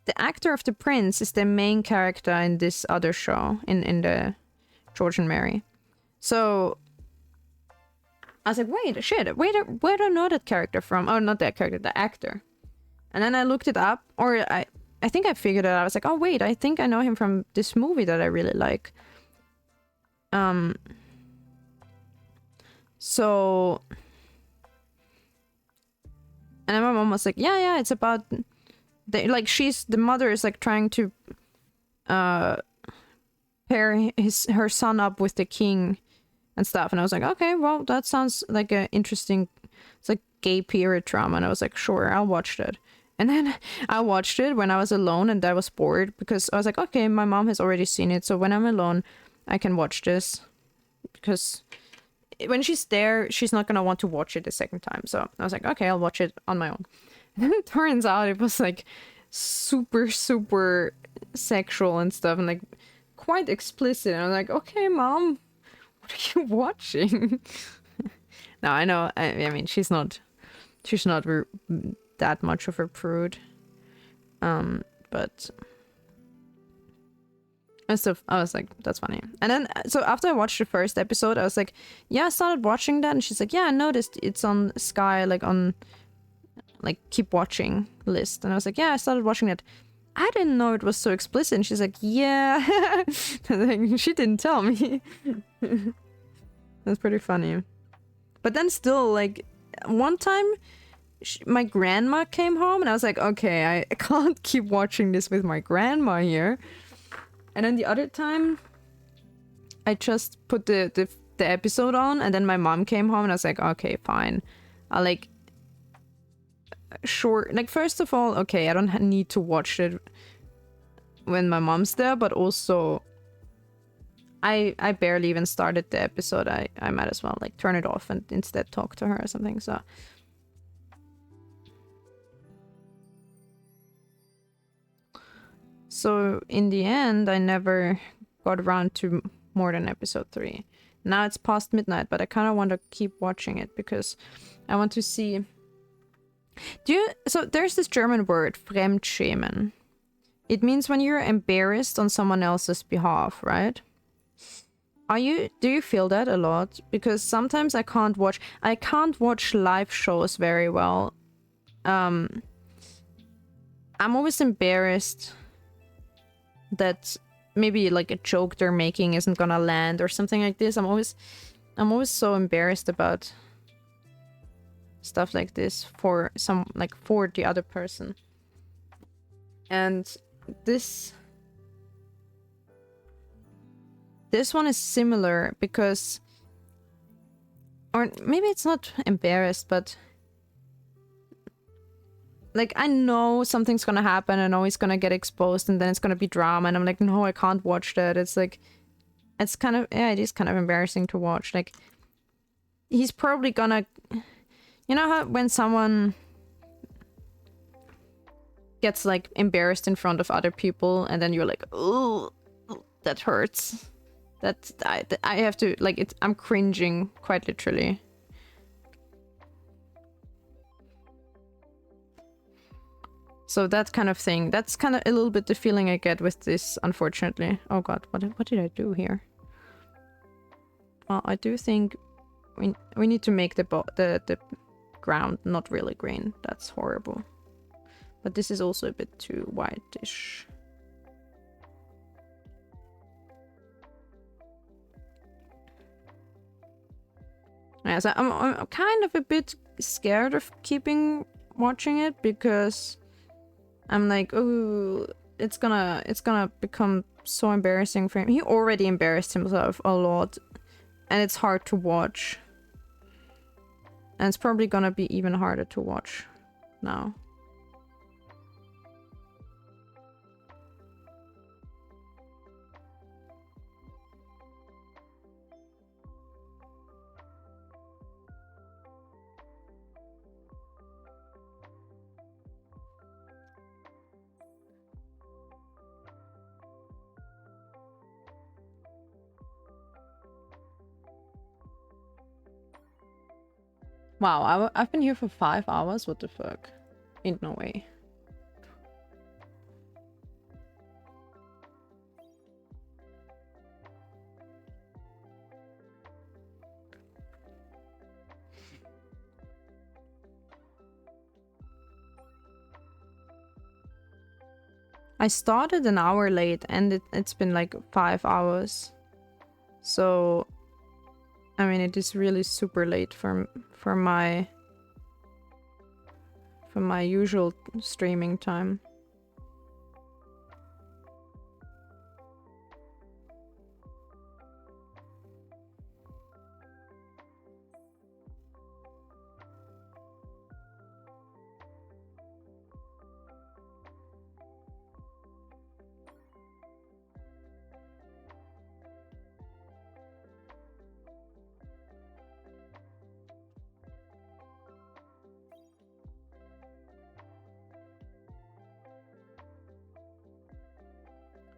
the actor of the prince is the main character in this other show, in the George and Mary. So I was like, where do I know that character from? Oh, not that character, the actor. And then I looked it up, or I think I figured it out. I was like, oh wait, I think I know him from this movie that I really like. So, and then my mom was like, yeah, it's about the mother is like trying to pair her son up with the king and stuff. And I was like, okay, well, that sounds like an interesting, it's like gay period drama. And I was like, sure, I'll watch that. And then I watched it when I was alone, and I was bored because I was like, okay, my mom has already seen it, so when I'm alone, I can watch this. Because when she's there, she's not gonna want to watch it a second time. So I was like, okay, I'll watch it on my own. And then it turns out it was like super, super sexual and stuff, and like quite explicit. And I was like, okay, mom, what are you watching? No, I know. I mean, she's not that much of a prude. But and stuff, I was like, that's funny. And then, so after I watched the first episode, I was like, yeah, I started watching that. And she's like, yeah, I noticed it's on Sky, like on, like, keep watching list. And I was like, yeah, I started watching it. I didn't know it was so explicit. And she's like, yeah. She didn't tell me. That's pretty funny. But then still, like, one time, my grandma came home, and I was like, okay, I can't keep watching this with my grandma here. And then the other time, I just put the episode on, and then my mom came home, and I was like, okay, fine. I like, sure, like, first of all, okay, I don't need to watch it when my mom's there, but also, I barely even started the episode. I might as well, like, turn it off and instead talk to her or something, so. So in the end, I never got around to more than episode 3. Now it's past midnight, but I kind of want to keep watching it because I want to see. So there's this German word, Fremdschämen. It means when you're embarrassed on someone else's behalf, right? Do you feel that a lot? Because sometimes I can't watch live shows very well. I'm always embarrassed that maybe like a joke they're making isn't gonna land or something like this. I'm always so embarrassed about stuff like this for the other person. And this one is similar because or maybe it's not embarrassed, but like I know something's gonna happen. I know he's gonna get exposed, and then it's gonna be drama. And I'm like, no, I can't watch that. It's like, it's kind of, yeah, it is kind of embarrassing to watch. Like, he's probably gonna, you know how when someone gets like embarrassed in front of other people, and then you're like, oh, that hurts. That I have to like it's. I'm cringing quite literally. So that kind of thing. That's kind of a little bit the feeling I get with this, unfortunately. Oh god, what did I do here? Well, I do think we need to make the ground not really green. That's horrible. But this is also a bit too whitish. Yeah, so I'm kind of a bit scared of watching it because I'm like, oh, it's gonna become so embarrassing for him. He already embarrassed himself a lot, and it's hard to watch. And it's probably gonna be even harder to watch now. Wow, I've been here for 5 hours? What the fuck? Ain't no way. I started an hour late and it's been like 5 hours. So, I mean, it is really super late for my usual streaming time.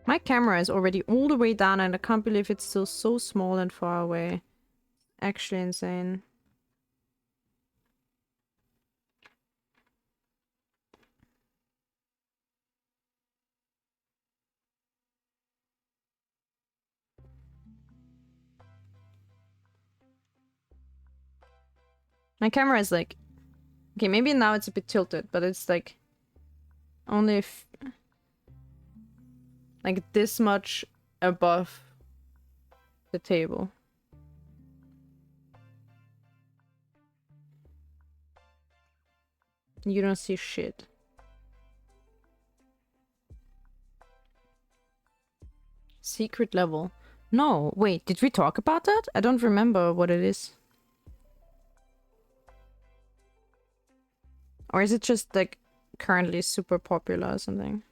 My camera is already all the way down and I can't believe it's still so small and far away. Actually insane. My camera is like... Okay, maybe now it's a bit tilted, but it's like... Only if... Like this much above the table. You don't see shit. Secret level. No, wait, did we talk about that? I don't remember what it is. Or is it just like currently super popular or something?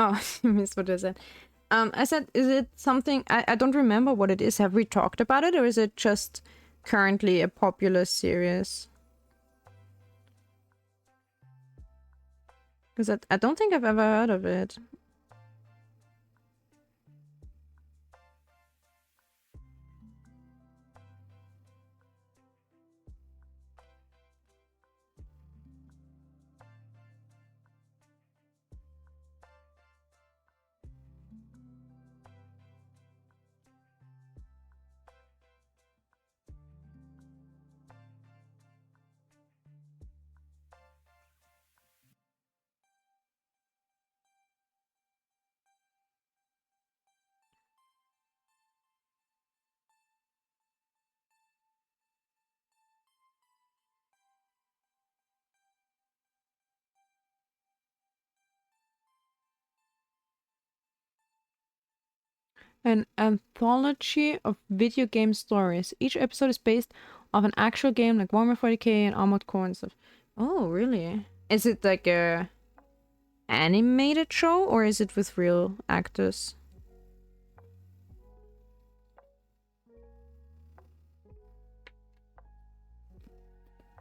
Oh, you missed what I said. I said, is it something... I don't remember what it is. Have we talked about it, or is it just currently a popular series? Because I don't think I've ever heard of it. An anthology of video game stories. Each episode is based off an actual game like Warhammer 40k and Armored Core and stuff. Oh, really? Is it like a animated show, or is it with real actors?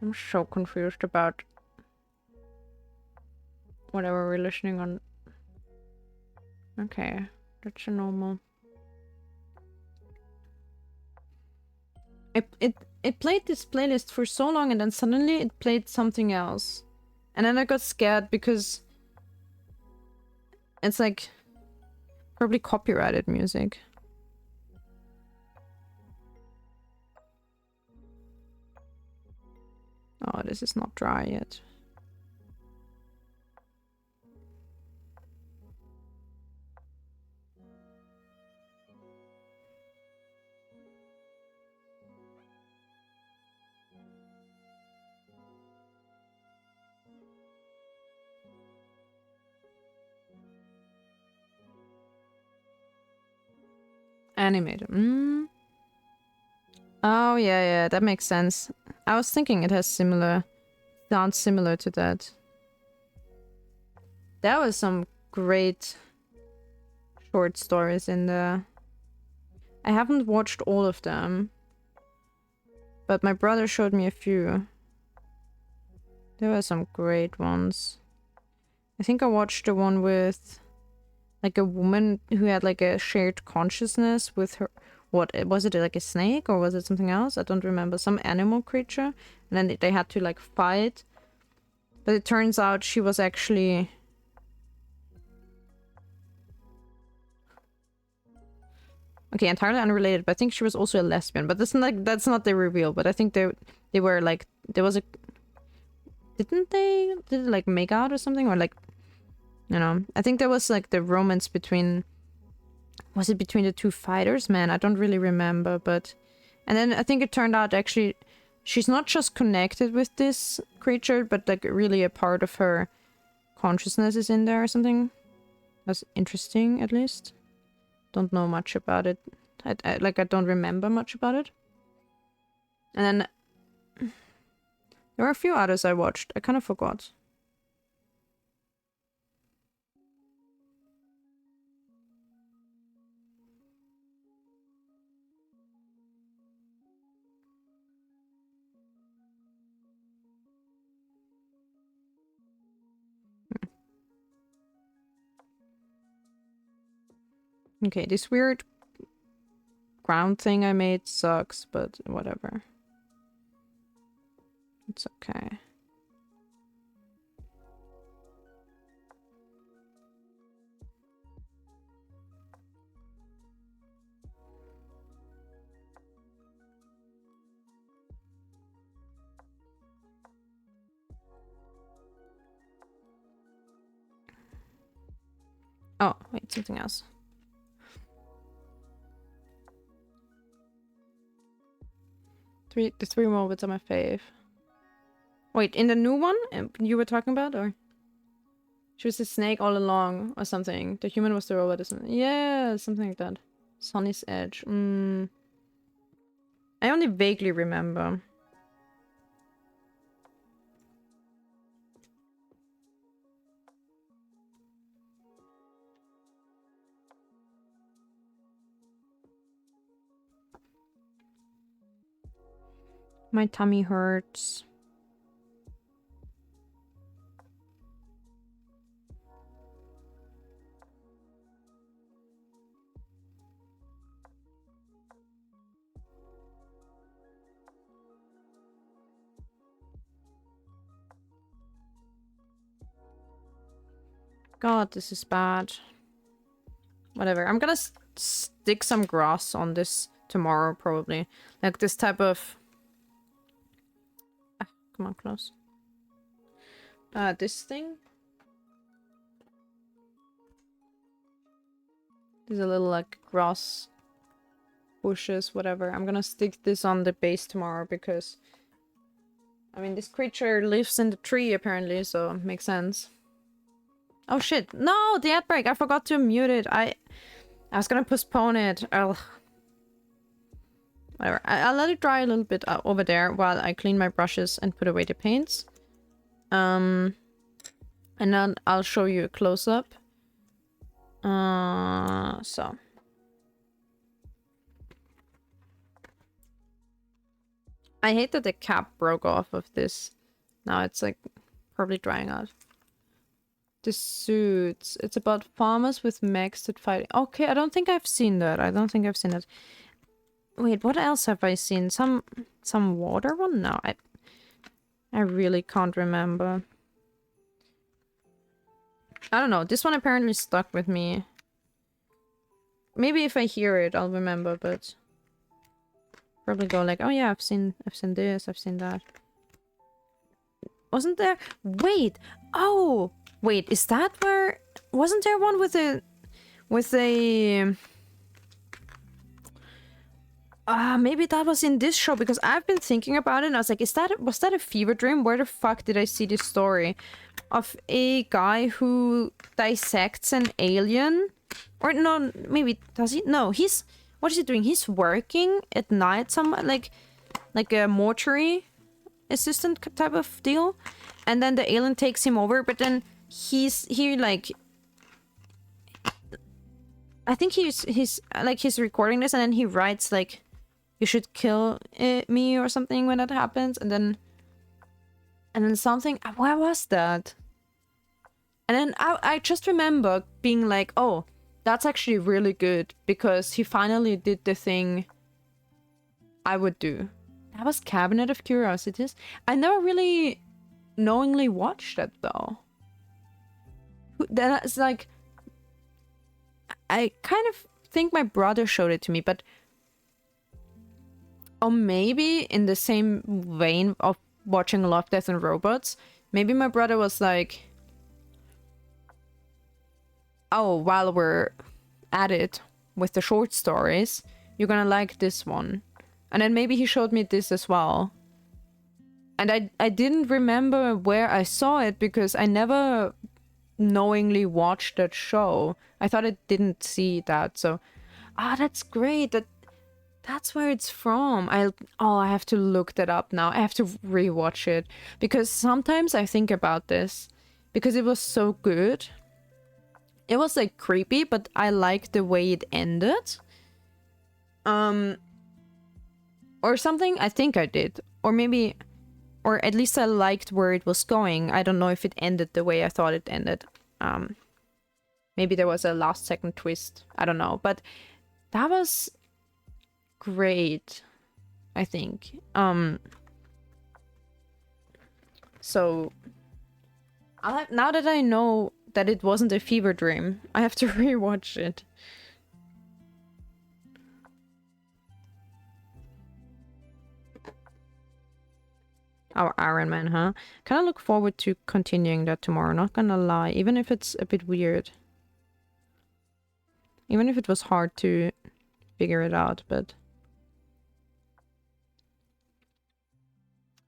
I'm so confused about whatever we're listening on. Okay, that's a normal. It played this playlist for so long, and then suddenly it played something else. And then I got scared because it's like probably copyrighted music. Oh, this is not dry yet. Animated. Oh, yeah, that makes sense. I was thinking it has sounds similar to that. There was some great short stories in there. I haven't watched all of them, but my brother showed me a few. There were some great ones. I think I watched the one with like a woman who had like a shared consciousness with her. What was it, like a snake, or was it something else? I don't remember. Some animal creature, and then they had to like fight. But it turns out she was actually... Okay, entirely unrelated, but I think she was also a lesbian. But that's not the reveal. But I think they were like, there was a... Did they like make out or something, or like, you know? I think there was like the romance between... Was it between the two fighters? Man, I don't really remember, but... And then I think it turned out actually she's not just connected with this creature, but like really a part of her consciousness is in there or something. That's interesting, at least. Don't know much about it. I don't remember much about it. And then there were a few others I watched. I kind of forgot. Okay, this weird ground thing I made sucks, but whatever. It's okay. Oh, wait, something else. The three moments are my fave. Wait, in the new one you were talking about, or? She was a snake all along, or something. The human was the robot or something. Yeah, something like that. Sunny's Edge. I only vaguely remember. My tummy hurts. God, this is bad. Whatever. I'm gonna stick some grass on this tomorrow, probably. Like this type of... Ah, come on, close. This thing? There's a little, like, grass bushes, whatever. I'm gonna stick this on the base tomorrow because... I mean, this creature lives in the tree, apparently, so it makes sense. Oh, shit. No! The ad break! I forgot to mute it. I was gonna postpone it. Ugh. Whatever. I'll let it dry a little bit over there while I clean my brushes and put away the paints. And then I'll show you a close-up. So. I hate that the cap broke off of this. Now it's like probably drying out. The suits. It's about farmers with mechs that fight. Okay, I don't think I've seen that. I don't think I've seen that. Wait, what else have I seen? Some water one? No, I really can't remember. I don't know. This one apparently stuck with me. Maybe if I hear it, I'll remember, but probably go like, oh yeah, I've seen this, I've seen that. Wasn't there? Wait. Oh, wait. Is that where? Wasn't there one with a maybe that was in this show because I've been thinking about it and I was like, was that a fever dream? Where the fuck did I see this story of a guy who dissects an alien? Or no, maybe does he? No, what is he doing? He's working at night, like a mortuary assistant type of deal, and then the alien takes him over. But then I think he's recording this, and then he writes like, "You should kill me" or something when that happens, and then something. Where was that? And then I just remember being like, oh, that's actually really good because he finally did the thing I would do. That was Cabinet of Curiosities. I never really knowingly watched it though. That's like, I kind of think my brother showed it to me, but or maybe in the same vein of watching Love, Death and Robots, maybe my brother was like, oh, while we're at it with the short stories, you're gonna like this one. And then maybe he showed me this as well. And I didn't remember where I saw it because I never knowingly watched that show. I thought I didn't see that. So, that's great. That's where it's from. I have to look that up now. I have to rewatch it because sometimes I think about this because it was so good. It was like creepy, but I liked the way it ended. Or something. I think I did. Or maybe, or at least I liked where it was going. I don't know if it ended the way I thought it ended. Maybe there was a last second twist. I don't know. But that was great, I think. So now that I know that it wasn't a fever dream, I have to rewatch it. Our Ironman, huh? Kind of look forward to continuing that tomorrow, not gonna lie, even if it's a bit weird. Even if it was hard to figure it out, but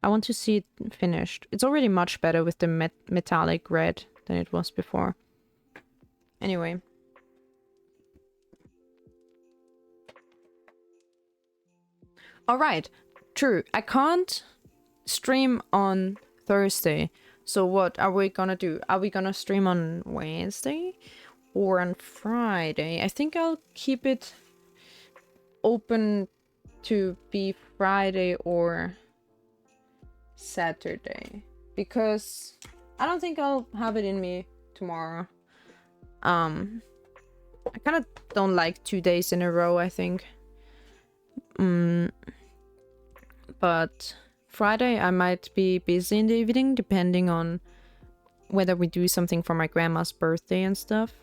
I want to see it finished. It's already much better with the metallic red than it was before. Anyway. Alright, true. I can't stream on Thursday. So what are we gonna do? Are we gonna stream on Wednesday or on Friday? I think I'll keep it open to be Friday or Saturday. Because I don't think I'll have it in me tomorrow. I kind of don't like 2 days in a row, I think. But Friday I might be busy in the evening, depending on whether we do something for my grandma's birthday and stuff.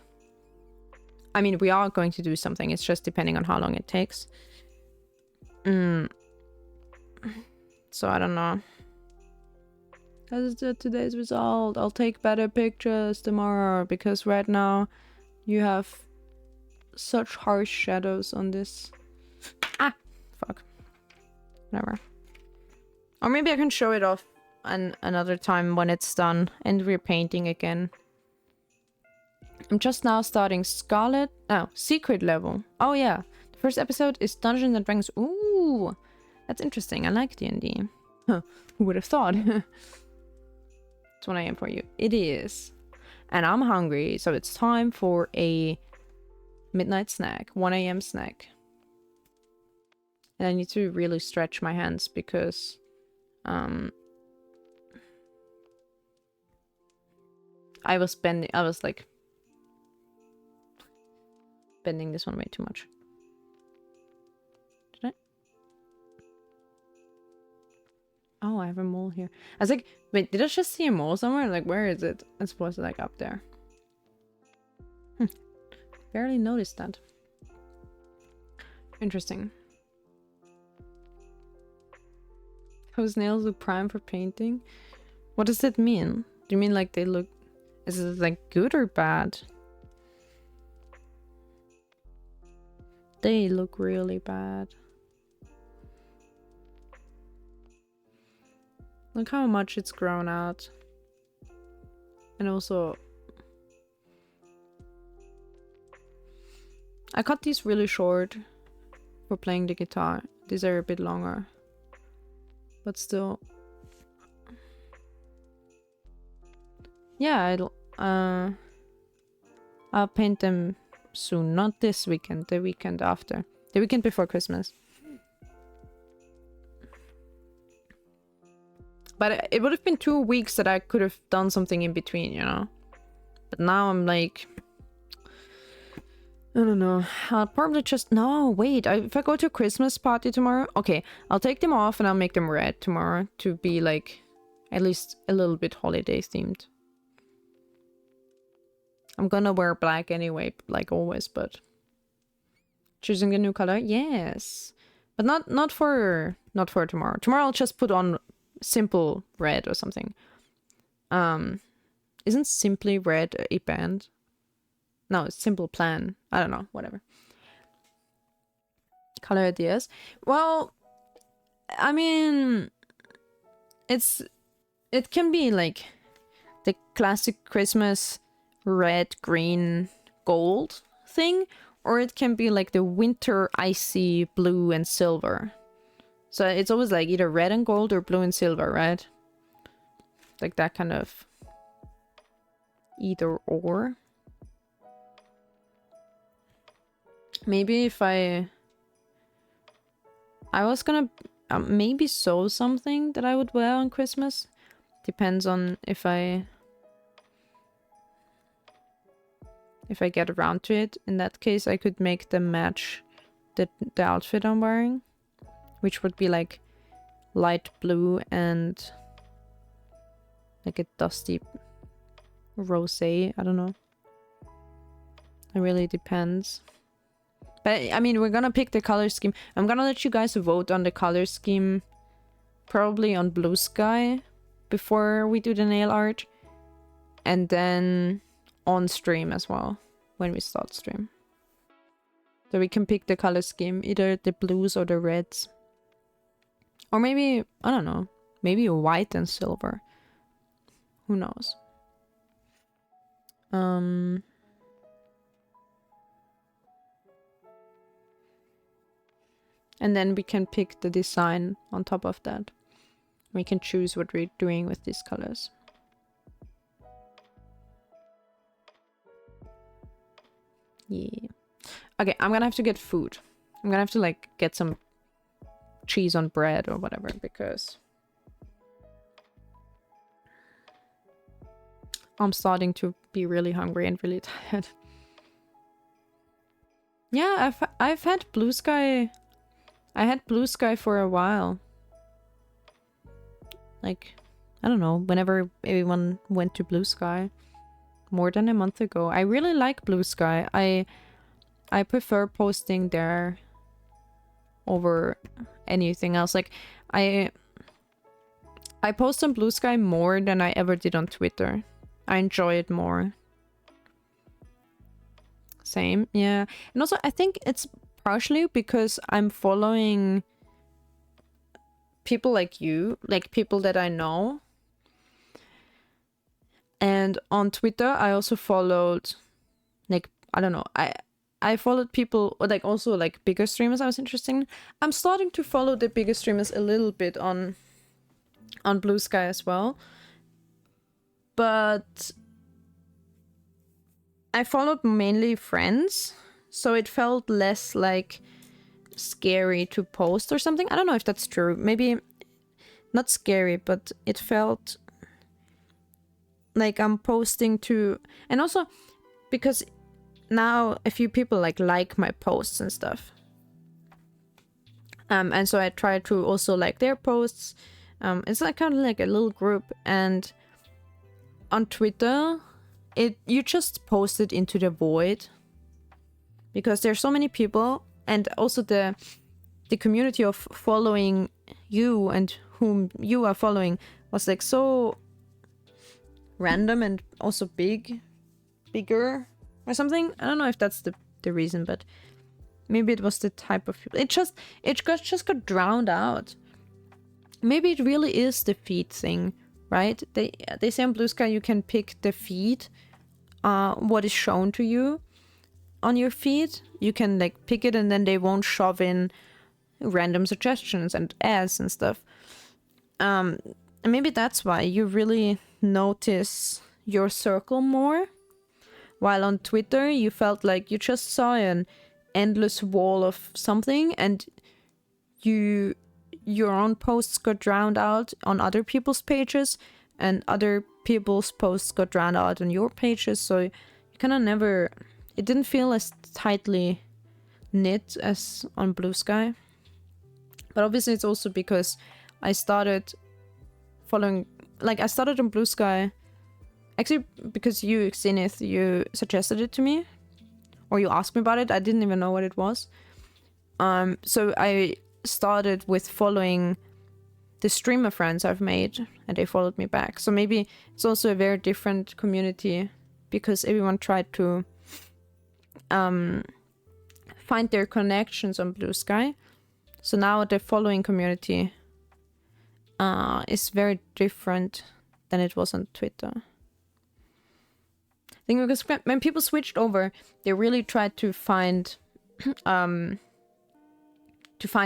I mean, we are going to do something, it's just depending on how long it takes. So I don't know. That's today's result. I'll take better pictures tomorrow, because right now you have such harsh shadows on this. Ah, fuck. Whatever. Or maybe I can show it off another time when it's done and we're painting again. I'm just now starting Secret level. Oh yeah, the first episode is Dungeons and Dragons. Ooh, that's interesting. I like D&D. Huh, who would have thought? It's 1 AM for you. It is. And I'm hungry, so it's time for a midnight snack. 1 AM snack. And I need to really stretch my hands because I was like bending this one way too much. Did I? Oh, I have a mole here. I was like, wait, did I just see a mole somewhere? Like, where is it? It's supposed to like up there. Barely noticed that. Interesting. Those nails look prime for painting? What does that mean? Do you mean like they look... Is it like good or bad? They look really bad. Look how much it's grown out. And also... I cut these really short for playing the guitar. These are a bit longer. But still... Yeah, I'll paint them soon. Not this weekend, the weekend after. The weekend before Christmas. But it would have been 2 weeks that I could have done something in between, you know? But now I'm like... I don't know. I'll probably just... No, wait. If I go to a Christmas party tomorrow... Okay, I'll take them off and I'll make them red tomorrow to be like... At least a little bit holiday themed. I'm gonna wear black anyway, like always, but... Choosing a new color? Yes. But not for tomorrow. Tomorrow I'll just put on simple red or something. Isn't Simply Red a band? No, it's Simple Plan. I don't know, whatever. Color ideas. Well, I mean, it can be like the classic Christmas red, green, gold thing, or it can be like the winter icy blue and silver. So it's always like either red and gold or blue and silver, right? Like that kind of either or. Maybe if I was gonna maybe sew something that I would wear on Christmas. Depends on if I get around to it. In that case, I could make them match the outfit I'm wearing, which would be like light blue and like a dusty rosé. I don't know. It really depends. But I mean, we're gonna pick the color scheme. I'm gonna let you guys vote on the color scheme probably on Blue Sky before we do the nail art, and then on stream as well when we start stream. So we can pick the color scheme, either the blues or the reds. Or maybe, I don't know, maybe white and silver. Who knows? And then we can pick the design on top of that. We can choose what we're doing with these colors. Yeah. Okay, I'm gonna have to get food. I'm gonna have to like get some cheese on bread or whatever, because I'm starting to be really hungry and really tired. Yeah, I've had Blue Sky. I had Blue Sky for a while. Like, I don't know, whenever everyone went to Blue Sky. More than a month ago. I really like Blue Sky. I prefer posting there over anything else. Like, I post on Blue Sky more than I ever did on Twitter. I enjoy it more. Same, yeah. And also, I think it's partially because I'm following people like you, like people that I know. And on Twitter, I also followed, like, I don't know, I followed people, or like also like bigger streamers I was interested in. I'm starting to follow the bigger streamers a little bit on Blue Sky as well. But I followed mainly friends, so it felt less like scary to post or something. I don't know if that's true. Maybe not scary, but it felt like I'm posting to, and also because now a few people like my posts and stuff. And so I try to also like their posts. It's like kind of like a little group, and on Twitter, you just post it into the void because there's so many people, and also the community of following you and whom you are following was like so random and also bigger or something. I don't know if that's the reason, but maybe it was the type of people. It just got drowned out. Maybe it really is the feed thing, right? They say on Blue Sky you can pick the feed, what is shown to you on your feed. You can like pick it, and then they won't shove in random suggestions and ads and stuff. And maybe that's why you really notice your circle more. While on Twitter, you felt like you just saw an endless wall of something, and your own posts got drowned out on other people's pages, and other people's posts got drowned out on your pages. So you kind of never... It didn't feel as tightly knit as on Blue Sky. But obviously it's also because I started following... Like, I started on Blue Sky... Actually, because you, Xenith, you suggested it to me. Or you asked me about it. I didn't even know what it was. So I started with following the streamer friends I've made, and they followed me back. So maybe it's also a very different community, because everyone tried to find their connections on Blue Sky. So now the following community is very different than it was on Twitter. I think because when people switched over, they really tried to find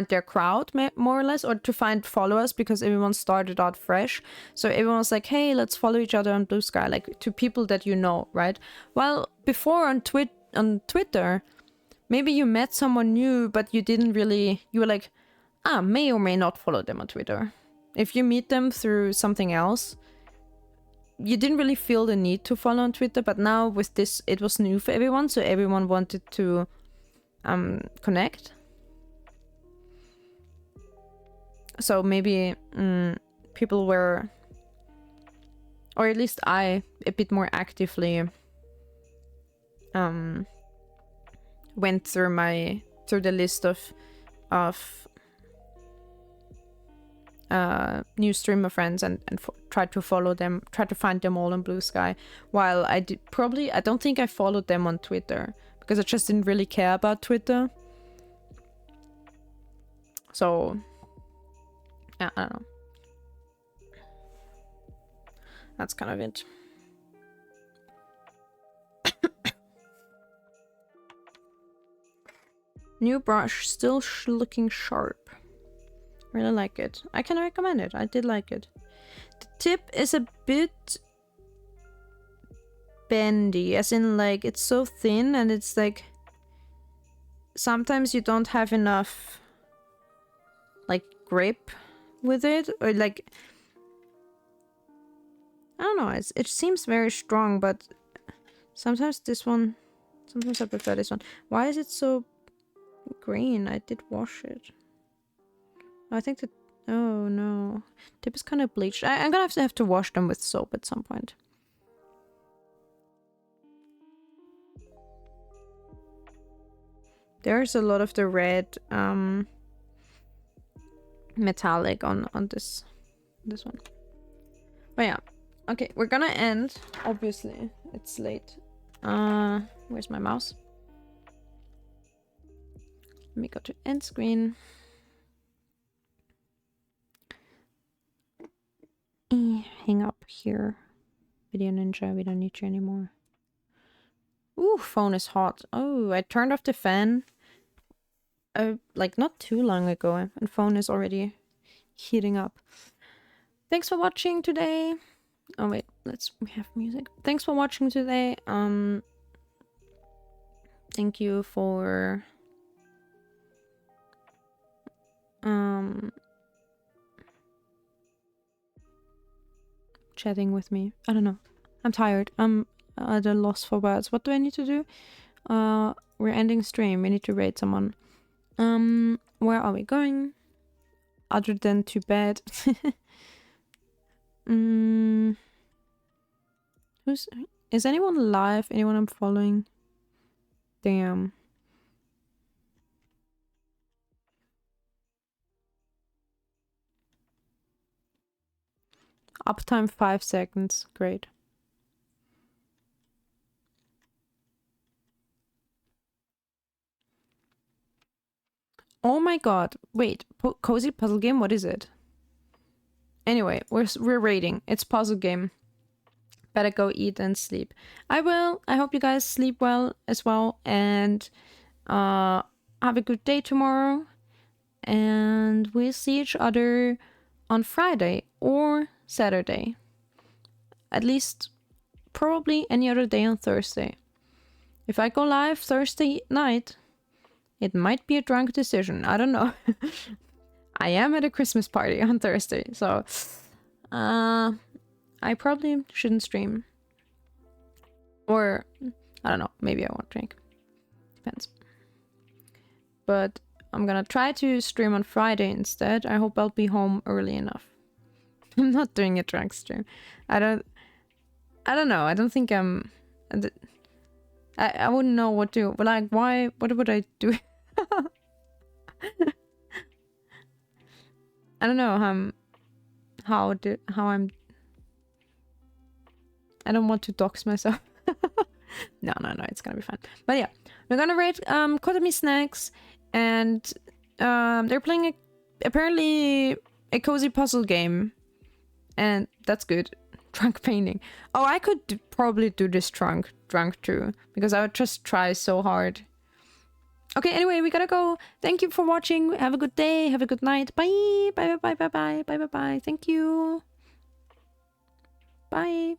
their crowd, more or less, or to find followers, because everyone started out fresh. So everyone was like, hey, let's follow each other on Blue Sky, like to people that you know, right? Well, before on Twitter, maybe you met someone new, but you didn't really, you were like, may or may not follow them on Twitter. If you meet them through something else, you didn't really feel the need to follow on Twitter. But now with this, it was new for everyone, so everyone wanted to connect. So maybe people were, or at least I, a bit more actively went through the list of new streamer friends and tried to follow them, tried to find them all on Blue Sky. While I don't think I followed them on Twitter, because I just didn't really care about Twitter. So yeah, I don't know. That's kind of it. New brush, still looking sharp. Really like it. I can recommend it. I did like it. The tip is a bit bendy, as in like it's so thin, and it's like sometimes you don't have enough like grip with it, or like don't know. It seems very strong, but sometimes this one. Sometimes I prefer this one. Why is it so green? I did wash it. I think that. Oh no, tip is kind of bleached. I'm gonna have to wash them with soap at some point. There's a lot of the red metallic on this one. But yeah, okay, we're gonna end. Obviously, it's late. Where's my mouse? Let me go to end screen. Hang up here. Video Ninja, we don't need you anymore. Ooh, phone is hot. Oh, I turned off the fan. Like not too long ago, and phone is already heating up. Thanks for watching today. Oh wait, we have music. Thanks for watching today. Thank you for chatting with me. I don't know. I'm tired. I'm at a loss for words. What do I need to do? We're ending stream. We need to raid someone. Where are we going? Other than to bed. Is anyone live? Anyone I'm following? Damn. Uptime 5 seconds. Great. Oh my god. Wait. Cozy puzzle game? What is it? Anyway, we're raiding. It's puzzle game. Better go eat and sleep. I will. I hope you guys sleep well as well. And have a good day tomorrow. And we'll see each other on Friday or Saturday. At least probably any other day on Thursday. If I go live Thursday night, it might be a drunk decision. I don't know. I am at a Christmas party on Thursday, so I probably shouldn't stream. Or I don't know, maybe I won't drink. Depends. But I'm gonna try to stream on Friday instead. I hope I'll be home early enough. I'm not doing a drunk stream. I don't know. I don't think I'm. I wouldn't know what to. But like, why? What would I do? I don't know. How I'm. I don't want to dox myself. No. It's gonna be fine. But yeah, we're gonna rate Kotomi Snacks, and they're playing apparently a cozy puzzle game, and that's good. Drunk painting. Oh, I could probably do this drunk too, because I would just try so hard. Okay, anyway, we gotta go. Thank you for watching. Have a good day. Have a good night. Bye. Bye. Thank you. Bye.